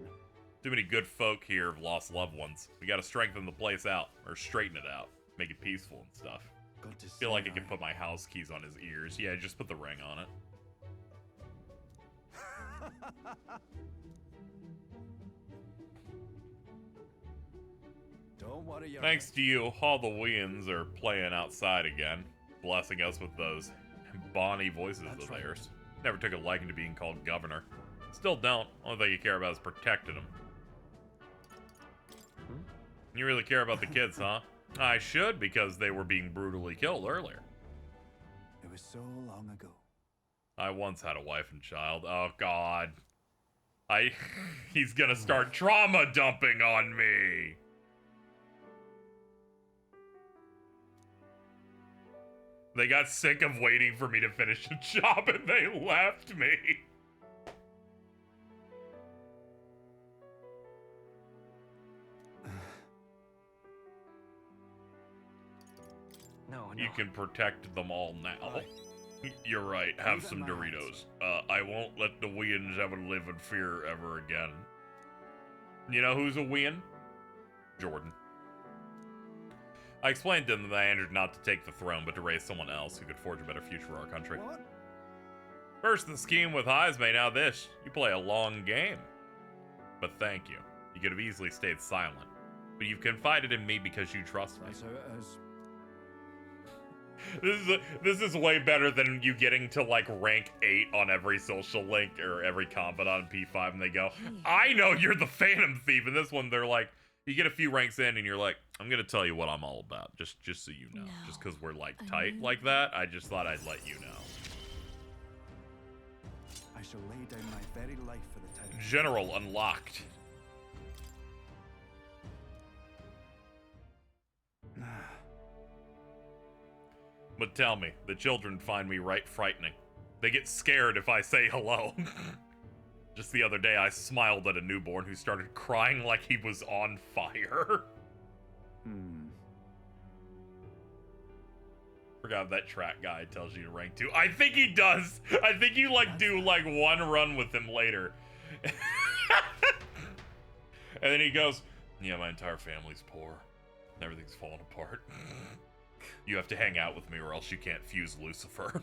Too many good folk here have lost loved ones. We gotta strengthen the place out, or straighten it out, make it peaceful and stuff. Got to Feel like I can put my house keys on his ears. Yeah, just put the ring on it. Don't worry. Thanks to you, all the Williams are playing outside again, blessing us with those bonny voices of theirs. Never took a liking to being called governor. Still don't. Only thing you care about is protecting them. You really care about the kids, huh? I should, because they were being brutally killed earlier. It was so long ago. I once had a wife and child. Oh, God. He's gonna start trauma dumping on me. They got sick of waiting for me to finish a job and they left me. No. You can protect them all now. You're right, have some Doritos. I won't let the Wians ever live in fear ever again. You know who's a Wian? Jordan. I explained to them that I entered not to take the throne, but to raise someone else who could forge a better future for our country. What? First the scheme with Heisme, now this. You play a long game. But thank you. You could have easily stayed silent. But you've confided in me because you trust me. So as This is way better than you getting to like rank 8 on every social link or every confidant in P5 and they go, I know you're the Phantom Thief. And this one they're like, you get a few ranks in and you're like, I'm gonna tell you what I'm all about, just so you know. Just because we're like tight like that, I just thought I'd let you know. I shall lay down my very life for the town. General unlocked. But tell me, the children find me right frightening. They get scared if I say hello. Just the other day, I smiled at a newborn who started crying like he was on fire. Forgot that track guy tells you to rank 2. I think he does. I think you like do like one run with him later. And then he goes, yeah, my entire family's poor. Everything's falling apart. You have to hang out with me or else you can't fuse Lucifer.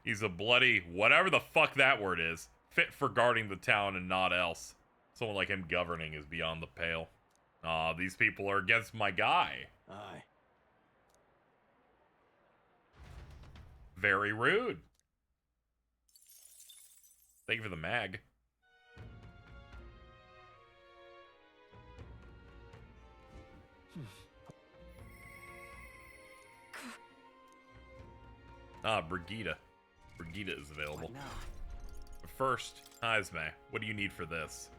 He's a bloody, whatever the fuck that word is, fit for guarding the town and not else. Someone like him governing is beyond the pale. Aw, these people are against my guy. Aye. Very rude. Thank you for the mag. Brigida. Brigida is available. What now? But first, Heisme, what do you need for this?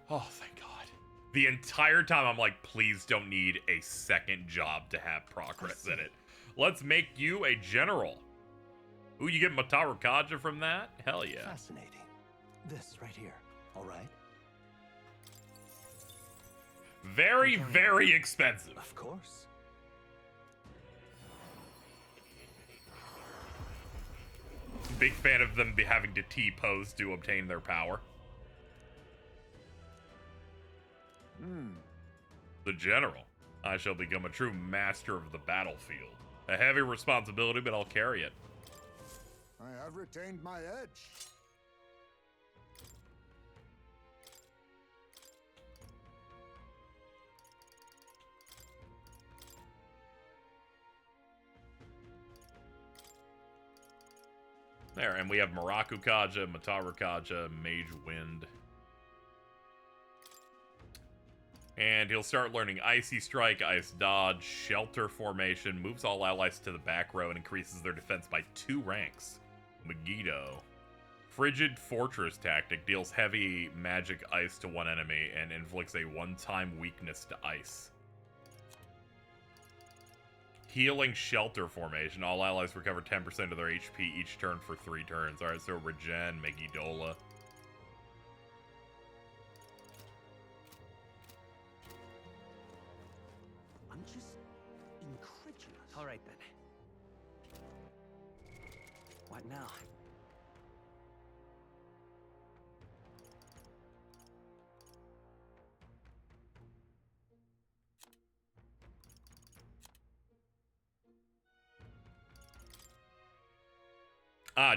Oh, thank God. The entire time I'm like, please don't need a second job to have progress in it. Let's make you a general. Ooh, you get Mataru Kaja from that? Hell yeah. Fascinating. This right here, all right? Very, very expensive. Of course. Big fan of them having to T-pose to obtain their power. The general. I shall become a true master of the battlefield. A heavy responsibility, but I'll carry it. I have retained my edge. There, and we have Maraku Kaja, Mataru Kaja, Mage Wind. And he'll start learning Icy Strike, Ice Dodge, Shelter Formation, moves all allies to the back row and increases their defense by 2 ranks. Megiddo. Frigid Fortress Tactic deals heavy magic ice to one enemy and inflicts a one-time weakness to ice. Healing Shelter Formation. All allies recover 10% of their HP each turn for 3 turns. Alright, so Regen, Megiddola. I'm just incredulous. All right then. What now?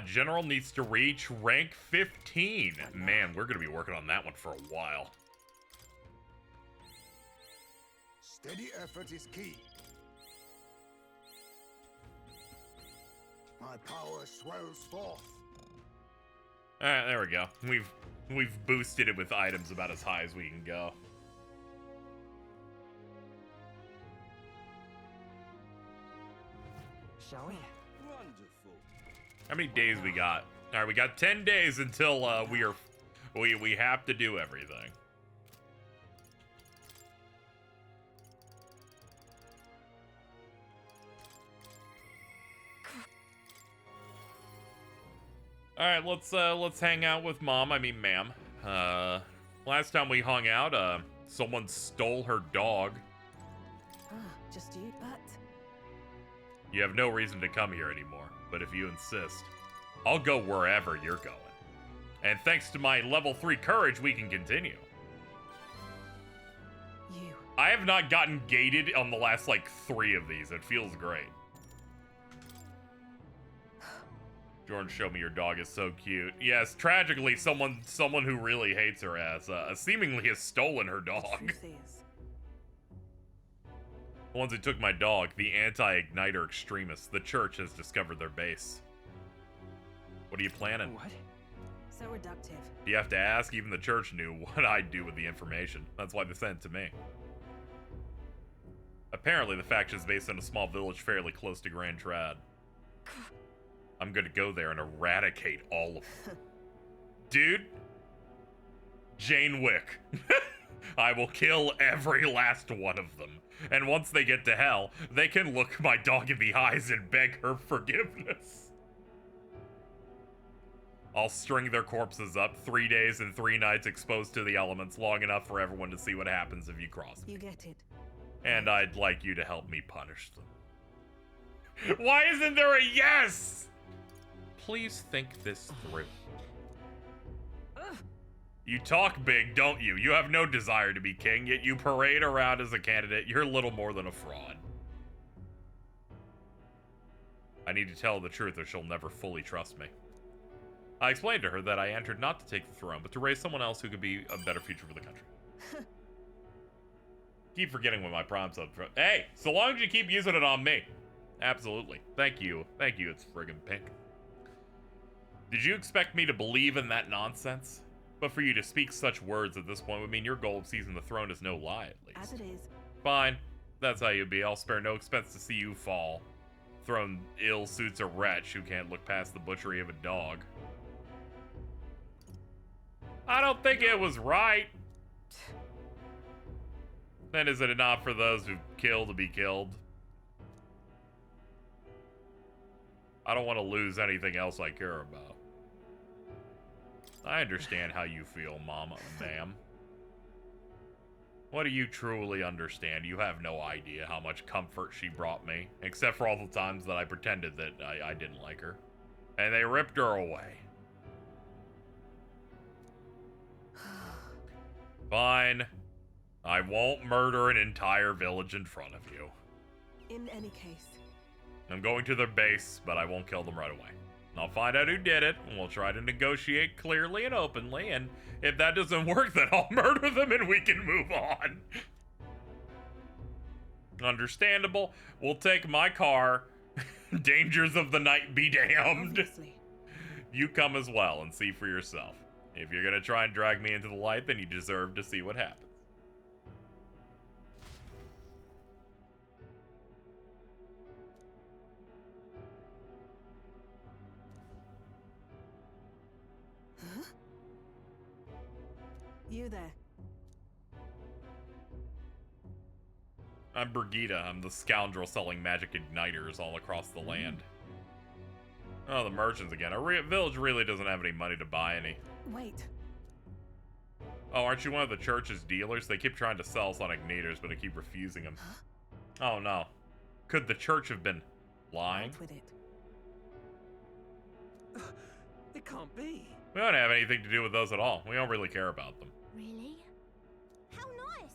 General needs to reach rank 15. Man, we're going to be working on that one for a while. Steady effort is key. My power swells forth. Alright, there we go. We've boosted it with items about as high as we can go. Shall we? Wonderful. How many days we got? All right, we got 10 days until we have to do everything. All right, let's hang out with Mom. I mean, Ma'am. Last time we hung out, someone stole her dog. Ah, just you, but You have no reason to come here anymore, but if you insist, I'll go wherever you're going. And thanks to my level 3 courage, we can continue. you. I have not gotten gated on the last, like, 3 of these. It feels great. Jordan showed me your dog is so cute. Yes, tragically, someone who really hates her ass seemingly has stolen her dog. Truth is, The ones who took my dog, the anti-igniter extremists, the church has discovered their base. What are you planning? What? so reductive. You have to ask? Even the church knew what I'd do with the information. That's why they sent it to me. Apparently, the faction is based in a small village fairly close to Grand Trad. I'm gonna go there and eradicate all of them. Dude. Jane Wick. I will kill every last one of them. And once they get to hell, they can look my dog in the eyes and beg her forgiveness. I'll string their corpses up 3 days and 3 nights exposed to the elements, long enough for everyone to see what happens if you cross me. You get it. And I'd like you to help me punish them. Why isn't there a yes? Please think this through. You talk big, don't you? You have no desire to be king, yet you parade around as a candidate. You're little more than a fraud. I need to tell her the truth or she'll never fully trust me. I explained to her that I entered not to take the throne, but to raise someone else who could be a better future for the country. Keep forgetting what my prompts up front. Hey, so long as you keep using it on me. Absolutely. Thank you. Thank you, it's friggin' pink. Did you expect me to believe in that nonsense? But for you to speak such words at this point would mean your goal of seizing the throne is no lie, at least. As it is. Fine. That's how you be. I'll spare no expense to see you fall. Throne ill suits a wretch who can't look past the butchery of a dog. I don't think it was right. Then is it not for those who kill to be killed? I don't want to lose anything else I care about. I understand how you feel, Mama, ma'am. What do you truly understand? You have no idea how much comfort she brought me, except for all the times that I pretended that I didn't like her. And they ripped her away. Fine. I won't murder an entire village in front of you. In any case. I'm going to their base, but I won't kill them right away. I'll find out who did it, and we'll try to negotiate clearly and openly, and if that doesn't work, then I'll murder them and we can move on. Understandable. We'll take my car. Dangers of the night be damned. Obviously. You come as well and see for yourself. If you're gonna try and drag me into the light, then you deserve to see what happens. Huh? You there. I'm Brigida. I'm the scoundrel selling magic igniters all across the land. Oh, the merchants again. Our village really doesn't have any money to buy any. Wait. Oh, aren't you one of the church's dealers? They keep trying to sell us on igniters, but I keep refusing them. Oh no. Could the church have been lying? Out with it. It can't be. We don't have anything to do with those at all. We don't really care about them. Really? How nice!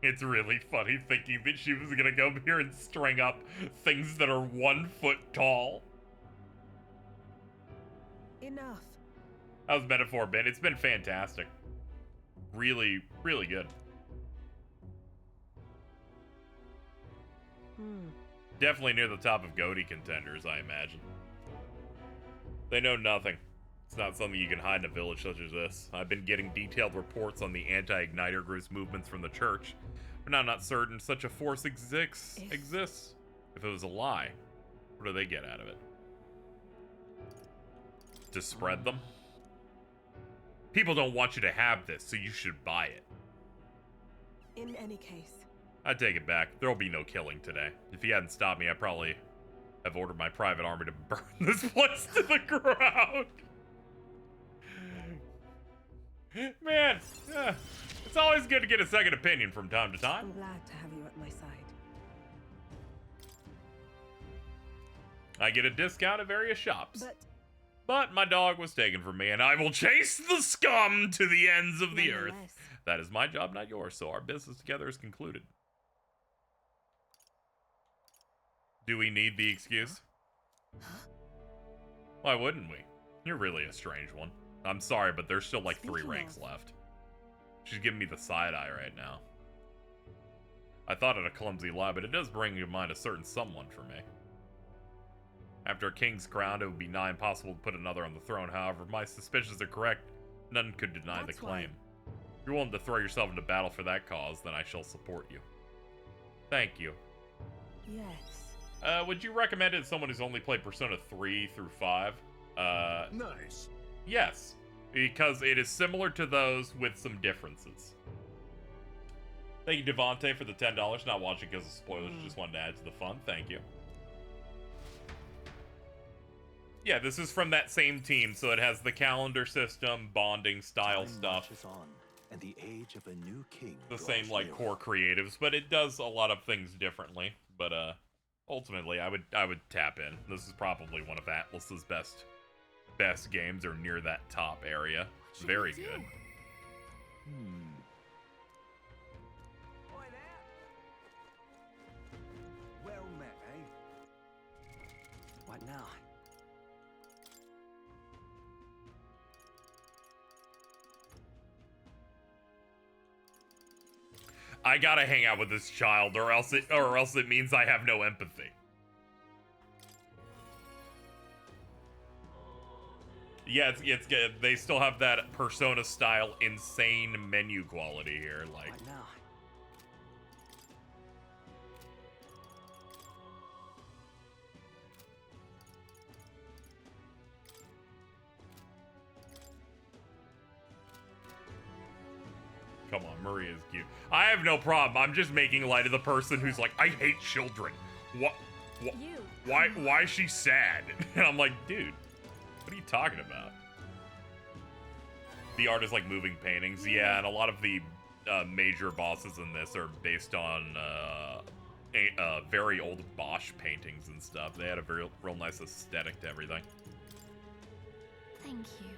It's really funny thinking that she was gonna go here and string up things that are 1 foot tall. Enough. That was metaphor bit. It's been fantastic. Really, really good. Definitely near the top of GOTY contenders, I imagine. They know nothing. It's not something you can hide in a village such as this. I've been getting detailed reports on the anti-igniter group's movements from the church, but I'm not certain such a force exists. If it was a lie, what do they get out of it? to spread them. People don't want you to have this, so you should buy it. In any case, I take it back. There'll be no killing today. If he hadn't stopped me, I probably have ordered my private army to burn this place to the ground. Man, it's always good to get a second opinion from time to time. I'm glad to have you at my side. I get a discount at various shops. But But my dog was taken from me, and I will chase the scum to the ends of the earth. nonetheless, That is my job, not yours, so our business together is concluded. Do we need the excuse? Why wouldn't we? You're really a strange one. I'm sorry, but there's still like 3 Speaking ranks of- left. She's giving me the side eye right now. I thought it a clumsy lie, but it does bring to mind a certain someone for me. After a king's crown, it would be nigh impossible to put another on the throne. However, if my suspicions are correct, none could deny the That's claim. why- If you're willing to throw yourself into battle for that cause, then I shall support you. Thank you. yes. Would you recommend it to someone who's only played Persona 3 through 5? Nice. Yes. Because it is similar to those with some differences. Thank you, Devontae, for the $10. Not watching because of spoilers, just wanted to add to the fun. Thank you. Yeah, this is from that same team, so it has the calendar system, bonding style Time stuff. marches on, and the age of a new king The draws same, like, nearer. core creatives, but it does a lot of things differently. But, ultimately, I would tap in. This is probably one of Atlas's best games, or near that top area. should Very we do? good. Oi there. Well met, eh? What now? I gotta hang out with this child, or else it means I have no empathy. Yeah, it's good. They still have that Persona style insane menu quality here. Like, What now? come on, Maria's cute. I have no problem. I'm just making light of the person who's like, I hate children. What? You. Why is she sad? And I'm like, dude, what are you talking about? The art is like moving paintings. Yeah, and a lot of the major bosses in this are based on very old Bosch paintings and stuff. They had a real nice aesthetic to everything. Thank you.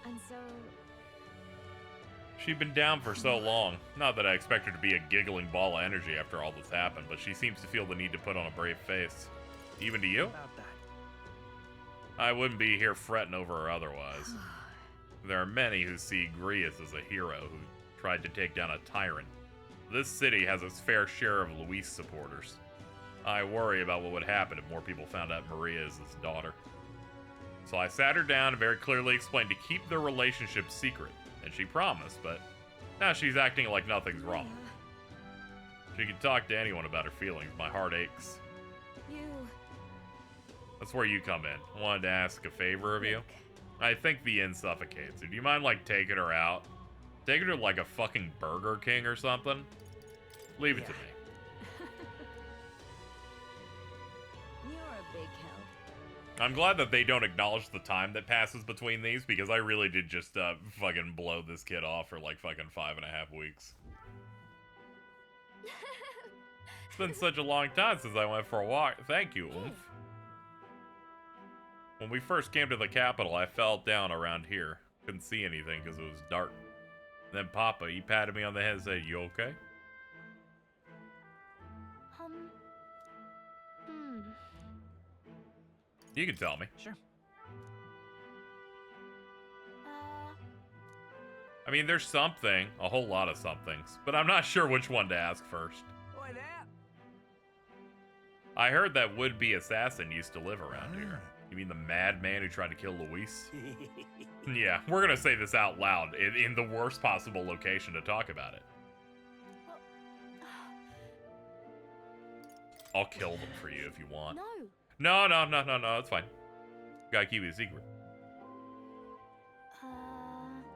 And so, She'd been down for so long. Not that I expect her to be a giggling ball of energy after all that's happened, but she seems to feel the need to put on a brave face. Even to you? About that. I wouldn't be here fretting over her otherwise. There are many who see Grius as a hero who tried to take down a tyrant. This city has its fair share of Luis supporters. I worry about what would happen if more people found out Maria is his daughter. So I sat her down and very clearly explained to keep their relationship secret. And she promised, but now she's acting like nothing's wrong. She can talk to anyone about her feelings. My heart aches. you. That's where you come in. I wanted to ask a favor of you. I think the inn suffocates her. Do you mind, like, taking her out? Take her to, like, a fucking Burger King or something? Leave it to me. You're a big help. I'm glad that they don't acknowledge the time that passes between these, because I really did just, fucking blow this kid off for, like, fucking 5.5 weeks. It's been such a long time since I went for a walk. Thank you, Oomph. When we first came to the capital, I fell down around here. Couldn't see anything because it was dark. Then Papa, he patted me on the head and said, "You okay?" You can tell me. Sure. I mean, there's something, a whole lot of somethings, but I'm not sure which one to ask first. Oi there. I heard that would-be assassin used to live around here. You mean the madman who tried to kill Luis? Yeah, we're gonna say this out loud, in the worst possible location to talk about it. I'll kill them for you if you want. No. No, it's fine. Gotta keep it a secret.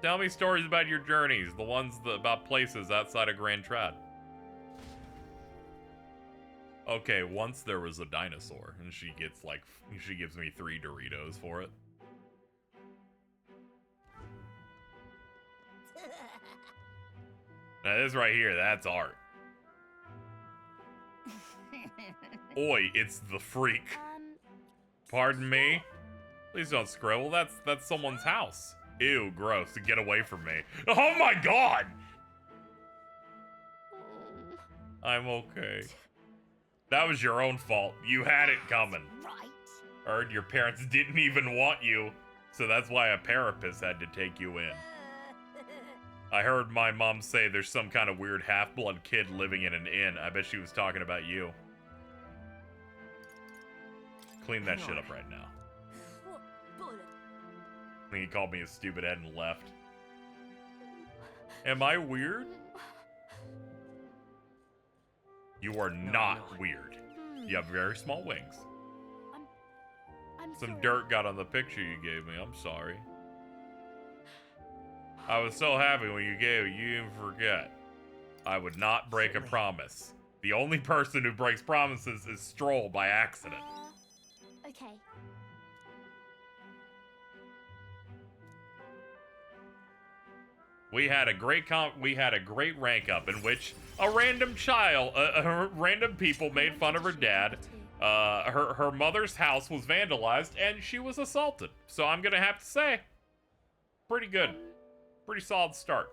Tell me stories about your journeys, the ones about places outside of Grand Trad. Okay, once there was a dinosaur, and she gives me 3 Doritos for it. Now this right here, that's art. Oi, it's the freak. Pardon me? Please don't scribble, that's someone's house. Ew, gross, get away from me. Oh my god! I'm okay. That was your own fault. You had it coming. Right. Heard your parents didn't even want you, so that's why a therapist had to take you in. I heard my mom say there's some kind of weird half-blood kid living in an inn. I bet she was talking about you. Clean that shit up right now. I think he called me a stupid head and left. Am I weird? You are not weird. You have very small wings. I'm Some sorry. dirt got on the picture you gave me. I'm sorry. I was so happy when you gave it, you didn't forget. I would not break a promise. The only person who breaks promises is Stroll by accident. Okay. We had a great rank up in which a random child, random people made fun of her dad. Her mother's house was vandalized and she was assaulted. So I'm gonna have to say, pretty good, pretty solid start.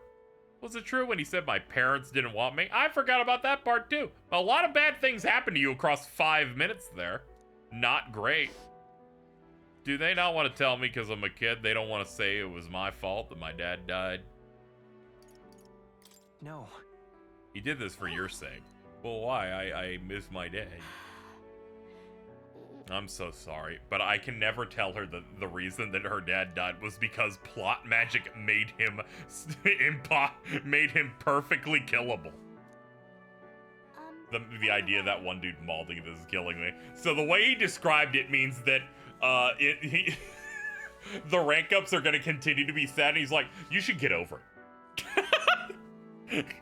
Was it true when he said my parents didn't want me? I forgot about that part too. A lot of bad things happened to you across 5 minutes there. Not great. Do they not want to tell me because I'm a kid? They don't want to say it was my fault that my dad died? No. He did this for your sake. Well, why? I miss my dad. I'm so sorry, but I can never tell her that the reason that her dad died was because plot magic made him perfectly killable. The idea that one dude malding this is killing me. So the way he described it means that the rank ups are gonna continue to be sad, and he's like, you should get over it.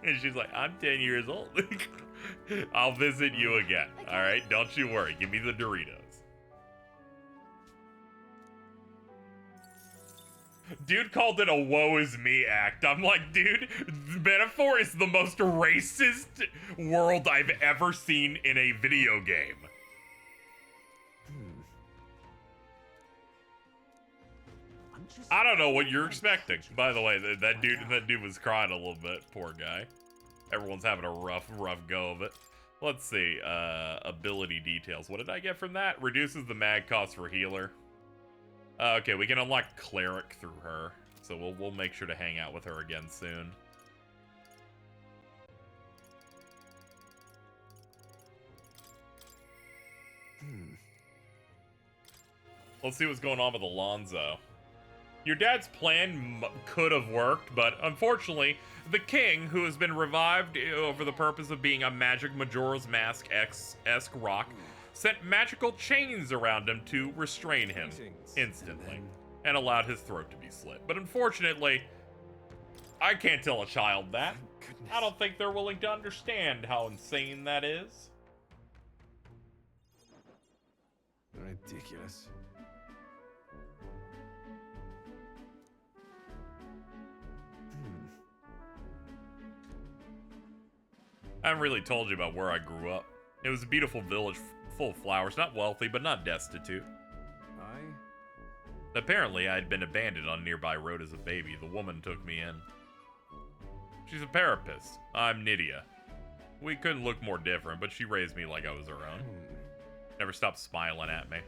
And she's like, I'm 10 years old. I'll visit you again. All right, don't you worry. Give me the Doritos. Dude called it a woe is me act. I'm like, dude, Metaphor is the most racist world I've ever seen in a video game. I don't know what you're expecting. By the way, that dude was crying a little bit. Poor guy. Everyone's having a rough go of it. Let's see. Ability details. What did I get from that? Reduces the mag cost for healer. Okay, we can unlock cleric through her, so we'll make sure to hang out with her again soon. Let's see what's going on with Alonzo. Your dad's plan could have worked, but unfortunately, the king, who has been revived over the purpose of being a magic Majora's Mask-esque rock, sent magical chains around him to restrain him instantly, and allowed his throat to be slit. But unfortunately, I can't tell a child that. I don't think they're willing to understand how insane that is. Ridiculous. I haven't really told you about where I grew up. It was a beautiful village full of flowers, not wealthy, but not destitute. Apparently, I had been abandoned on a nearby road as a baby. The woman took me in. She's a therapist. I'm Nydia. We couldn't look more different, but she raised me like I was her own. Never stopped smiling at me.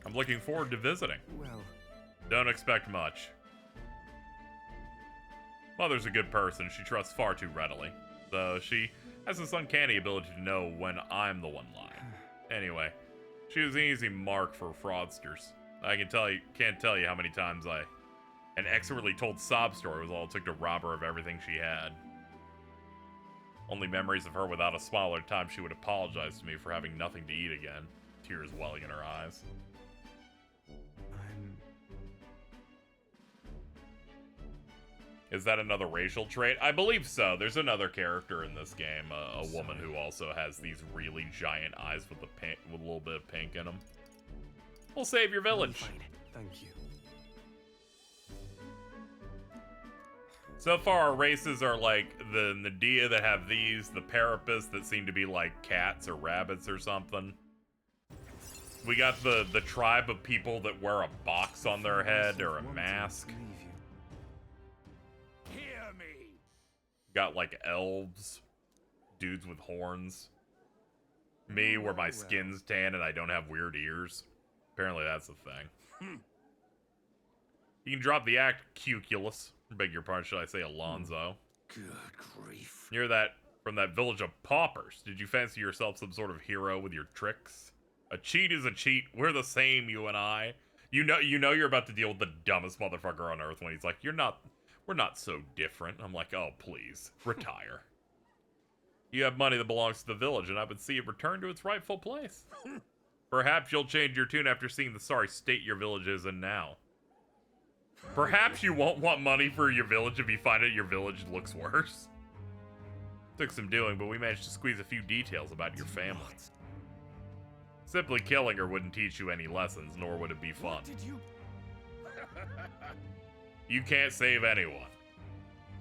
I'm looking forward to visiting. Well, don't expect much. Mother's a good person. She trusts far too readily. So she has this uncanny ability to know when I'm the one lying. Anyway, she was an easy mark for fraudsters. I can't tell you how many times an expertly told sob story was all it took to rob her of everything she had. Only memories of her without a smile at a time she would apologize to me for having nothing to eat again. tears welling in her eyes. Is that another racial trait? I believe so. There's another character in this game, a woman who also has these really giant eyes with a little bit of pink in them. We'll save your village. Thank you. So far, our races are like the Nadia that have these, the Parapus that seem to be like cats or rabbits or something. We got the tribe of people that wear a box on their head or a mask. Hear me. Got like elves, dudes with horns. Me, where my skin's tan and I don't have weird ears. Apparently that's a thing. You can drop the act, Cuculus. Beg your pardon, should I say Alonzo? Good grief. You're that from that village of paupers. Did you fancy yourself some sort of hero with your tricks? A cheat is a cheat. We're the same, you and I. You know you're about to deal with the dumbest motherfucker on earth when he's like, we're not so different. I'm like, oh, please, retire. You have money that belongs to the village, and I would see it return to its rightful place. Perhaps you'll change your tune after seeing the sorry state your village is in now. Perhaps you won't want money for your village if you find out your village looks worse. Took some doing, but we managed to squeeze a few details about your family. Simply killing her wouldn't teach you any lessons, nor would it be fun. What did you... You can't save anyone.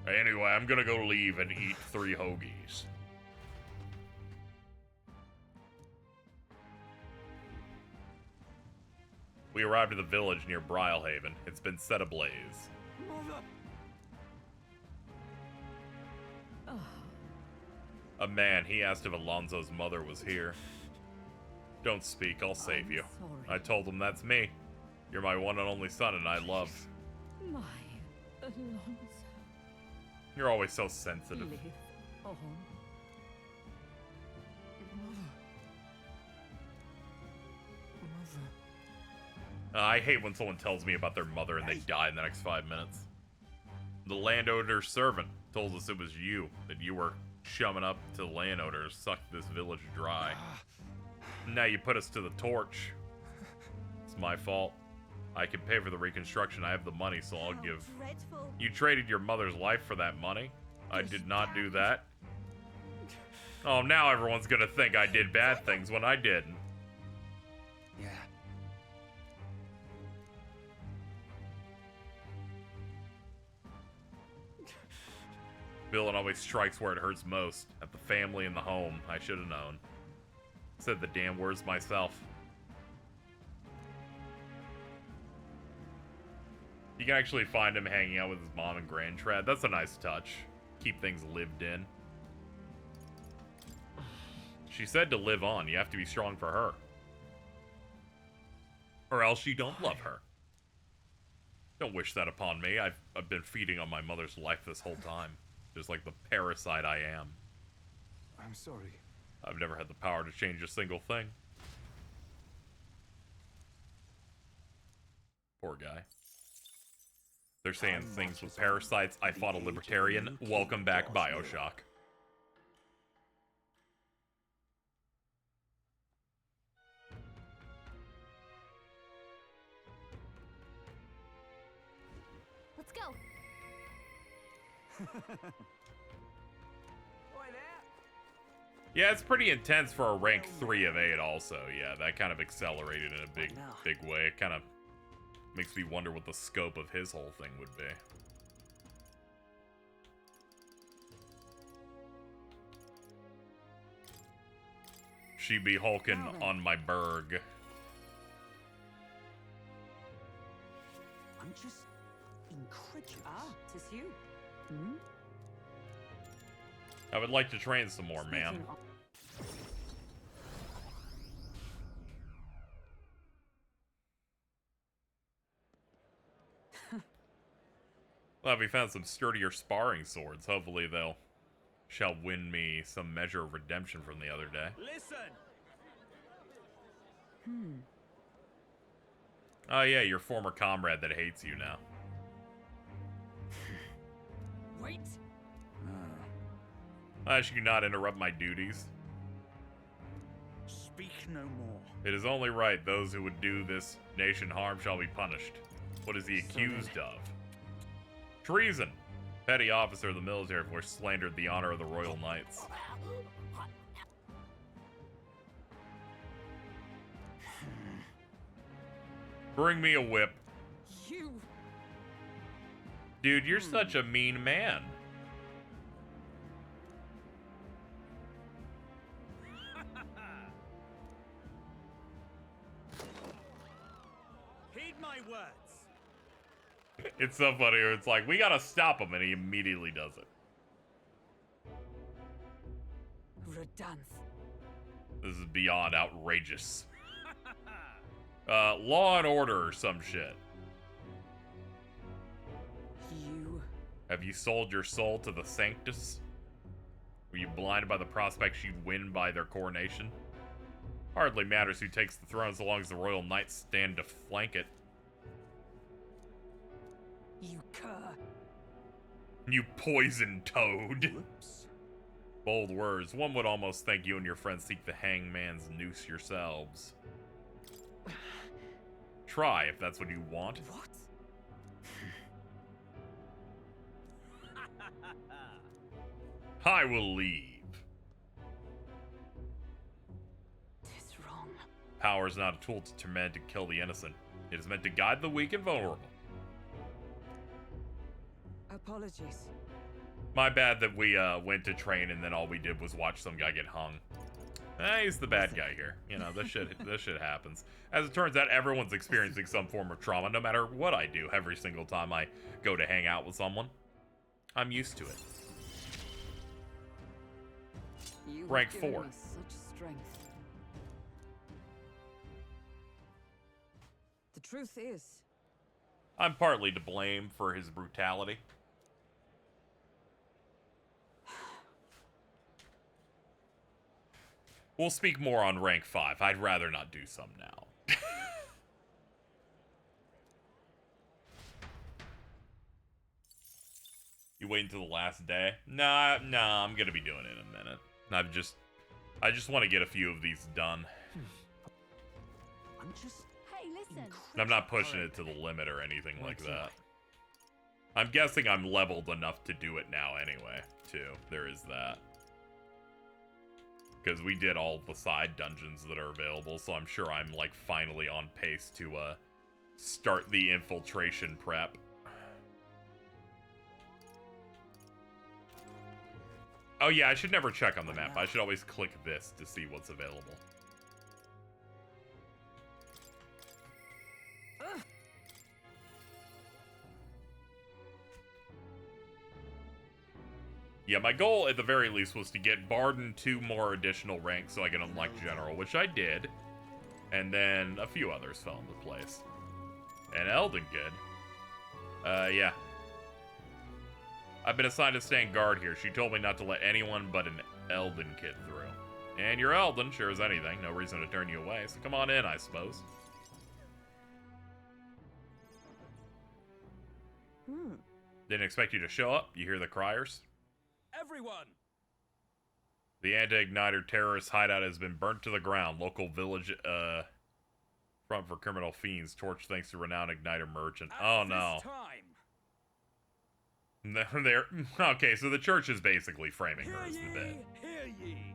Anyway, I'm gonna go leave and eat 3 hoagies. We arrived at the village near Brilehaven. It's been set ablaze. Mother... A man, he asked if Alonzo's mother was here. Don't speak, I'll save you. Sorry. I told him that's me. You're my one and only son and I love. My Alonso. You're always so sensitive. Live on. I hate when someone tells me about their mother and they die in the next 5 minutes. The landowner's servant told us it was you, that you were chumming up to the landowners, sucked this village dry. Now you put us to the torch. It's my fault. I can pay for the reconstruction. I have the money, so I'll give. Dreadful. You traded your mother's life for that money. I did not do that. Oh, now everyone's gonna think I did bad things when I didn't. Yeah. Villain always strikes where it hurts most. At the family and the home. I should have known. Said the damn words myself. You can actually find him hanging out with his mom and Grandtrad. That's a nice touch. Keep things lived in. She said to live on. You have to be strong for her. Or else you don't love her. Don't wish that upon me. I've been feeding on my mother's life this whole time. Just like the parasite I am. I'm sorry. I've never had the power to change a single thing. Poor guy. They're saying things with parasites. I fought a libertarian. Welcome back, BioShock. Let's go. Yeah, it's pretty intense for a rank 3 of 8 also. Yeah, that kind of accelerated in a big way. It kind of makes me wonder what the scope of his whole thing would be. She be hulking on my burg. I'm just incredulous. Ah, 'tis you. Hmm? I would like to train some more, ma'am. Speaking of- Well, we found some sturdier sparring swords. Hopefully they'll shall win me some measure of redemption from the other day. Listen. Oh yeah, your former comrade that hates you now. Wait. Should you not interrupt my duties? Speak no more. It is only right those who would do this nation harm shall be punished. What is he accused of? Treason. Petty officer of the military force slandered the honor of the Royal Knights. Bring me a whip. You. Dude, you're such a mean man. Heed my words. It's so funny. It's like, we gotta stop him, and he immediately does it. Redanth. This is beyond outrageous. Law and order or some shit. You. Have you sold your soul to the Sanctus? Were you blinded by the prospect she'd win by their coronation? Hardly matters who takes the throne so long as the royal knights stand to flank it. You cur. You poison toad. Whoops. Bold words. One would almost think you and your friends seek the hangman's noose yourselves. Try if that's what you want. What? I will leave. Tis wrong. Power is not a tool to torment and kill the innocent. It is meant to guide the weak and vulnerable. Apologies. My bad that we went to train and then all we did was watch some guy get hung. He's the bad guy here. You know, this shit happens. As it turns out, everyone's experiencing some form of trauma, no matter what I do every single time I go to hang out with someone. I'm used to it. You have Rank given 4. me such strength. The truth is, I'm partly to blame for his brutality. We'll speak more on rank 5. I'd rather not do some now. You wait until the last day? Nah, I'm gonna be doing it in a minute. I just want to get a few of these done. I'm just. Hey, listen. I'm not pushing it to the limit or anything like that. I'm guessing I'm leveled enough to do it now anyway, too. There is that. Because we did all the side dungeons that are available, so I'm sure I'm, like, finally on pace to, start the infiltration prep. Oh yeah, I should never check on the map. I should always click this to see what's available. Yeah, my goal at the very least was to get Barden 2 more additional ranks so I can unlock General, which I did. And then a few others fell into place. And Elden good. Yeah. I've been assigned to stand guard here. She told me not to let anyone but an Elden kid through. And you're Elden, sure as anything. No reason to turn you away, so come on in, I suppose. Didn't expect you to show up. You hear the criers? Everyone! The anti-igniter terrorist hideout has been burnt to the ground. Local village, front for criminal fiends. Torch thanks to renowned igniter merchant. Oh no. They're okay, so the church is basically framing her as the bit. Hear ye!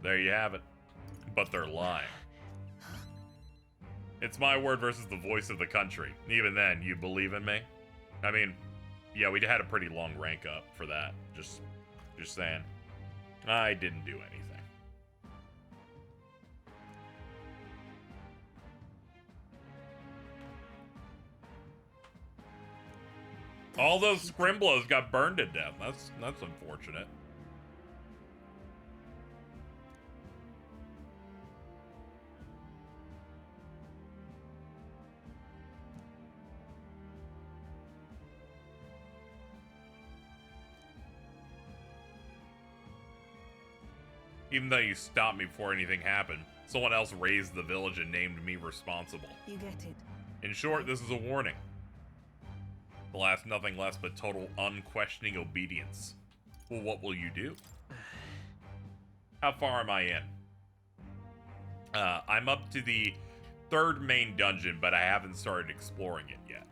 There you have it. But they're lying. It's my word versus the voice of the country. Even then, you believe in me? I mean, yeah, we had a pretty long rank up for that. Just saying. I didn't do anything. All those Scrimblows got burned to death. That's unfortunate. Even though you stopped me before anything happened, someone else raised the village and named me responsible. you get it. In short, this is a warning. The last nothing less but total unquestioning obedience. Well, what will you do? How far am I in? I'm up to the 3rd main dungeon, but I haven't started exploring it yet.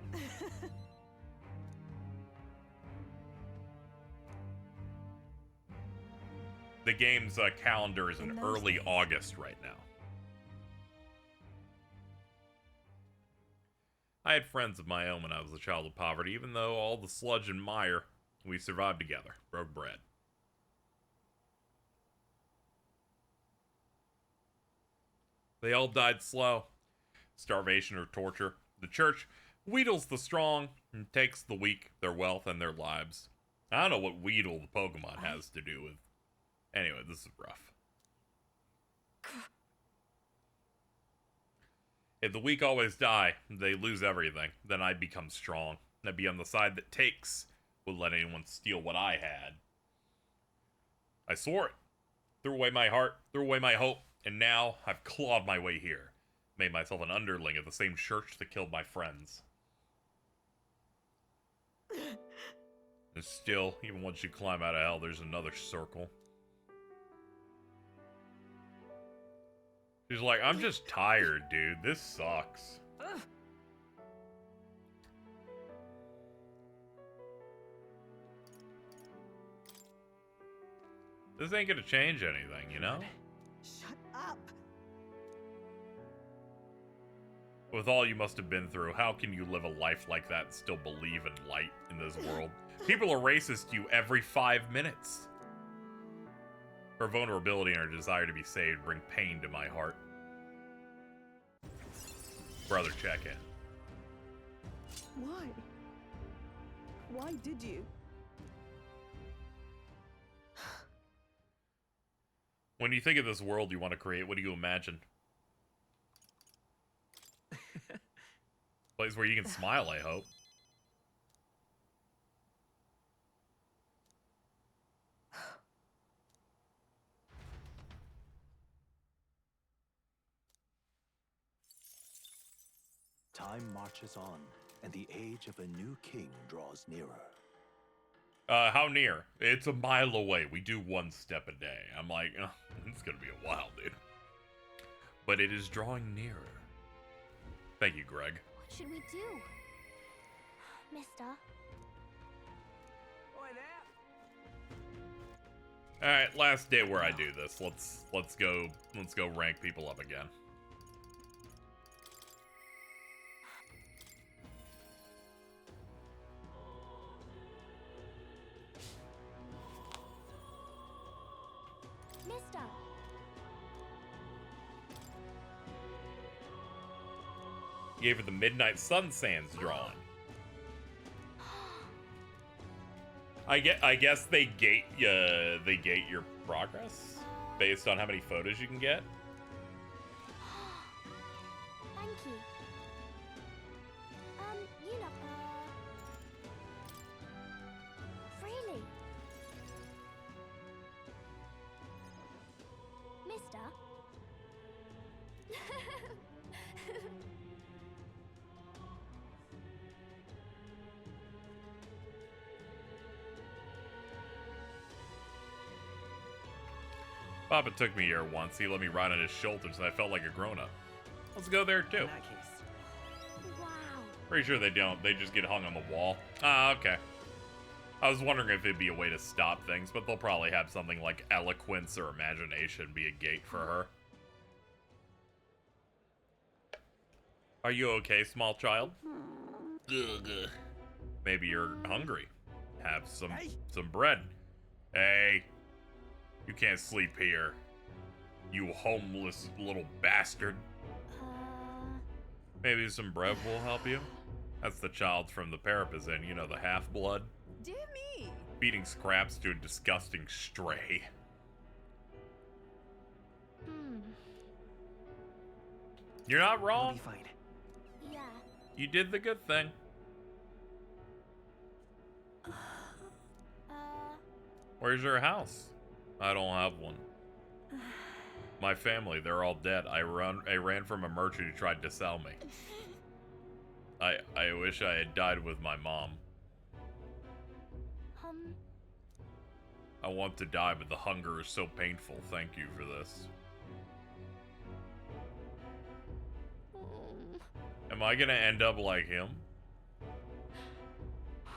The game's calendar is in early August right now. I had friends of my own when I was a child of poverty, even though all the sludge and mire, we survived together, broke bread. They all died slow. Starvation or torture. The church wheedles the strong and takes the weak, their wealth, and their lives. I don't know what wheedle the Pokemon has to do with. Anyway, this is rough. If the weak always die, they lose everything. Then I become strong. I'd be on the side that takes. Would let anyone steal what I had. I swore it. Threw away my heart, threw away my hope, and now I've clawed my way here. Made myself an underling of the same church that killed my friends. And still, even once you climb out of hell, there's another circle. She's like, I'm just tired, dude. This sucks. This ain't gonna change anything, you know? Shut up. With all you must have been through, how can you live a life like that and still believe in light in this world? People are racist to you every 5 minutes. Her vulnerability and her desire to be saved bring pain to my heart. Brother, check in. Why? Why did you? When you think of this world you want to create, what do you imagine? Place where you can smile, I hope. Time marches on, and the age of a new king draws nearer. How near? It's a mile away. We do 1 step a day. I'm like, oh, it's gonna be a while, dude. But it is drawing nearer. Thank you, Greg. What should we do? Mister? Oi there! Alright, last day where I do this. Let's go rank people up again. Mister? Gave her the Midnight Sun Sands drawing. I guess they gate your progress based on how many photos you can get. Thank you. You know, really? Mister? Papa took me here once. He let me ride on his shoulders and I felt like a grown-up. Let's go there too. In that case. Wow. Pretty sure they don't. They just get hung on the wall. Ah, okay. I was wondering if it'd be a way to stop things, but they'll probably have something like eloquence or imagination be a gate for her. Are you okay, small child? Ugh. Maybe you're hungry. Have some bread. Hey, you can't sleep here. You homeless little bastard. Maybe some bread will help you? That's the child from the Parapet Inn, you know, the half-blood. Dear me. Feeding scraps to a disgusting stray. You're not I'll wrong. be fine. Yeah. You did the good thing. Where's your house? I don't have one. My family, they're all dead. I ran from a merchant who tried to sell me. I wish I had died with my mom. I want to die, but the hunger is so painful. Thank you for this. Am I gonna end up like him?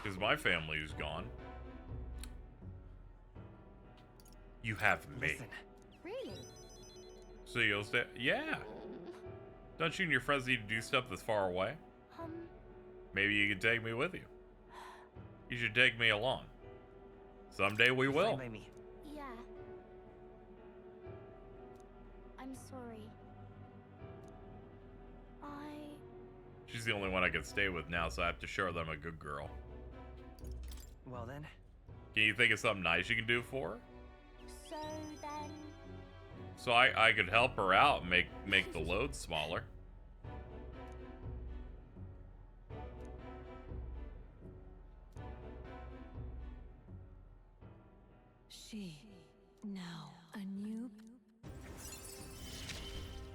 Because my family is gone. You have me. Listen. Really? So you'll stay? Yeah. Don't you and your friends need to do stuff that's far away? Maybe you can take me with you. You should take me along. Someday we will. Fine by me. Yeah. I'm sorry. She's the only one I can stay with now, so I have to show them I'm a good girl. Well then. Can you think of something nice you can do for her? So then... So I could help her out and make the load smaller. She now a new.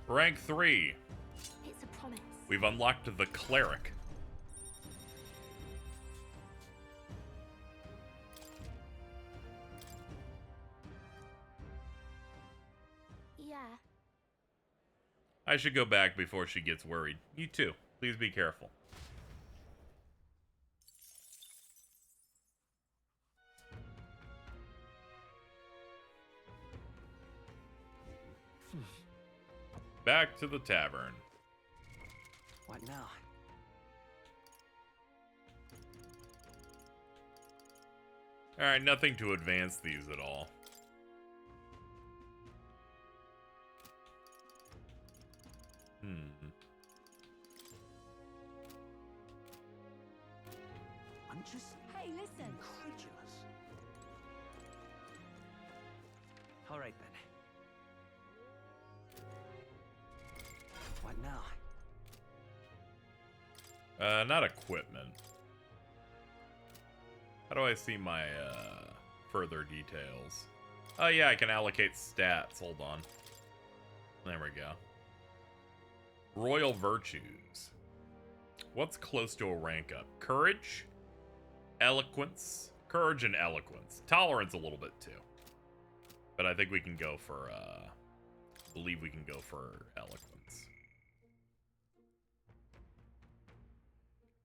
Rank 3. It's a promise. We've unlocked the Cleric. Yeah. I should go back before she gets worried. You too. Please be careful. Back to the tavern. What now? Alright, nothing to advance these at all. I'm just Hey, listen. incredulous. Alright then. What now? Not equipment. How do I see my, further details? Oh yeah, I can allocate stats. Hold on. There we go. Royal Virtues. What's close to a rank up? Courage? Eloquence? Courage and eloquence. Tolerance a little bit too. But I think we can go for, believe we can go for eloquence.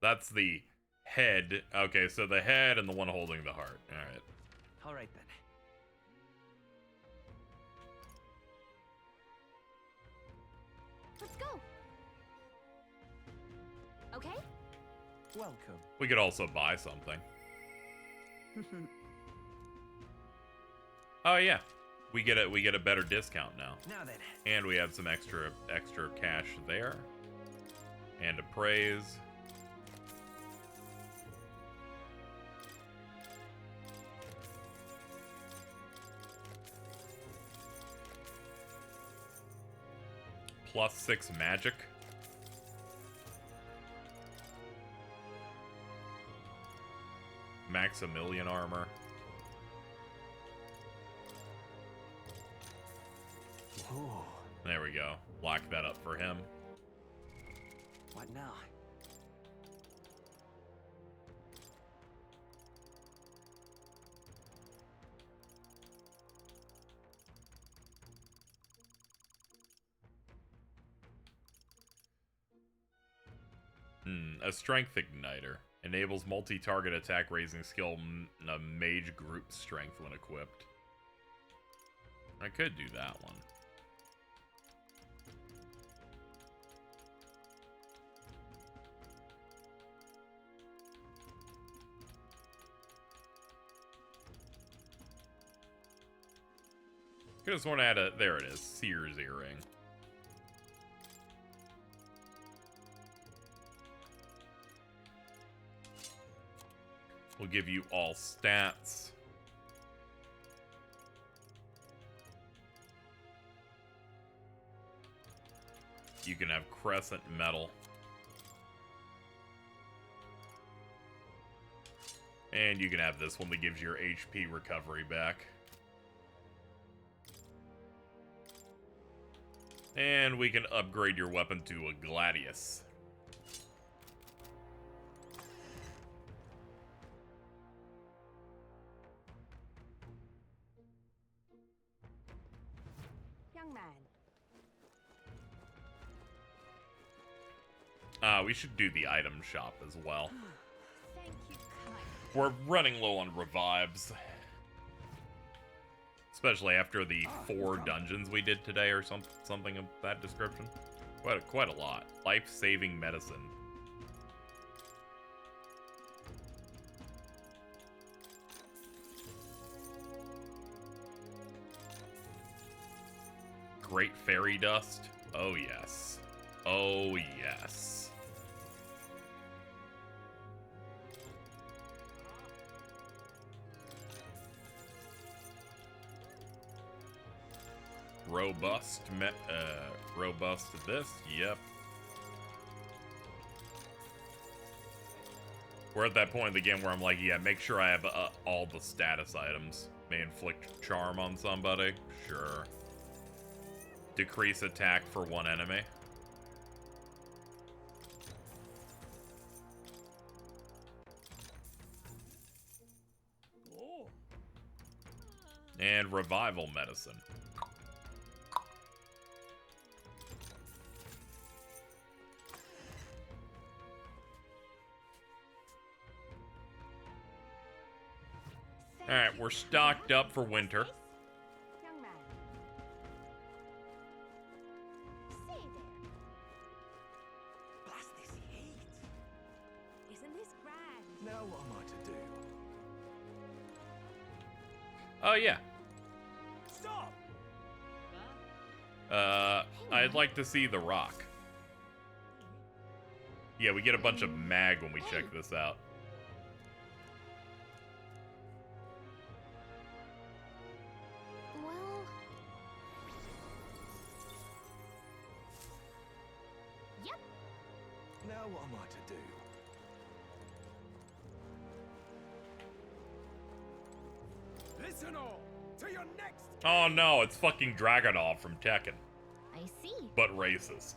That's the head. Okay, so the head and the one holding the heart. Alright. Alright then. Let's go. Okay? Welcome. We could also buy something. Oh yeah. We get a better discount now. Now then. And we have some extra cash there. And appraise. +6 magic. Maximilian armor. Ooh. There we go. Lock that up for him. What now? A strength igniter. Enables multi-target attack raising skill a mage group strength when equipped. I could do that one. Could have sworn I had a... There it is. Seer's earring. We'll give you all stats. You can have crescent metal. And you can have this one that gives your HP recovery back. And we can upgrade your weapon to a gladius. Young man. We should do the item shop as well. Thank you, kind. We're running low on revives. Especially after the 4 dungeons we did today or something of that description. Quite a lot. Life-saving medicine. Great fairy dust. Oh yes. Oh yes. Robust this, yep. We're at that point in the game where I'm like, yeah, make sure I have all the status items. May inflict charm on somebody, sure. Decrease attack for 1 enemy. And revival medicine. Alright, we're stocked up for winter. Young man. Say there. Blast this heat. Isn't this grand? Now what am I to do? Oh yeah. Stop! I'd like to see the rock. Yeah, we get a bunch of mag when we check this out. Well, yep. Now what am I to do? Listen all to your next. Oh no, it's fucking Dragunov from Tekken, I see. but racist.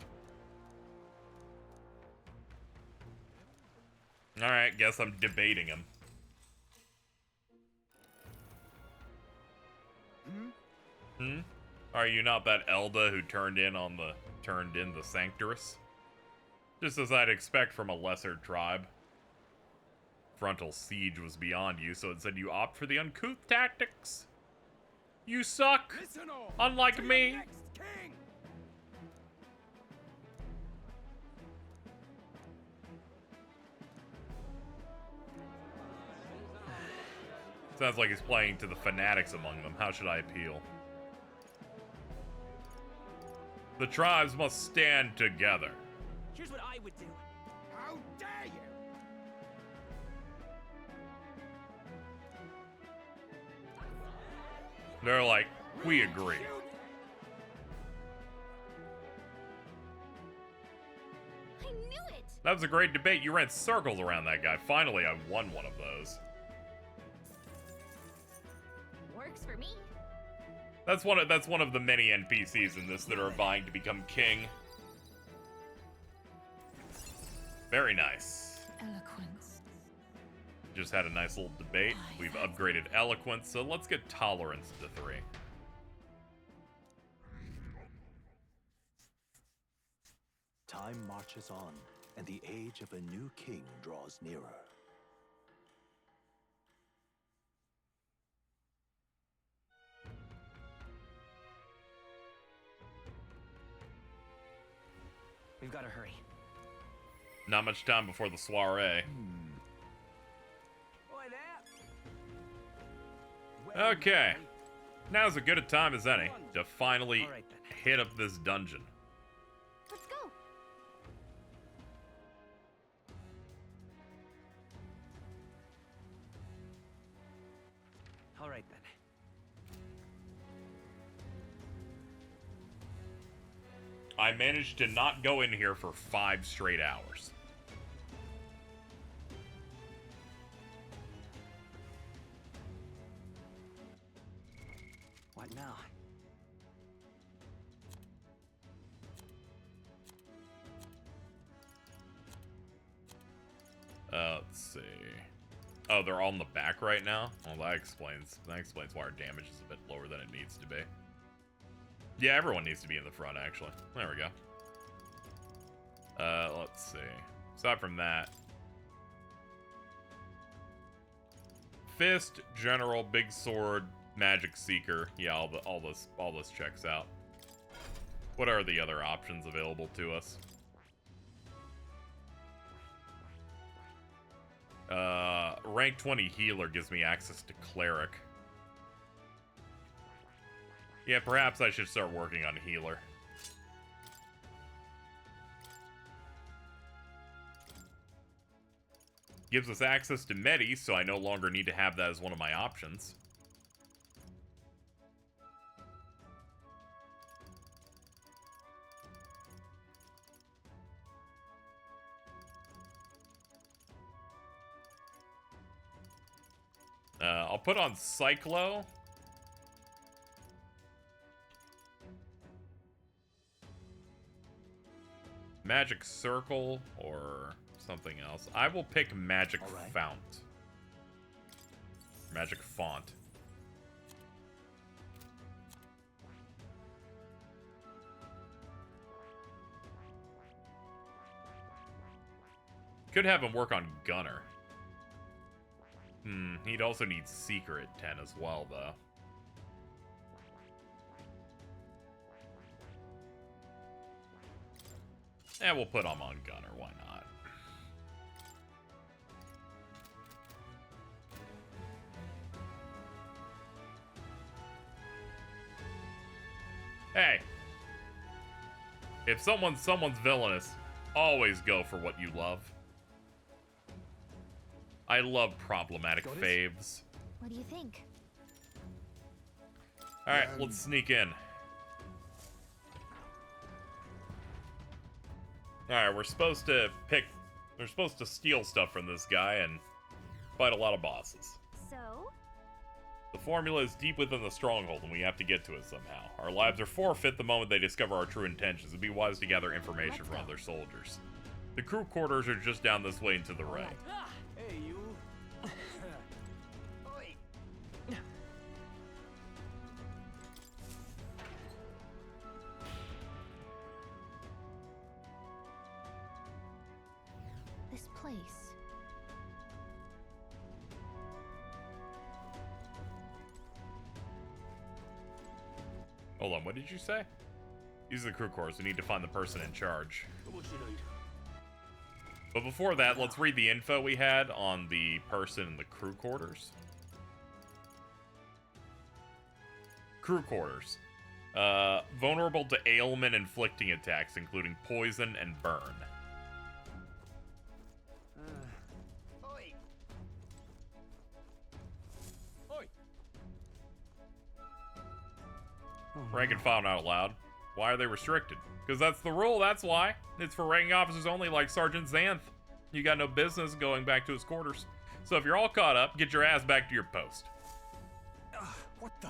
Alright, guess I'm debating him. Hmm? Are you not that Elda who turned in the Sanctorus? Just as I'd expect from a lesser tribe. Frontal Siege was beyond you, so it said you opt for the uncouth tactics. You suck, Listen all unlike to your me. next king. Sounds like he's playing to the fanatics among them. How should I appeal? The tribes must stand together. Here's what I would do. How dare you? They're like, we agree. I knew it. That was a great debate. You ran circles around that guy. Finally, I won one of those. Works for me. That's one of the many NPCs in this that are vying to become king. Very nice. Eloquence. Just had a nice little debate. We've upgraded eloquence, so let's get tolerance to 3. Time marches on, and the age of a new king draws nearer. We've got to hurry. Not much time before the soiree. Oi there. Okay. Now's as good a time as any to finally All right, then. hit up this dungeon. Let's go. All right then. I managed to not go in here for 5 straight hours. What now? Let's see. Oh, they're all in the back right now? Well, that explains why our damage is a bit lower than it needs to be. Yeah, everyone needs to be in the front, actually. There we go. Let's see. Aside from that, Fist, General, Big Sword, Magic Seeker. Yeah, all this checks out. What are the other options available to us? Rank 20 Healer gives me access to Cleric. Yeah, perhaps I should start working on Healer. Gives us access to Medi, so I no longer need to have that as one of my options. I'll put on Cyclo. Magic Circle or something else. I will pick Magic Fount. Magic Font. Could have him work on Gunner. He'd also need Seeker at 10 as well, though. Yeah, we'll put him on Gunner, why not? Hey! If someone's villainous, always go for what you love. I love problematic faves. What do you think? Alright, let's sneak in. Alright, we're supposed to steal stuff from this guy and fight a lot of bosses. So? The formula is deep within the stronghold and we have to get to it somehow. Our lives are forfeit the moment they discover our true intentions. It'd be wise to gather information from other soldiers. The crew quarters are just down this way and to the right. Hey, you. This place. Hold on, what did you say? These are the crew quarters. We need to find the person in charge. But before that, let's read the info we had on the person in the crew quarters. Crew quarters. Vulnerable to ailment-inflicting attacks, including poison and burn. Oi! Rank and file not allowed. Why are they restricted? Because that's the rule, that's why. It's for ranking officers only, like Sergeant Xanth. You got no business going back to his quarters. So if you're all caught up, get your ass back to your post. What the?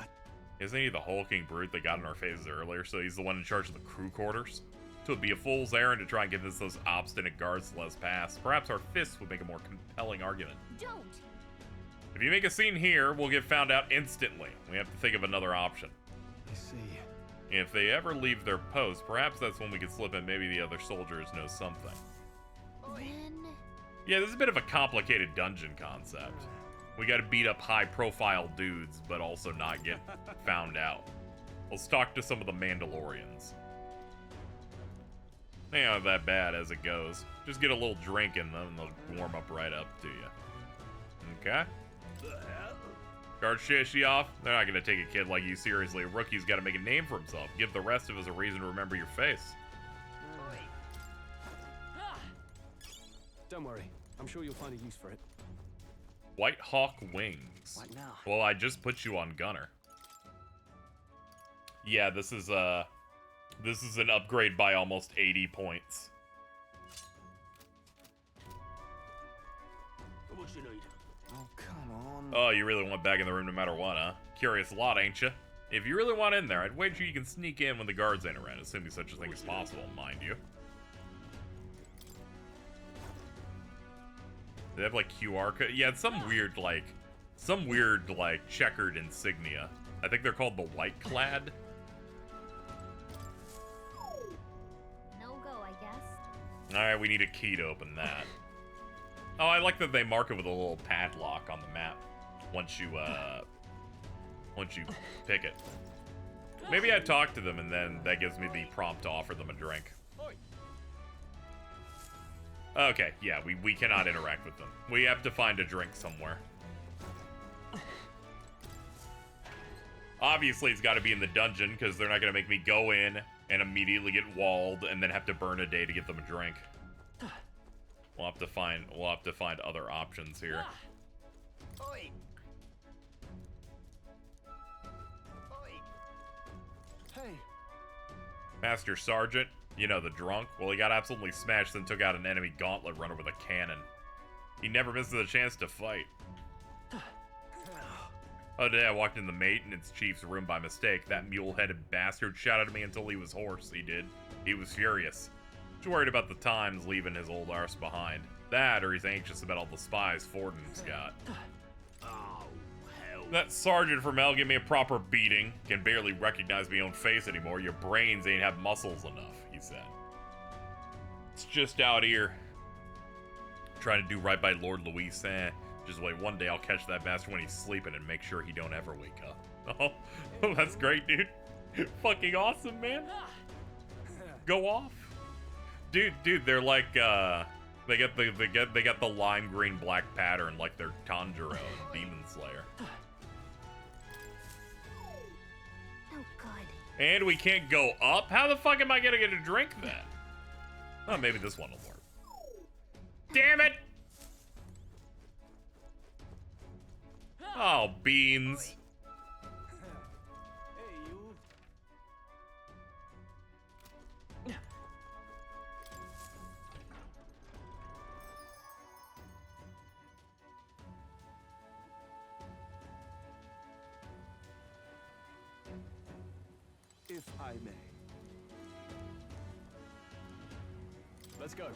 Isn't he the hulking brute that got in our faces earlier, so he's the one in charge of the crew quarters? So it'd be a fool's errand to try and convince those obstinate guards to let us pass. Perhaps our fists would make a more compelling argument. Don't! If you make a scene here, we'll get found out instantly. We have to think of another option. I see. If they ever leave their post, perhaps that's when we can slip in. Maybe the other soldiers know something. Then... Yeah, this is a bit of a complicated dungeon concept. We gotta beat up high-profile dudes, but also not get found out. Let's talk to some of the Mandalorians. They aren't that bad as it goes. Just get a little drink in them and they'll warm up right up to you. Okay? Guard Shashi off. They're not gonna take a kid like you seriously. A rookie's gotta make a name for himself. Give the rest of us a reason to remember your face. Don't worry. I'm sure you'll find a use for it. White Hawk Wings. What now? Well, I just put you on Gunner. Yeah, this is an upgrade by almost 80 points. What you need? Oh, come on. Oh, you really want back in the room no matter what, huh? Curious lot, ain't you? If you really want in there, I'd wager you can sneak in when the guards ain't around, assuming such a thing is possible, mind you. They have, like, QR code. Yeah, it's some weird, like, checkered insignia. I think they're called the White Clad. Alright, we need a key to open that. Oh, I like that they mark it with a little padlock on the map once you pick it. Maybe I talk to them and then that gives me the prompt to offer them a drink. Okay, yeah, we cannot interact with them. We have to find a drink somewhere. Obviously, it's got to be in the dungeon, because they're not going to make me go in and immediately get walled and then have to burn a day to get them a drink. We'll have to find other options here. Oi. Oi. Hey, Master Sergeant, you know, the drunk. Well, he got absolutely smashed and took out an enemy gauntlet runner with a cannon. He never misses a chance to fight. Oh, today I walked in the maintenance chief's room by mistake. That mule-headed bastard shouted at me until he was hoarse, he did. He was furious. He's worried about the times leaving his old arse behind. That, or he's anxious about all the spies Fortin's got. oh, hell. That sergeant from hell gave me a proper beating. Can barely recognize my own face anymore. Your brains ain't have muscles enough, he said. It's just out here. Trying to do right by Lord Luis. Just wait, one day I'll catch that bastard when he's sleeping and make sure he don't ever wake up. Oh, that's great, dude. Fucking awesome, man. Go off. Dude, they're like, they got the lime green black pattern like they're Tanjiro and Demon Slayer. Oh, God. And we can't go up? How the fuck am I gonna get a drink then? Oh, maybe this one will work. Damn it! Oh, beans. Hey, you. If I may. Let's go.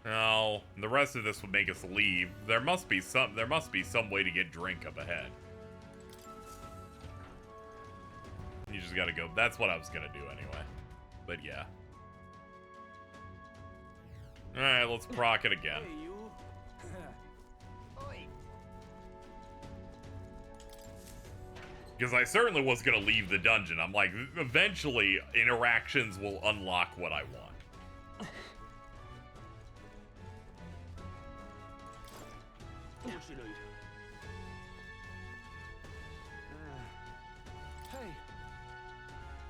No, the rest of this would make us leave. There must be some way to get drink up ahead. You just gotta go. That's what I was gonna do anyway. But yeah. Alright, let's proc it again. Hey, you. Oi. Because I certainly was gonna leave the dungeon. I'm like, eventually interactions will unlock what I want. What you need? Hey.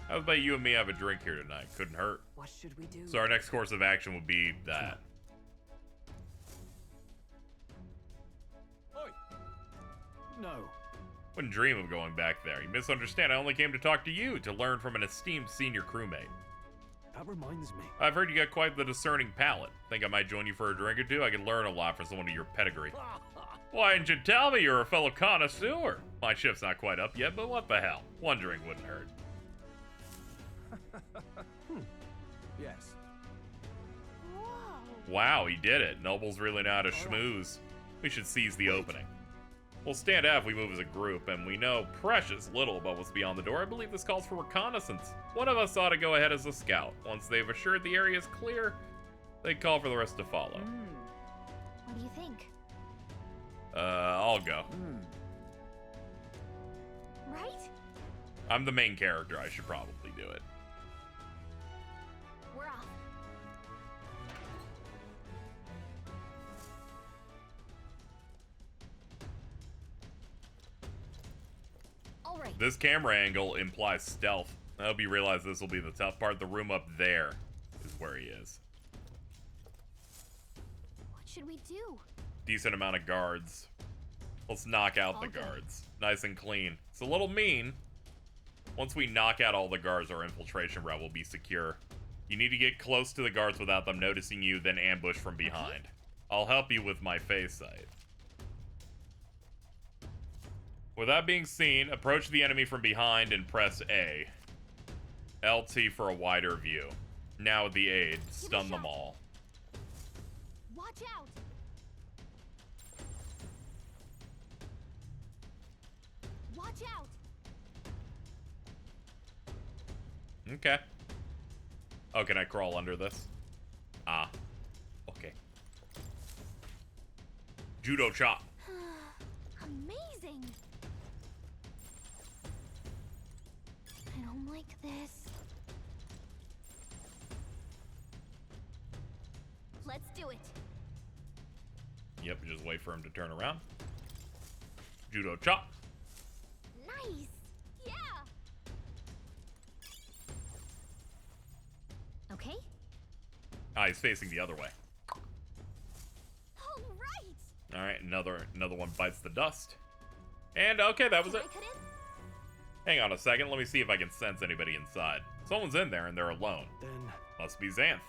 How about you and me have a drink here tonight? Couldn't hurt. What should we do? So our next course of action would be that. Oi. No. Wouldn't dream of going back there. You misunderstand. I only came to talk to you, to learn from an esteemed senior crewmate. That reminds me. I've heard you got quite the discerning palate. Think I might join you for a drink or two? I could learn a lot from someone of your pedigree. Why didn't you tell me you're a fellow connoisseur? My shift's not quite up yet, but what the hell? One drink wouldn't hurt. Yes. Whoa. Wow, he did it. Nobles really know how to schmooze. We should seize the opening. We'll stand out if we move as a group, and we know precious little about what's beyond the door. I believe this calls for reconnaissance. One of us ought to go ahead as a scout. Once they've assured the area is clear, they call for the rest to follow. What do you think? I'll go. Right? I'm the main character. I should probably do it. We're off. All right. This camera angle implies stealth. I hope you realize this will be the tough part. The room up there is where he is. What should we do? Decent amount of guards. Let's knock out the guards. Nice and clean. It's a little mean. Once we knock out all the guards, our infiltration route will be secure. You need to get close to the guards without them noticing you, then ambush from behind. I'll help you with my phase sight. Without being seen, approach the enemy from behind and press A. LT for a wider view. Now with the aid, stun them all. Watch out! Watch out! Okay. Oh, can I crawl under this? Ah. Okay. Judo chop. Amazing. I don't like this. Let's do it. Yep, just wait for him to turn around. Judo chop. Nice. Yeah. Okay. Ah, he's facing the other way. All right. All right, another one bites the dust. And okay, that was Can it. I cut in? Hang on a second, let me see if I can sense anybody inside. Someone's in there and they're alone. Then Must be Xanth.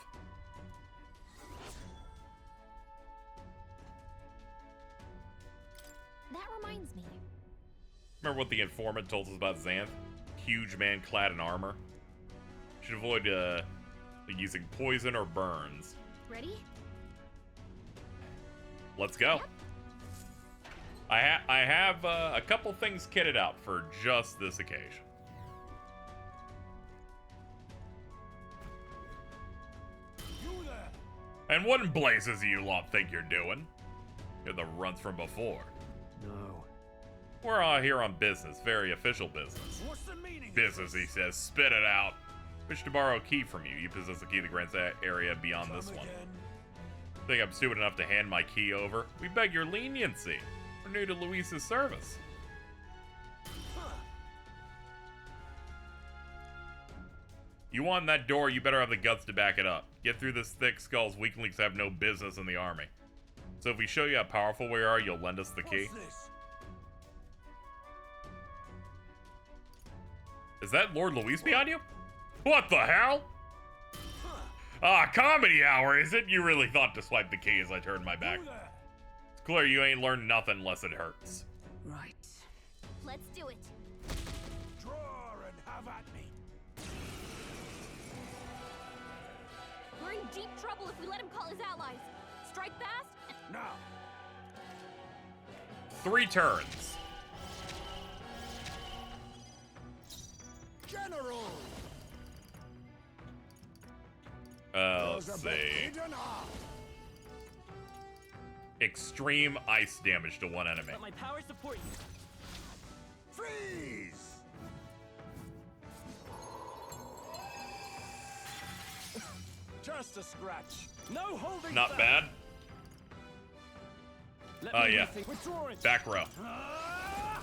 That reminds me. Remember what the informant told us about Xanth? Huge man clad in armor. Should avoid using poison or burns. Ready? Let's go. Yep. I have a couple things kitted out for just this occasion. You there! And what in blazes do you lot think you're doing? You're the runts from before. no. We're all here on business, very official business. What's the meaning? Business, he says. Spit it out. Wish to borrow a key from you. You possess the key to the Grant's area beyond this one. Think I'm stupid enough to hand my key over? We beg your leniency. We're new to Luis's service. You want that door, you better have the guts to back it up. Get through this thick skulls, weaklings have no business in the army. So if we show you how powerful we are, you'll lend us the key? What's this? Is that Lord Luis behind you? What the hell? Ah, comedy hour, is it? You really thought to swipe the key as I turned my back. You there! It's clear you ain't learned nothing unless it hurts. Right. Let's do it. Draw and have at me. We're in deep trouble if we let him call his allies. Strike fast and Now. 3 turns. General! Let's Those are see. hidden art. Extreme ice damage to one enemy. Let my power support you. Freeze! Just a scratch. No holding Not back. bad. Let Oh, me yeah. rethink- Withdrawing. Back row. Ah!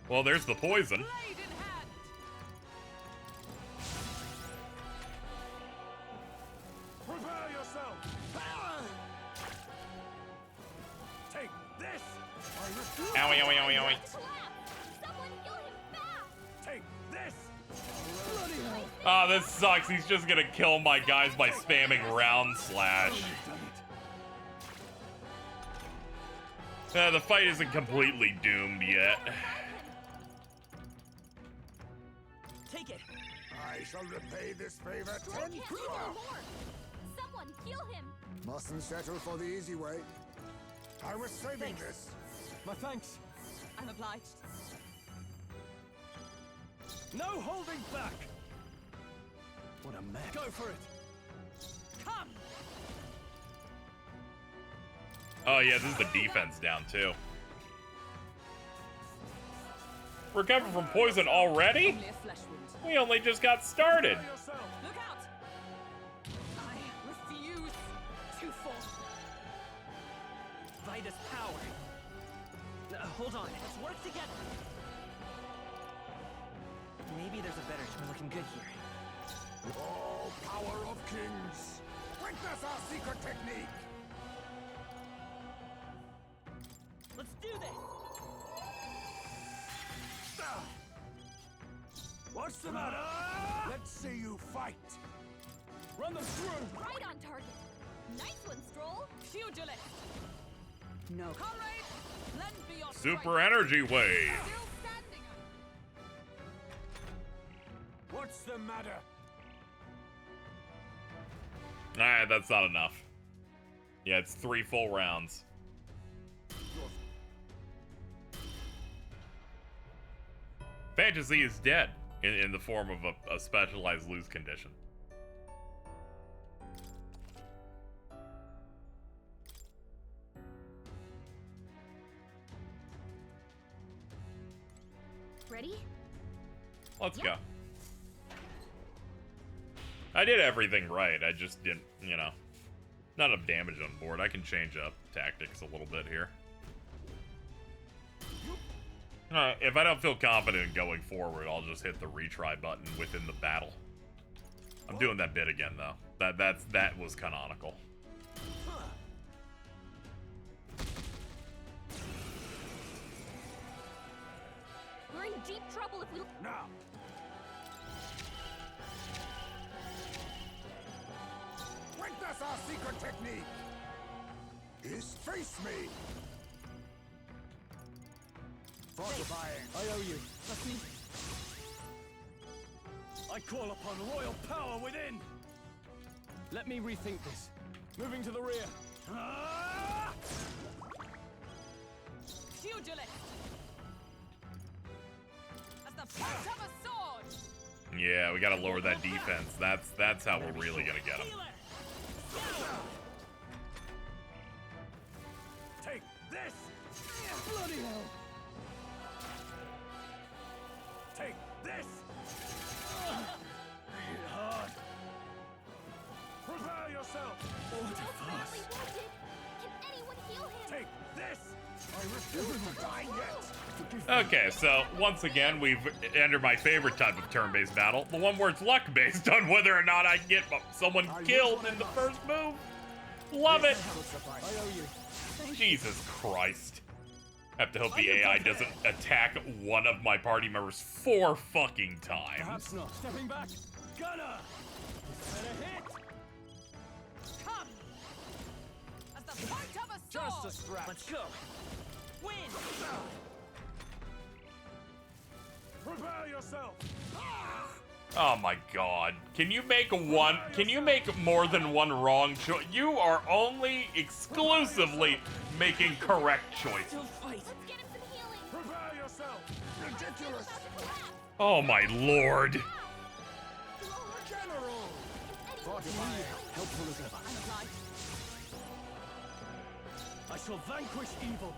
Well, there's the poison. Blade in hand. Prepare yourself. Take this. I refuse. Owie, owie, owie, owie. collapse. Someone heal him fast. Take this. Oh, this sucks. He's just gonna kill my guys by spamming round slash. The fight isn't completely doomed yet. Take it. I shall repay this favor Stroll can't take tenfold. anymore. Someone heal him. Mustn't settle for the easy way. I was saving Thanks. this. My thanks. I'm obliged. No holding back. What a mess. Go for it. Come. Oh yeah, this is the defense down too. Recover from poison already? Only a flesh wound. We only just got started. Prepare yourself. Look out! I refuse to fall. Vitus power. Hold on. Let's work together. Maybe there's a better. We're looking good here. Oh, power of kings. Witness our secret technique. Let's do this. What's the matter? Let's see you fight. Run them through. Right on target. Nice one, Stroll. Pugilist. No. Comrade, lend me your Super strength. energy wave. Still standing. What's the matter? Alright, that's not enough. Yeah, it's 3 full rounds. Fantasy is dead. in the form of a specialized lose condition. Ready? Let's go. I did everything right. I just didn't, you know, not enough damage on board. I can change up tactics a little bit here. If I don't feel confident in going forward, I'll just hit the retry button within the battle. I'm doing that bit again, though. That was canonical. We're in deep trouble if we... Now! Witness our secret technique! Is face me! Fortifying! I owe you. That's me. I call upon royal power within! Let me rethink this. Moving to the rear. Ah! Pugilist! As the point of a sword! Yeah, we gotta lower that defense. That's how we're really gonna get them. Take this! Bloody hell! Take this! Hit hard! Prepare yourself! Badly wounded. Can anyone heal him? Take this! I refuse to die yet! Okay, so once again, we've entered my favorite type of turn-based battle, the one where it's luck-based on whether or not I can get someone killed in the first move. Love it! I owe you. Jesus Christ. I have to hope the AI doesn't attack one of my party members 4 fucking times. Perhaps not. Stepping back. Gunner! Better hit! Come! As the point of a sword! Just a scratch. Let's go. Win! Prepare yourself! Oh my god. Can you make more than one wrong choice? You are only exclusively making correct choices. Still fight. Let's get him some healing. Prepare yourself! Ridiculous! About to collapse. Oh my lord. General! Fortifying. Helpful as ever. I'm alive. I shall vanquish evil.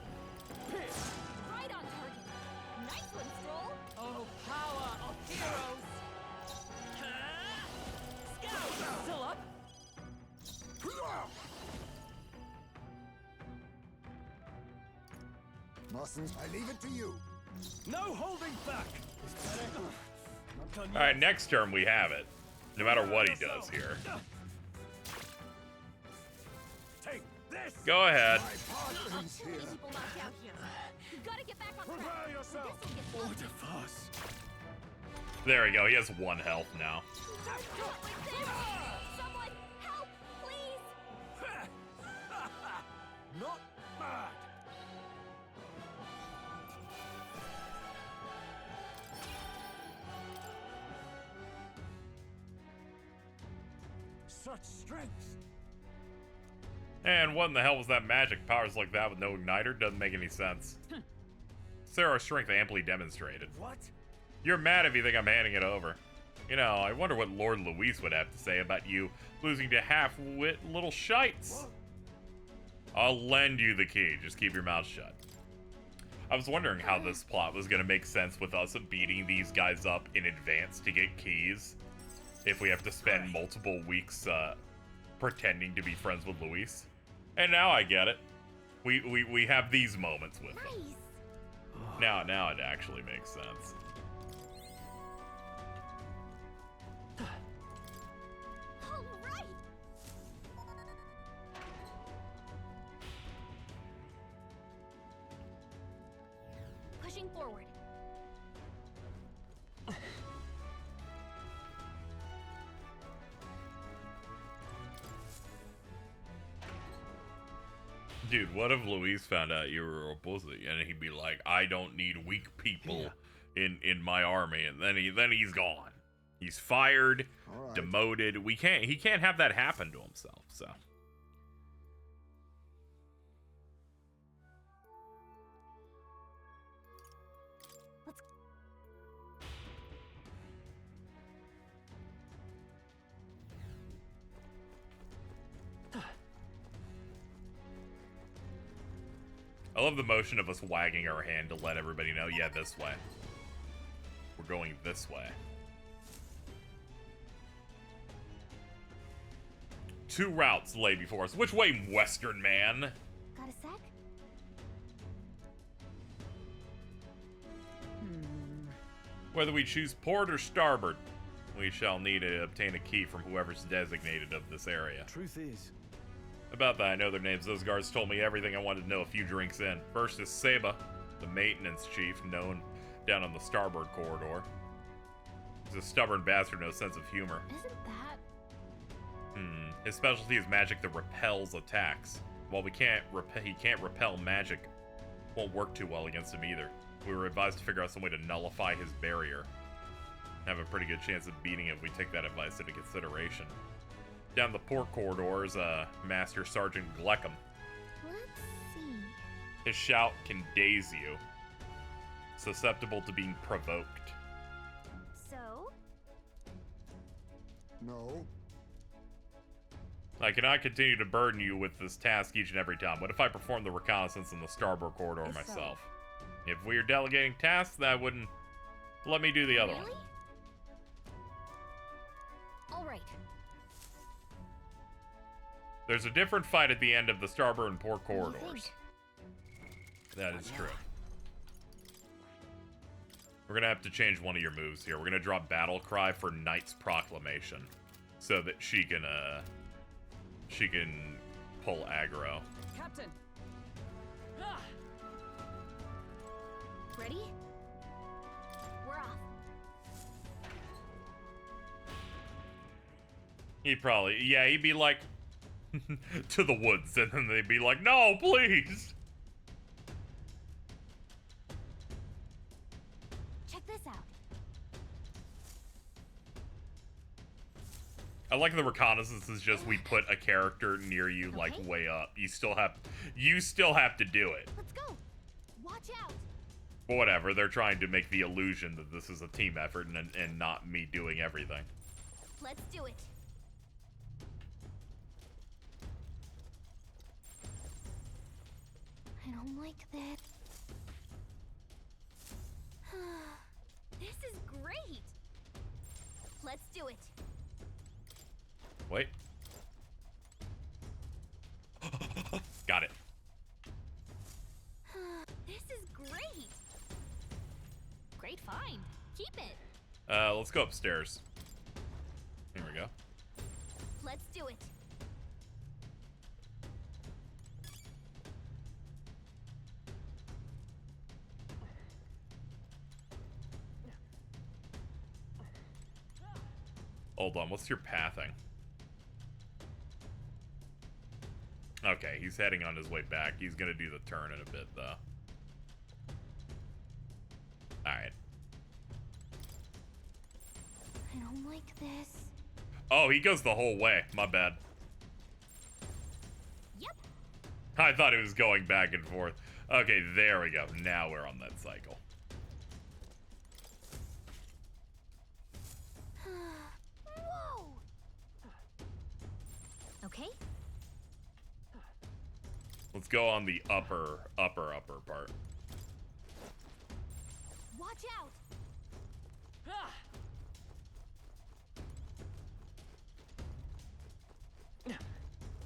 Pierce. Right on target. Nice one, Stroll. Oh, power of heroes! Scout! Still up? Mustn't I leave it to you? No holding back. Is better. Not done yet. Alright, next turn we have it. No matter what he does here. Take this! Go ahead. My partner's Too many here. people knocked out here. You've got to get back on track. Prepare yourself! This'll get Order ugly. fast. There we go. He has 1 health now. Someone help, please. Not bad! Such strength! And what in the hell was that magic? Powers like that with no igniter? Doesn't make any sense. Sarah's strength amply demonstrated. What? You're mad if you think I'm handing it over. You know, I wonder what Lord Luis would have to say about you losing to half-wit little shites. What? I'll lend you the key. Just keep your mouth shut. I was wondering how this plot was going to make sense with us beating these guys up in advance to get keys. If we have to spend multiple weeks pretending to be friends with Luis. And now I get it. We have these moments with them. Nice. Now it actually makes sense. All right. Pushing forward. Dude, what if Luis found out you were a pussy and he'd be like, I don't need weak people in my army, and then he's gone. He's fired, All right. demoted. He can't have that happen to himself, so. I love the motion of us wagging our hand to let everybody know, yeah, this way. We're going this way. 2 routes lay before us. Which way, Western man? Got a sec? Whether we choose port or starboard, we shall need to obtain a key from whoever's designated of this area. Truth is, About that, I know their names. Those guards told me everything I wanted to know a few drinks in. First is Seba, the maintenance chief, known down on the starboard corridor. He's a stubborn bastard, no sense of humor. Isn't that... His specialty is magic that repels attacks. While he can't repel magic, won't work too well against him either. We were advised to figure out some way to nullify his barrier. Have a pretty good chance of beating it if we take that advice into consideration. Down the port corridor is Master Sergeant Gleckham. Let's see. His shout can daze you. Susceptible to being provoked. So? No. I cannot continue to burden you with this task each and every time. What if I perform the reconnaissance in the starboard corridor If so. myself? If we are delegating tasks, that wouldn't let me do the other one. Really? All right. There's a different fight at the end of the starboard and port What do you corridors. think? That is true. We're gonna have to change one of your moves here. We're gonna drop Battle Cry for Knight's Proclamation, so that she can pull aggro. Captain. Ready? We're off. He'd probably, yeah, he'd be like, to the woods, and then they'd be like, no, please. Check this out. I like the reconnaissance is just we put a character near you, like Okay. way up. You still have to do it. Let's go. Watch out. But whatever, they're trying to make the illusion that this is a team effort and not me doing everything. Let's do it. I don't like that. This is great. Let's do it. Wait. Got it. This is great. Great find. Keep it. Let's go upstairs. Here we go. Let's do it. Hold on, what's your pathing? Okay, he's heading on his way back. He's gonna do the turn in a bit, though. Alright. I don't like this. Oh, he goes the whole way. My bad. Yep. I thought it was going back and forth. Okay, there we go. Now we're on that cycle. Whoa. Okay. Let's go on the upper part. Watch out.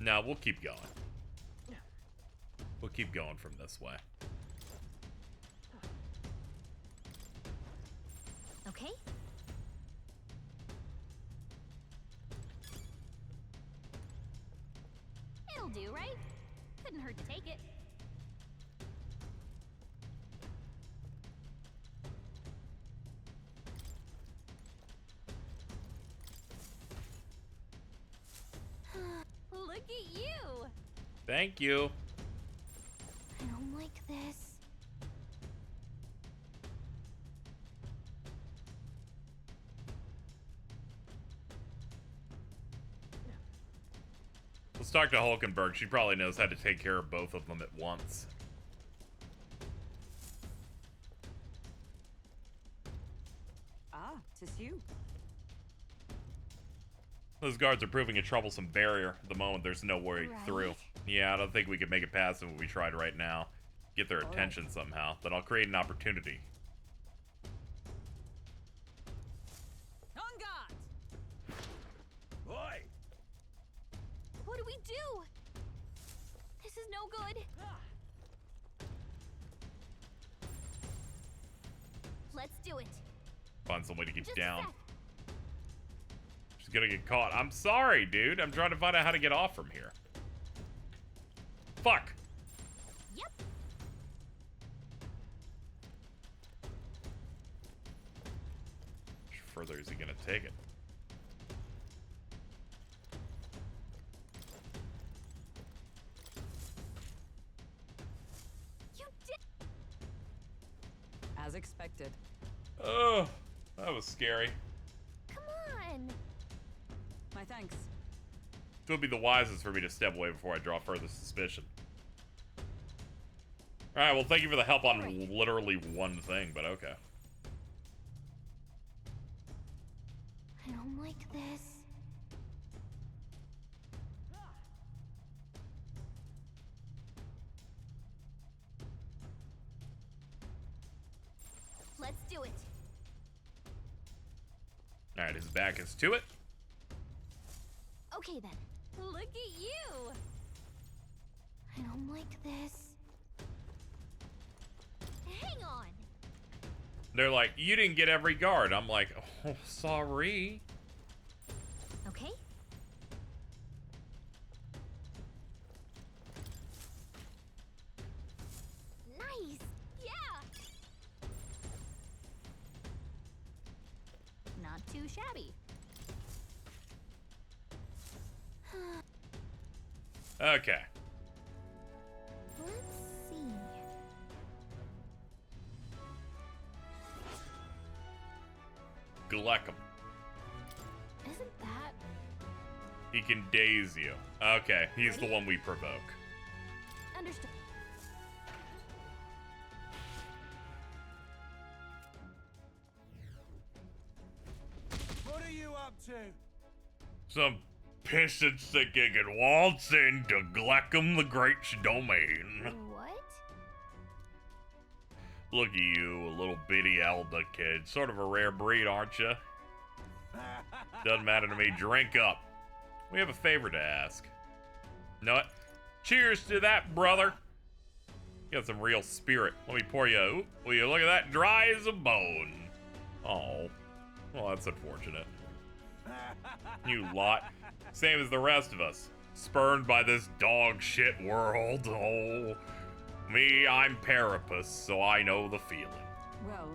Now we'll keep going. We'll keep going from this way. Okay. It'll do, right? Couldn't hurt to take it. Look at you! Thank you. I don't like this. Let's talk to Hulkenberg. She probably knows how to take care of both of them at once. Ah, 'tis you. Those guards are proving a troublesome barrier. At the moment, there's no way Right. through. Yeah, I don't think we could make it past them if we tried right now. get their attention somehow, then I'll create an opportunity. On guard! Oi! What do we do? This is no good. Let's do it. Find some way to keep Just a down. sec. She's gonna get caught. I'm sorry, dude. I'm trying to find out how to get off from here. Fuck. Yep. How much further is he gonna take it? You did. As expected. Oh, that was scary. Come on. My thanks. It would be the wisest for me to step away before I draw further suspicion. Alright, well, thank you for the help on literally one thing, but okay. I don't like this. Let's do it. Alright, his back is to it. Okay then. Look at you. I don't like this. Hang on. They're like, you didn't get every guard. I'm like, oh, sorry. Okay. Nice. Yeah. Not too shabby. Okay. Let's see. Gleck him. Isn't that He can daze you. Okay, he's the one we provoke. understood? What are you up to? Some pissants thinking can waltz into Gleckham the Great's domain. What? Look at you, a little bitty Elda kid. Sort of a rare breed, aren't you? Doesn't matter to me. Drink up. We have a favor to ask. Know it? Cheers to that, brother. You got some real spirit. Let me pour you. Ooh, will you look at that? Dry as a bone. Oh. Well, that's unfortunate. You lot. Same as the rest of us. Spurned by this dog shit world. Oh. Me, I'm Parapus, so I know the feeling. Well,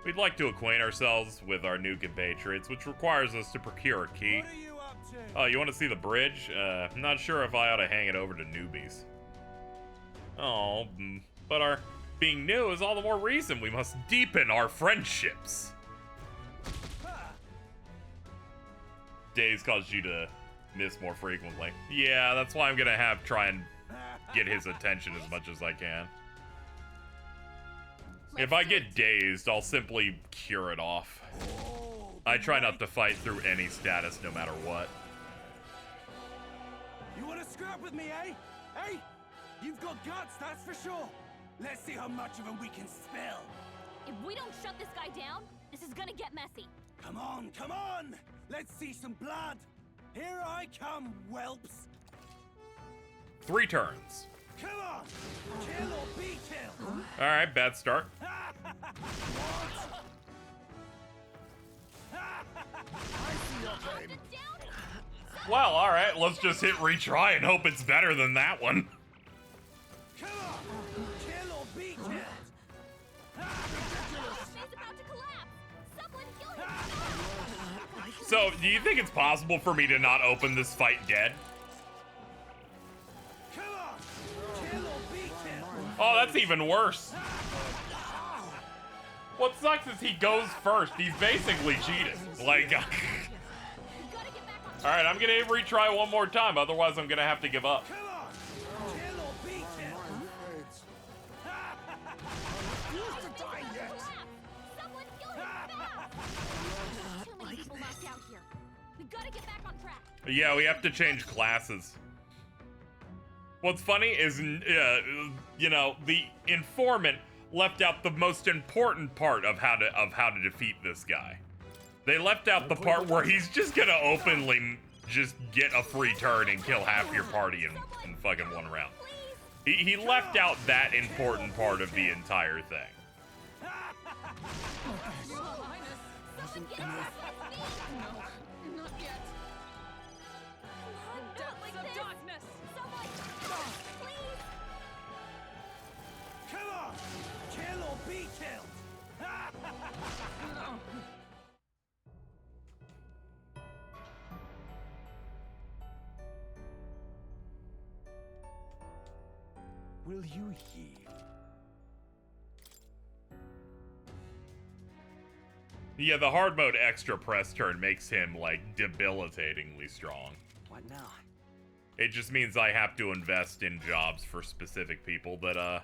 We'd like to acquaint ourselves with our new compatriots, which requires us to procure a key. What are you up to? Oh, you want to see the bridge? I'm not sure if I ought to hang it over to newbies. Oh, but our being new is all the more reason we must deepen our friendships. Days caused you to miss more frequently. Yeah, that's why I'm gonna try and get his attention as much as I can. If I get dazed, I'll simply cure it off. I try not to fight through any status, no matter what. You want to scrap with me, eh? Hey, you've got guts, that's for sure. Let's see how much of them we can spill. If we don't shut this guy down, this is gonna get messy. Come on, come on! Let's see some blood. Here I come, whelps. 3 turns. Come on, kill or be killed. All right, bad start. Well, all right, let's just hit retry and hope it's better than that one. Come on, kill or be killed. He's about to collapse. Someone kill him. So, do you think it's possible for me to not open this fight dead? Come on, kill or be killed. Oh, that's even worse. What sucks is he goes first. He's basically cheating. Like, all right, I'm gonna retry one more time. Otherwise, I'm gonna have to give up. Come on, kill or be killed. Someone kill him fast. Too many people knocked out here. We gotta get back on track. Yeah, we have to change classes. What's funny is, you know, the informant left out the most important part of how to defeat this guy. They left out the part where he's just gonna openly just get a free turn and kill half your party in fucking one round. He left out that important part of the entire thing. Your Highness. Someone get us No, not yet. Not Depths like of this. darkness. Someone, please. Come on! Kill or be killed! No. Will you heed? Yeah, the hard mode extra press turn makes him, like, debilitatingly strong. What now? It just means I have to invest in jobs for specific people that,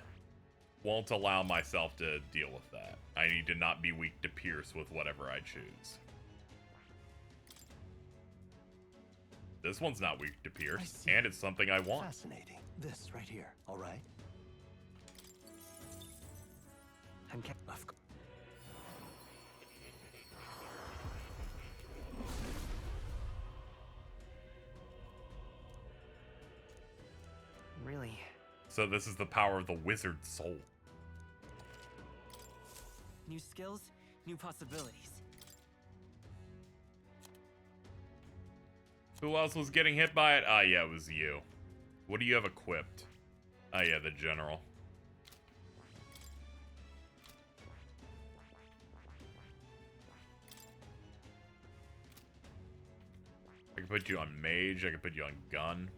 won't allow myself to deal with that. I need to not be weak to Pierce with whatever I choose. This one's not weak to Pierce, and it's something I want. Fascinating. This right here, all right? Of course. Really? So this is the power of the wizard soul. New skills, new possibilities. Who else was getting hit by it? Ah, yeah, it was you. What do you have equipped? Ah, yeah, the general. I can put you on mage, I can put you on gun.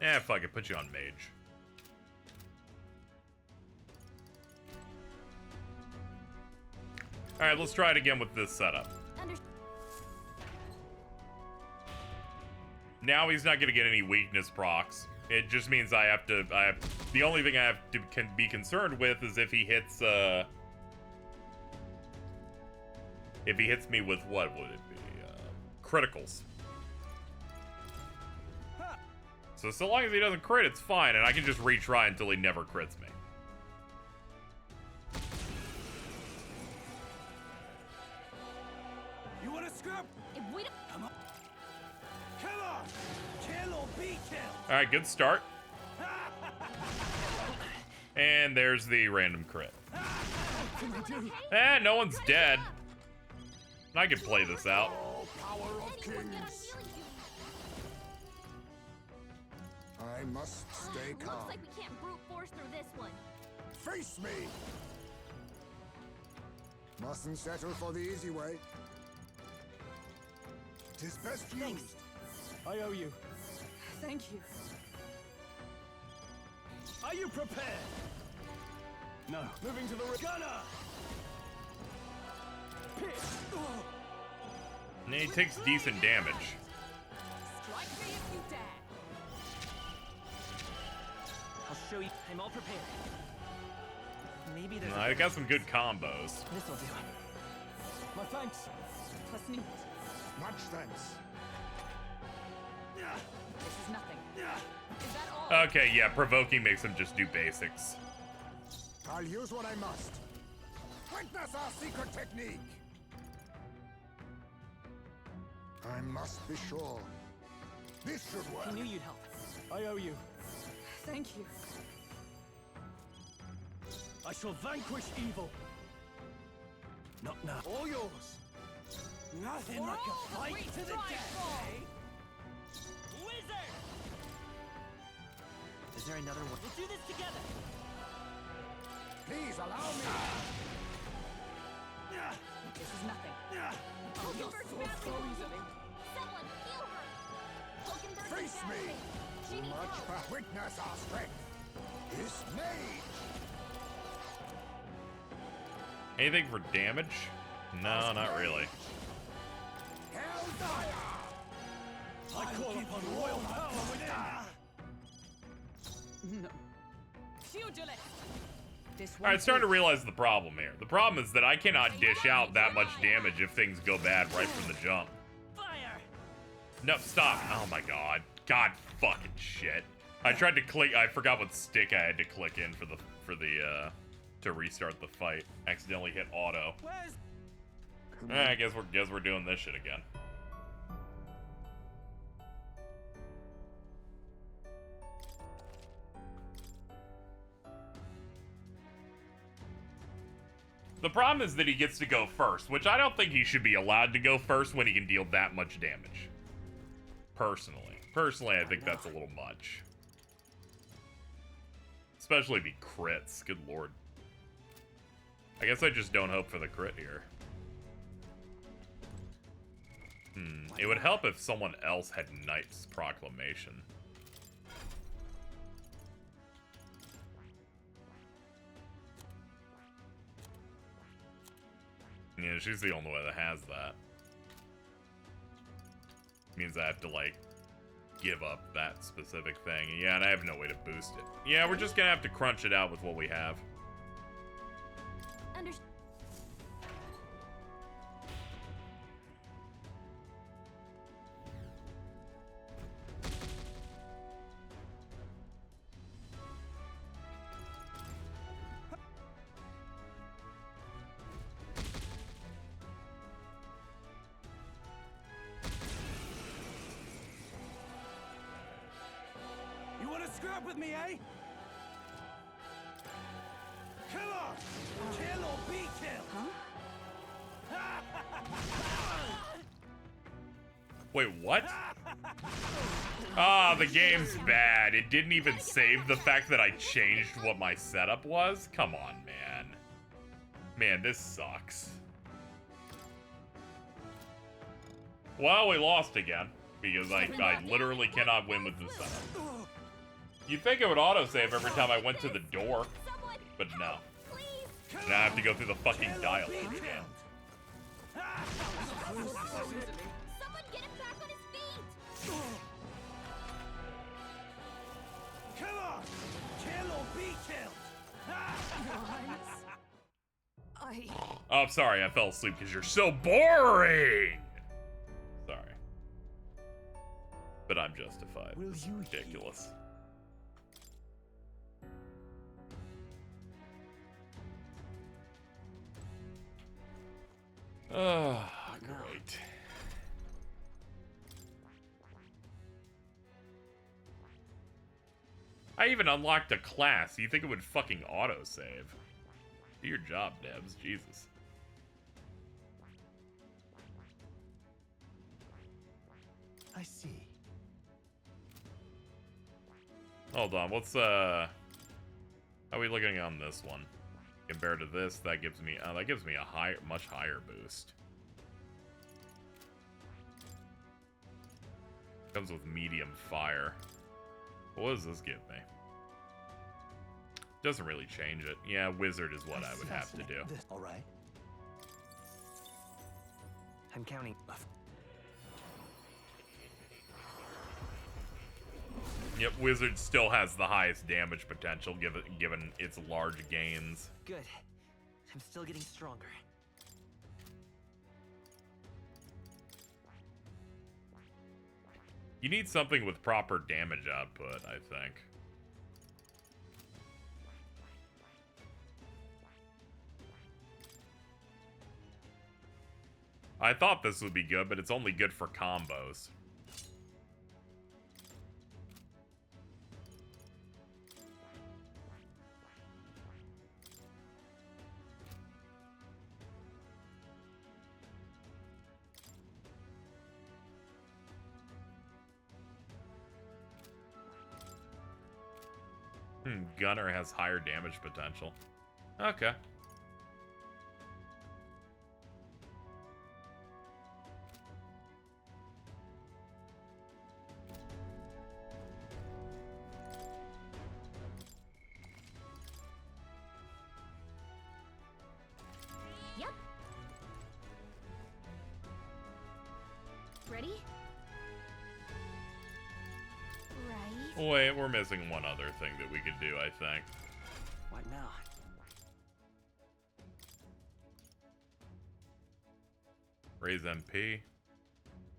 Eh, fuck it, put you on mage. Alright, let's try it again with this setup. Now he's not gonna get any weakness procs. It just means the only thing I have to be concerned with is if he hits, if he hits me with, what would it be? Criticals. So long as he doesn't crit, it's fine, and I can just retry until he never crits me. You want to scrap? If we don't... Come on! Come on! Kill or be killed! Alright, good start. And there's the random crit. Eh, no one's dead. I can play this out. Oh, power of Anyone get on kings. healing duty? I must stay Looks calm. like we can't brute force through this one. Face me! Mustn't settle for the easy way. 'Tis best used. I owe you. Thank you. Are you prepared? No. Moving to the gunner! Pierce! And he takes decent damage. Strike me if you dare. I'll show you. I'm all prepared. Maybe there's I got some good combos. This'll do. My thanks. Plus neat. Much thanks. This is nothing. Is that all? Okay, yeah, provoking makes him just do basics. I'll use what I must. Witness our secret technique. I must be sure. This should work. I knew you'd help. I owe you. Thank you. I shall vanquish evil. Not now. All yours. Nothing For like all a that fight we to the strive death, for. eh? Wizard! Is there another one? We'll do this together. Please allow me. This is nothing. Oh, you're so Someone heal her. Hulkenberg's Face down me. with She needs Much help. for witness our strength. This mage. Anything for damage? No, not really. Hellfire. I call upon royal power within. No. Pugilist. Alright, starting to realize the problem here. The problem is that I cannot dish out that much damage if things go bad right from the jump. Fire! No, stop. Oh my god. God fucking shit. I tried to click, I forgot what stick I had to click in to restart the fight. Accidentally hit auto. I guess we're doing this shit again. The problem is that he gets to go first, which I don't think he should be allowed to go first when he can deal that much damage. Personally, I think that's a little much. Especially if he crits, good lord. I guess I just don't hope for the crit here. It would help if someone else had Knight's Proclamation. Yeah, she's the only one that has that. Means I have to, like, give up that specific thing. Yeah, and I have no way to boost it. Yeah, we're just gonna have to crunch it out with what we have. You wanna scrap with me, eh? Come on! Kill or be killed! Wait, what? Ah, the game's bad. It didn't even save the fact that I changed what my setup was? Come on, man. Man, this sucks. Well, we lost again. Because I literally cannot win with this setup. You'd think it would autosave every time I went to the door. But no. Now I have to go through the fucking dialogue again. Someone get him back on his feet! Come on! Kill or be killed! Oh, I'm sorry, I fell asleep because you're so boring! Sorry. But I'm justified. This is ridiculous. Oh, great. I even unlocked a class. You think it would fucking autosave? Do your job, devs. Jesus. I see. Hold on, what's how are we looking on this one? Compared to this, that gives me a much higher boost. Comes with medium fire. What does this give me? Doesn't really change it. Yeah, wizard is what I would have to do. All right. I'm counting. Yep, wizard still has the highest damage potential given its large gains. Good. I'm still getting stronger. You need something with proper damage output, I think. I thought this would be good, but it's only good for combos. Gunner has higher damage potential. Okay. Yep. Ready? Right. Wait, we're missing one other thing that we could do, I think. What now? Raise MP.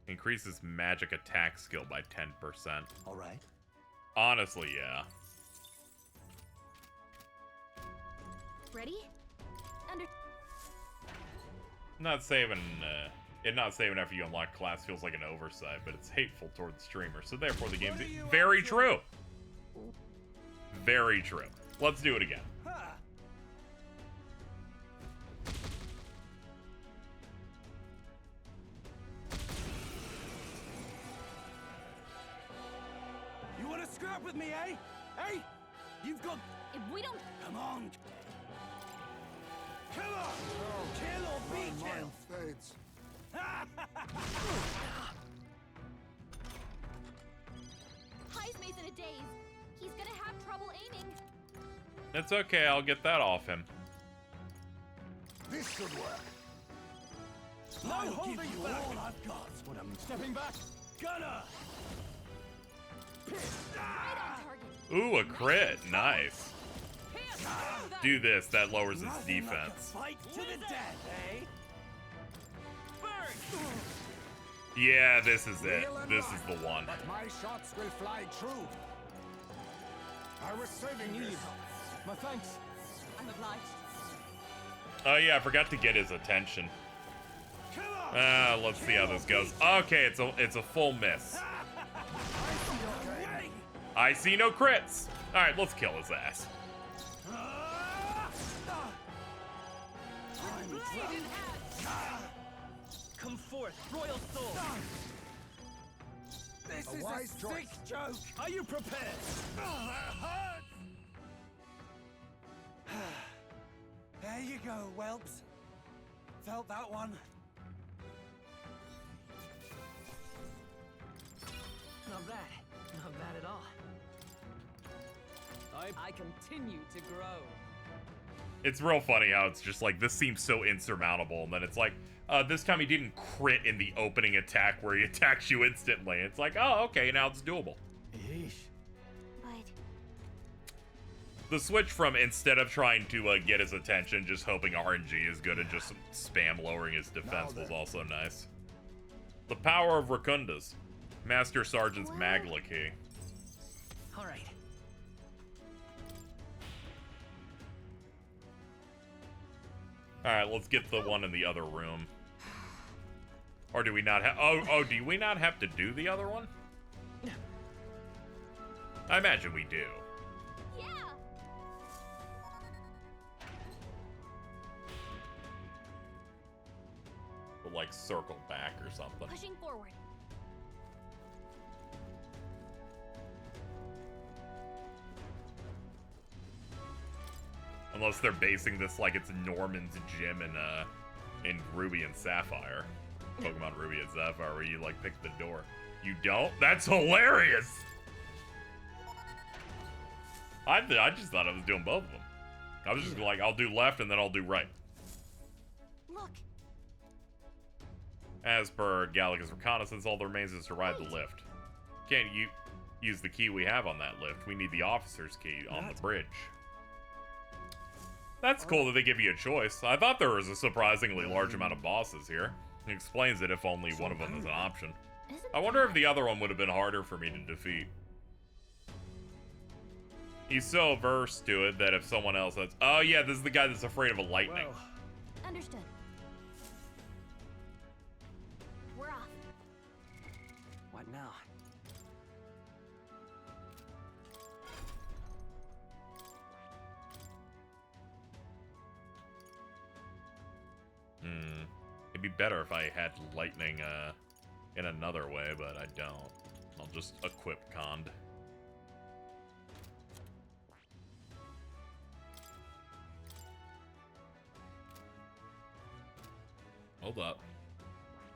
Increases magic attack skill by 10%. All right. Honestly, yeah. Ready? Not saving, not saving after you unlock class feels like an oversight, but it's hateful toward the streamer, so therefore the game's very true. Very true. Let's do it again. You want to scrap with me, eh? Hey, you've got. If we don't. Come on. Come on. Kill or be killed. Fades. Heismay's in a daze. He's gonna have trouble aiming. It's okay, I'll get that off him. This should work. No holding back. All I've got. What am I stepping back? Gunner. Right on target. Ooh, a crit. Nice. Do this, that lowers his defense. Fight to the death, eh? Yeah, this is it. This is the one. But my shots will fly true. I was saving you. My thanks. I'm obliged. Oh yeah, I forgot to get his attention. Let's see how this goes. Okay, it's a full miss. I see no crits. All right, let's kill his ass. Blade in hand. Come forth, royal soul. This A is wise a choice. sick joke. Are you prepared? Oh, that hurts. There you go, whelps. Felt that one. Not bad. Not bad at all. I continue to grow. It's real funny how it's just like, this seems so insurmountable, and then it's like, this time he didn't crit in the opening attack where he attacks you instantly. It's like, oh, okay, now it's doable. Yeesh. But The switch from instead of trying to get his attention, just hoping RNG is good and just spam lowering his defense was also nice. The power of Racundas. Master Sergeant's Magla key. All right. Alright, let's get the one in the other room. Or do we not have... Oh, do we not have to do the other one? I imagine we do. yeah. We'll, like, circle back or something. Pushing forward. Unless they're basing this like it's Norman's gym in Ruby and Sapphire. Pokemon Ruby and Sapphire, where you, like, pick the door. You don't? That's hilarious! I just thought I was doing both of them. I was just like, I'll do left and then I'll do right. Look. As per Galac's reconnaissance, all that remains is to ride the lift. Can't you use the key we have on that lift? We need the officer's key on the bridge. That's cool that they give you a choice. I thought there was a surprisingly large amount of bosses here. It explains it if only one of them is an option. I wonder if the other one would have been harder for me to defeat. He's so averse to it that if someone else has... Oh yeah, this is the guy that's afraid of a lightning. Understood. We're off. What now? It'd be better if I had lightning in another way, but I don't. I'll just equip Cond. Hold up.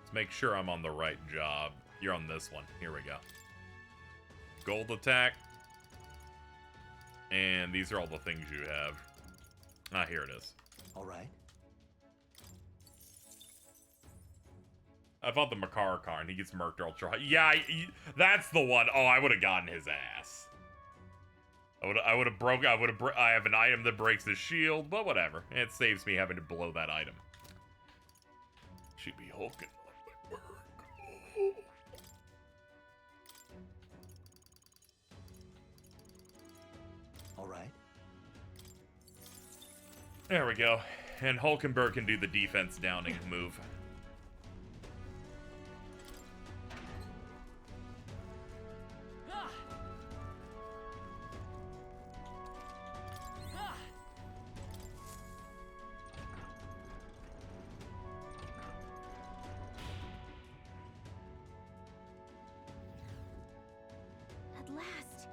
Let's make sure I'm on the right job. You're on this one. Here we go. Gold attack. And these are all the things you have. Ah, here it is. All right. I fought the Makara car and he gets murked ultra high. Yeah, that's the one. Oh, I would have gotten his ass. I would have broke. I have an item that breaks his shield, but whatever. It saves me having to blow that item. She'd be hulking. There we go. And Hulkenberg can do the defense downing move. At last.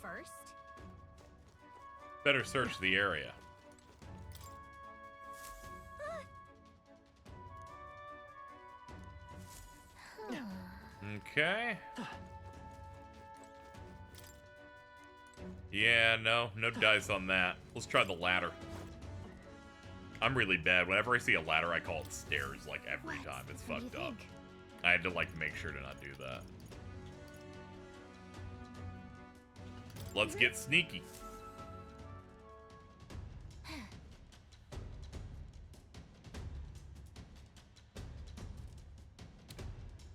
First, Better search the area. Okay. Yeah, no dice on that. Let's try the ladder. I'm really bad. Whenever I see a ladder, I call it stairs, like every time. It's what do you fucked up. think? I had to, like, make sure to not do that. Let's get sneaky.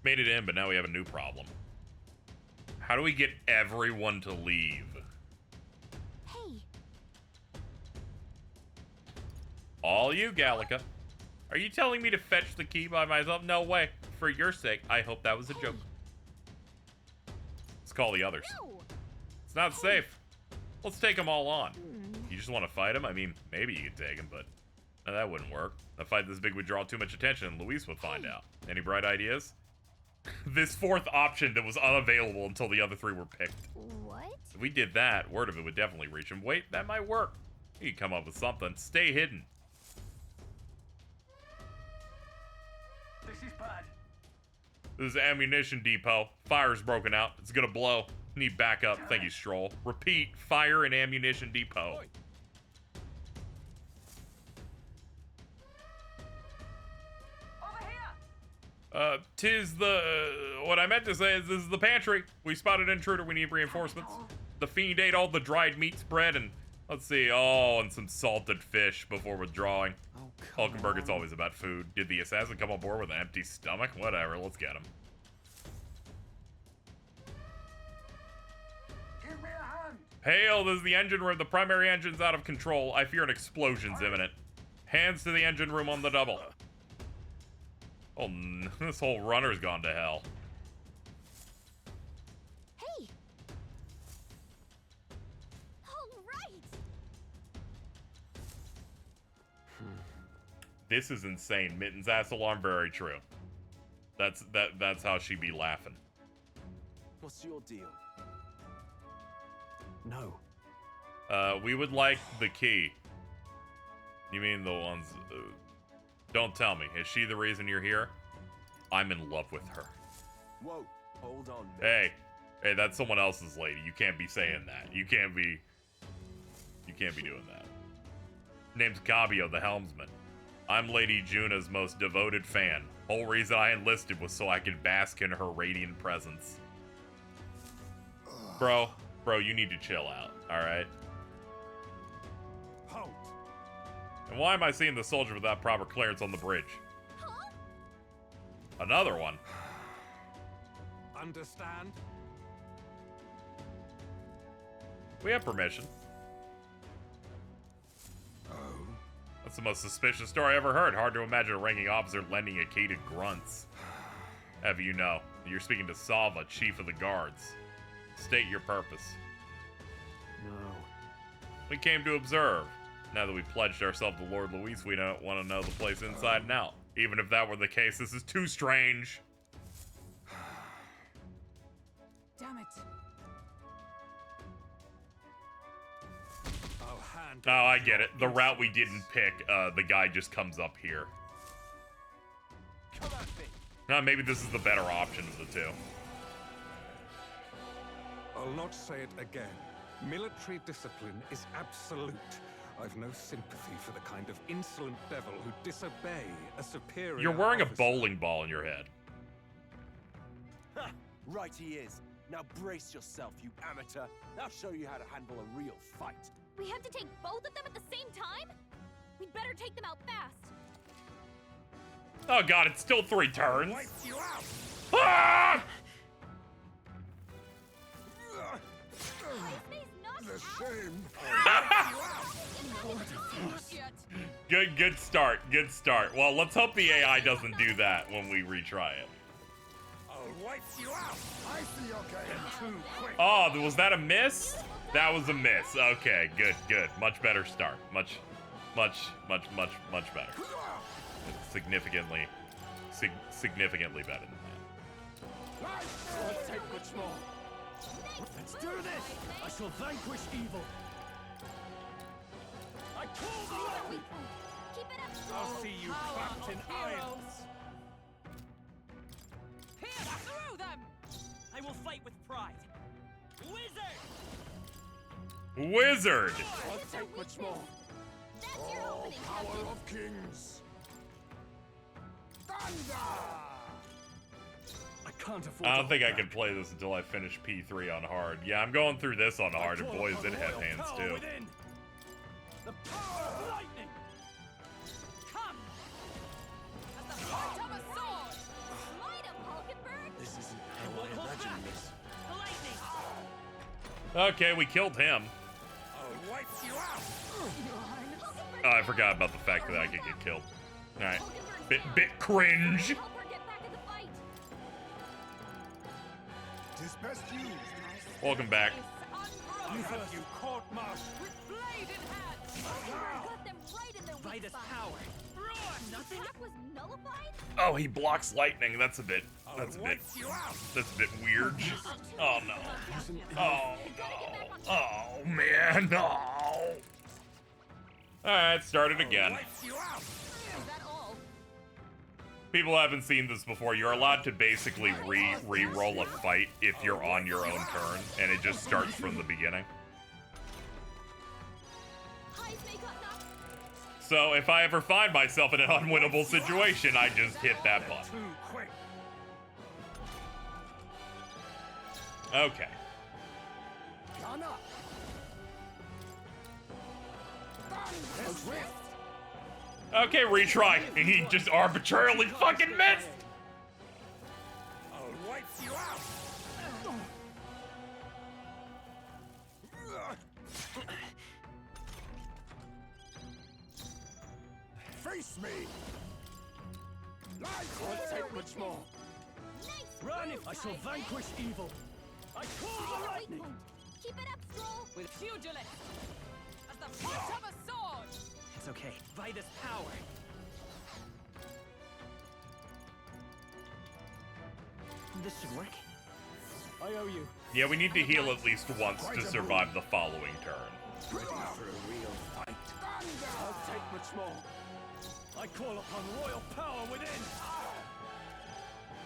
Made it in, but now we have a new problem. How do we get everyone to leave? Hey, All you, Gallica. Are you telling me to fetch the key by myself? No way. For your sake, I hope that was a joke. Let's call the others. no! It's not safe. Let's take them all on. You just want to fight him? I mean, maybe you could take him, but that wouldn't work. A fight this big would draw too much attention, and Luis would find out. Any bright ideas? This fourth option that was unavailable until the other three were picked. What? If we did that, word of it would definitely reach him. Wait, that might work. You can come up with something. Stay hidden. This is bad. This is ammunition depot. Fire's broken out. It's gonna blow. Need backup. Thank you, Stroll. Repeat, fire and ammunition depot. Over here. Tis the... what I meant to say is this is the pantry. We spotted an intruder. We need reinforcements. The fiend ate all the dried meat spread and... let's see. Oh, and some salted fish before withdrawing. Hulkenberg, it's always about food. Did the assassin come on board with an empty stomach? Whatever, let's get him. Give me a hand. Hail, this is the engine room. The primary engine's out of control. I fear an explosion's imminent. Hands to the engine room on the double. Oh, this whole runner's gone to hell. Hey! All right! This is insane. Mitten's ass alarm, very true. That's how she be laughing. What's your deal? No. We would like the key. You mean the ones... don't tell me. Is she the reason you're here? I'm in love with her. Whoa, hold on. Hey, that's someone else's lady. You can't be saying that. You can't be doing that. Name's Gabio, the helmsman. I'm Lady Juna's most devoted fan. Whole reason I enlisted was so I could bask in her radiant presence. Bro, you need to chill out, alright? Halt! And why am I seeing the soldier without proper clearance on the bridge? Huh? Another one. Understand? We have permission. Oh. That's the most suspicious story I ever heard. Hard to imagine a ranking officer lending a key to grunts. Have you know, you're speaking to Salva, chief of the guards. State your purpose. No. We came to observe. Now that we pledged ourselves to Lord Luis, we don't want to know the place inside and out. Even if that were the case, this is too strange. Damn it. I'll hand. Oh, I get it. The route we didn't pick, the guy just comes up here. Come at me. Maybe this is the better option of the two. I'll not say it again. Military discipline is absolute. I've no sympathy for the kind of insolent devil who disobey a superior You're wearing a officer. bowling ball in your head. Ha! Right he is. Now brace yourself, you amateur. I'll show you how to handle a real fight. We have to take both of them at the same time? We'd better take them out fast. Oh god, it's still 3 turns. Wipe you out! Ah! The shame. Not yet. Good start. Good start. Well, let's hope the AI doesn't do that when we retry it. I'll wipe you out. I see your game. Too quick. Oh, was that a miss? That was a miss. Okay, good. Much better start. Much better. Significantly better than that. Won't take much more. Let's do this! I shall vanquish evil. I call the lightning! Keep it up, I'll Stroll. see you Power clapped in of irons. heroes. Pierce through them! I will fight with pride. Wizard! Wizard. Won't take much more. That's your Oh, opening, power Captain. of kings. Thunder! I can't afford I to don't think I hold can play this until I finish P3 on hard. Yeah, I'm going through this on back. hard, and I call boys, upon it had royal hands power too. within. The power of lightning! Come! At the point of a sword! Light 'em, Hulkenberg. This isn't I how won't I hold imagined back. this. The lightning! Okay, we killed him. I'll wipe you out. Oh, I forgot about the fact that I could get killed. All right, Hulkenberg's bit cringe. Help her get back in the fight. Tis best used. Welcome back. You first. You court-martial. With blade in hand! Hulkenberg got them right in their weak Vitus spot. power. Nothing. Attack was nullified? Oh, he blocks lightning. That's a bit Wipe you out. weird. Oh no. Oh no. Oh man. No. All right, start it again. Wipe you out. Is that all? People haven't seen this before. You're allowed to basically re-roll a fight if you're on your own turn, and it just starts from the beginning. Highs may got knocked. So if I ever find myself in an unwinnable situation, I just hit that button. Too quick. Okay. Gun up. Thunder. Okay, retry. And he just arbitrarily fucking missed. I'll wipe you out. Face me. Life Won't take much more. Nice. Run! move, I shall guys. vanquish evil. I call the Weak lightning! point. Keep it up, Stroll. With pugilist! As the point of a sword! It's okay. Vitus power. This should work. I owe you. Yeah, we need to heal at least once to survive the following turn. Ready for a real fight. I'll take much more. I call upon royal power within.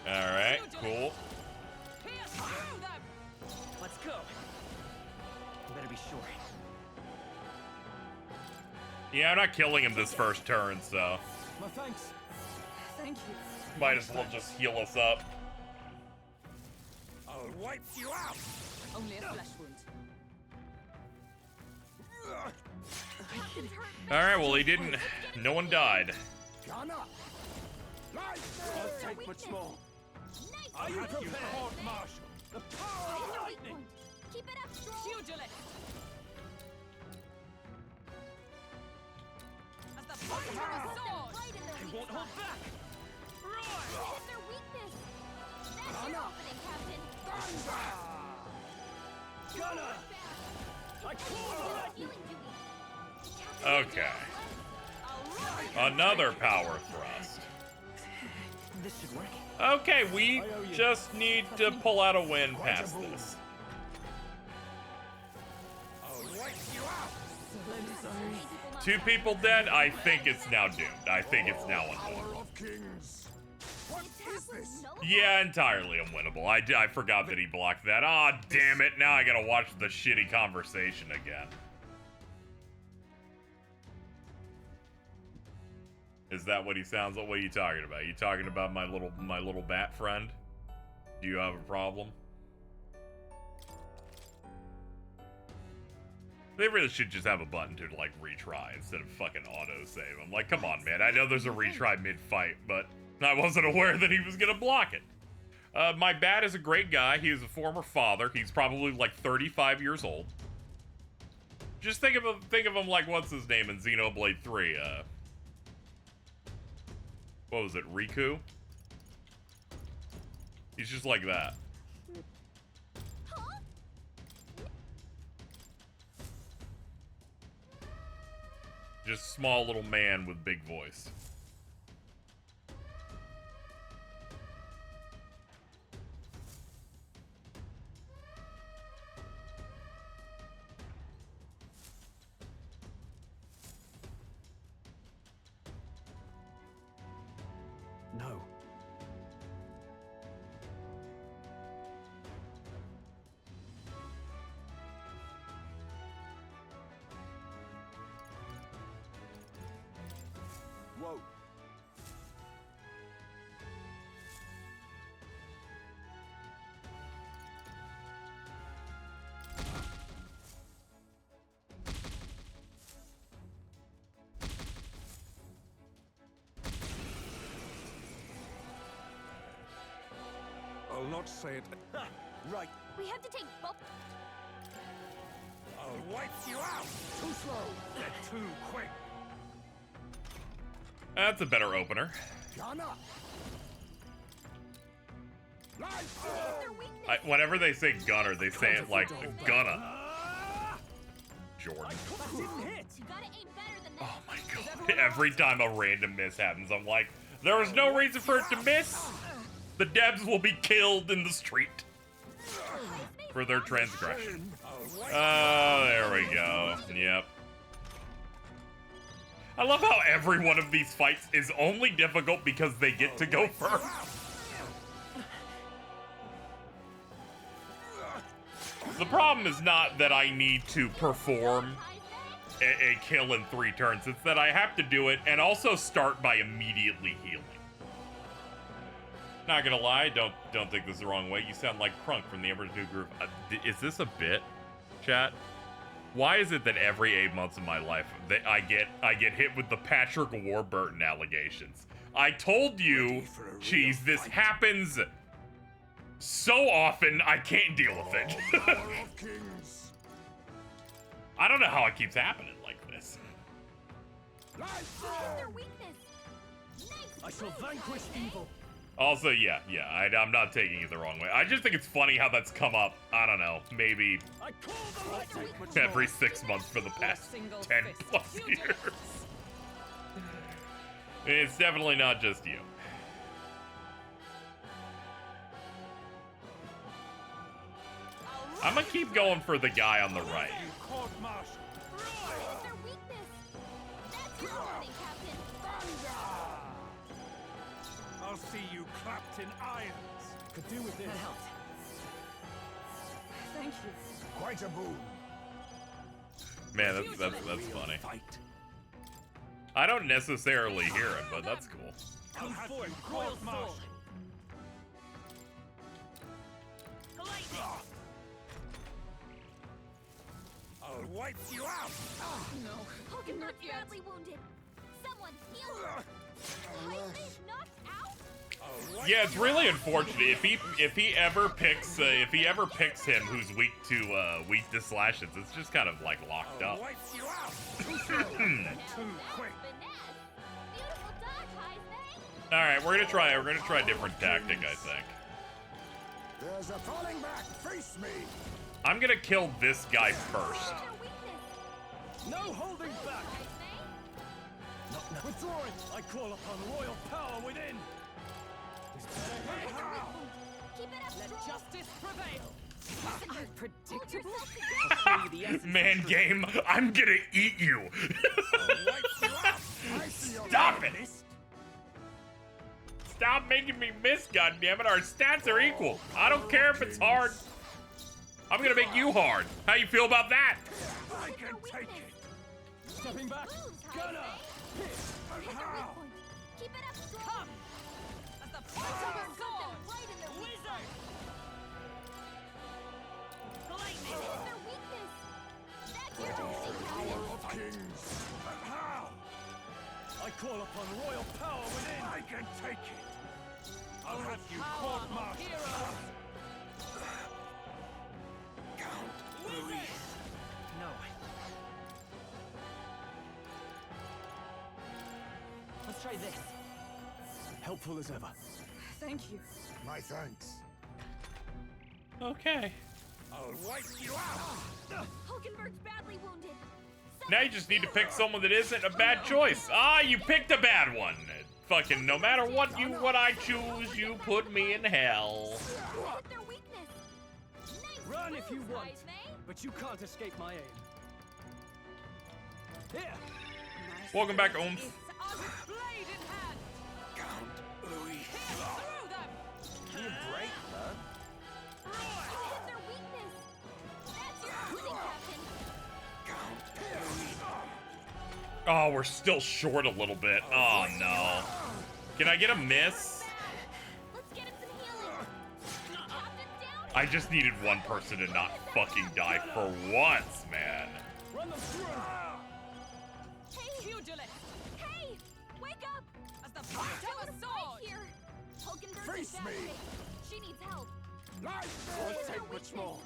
All right, cool. Pierce through them! Let's go. Better be sure. Yeah, I'm not killing him this first turn, so My thanks. Thank you. might as well just heal us up. I'll wipe you out. Only a flesh wound. Captain's hurt. All right, well he didn't. No one died. Gun up. Life. I'll take much more. Nice. Are you Have you prepared? court-martial? The power Find of your weak lightning. point. Keep it up, Stroll. Pugilist! As the point of a Got them sword! right in their I weak won't hold spot. back. Hit their weakness. That's your opening, Captain. Gunner! I call the lightning. Healing duty. Captain, Okay. I'll run! Another power thrust. This should work. Okay, we just need to pull out a win past this. I'll wipe you out. Two people dead. I think it's now doomed. I think it's now Power unwinnable. of kings. What is this? Yeah, entirely unwinnable. I forgot that he blocked that. Ah, damn it. Now I gotta watch the shitty conversation again. Is that what he sounds like? What are you talking about? You talking about my little bat friend? Do you have a problem? They really should just have a button to like retry instead of fucking auto-save. I'm like, come on, man. I know there's a retry mid-fight, but I wasn't aware that he was gonna block it. My bat is a great guy. He is a former father. He's probably like 35 years old. Just think of him like, what's his name in Xenoblade 3? What was it, Riku? He's just like that. Just small little man with big voice. No. Whoa. I'll not say it. Right. We have to take both. I'll wipe you out. Too slow. They're too quick. That's a better opener. Gun up. Whenever they say gunner, they say it like gunna. Jordan. You gotta aim better than that. Oh my god. Every time a random miss happens, I'm like, there was no reason for it to miss. The devs will be killed in the street for their transgression. Oh, there we go. Yep. I love how every one of these fights is only difficult because they get to go first. The problem is not that I need to perform a kill in 3 turns. It's that I have to do it and also start by immediately healing. Not gonna lie, don't take this the wrong way. You sound like Crunk from the Emperor's New Groove. Is this a bit, chat? Why is it that every 8 months of my life that I get hit with the Patrick Warburton allegations? I told you, Cheese, this happens so often I can't deal with it. I don't know how it keeps happening like this. Their weakness. I shall vanquish evil. Also, yeah, I'm not taking it the wrong way. I just think it's funny how that's come up, I don't know, maybe every 6 months for the past 10 plus years. It's definitely not just you. I'm gonna keep going for the guy on the right. Their weakness. That's your warning, Captain. I'll see you clapped in irons. Could do with this. Thank you. Quite a boon. Man, that's funny. I don't necessarily hear it, but that's cool. Come forth, royal sword. I'll wipe you out. No. Hogan Not looks yet. badly wounded. Someone heal him. He's knocked out. Yeah, it's really unfortunate if he ever picks him who's weak to slashes. It's just kind of like locked up. Wipe you out. Too slow. They're too quick. Beautiful dodge, Heisman. All right, we're gonna try a different tactic, I think. There's a falling back. Face me. I'm gonna kill this guy first. Their weakness. No holding back. Withdrawing. I call upon royal power within. Keep it up Let strong. justice prevail. Unpredictable. Show you the essence Man of truth. game, I'm gonna eat you. Stop it! Stop making me miss, goddammit. Our stats are equal. I don't care if it's hard. I'm gonna make you hard. How you feel about that? I can take it. Stepping back. Moves, Gunner. Heisman. Hit the weak point. Keep it up strong. Come! As the point of our sword! Right in their Wizard! The lightning! Hit their weakness. That's your opening, Power Captain. of kings. How? I call upon royal power within. I can take it. I'll have you Power of court-martial. heroes! Count Wizard! No. Let's try this. Helpful as ever. Thank you. My thanks. Okay. I'll wipe you out. Hulkenberg's badly wounded. Now you just need to pick someone that isn't a bad choice. Ah, you picked a bad one. Fucking no matter what I choose, you put me in hell. Hit their weakness. Nice Run if you moves, want, Heisme. but you can't escape my aim. Here. Welcome back, Ohms. It's us, blade in hand! Count Louis. Pierce through them! Give me a break, man. You hit their weakness. That's your opening, Captain. Count Louis. Oh, we're still short a little bit. Oh no. Can I get a miss? Let's get him some healing. Captain down. I just needed one person to not fucking die for once, man. Run them through. Hey, Pugilist! hey, wake up. As the point of a Fight sword! here. Hulkenberg's Face in bad me. shape. She needs help. Won't take much more.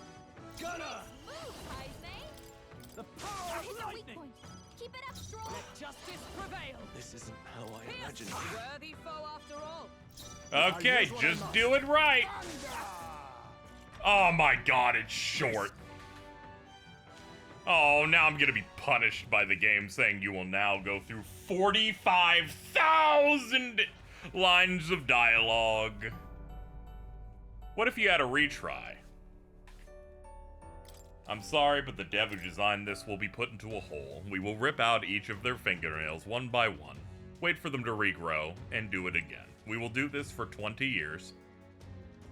Gunner. Move, Heisme. The power Hit of their weak lightning. point. Keep it up strong. Justice prevail! This isn't how I Pierce! imagined it. Worthy foe after all! Okay, just do it right. Oh my god, it's short. Oh, now I'm gonna be punished by the game saying you will now go through 45,000 lines of dialogue. What if you had a retry? I'm sorry, but the dev who designed this will be put into a hole. We will rip out each of their fingernails one by one, wait for them to regrow, and do it again. We will do this for 20 years,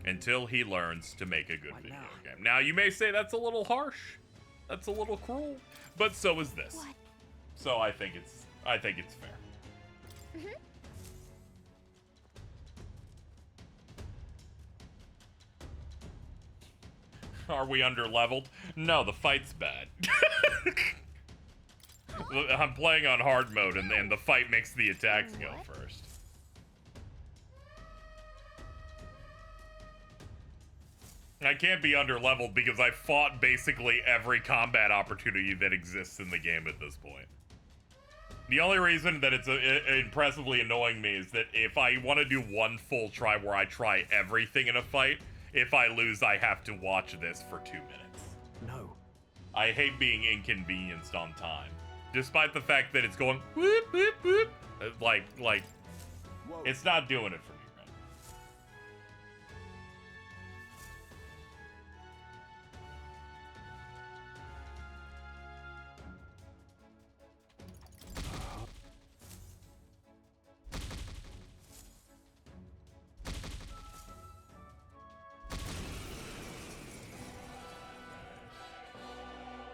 until he learns to make a good video game. Now, you may say that's a little harsh, that's a little cruel, but so is this. What? So I think it's fair. Are we under-leveled? No, the fight's bad. I'm playing on hard mode, and the fight makes the attacks go first. I can't be under-leveled because I fought basically every combat opportunity that exists in the game at this point. The only reason that it's impressively annoying me is that if I want to do one full try where I try everything in a fight, if I lose, I have to watch this for 2 minutes. No. I hate being inconvenienced on time. Despite the fact that it's going whoop, whoop, whoop. Like, it's not doing it for me, right?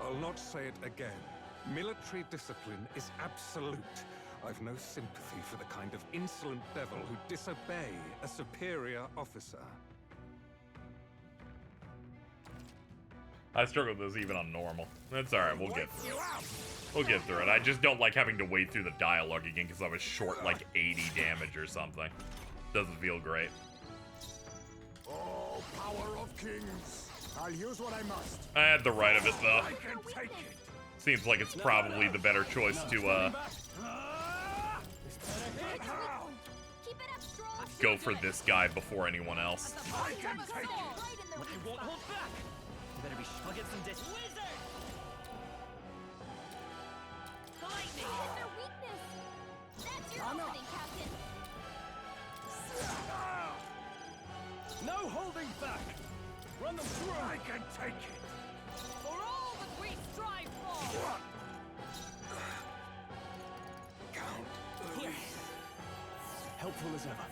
I'll not say it again. Military discipline is absolute. I've no sympathy for the kind of insolent devil who disobey a superior officer. I struggle with this even on normal. That's alright, we'll get through it. We'll get through it. I just don't like having to wade through the dialogue again because I was short like 80 damage or something. Doesn't feel great. Oh, power of kings. I'll use what I must. I had the right of it though. I can take it. Seems like it's probably the better choice to Keep it up strong. go for this guy before anyone else. As the point of a sword! Right in their I weak won't spot. hold back! You better be I'll get some dis- Wizard! The lightning! Hit their weakness. That's your opening, Captain. No holding back. Run them through. I can take it. For all that we strive for! Count Louis. Helpful as ever.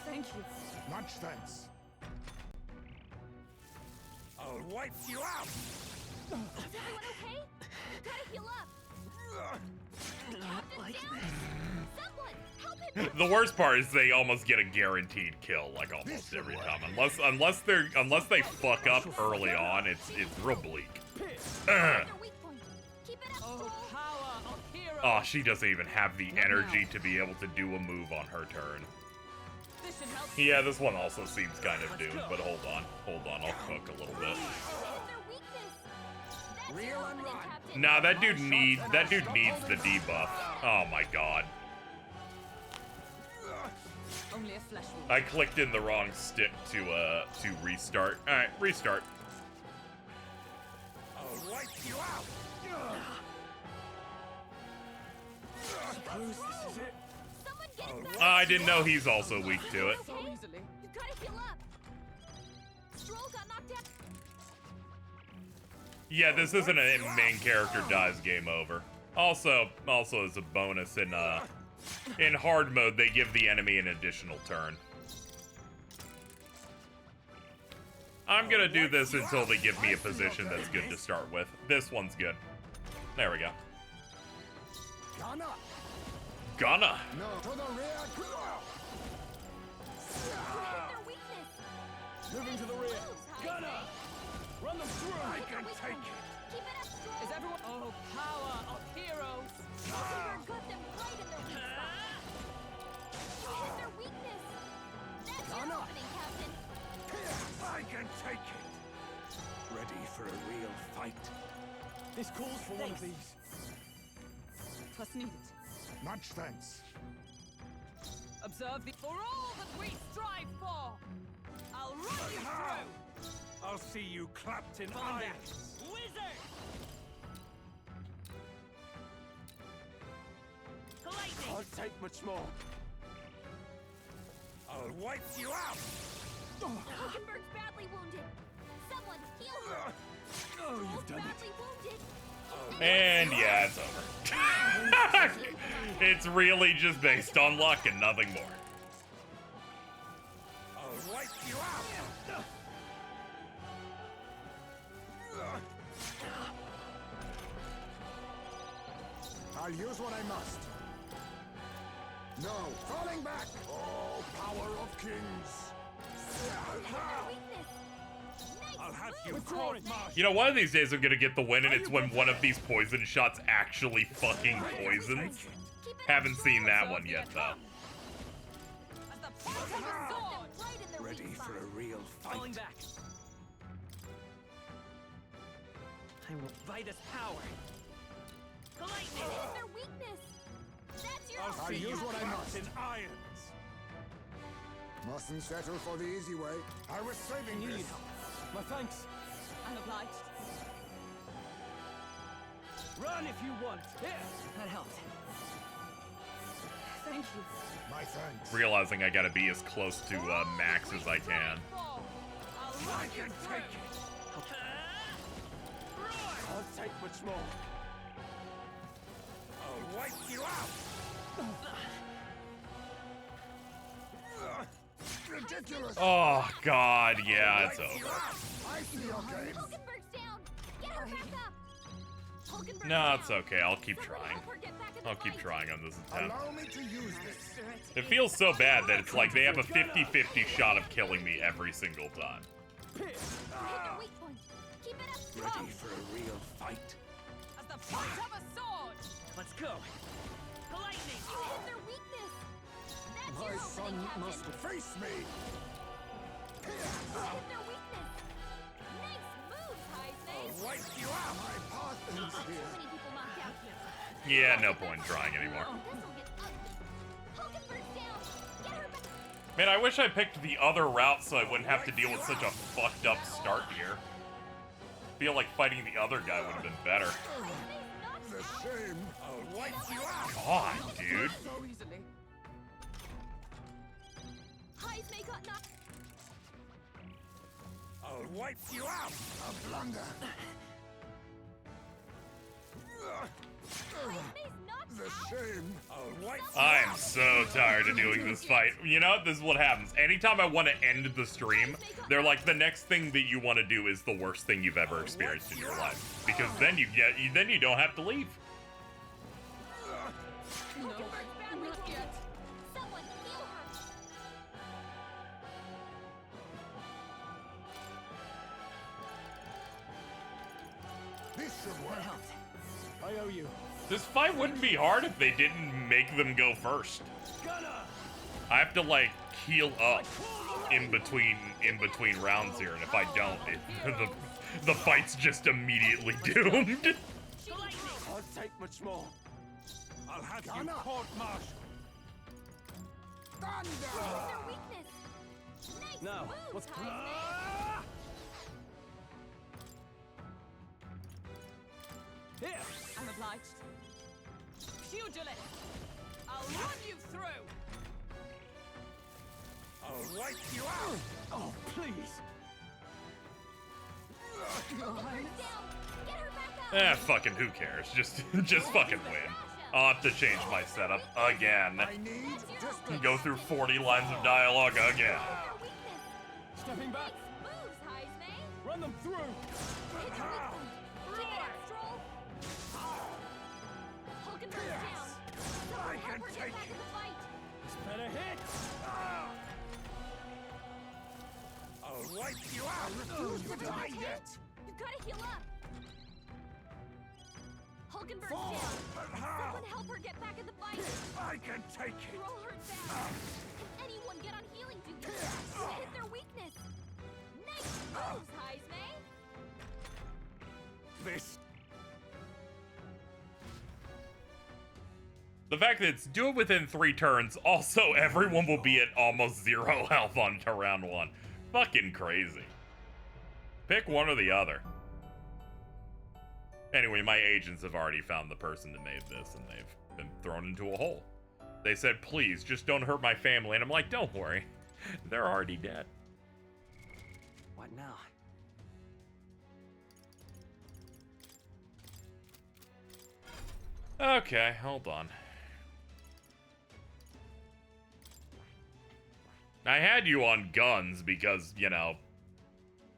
Thank you. Much thanks. I'll wipe you out. Is everyone okay? Gotta heal up. Captain down. Someone, help him The worst part is they almost get a guaranteed kill, like almost every time. Unless they fuck up early on, it's real bleak. Oh, she doesn't even have the energy to be able to do a move on her turn. Yeah, this one also seems kind of doomed, but hold on, I'll cook a little bit. Nah, that dude needs the debuff. Oh my god. I clicked in the wrong stick to restart. Alright, restart. I'll wipe you out. I didn't know he's also weak to it. Yeah, this isn't a main character dies game over. Also as a bonus in hard mode, they give the enemy an additional turn. I'm gonna do this until they give me a position that's good to start with. This one's good. There we go. Gonna. No, to the rear. Moving to the rear. Gunner! Run them through! I can take it. Is everyone? Oh, power of heroes! Got them right in their weak spot. What is their weakness? That's your opening, Captain. I can take it. Ready for a real fight? This calls for one of these. Twas needed. Much thanks. Observe the for all that we strive for. I'll run you through. I'll see you clapped in iron. Wizard! Lightning! I'll take much more. I'll wipe you out. Hulkenberg's badly wounded. Someone heal her. Oh, you've done Badly wounded. And yeah, it's over. It's really just based on luck and nothing more. I'll wipe you out. I'll use what I must. No, falling back. Oh, power of kings. I'll have you quartermaster. You know, one of these days I'm gonna get the win, and it's when one of these poison shots actually fucking poisons. Haven't seen that one yet, though. As the point of a sword. Ready for a real Falling fight? back. I will by this power. Lightning! What is their weakness? That's your I'll opening, use what I Captain. must. In irons. Mustn't settle for the easy way. I was saving You this. need help. My thanks. I'm obliged. Run if you want. Here. That helped. Thank you. My thanks. Realizing I gotta be as close to max as I can. I can take it. I'll take much more. I'll wipe you out. Ridiculous. Oh god, yeah, it's over. I see your game. Hulkenberg's down. Get her back up. Hulkenberg's No, it's down. okay. I'll keep Someone trying. help her get back in the I'll keep fight. trying on this attempt. Allow me to use this. It feels so bad that it's like they have a 50-50 shot of killing me every single time. You hit their weak point. Keep it up strong. Ready for a real fight? As the point of a sword. Let's go. Lightning! You hit their weakness. That's your My opening, son Captain. must face me. You hit their weakness. Nice moves, Heisman. Wipe you out. My path ends Too here. many people knocked out here. Yeah, no point in trying anymore. This'll get ugly. Hulkenberg's down. Get her back. Man, I wish I picked the other route so I wouldn't have to deal with such a fucked up start here. Feel like fighting the other guy would have been better. Heisman's knocked The out. shame. I'll wipe you out. God, dude. So easily. Heisman got knocked. I'll wipe you out. A blunder. Heisman's knocked The out. shame. I'll wipe I am so tired of doing this fight. You know, this is what happens. Anytime I want to end the stream, they're like, the next thing that you want to do is the worst thing you've ever experienced in your life. Because then you don't have to leave. No, not yet. Someone This should work. I owe you. This fight wouldn't be hard if they didn't make them go first. Gunner! I have to like heal up in between rounds here, and if I don't, the fight's just immediately doomed. Can't take much more. I'll have you court-martial. Their Thunder! weakness. Nice Now, moves, what's Heisman. Here, I'm obliged. Pugilist, I'll run you through. I'll wipe you out. Oh, please. Down. Get her back up. Fucking who cares? Just fucking win. I'll have to change my setup again. I need distance. Go through 40 lines of dialogue again. Their weakness. Stepping back. Nice moves, Heisman. Run them through. Hit their weak point. Keep it up, Stroll. Hulkenberg's down. Someone help her get back in the fight. This better hit. I'll wipe you out. Refuse to die yet. You gotta heal up. Hulkenberg's Fall. down. But how? Someone help her get back in the fight. I can take it. Throw her down. Can anyone get on healing duty? You hit their weakness. Nice moves, Heisman. This. The fact that it's do it within 3 turns, also everyone will be at almost 0 health on to round 1. Fucking crazy. Pick one or the other. Anyway, my agents have already found the person that made this, and they've been thrown into a hole. They said, please, just don't hurt my family. And I'm like, don't worry. They're already dead. What now? Okay, hold on. I had you on guns because, you know,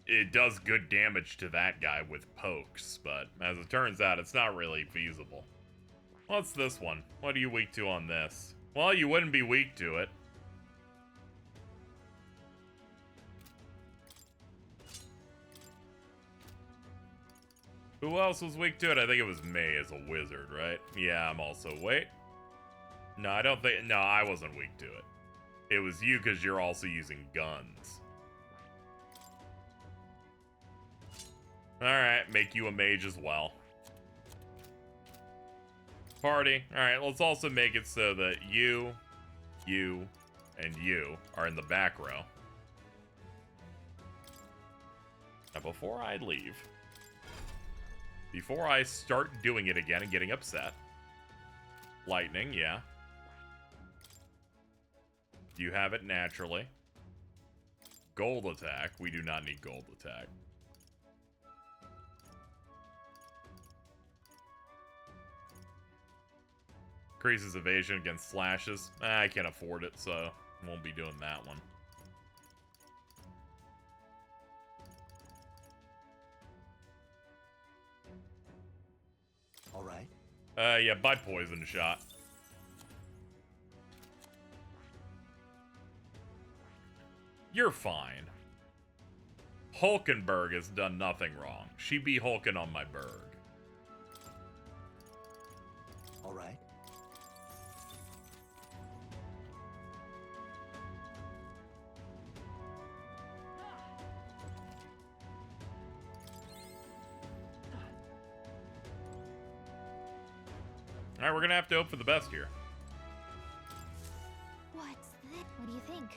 it does good damage to that guy with pokes, but as it turns out, it's not really feasible. What's this one? What are you weak to on this? Well, you wouldn't be weak to it. Who else was weak to it? I think it was me as a wizard, right? Yeah, I'm also... Wait. No, I don't think... No, I wasn't weak to it. It was you because you're also using guns. Alright, make you a mage as well. Party. Alright, let's also make it so that you, and you are in the back row. Now, before I leave... Before I start doing it again and getting upset. Lightning, yeah. You have it naturally. Gold attack. We do not need gold attack. Increases evasion against slashes. I can't afford it, so won't be doing that one. All right. Yeah, buy poison shot. You're fine. Hulkenberg has done nothing wrong. She be Hulken on my berg. All right. Alright, we're gonna have to hope for the best here. What's that? What do you think?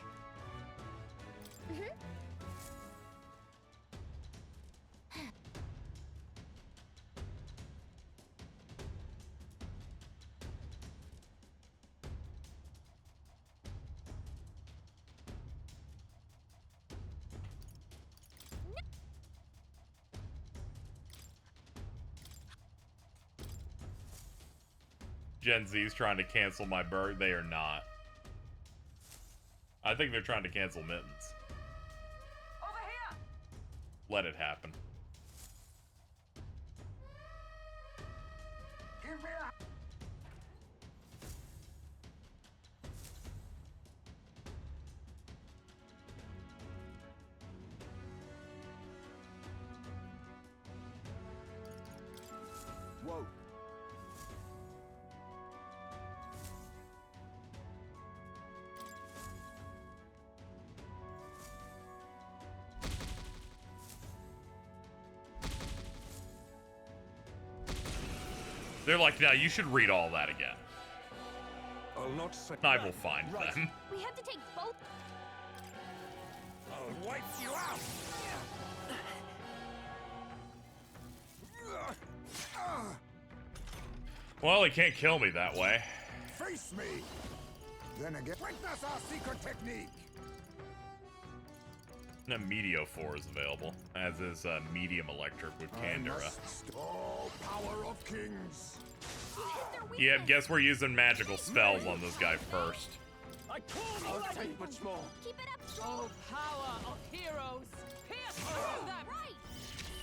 Gen Z's trying to cancel my berg. They are not. I think they're trying to cancel Mittens. Over here. Let it happen. Give me a... They're like, no, you should read all that again. I'll not say. I will find them. We have to take both. I'll wipe you out. Well, he can't kill me that way. Face me! Then again, witness our secret technique! No, Meteo 4 is available, as is Medium Electric with Candera. Oh, power of kings! Yeah, guess we're using magical spells on this guy first. I'll take much more. Keep it up. Oh, power of heroes! Pierce through them! Right.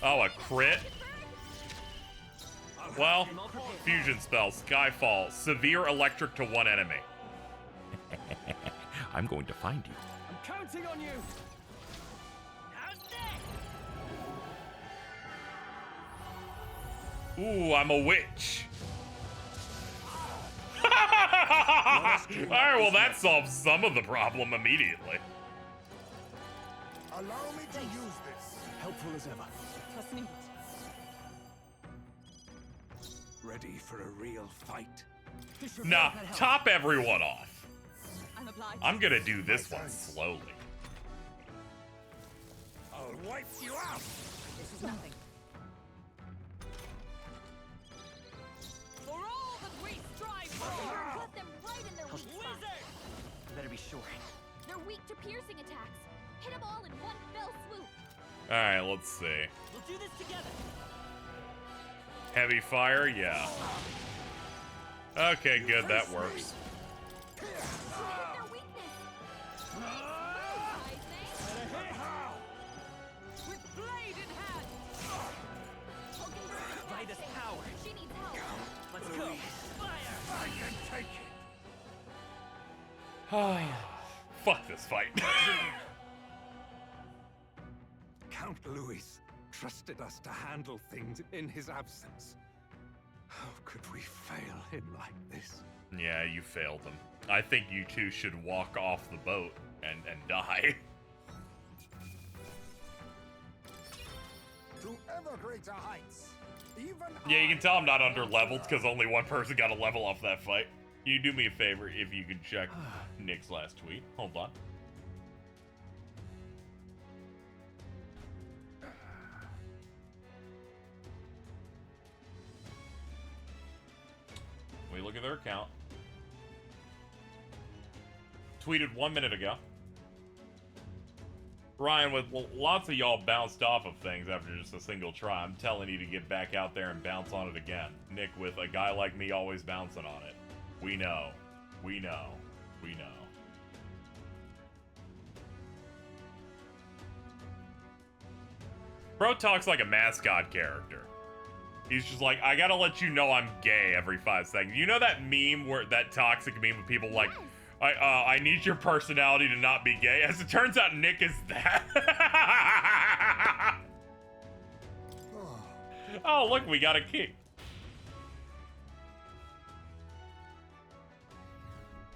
Oh, a crit? Well, fusion spell, Skyfall, severe electric to one enemy. I'm going to find you. I'm counting on you. Ooh, I'm a witch. Alright, well that solves some of the problem immediately. Allow me to use this. Helpful as ever. Trust me. Ready for a real fight? Nah, top everyone off. I'm obliged. I'm gonna do this one slowly. I'll wipe you out. This is nothing. For all that we strive for! Put them right in their weak spot. Better be sure. They're weak to piercing attacks. Hit them all in one fell swoop. Alright, let's see. We'll do this together. Heavy fire, yeah. Okay, good, that works. Their weakness. With blade in hand! By this power. She needs help. Let's go. Fire! I can take it. Fuck this fight. Count Louis trusted us to handle things in his absence. How could we fail him like this? Yeah, you failed him. I think you two should walk off the boat and die. To ever greater heights. Even Yeah, you can tell I'm not under leveled because only one person got a level off that fight. Can you do me a favor if you could check Nick's last tweet? Hold on. We look at their account. Tweeted 1 minute ago. Ryan, with lots of y'all bounced off of things after just a single try, I'm telling you to get back out there and bounce on it again. Nick, with a guy like me always bouncing on it. We know. We know. We know. Bro talks like a mascot character. He's just like, I gotta let you know I'm gay every 5 seconds. You know that meme where that toxic meme with people like, I need your personality to not be gay? As it turns out, Nick is that. Oh, look, we got a king.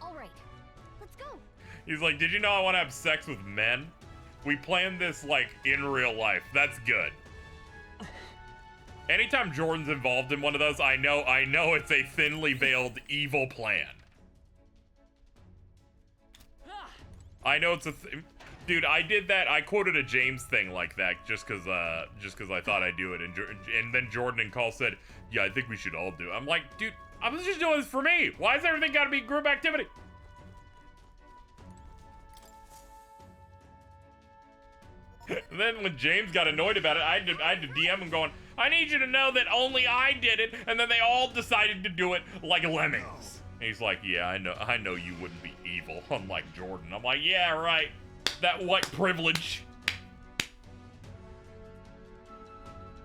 All right, let's go. He's like, did you know I want to have sex with men? We planned this, like, in real life. That's good. Anytime Jordan's involved in one of those, I know it's a thinly veiled evil plan. I know it's a dude. I did that. I quoted a James thing like that just cause I thought I'd do it, and then Jordan and Call said, "Yeah, I think we should all do it." I'm like, dude, I was just doing this for me. Why is everything got to be group activity? And then when James got annoyed about it, I had to DM him going, I need you to know that only I did it, and then they all decided to do it like lemmings. And he's like, yeah, I know you wouldn't be evil, unlike Jordan. I'm like, yeah, right. That white privilege.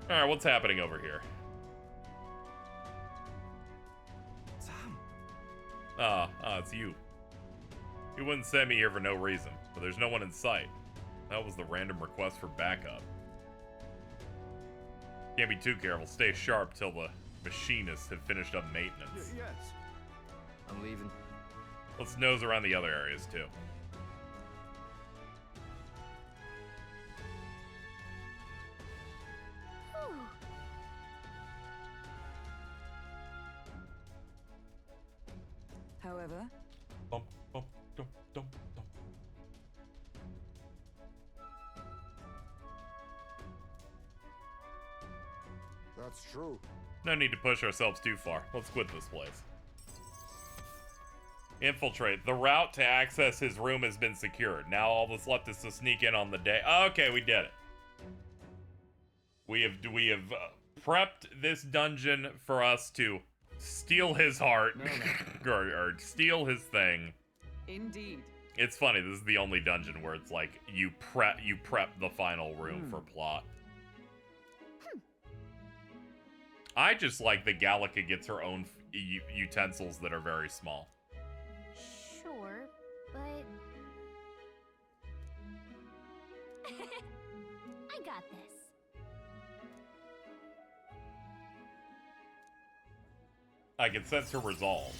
Alright, what's happening over here? Sam. It's you. You wouldn't send me here for no reason, but there's no one in sight. That was the random request for backup. Can't be too careful. Stay sharp till the machinists have finished up maintenance. Yes. I'm leaving. Let's nose around the other areas, too. However, Dum, dum, dum, dum, dum. That's true. No need to push ourselves too far. Let's quit this place. Infiltrate. The route to access his room has been secured. Now all that's left is to sneak in on the day. Okay, we did it. We have prepped this dungeon for us to steal his heart or steal his thing. Indeed. It's funny. This is the only dungeon where it's like you prep the final room for plot. I just like that Gallica gets her own utensils that are very small. Sure, but... I got this. I can sense her resolve.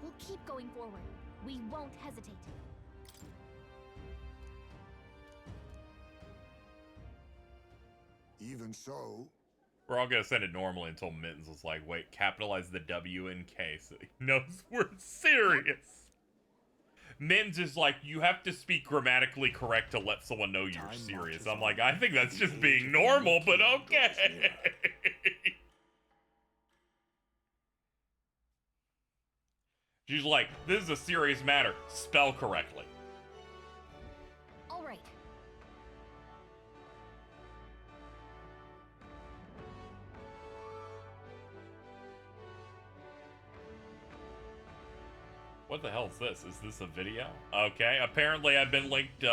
We'll keep going forward. We won't hesitate. Even so, We're all gonna send it normally until Mittens was like, wait, capitalize the W in case he knows we're serious. Mittens is like, you have to speak grammatically correct to let someone know you're serious. I'm like, I think that's just being normal, but okay. She's like, this is a serious matter. Spell correctly. All right. What the hell is this? Is this a video? Okay, apparently I've been linked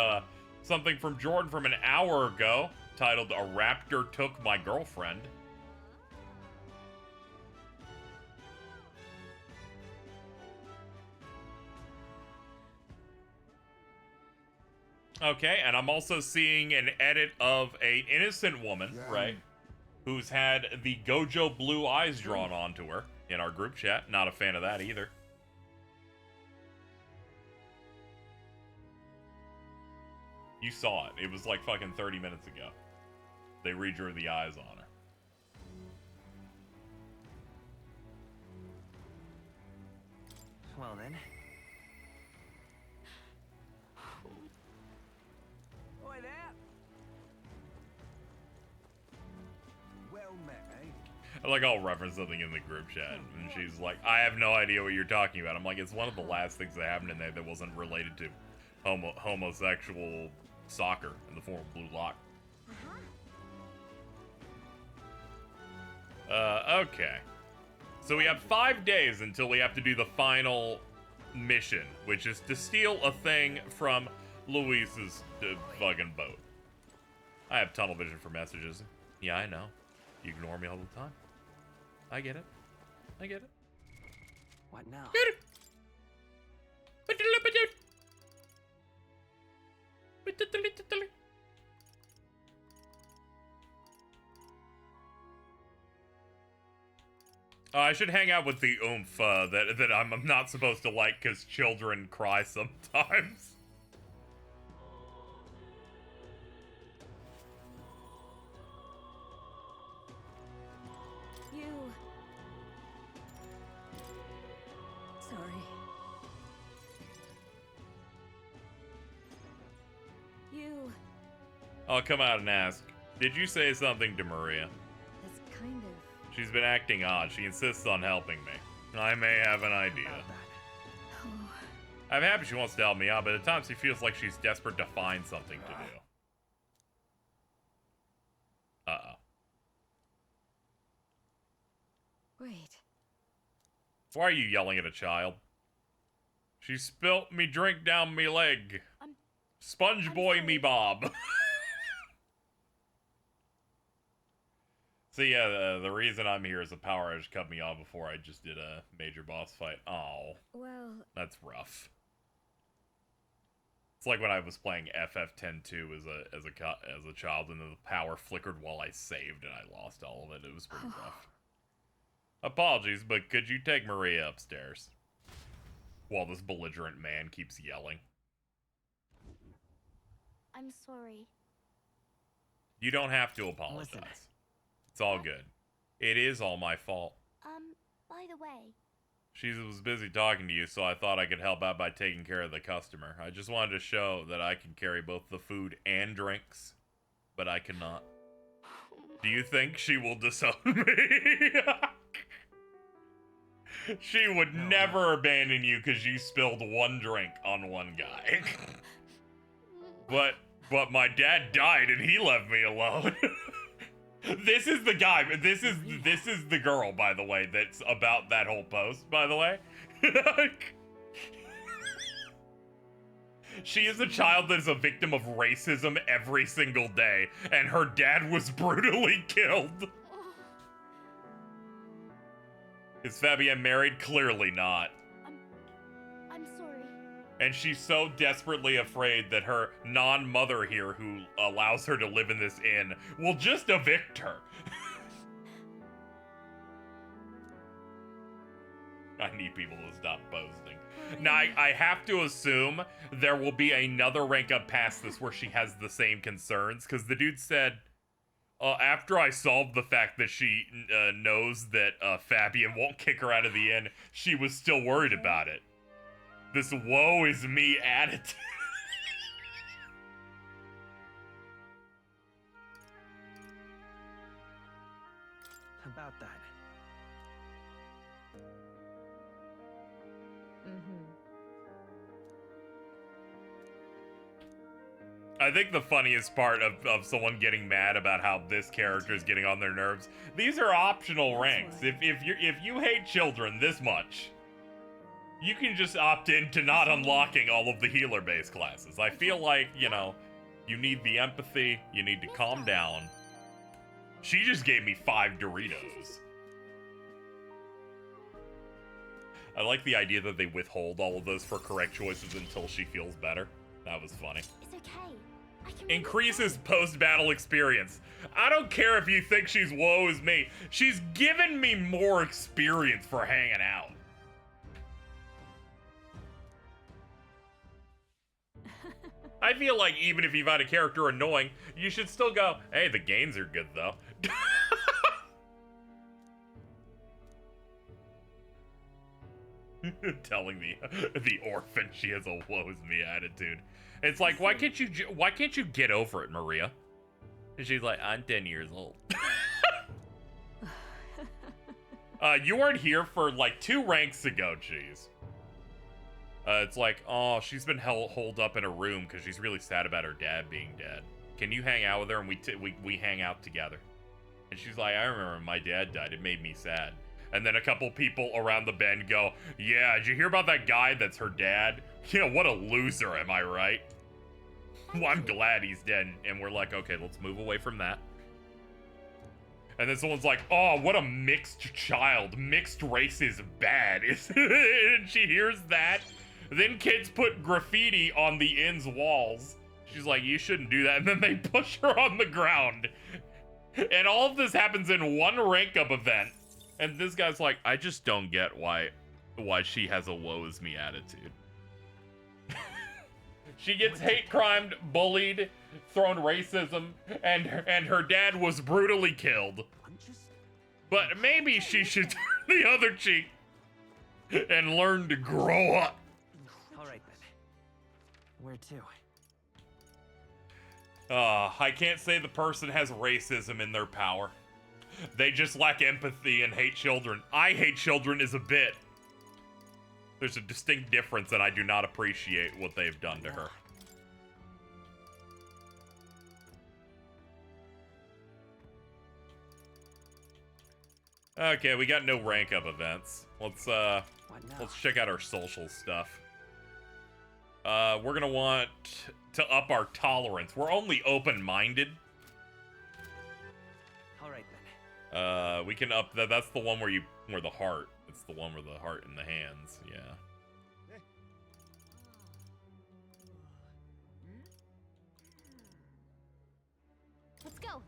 something from Jordan from an hour ago titled "A Raptor Took My Girlfriend." Okay, and I'm also seeing an edit of an innocent woman, right, who's had the Gojo blue eyes drawn onto her in our group chat. Not a fan of that either. You saw it. It was like fucking 30 minutes ago. They redrew the eyes on her. Well then. Oi there! Well met, eh? I like I'll reference something in the group chat, and she's like, I have no idea what you're talking about. I'm like, it's one of the last things that happened in there that wasn't related to homosexual soccer in the form of Blue Lock. Okay. So we have 5 days until we have to do the final mission, which is to steal a thing from Luis's fucking boat. I have tunnel vision for messages. Yeah, I know. You ignore me all the time. I get it. I get it. What now? I should hang out with the oomph that I'm not supposed to like because children cry sometimes. Sorry. You. I'll come out and ask, did you say something to Maria? That's kind of... She's been acting odd. She insists on helping me. I may have an idea. I'm happy she wants to help me out, but at times she feels like she's desperate to find something to do. Uh-oh. Wait. Why are you yelling at a child? She spilt me drink down me leg. Sponge boy me bob. So yeah, the reason I'm here is a power edge cut me off before I just did a major boss fight. Oh. Well... That's rough. It's like when I was playing FF10-2 as a child, and then the power flickered while I saved, and I lost all of it. It was pretty rough. Apologies, but could you take Maria upstairs? While this belligerent man keeps yelling. I'm sorry. You don't have to apologize. It's all good. It is all my fault. By the way, She was busy talking to you, so I thought I could help out by taking care of the customer. I just wanted to show that I can carry both the food and drinks, but I cannot. Do you think she will disown me? She would never abandon you because you spilled one drink on one guy. But my dad died and he left me alone. This is the guy. This is the girl, by the way, that's about that whole post, by the way. She is a child that is a victim of racism every single day, and her dad was brutally killed. Is Fabienne married? Clearly not. I'm sorry. And she's so desperately afraid that her non-mother here, who allows her to live in this inn, will just evict her. I need people to stop posting. Now, I have to assume there will be another rank up past this where she has the same concerns, because the dude said, after I solved the fact that she knows that Fabian won't kick her out of the inn, she was still worried about it. This woe is me attitude. About that. I think the funniest part of someone getting mad about how this character is getting on their nerves, these are optional ranks. If you hate children this much, you can just opt in to not unlocking all of the healer-based classes. I feel like, you know, you need the empathy, you need to calm down. She just gave me 5 Doritos. I like the idea that they withhold all of those for correct choices until she feels better. That was funny. It's okay. Increases post-battle experience. I don't care if you think she's woe is me. She's given me more experience for hanging out. I feel like even if you find a character annoying, you should still go, hey, the gains are good though. Telling the orphan she has a woe is me attitude. It's like, why can't you get over it, Maria? And she's like, I'm 10 years old. You weren't here for like 2 ranks ago, jeez. It's like, oh, she's been holed up in a room because she's really sad about her dad being dead. Can you hang out with her and we hang out together? And she's like, I remember when my dad died. It made me sad. And then a couple people around the bend go, yeah, did you hear about that guy that's her dad? You know, what a loser, am I right? Well, I'm glad he's dead. And we're like, okay, let's move away from that. And then someone's like, oh, what a mixed child. Mixed race is bad. And she hears that. Then kids put graffiti on the inn's walls. She's like, you shouldn't do that. And then they push her on the ground. And all of this happens in one rank up event. And this guy's like, I just don't get why she has a woe is me attitude. She gets hate crimed, bullied, thrown racism, and her dad was brutally killed. But maybe she should turn the other cheek and learn to grow up. All right then. Where to? I can't say the person has racism in their power. They just lack empathy and hate children. I hate children is a bit. There's a distinct difference, and I do not appreciate what they've done to her. Okay, we got no rank up events. Let's check out our social stuff. We're gonna want to up our tolerance. We're only open-minded. All right then. We can up that. That's the one where the heart. It's the one where the heart in the hands. Yeah. Let's go.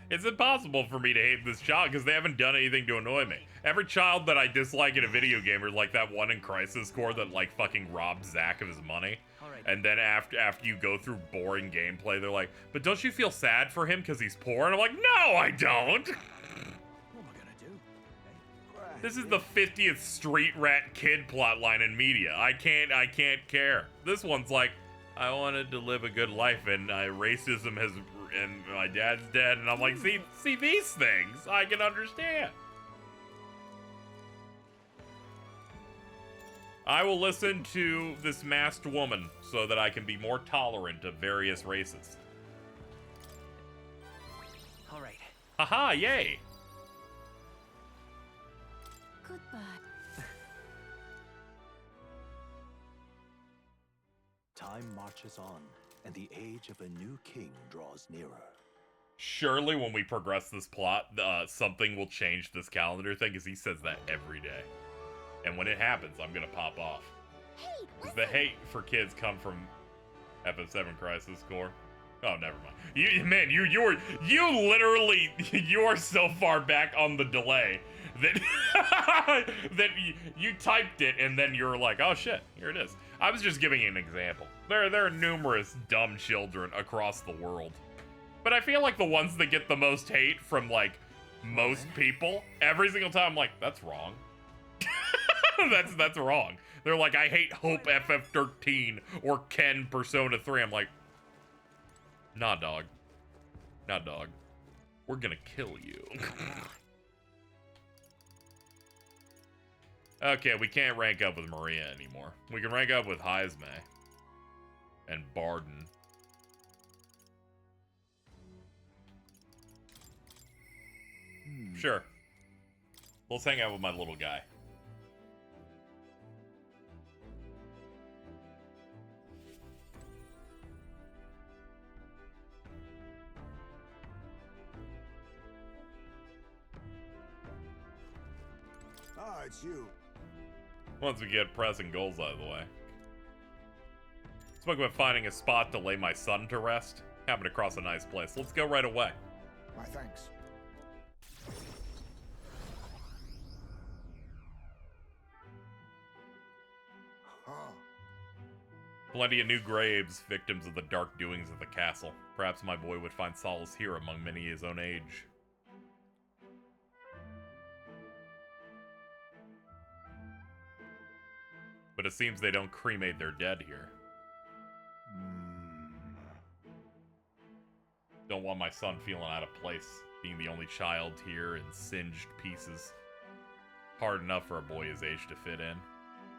It's impossible for me to hate this child because they haven't done anything to annoy me. Every child that I dislike in a video game, or like that one in Crisis Core that like fucking robbed Zack of his money. And then after you go through boring gameplay, they're like, but don't you feel sad for him because he's poor? And I'm like, no, I don't. This is the 50th street rat kid plotline in media. I can't care. This one's like, I wanted to live a good life and racism has, and my dad's dead, and I'm like, see these things I can understand. I will listen to this masked woman so that I can be more tolerant of various races. All right. Haha, yay. Goodbye. Time marches on, and the age of a new king draws nearer. Surely when we progress this plot, something will change this calendar thing, because he says that every day. And when it happens, I'm gonna pop off. Hey, Because the hate for kids come from FF7 Crisis Core. Oh, never mind. You literally, you are so far back on the delay that that you typed it and then you're like, oh shit, here it is. I was just giving you an example. There are numerous dumb children across the world, but I feel like the ones that get the most hate from like most people, every single time I'm like, that's wrong. that's wrong. They're like, I hate Hope FF13 or Ken Persona 3. I'm like, nah, dog. Nah, dog. We're gonna kill you. Okay, we can't rank up with Maria anymore. We can rank up with Heisme and Barden. Sure. Let's hang out with my little guy. Ah, it's you. Once we get pressing goals out of the way. Spoke about finding a spot to lay my son to rest. Happened across a nice place. Let's go right away. My thanks. Huh. Plenty of new graves, victims of the dark doings of the castle. Perhaps my boy would find solace here among many his own age. But it seems they don't cremate their dead here. Don't want my son feeling out of place, being the only child here in singed pieces. Hard enough for a boy his age to fit in.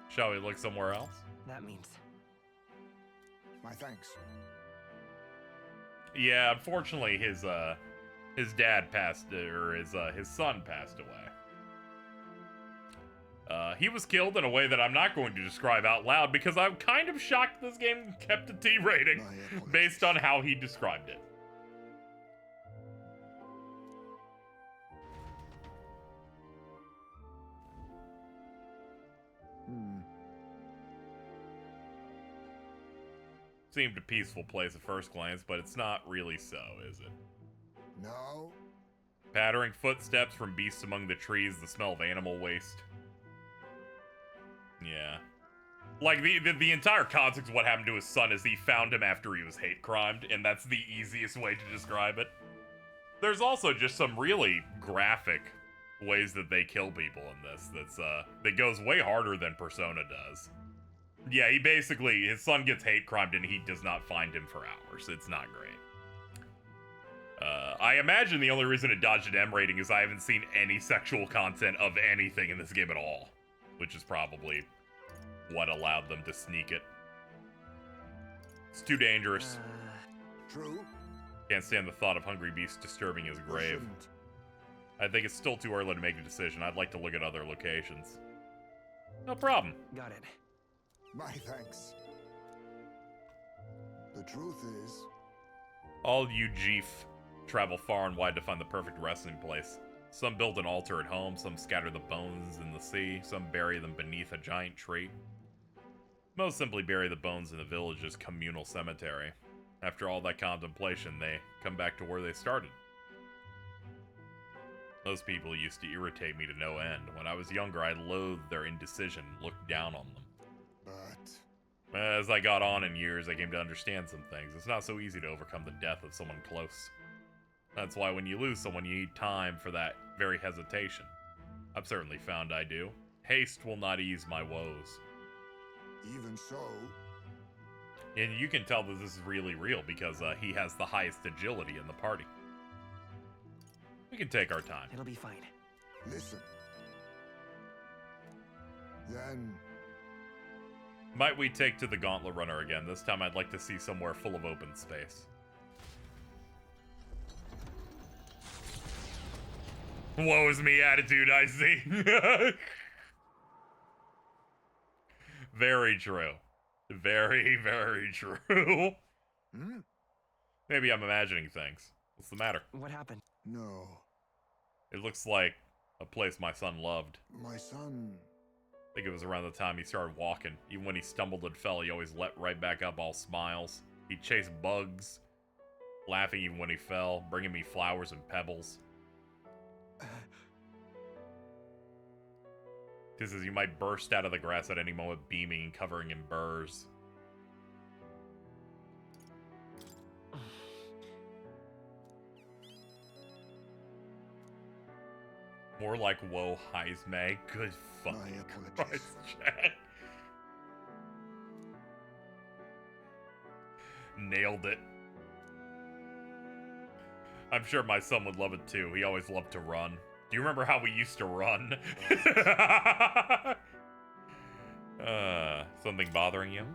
Shall we look somewhere else? That means... My thanks. Yeah, unfortunately his dad passed, or his son passed away. He was killed in a way that I'm not going to describe out loud because I'm kind of shocked this game kept a T rating based on how he described it. Seemed a peaceful place at first glance, but it's not really so, is it? No. Pattering footsteps from beasts among the trees, the smell of animal waste. Yeah. Like, the entire context of what happened to his son is he found him after he was hate crimed, and that's the easiest way to describe it. There's also just some really graphic ways that they kill people in this that goes way harder than Persona does. Yeah, his son gets hate crimed and he does not find him for hours. It's not great. I imagine the only reason it dodged an M rating is I haven't seen any sexual content of anything in this game at all. Which is probably what allowed them to sneak it. It's too dangerous. True. Can't stand the thought of hungry beasts disturbing his grave. I think it's still too early to make a decision. I'd like to look at other locations. No problem. Got it. My thanks. The truth is... All you Jeef travel far and wide to find the perfect resting place. Some build an altar at home, some scatter the bones in the sea, some bury them beneath a giant tree. Most simply bury the bones in the village's communal cemetery. After all that contemplation, they come back to where they started. Those people used to irritate me to no end. When I was younger, I loathed their indecision and looked down on them. But... As I got on in years, I came to understand some things. It's not so easy to overcome the death of someone close. That's why when you lose someone, you need time for that very hesitation. I've certainly found I do. Haste will not ease my woes. Even so, And you can tell that this is really real because he has the highest agility in the party. We can take our time. It'll be fine. listen. Then, Might we take to the Gauntlet Runner again? This time I'd like to see somewhere full of open space. Woe is me attitude, I see. Very true. Very, very true. Maybe I'm imagining things. What's the matter? What happened? no. It looks like a place my son loved. My son, I think it was around the time he started walking. Even when he stumbled and fell, he always leapt right back up, all smiles. He'd chase bugs, laughing even when he fell, bringing me flowers and pebbles. Just as you might burst out of the grass at any moment, beaming and covering in burrs. More like whoa, Heismay. Good fucking apologies. Christ, Chad. Nailed it. I'm sure my son would love it too. He always loved to run. Do you remember how we used to run? Something bothering you?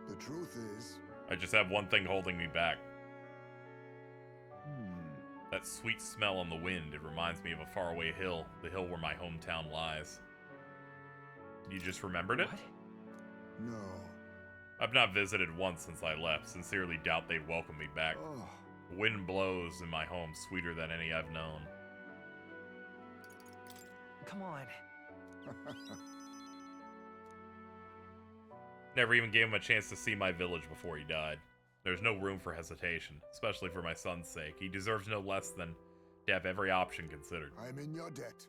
the truth is, I just have one thing holding me back. That sweet smell on the wind. It reminds me of a faraway hill. The hill where my hometown lies. You just remembered it? What? no. I've not visited once since I left. Sincerely doubt they'd welcome me back. Oh, Wind blows in my home sweeter than any I've known. Come on. Never even gave him a chance to see my village before he died. There's no room for hesitation, especially for my son's sake. He deserves no less than to have every option considered. I'm in your debt.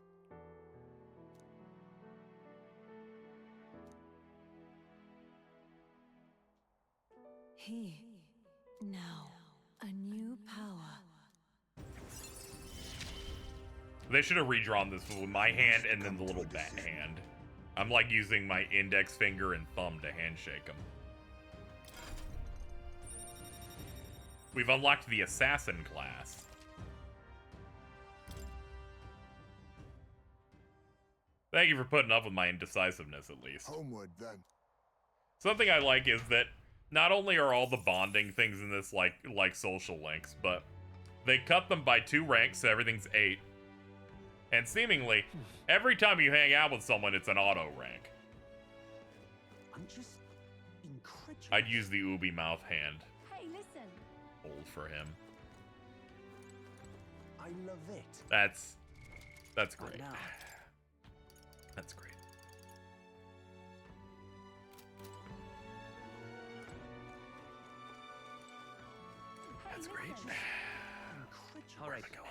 He. Now, a new power. They should have redrawn this with my hand and then the little bat hand. I'm like using my index finger and thumb to handshake him. We've unlocked the assassin class. Thank you for putting up with my indecisiveness, at least. Homeward, then. Something I like is that not only are all the bonding things in this like social links, but they cut them by 2 ranks, so everything's 8. And seemingly, every time you hang out with someone, it's an auto rank. I'm just incredulous. I'd use the Ubi mouth hand. Hey, listen. Hold for him. I love it. That's great. But now, That's great. That's great. All right. Going.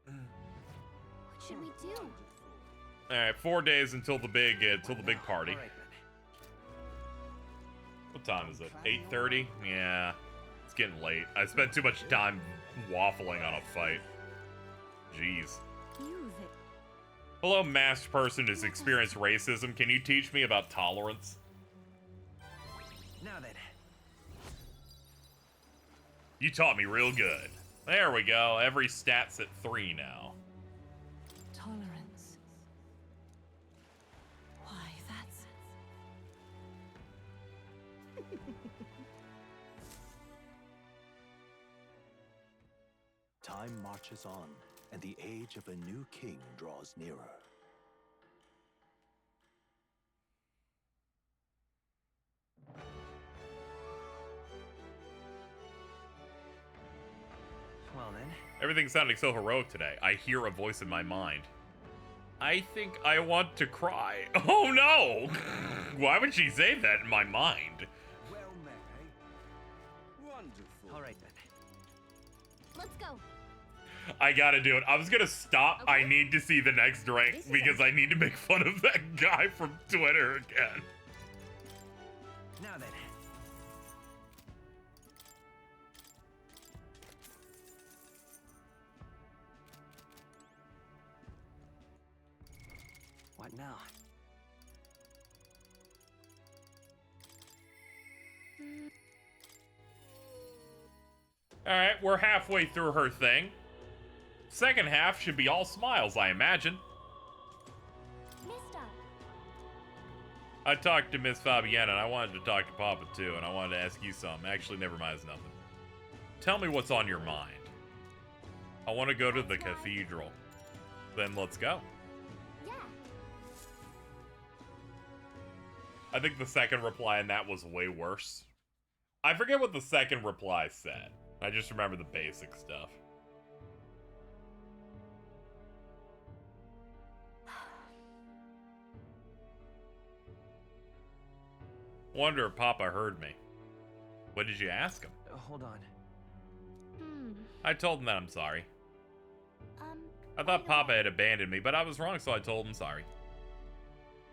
What should we do? All right, 4 days until the big party. All right, then. What time is it? 8:30? Yeah, it's getting late. I spent too much time waffling on a fight. Jeez. Use it. Hello, masked person who's experienced racism. Can you teach me about tolerance? Now then. You taught me real good. There we go. Every stat's at 3 now. Tolerance. Why, that's... Time marches on, and the age of a new king draws nearer. Well then. Everything's sounding so heroic today. I hear a voice in my mind. I think I want to cry. Oh no! Why would she say that in my mind? well met, eh? Wonderful. All right then. Let's go. I gotta do it. I was gonna stop. Okay. I need to see the next rank This is because I need to make fun of that guy from Twitter again. Now then. What now? Alright, we're halfway through her thing. Second half should be all smiles, I imagine. Mister. I talked to Miss Fabienne, and I wanted to talk to Papa too, and I wanted to ask you something. Actually, never mind, it's nothing. Tell me what's on your mind. I want to go to the cathedral. Then let's go. Yeah. I think the second reply in that was way worse. I forget what the second reply said. I just remember the basic stuff. Wonder if Papa heard me. What did you ask him? Hold on. I told him that I'm sorry. I by thought the Papa way- had abandoned me, but I was wrong, so I told him sorry.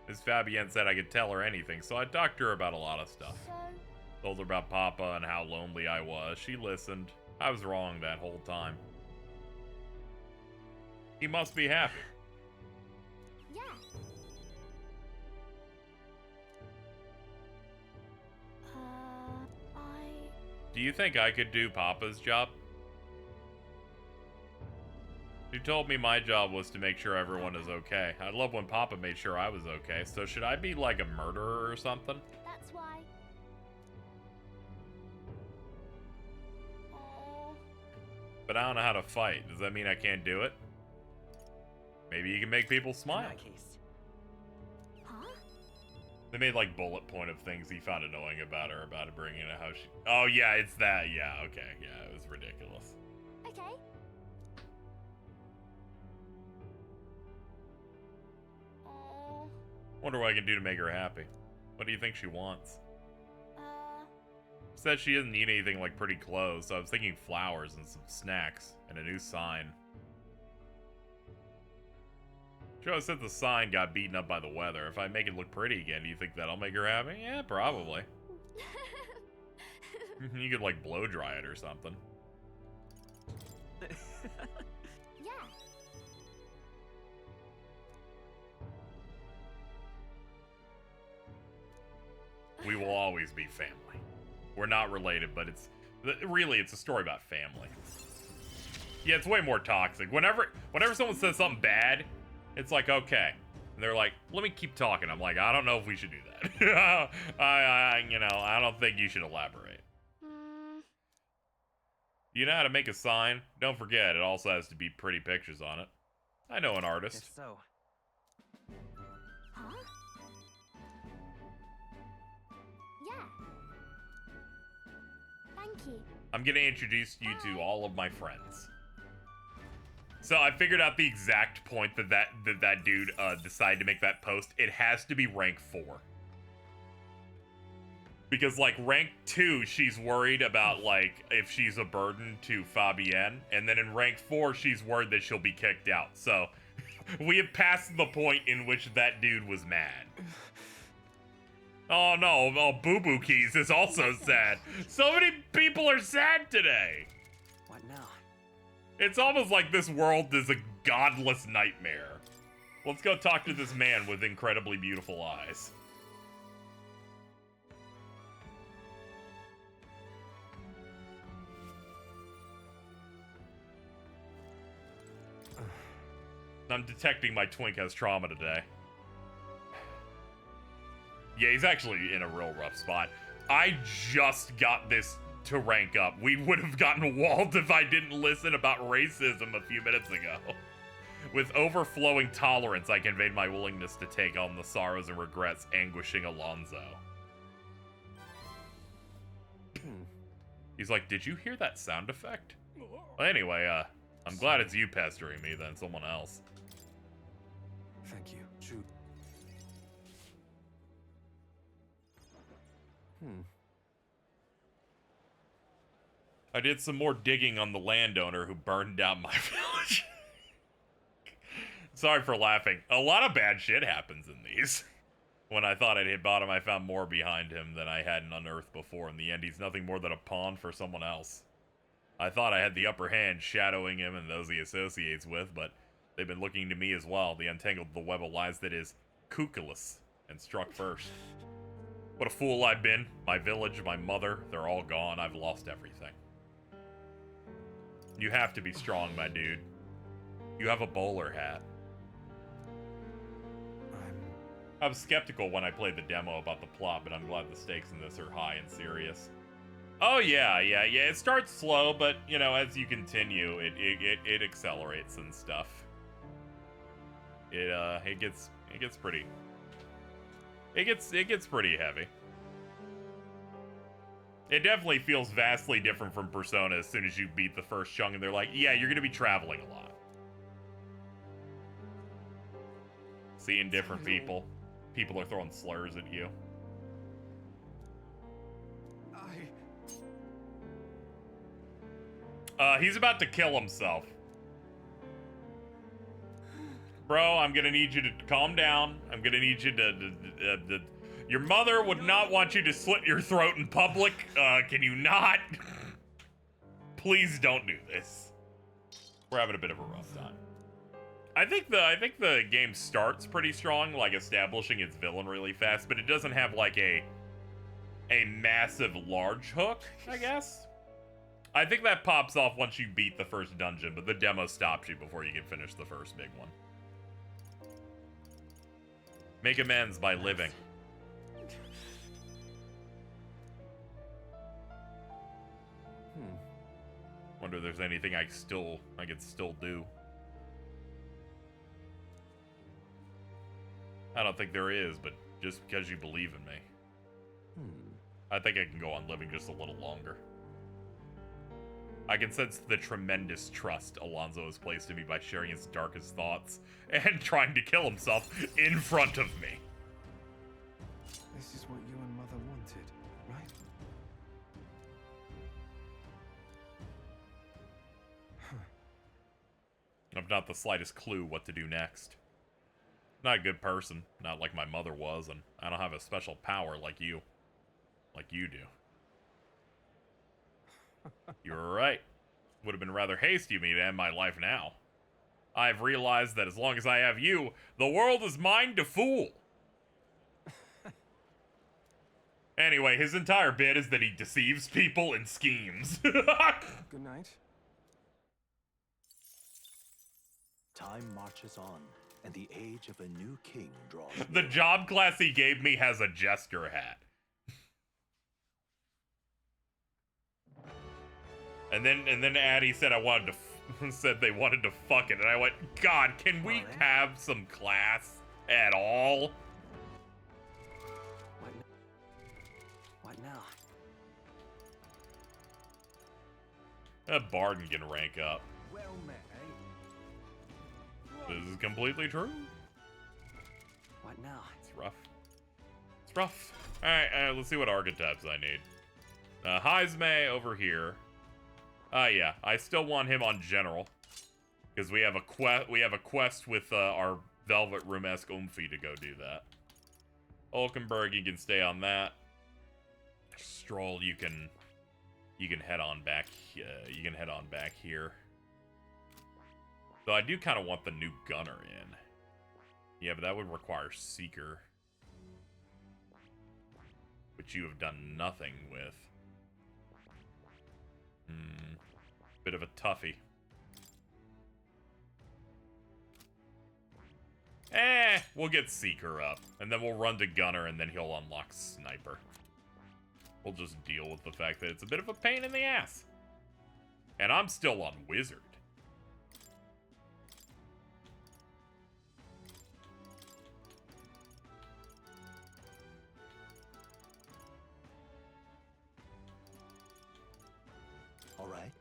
Miss Fabienne said I could tell her anything, so I talked to her about a lot of stuff. So, Told her about Papa and how lonely I was. She listened. I was wrong that whole time. He must be happy. yeah. Do you think I could do Papa's job? She told me my job was to make sure everyone is okay. I'd love when Papa made sure I was okay. So should I be like a murderer or something? That's why. Oh. But I don't know how to fight. Does that mean I can't do it? Maybe you can make people In smile. that case. Huh? They made like bullet point of things he found annoying about her, about it bringing it how she... Oh yeah, it's that. Yeah, okay. Yeah, it was ridiculous. Okay. Oh. Wonder what I can do to make her happy. What do you think she wants? Uh. Said she doesn't need anything like pretty clothes, so I was thinking flowers and some snacks and a new sign. Joe said the sign got beaten up by the weather. If I make it look pretty again, do you think that'll make her happy? Yeah, probably. You could like blow dry it or something. Yeah. We will always be family. We're not related, but it's really it's a story about family. Yeah, it's way more toxic. Whenever someone says something bad, it's like, okay. And they're like, let me keep talking. I'm like, I don't know if we should do that. I don't think you should elaborate. You know how to make a sign? Don't forget, it also has to be pretty pictures on it. I know an artist. Guess so. Huh? Yeah. Thank you. I'm gonna introduce you to all of my friends. So I figured out the exact point that dude decided to make that post. It has to be rank 4. Because, like, rank 2, she's worried about, like, if she's a burden to Fabienne. And then in rank 4, she's worried that she'll be kicked out. So, we have passed the point in which that dude was mad. Oh, no. Oh, Boo Boo Keys is also sad. So many people are sad today. What now? It's almost like this world is a godless nightmare. Let's go talk to this man with incredibly beautiful eyes. I'm detecting my twink has trauma today. Yeah, he's actually in a real rough spot. I just got this to rank up. We would have gotten walled if I didn't listen about racism a few minutes ago. With overflowing tolerance, I conveyed my willingness to take on the sorrows and regrets anguishing Alonzo. He's like, did you hear that sound effect? Well, anyway, I'm glad it's you pestering me than someone else. Thank you. Shoot. I did some more digging on the landowner who burned down my village. Sorry for laughing. A lot of bad shit happens in these. When I thought I'd hit bottom, I found more behind him than I hadn't unearthed before. In the end, he's nothing more than a pawn for someone else. I thought I had the upper hand, shadowing him and those he associates with, but they've been looking to me as well. They untangled the web of lies that is Kukulus and struck first. What a fool I've been. My village, my mother, they're all gone. I've lost everything. You have to be strong, my dude. You have a bowler hat. I was skeptical when I played the demo about the plot, but I'm glad the stakes in this are high and serious. Oh yeah. It starts slow, but you know, as you continue, it accelerates and stuff. It gets pretty. It gets pretty heavy. It definitely feels vastly different from Persona as soon as you beat the first chunk, and they're like, yeah, you're gonna be traveling a lot, seeing different people. People are throwing slurs at you. He's about to kill himself. Bro, I'm gonna need you to calm down. I'm gonna need you to your mother would not want you to slit your throat in public. Can you not? Please don't do this. We're having a bit of a rough time. I think the game starts pretty strong, like establishing its villain really fast, but it doesn't have like a massive large hook, I guess. I think that pops off once you beat the first dungeon, but the demo stops you before you can finish the first big one. Make amends by living. Wonder if there's anything I could still do. I don't think there is, but just because you believe in me. I think I can go on living just a little longer. I can sense the tremendous trust Alonso has placed in me by sharing his darkest thoughts and trying to kill himself in front of me. This is what you and Mother wanted, right? I've not the slightest clue what to do next. Not a good person, not like my mother was, and I don't have a special power like you. Like you do. You're right. Would have been rather hasty of me to end my life now. I've realized that as long as I have you, the world is mine to fool. Anyway, his entire bit is that he deceives people and schemes. Good night. Time marches on, and the age of a new king draws The near. job class he gave me has a jester hat. And then Addie said said they wanted to fuck it, and I went, God, can we have some class at all? What now? That Barden can rank up. Well met, eh? This is completely true. What now? It's rough. It's rough. Alright, let's see what archetypes I need. Heisme over here. Yeah, I still want him on general. Because we have a quest with our Velvet Room-esque Oomphy to go do that. Olkenberg, you can stay on that. Stroll, you can head on back. You can head on back here. So I do kind of want the new gunner in. Yeah, but that would require Seeker, which you have done nothing with. Bit of a toughie. We'll get Seeker up, and then we'll run to Gunner, and then he'll unlock Sniper. We'll just deal with the fact that it's a bit of a pain in the ass. And I'm still on Wizard. All right.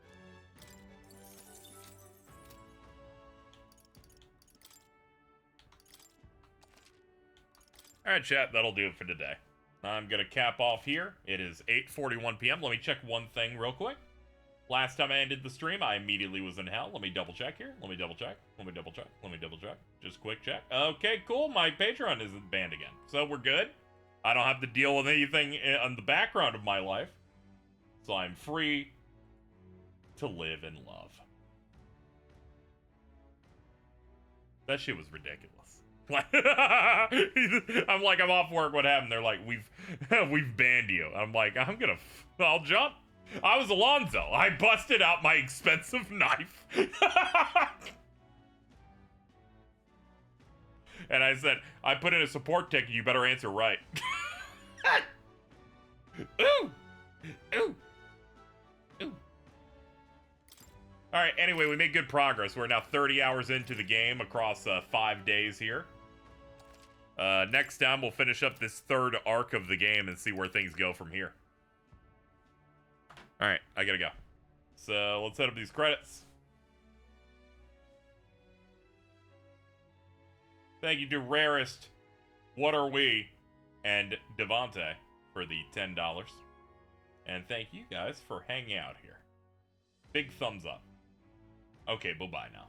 Alright, chat, that'll do it for today. I'm gonna cap off here. It is 8:41 p.m. Let me check one thing real quick. Last time I ended the stream, I immediately was in hell. Let me double check here. Let me double check. Let me double check. Let me double check. Just quick check. Okay, cool. My Patreon isn't banned again. So we're good. I don't have to deal with anything in the background of my life. So I'm free to live and love. That shit was ridiculous. I'm like, I'm off work. What happened? They're like, we've banned you. I'm like, I'll jump. I was Alonzo. I busted out my expensive knife. And I said, I put in a support ticket. You better answer right. Ooh. Ooh. Ooh. All right, anyway, we made good progress. We're now 30 hours into the game across 5 days here. Next time, we'll finish up this third arc of the game and see where things go from here. All right, I gotta go. So let's set up these credits. Thank you to Rarest, What Are We, and Devante for the $10. And thank you guys for hanging out here. Big thumbs up. Okay, bye-bye now.